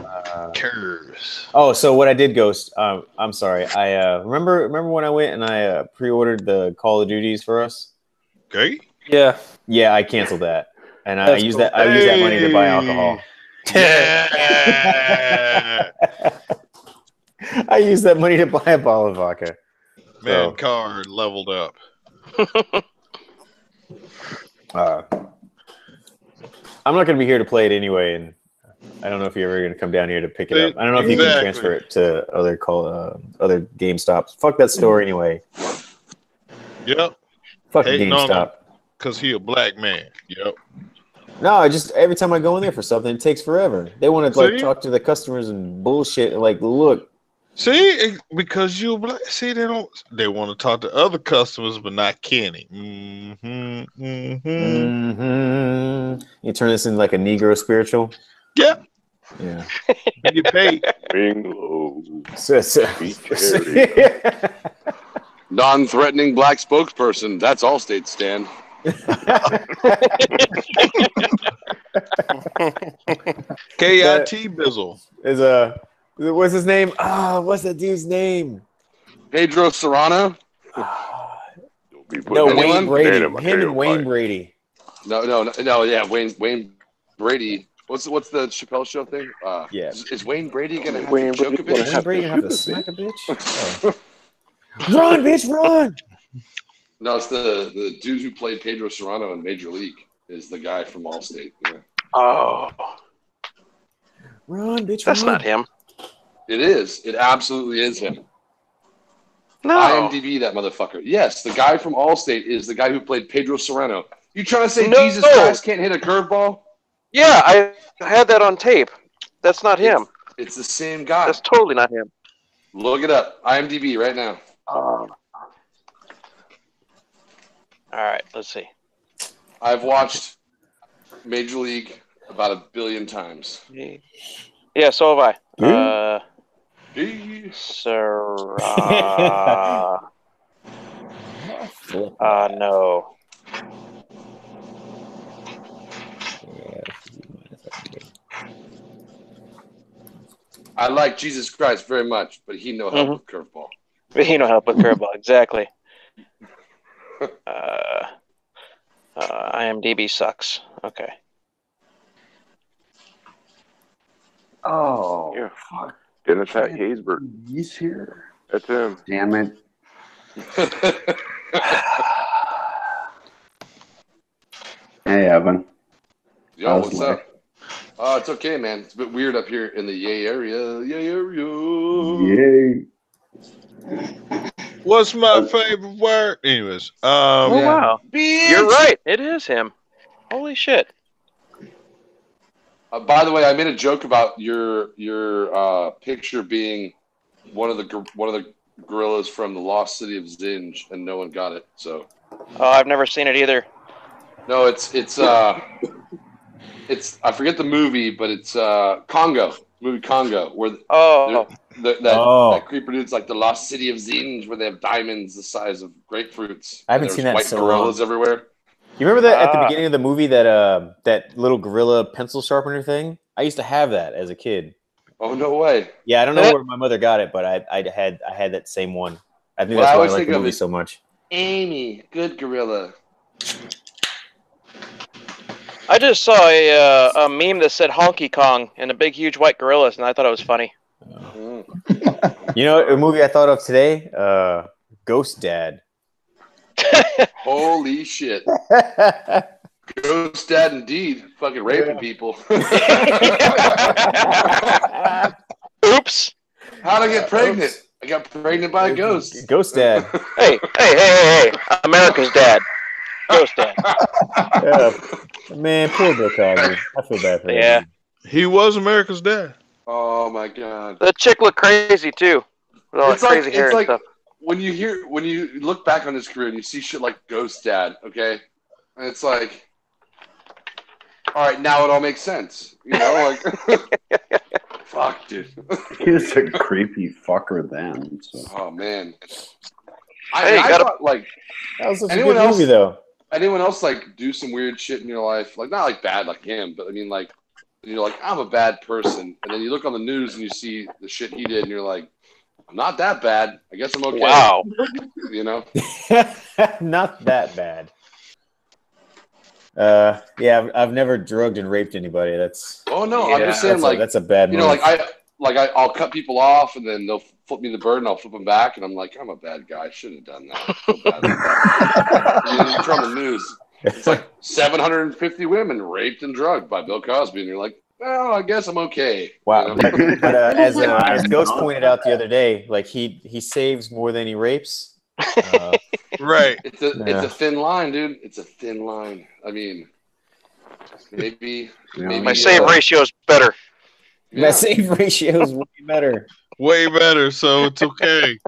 Coors. Oh, so what I did, Ghost? I'm sorry. I remember when I went and I pre-ordered the Call of Duties for us. Okay. Yeah, I canceled that, and I used that. I used that money to buy alcohol. Yeah. I used that money to buy a bottle of vodka. Man, So, card leveled up. I'm not going to be here to play it anyway, and I don't know if you're ever going to come down here to pick it up. I don't know if you can transfer it to other GameStops. Fuck that store anyway. Yep. Fuck GameStop. Because he a black man. Yep. No, just every time I go in there for something, it takes forever. They want to like talk to the customers and bullshit. Like, look. See, because you black. See, they don't. They want to talk to other customers, but not Kenny. You turn this into like a Negro spiritual. Yep. Yeah. You get paid. Non-threatening black spokesperson. That's Allstate stand. KIT Bizzle is what's his name? What's that dude's name? Pedro Serrano. No, Wayne Brady. Him and Wayne Brady. No. Yeah, Wayne Brady. What's the Chappelle Show thing? Yeah. Is Wayne Brady gonna have to choke a bitch? Wayne Brady gonna have to smack a bitch? Oh. Run, bitch, run! No, it's the dude who played Pedro Serrano in Major League is the guy from Allstate. Yeah. Oh. Run, bitch, That's run. not him. It is. It absolutely is him. No. IMDb that motherfucker. Yes, the guy from Allstate is the guy who played Pedro Serrano. You trying to say No. Jesus Christ can't hit a curveball? Yeah, I had that on tape. That's not him. It's the same guy. That's totally not him. Look it up. IMDb right now. All right, let's see. I've watched Major League about 1 billion times. Yeah, so have I. No. I like Jesus Christ very much, but he no help with curveball. He no help with curveball, exactly. IMDb sucks. Okay. Yeah. Dennis Haysbert. He's here. That's him. Damn it. Hey, Evan. Yo, How's what's life? up? It's okay, man. It's a bit weird up here in the Yay area. Yay area. Yay. What's my favorite word? Anyways, oh wow, you're right. It is him. Holy shit. By the way, I made a joke about your picture being one of the gorillas from the Lost City of Zinj, and no one got it. So. Oh, I've never seen it either. No, it's I forget the movie, but it's Congo. Movie Congo, where that creeper dude's like the Lost City of Zinj, where they have diamonds the size of grapefruits. I haven't seen that white so gorillas long. everywhere. You remember that at the beginning of the movie that that little gorilla pencil sharpener thing? I used to have that as a kid. Oh no way! Yeah, I don't know where my mother got it, but I had that same one. I think that's why I like the movie so much. Amy, good gorilla. I just saw a meme that said Honky Kong and a big, huge white gorillas, and I thought it was funny. You know, a movie I thought of today, Ghost Dad. Holy shit! Ghost Dad, indeed, fucking raping people. Oops! How'd I get pregnant? I got pregnant by a ghost. Ghost Dad. Hey! America's dad. Ghost Dad. Yeah. Man, poor Bill Cosby. I feel bad for him. Yeah. He was America's dad. Oh my god. The chick looked crazy too. With all that crazy hair and stuff. When you look back on his career and you see shit like Ghost Dad, okay? And it's like, all right, now it all makes sense. You know, like, fuck, dude. He was a creepy fucker then. So. Oh man. I thought like that was such a good movie though. Anyone else like do some weird shit in your life? Like not like bad like him, but I mean like you're like, I'm a bad person, and then you look on the news and you see the shit he did, and you're like, I'm not that bad. I guess I'm okay. Wow. You know? Not that bad. Yeah, I've never drugged and raped anybody. That's I'm just saying like that's a bad move. You know, I'll cut people off and then they'll flip me the bird and I'll flip them back and I'm like, I'm a bad guy. I shouldn't have done that. I feel bad. You're on the news. It's like 750 women raped and drugged by Bill Cosby, and you're like, well, I guess I'm okay. Wow. You know? But as Ghost pointed out the other day, like he saves more than he rapes. Right. It's a thin line, dude. It's a thin line. I mean, maybe my save ratio is better. My save ratio is way better. Way better, so it's okay.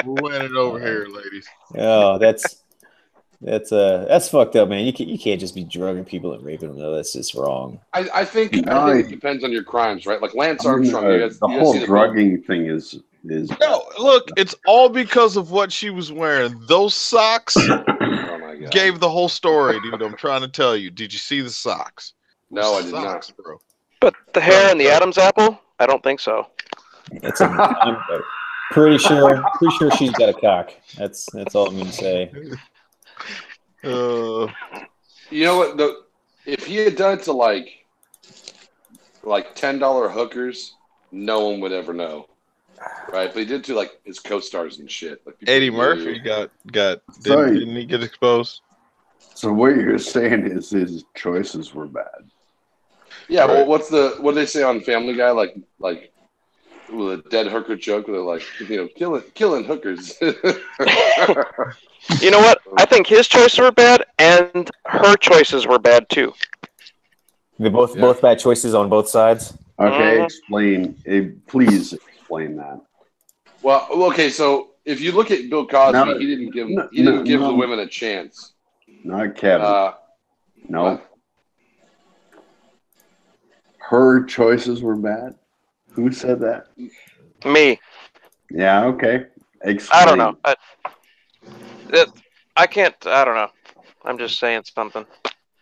We're winning over here, ladies. Oh, that's fucked up, man. You can't just be drugging people and raping them. No, that's just wrong. I think it depends on your crimes, right? Like Lance Armstrong, the whole drugging thing is. No, look, it's all because of what she was wearing. Those socks gave the whole story, dude. I'm trying to tell you. Did you see the socks? No, I did not, bro. But the hair and the Adam's apple? I don't think so. I'm pretty sure she's got a cock. That's all I'm gonna say. You know what? If he had done it to like $10 hookers, no one would ever know, right? But he did it to like his co-stars and shit. Like Eddie Murphy didn't he get exposed? So what you're saying is his choices were bad. Yeah, right. Well, what do they say on Family Guy? Like with a dead hooker joke where they're like, killing hookers. You know what? I think his choices were bad and her choices were bad too. They're both bad choices on both sides. Okay, please explain that. Well, okay, so if you look at Bill Cosby, he didn't give the women a chance. Not Kevin. No. Her choices were bad? Who said that? Me. Yeah, okay. Explain. I don't know. I can't. I don't know. I'm just saying something.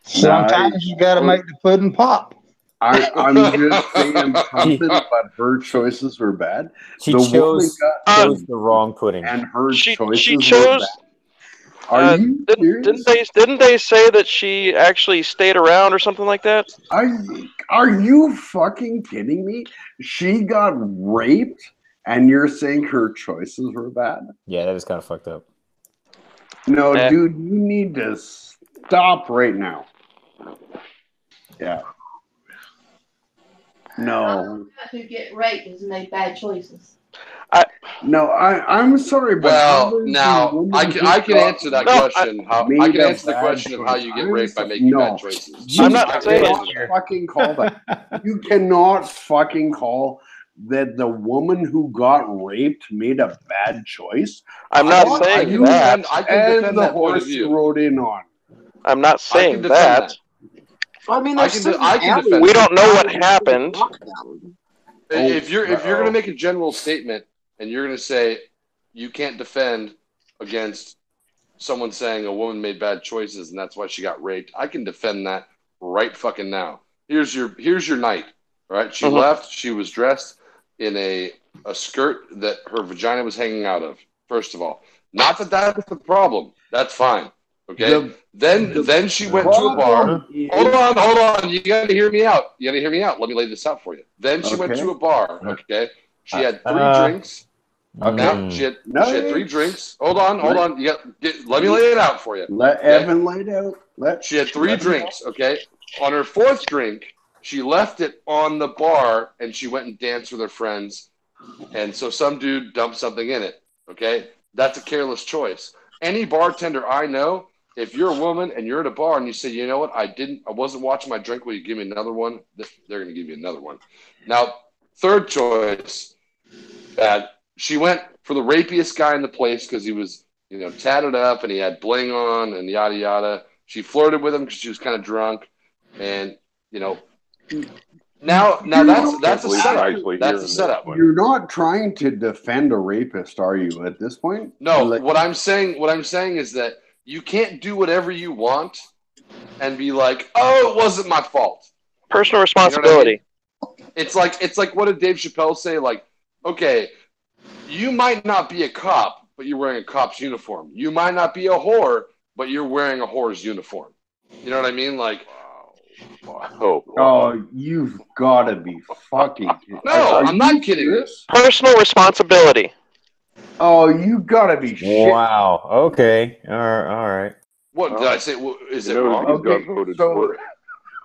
Sometimes you got to make the pudding pop. I'm just saying something, but her choices were bad. She chose the wrong pudding. And her choices she chose, were bad. Are you serious? Didn't they say that she actually stayed around or something like that? Are you fucking kidding me? She got raped, and you're saying her choices were bad? Yeah, that is kind of fucked up. No, dude, you need to stop right now. Yeah. No. Who get raped has made bad choices. I'm sorry, but well, now I can answer that question. I can answer the question of how you get raped by making bad choices. I'm not saying fucking call that. You cannot fucking call that the woman who got raped made a bad choice. I'm not saying that. I can defend the that point of horse view. you rode in on. I'm not saying that. Well, I mean, I can defend. We don't know what happened. If you're going to make a general statement and you're going to say you can't defend against someone saying a woman made bad choices and that's why she got raped, I can defend that right fucking now. Here's your night. All right, she left. She was dressed in a skirt that her vagina was hanging out of. First of all, not that that's the problem. That's fine. Okay. Then she went to a bar. Hold on. You got to hear me out. Let me lay this out for you. Then she went to a bar. Okay. She had 3 drinks. Okay. She had 3 drinks. Hold on. Let me lay it out for you. Let Evan lay it out. She had 3 drinks. Okay. On her 4th drink, she left it on the bar and she went and danced with her friends. And so some dude dumped something in it. Okay. That's a careless choice. Any bartender I know, if you're a woman and you're at a bar and you say, you know what, I wasn't watching my drink, will you give me another one? They're going to give you another one. Now, 3rd choice, she went for the rapiest guy in the place because he was, tatted up and he had bling on and yada yada. She flirted with him because she was kind of drunk, and now that's a setup. That's a setup. You're not trying to defend a rapist, are you? At this point, no. What I'm saying is that you can't do whatever you want and be like, "Oh, it wasn't my fault." Personal responsibility. It's like what did Dave Chappelle say? Like, okay, you might not be a cop, but you're wearing a cop's uniform. You might not be a whore, but you're wearing a whore's uniform. You know what I mean? Like, oh, you've got to be fucking kidding. No, I'm not kidding. Personal responsibility. Oh, you got to be shit. Wow. Okay. All right. What did I say? Is it wrong? Okay,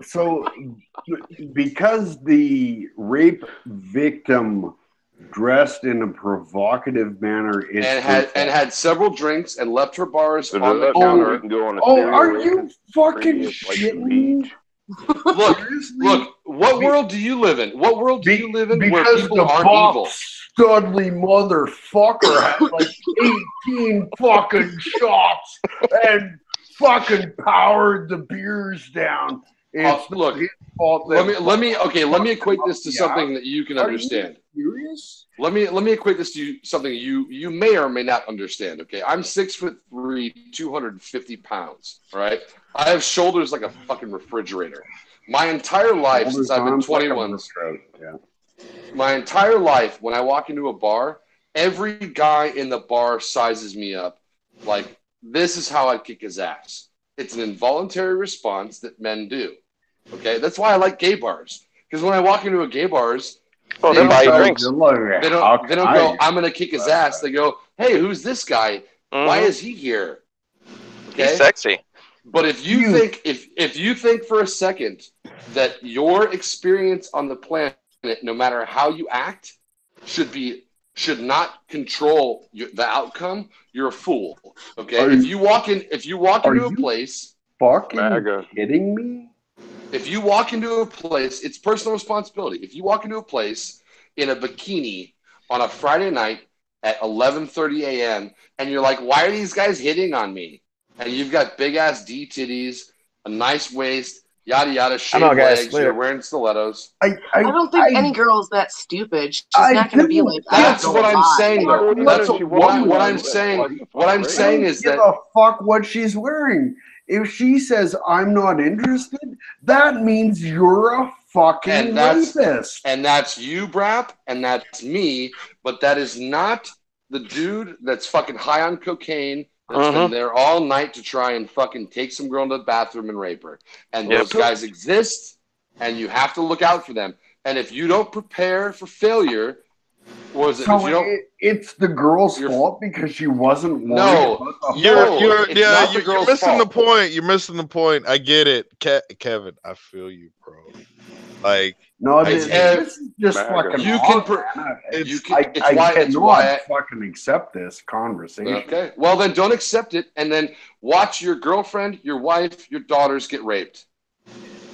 so because the rape victim dressed in a provocative manner and had several drinks and left her bars on the counter. Are you fucking shitting me? Look, what world do you live in? What world do you live in where because people the aren't evil? Studley motherfucker had like 18 fucking shots and fucking powered the beers down. Look, let me equate this to something that you can understand. Serious? Let me equate this to something you may or may not understand. Okay, I'm 6'3", 250 pounds. All right, I have shoulders like a fucking refrigerator. My entire life since I've been 21. My entire life, when I walk into a bar, every guy in the bar sizes me up. Like, this is how I kick his ass. It's an involuntary response that men do. Okay, that's why I like gay bars. Because when I walk into a gay bars, they buy you drinks. They don't go, I'm gonna kick his ass. They go, hey, who's this guy? Why is he here? Okay? He's sexy. But if you think for a second that your experience on the planet, no matter how you act, should not control the outcome, you're a fool. Okay? If you walk into a place, fucking kidding me? If you walk into a place, it's personal responsibility. If you walk into a place in a bikini on a Friday night at 11:30 a.m. and you're like, why are these guys hitting on me? And you've got big ass D titties, a nice waist, yada yada, shaved legs, you're wearing stilettos. I don't think any girl is that stupid. She's not going to be like, that's what I'm saying, though. That's what I'm saying. What I'm saying is that. Give a fuck what she's wearing. If she says I'm not interested, that means you're a fucking rapist. And that's you, Brap, and that's me. But that is not the dude that's fucking high on cocaine that's been there all night to try and fucking take some girl into the bathroom and rape her. And those guys exist, and you have to look out for them. And if you don't prepare for failure, it's the girl's fault because she wasn't worried about the you're missing the point. You're missing the point. I get it, Kevin. I feel you, bro. Like, no, this is just fucking. I cannot fucking accept this conversation. Okay, well then don't accept it, and then watch your girlfriend, your wife, your daughters get raped.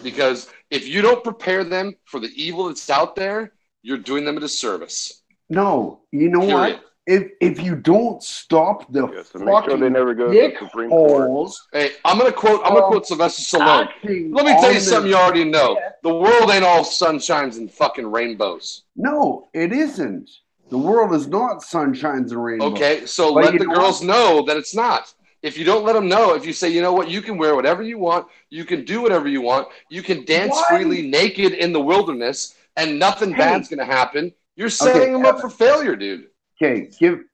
Because if you don't prepare them for the evil that's out there, you're doing them a disservice. No, you know what? If you don't stop the fucking they never go dick to Supreme holes, hey, I'm gonna quote Sylvester Stallone. Let me tell you something you already know: the world ain't all sunshines and fucking rainbows. No, it isn't. The world is not sunshines and rainbows. Okay, so let the girls know that it's not. If you don't let them know, if you say, you know what, you can wear whatever you want, you can do whatever you want, you can dance freely naked in the wilderness, and nothing bad's gonna happen. You're setting them up for failure, dude. Okay, give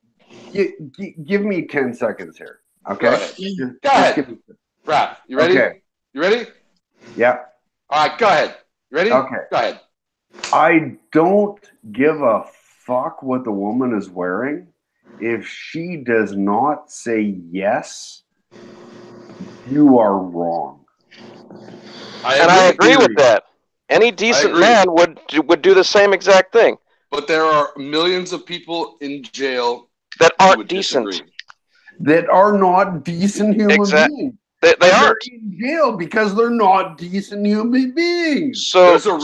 me 10 seconds here. Okay? Go ahead. Raph, you ready? Okay. You ready? Yeah. All right, go ahead. You ready? Okay. Go ahead. I don't give a fuck what the woman is wearing. If she does not say yes, you are wrong. I agree with that. Any decent man would do the same exact thing. But there are millions of people in jail that aren't decent. That are not decent human beings. They aren't in jail because they're not decent human beings. So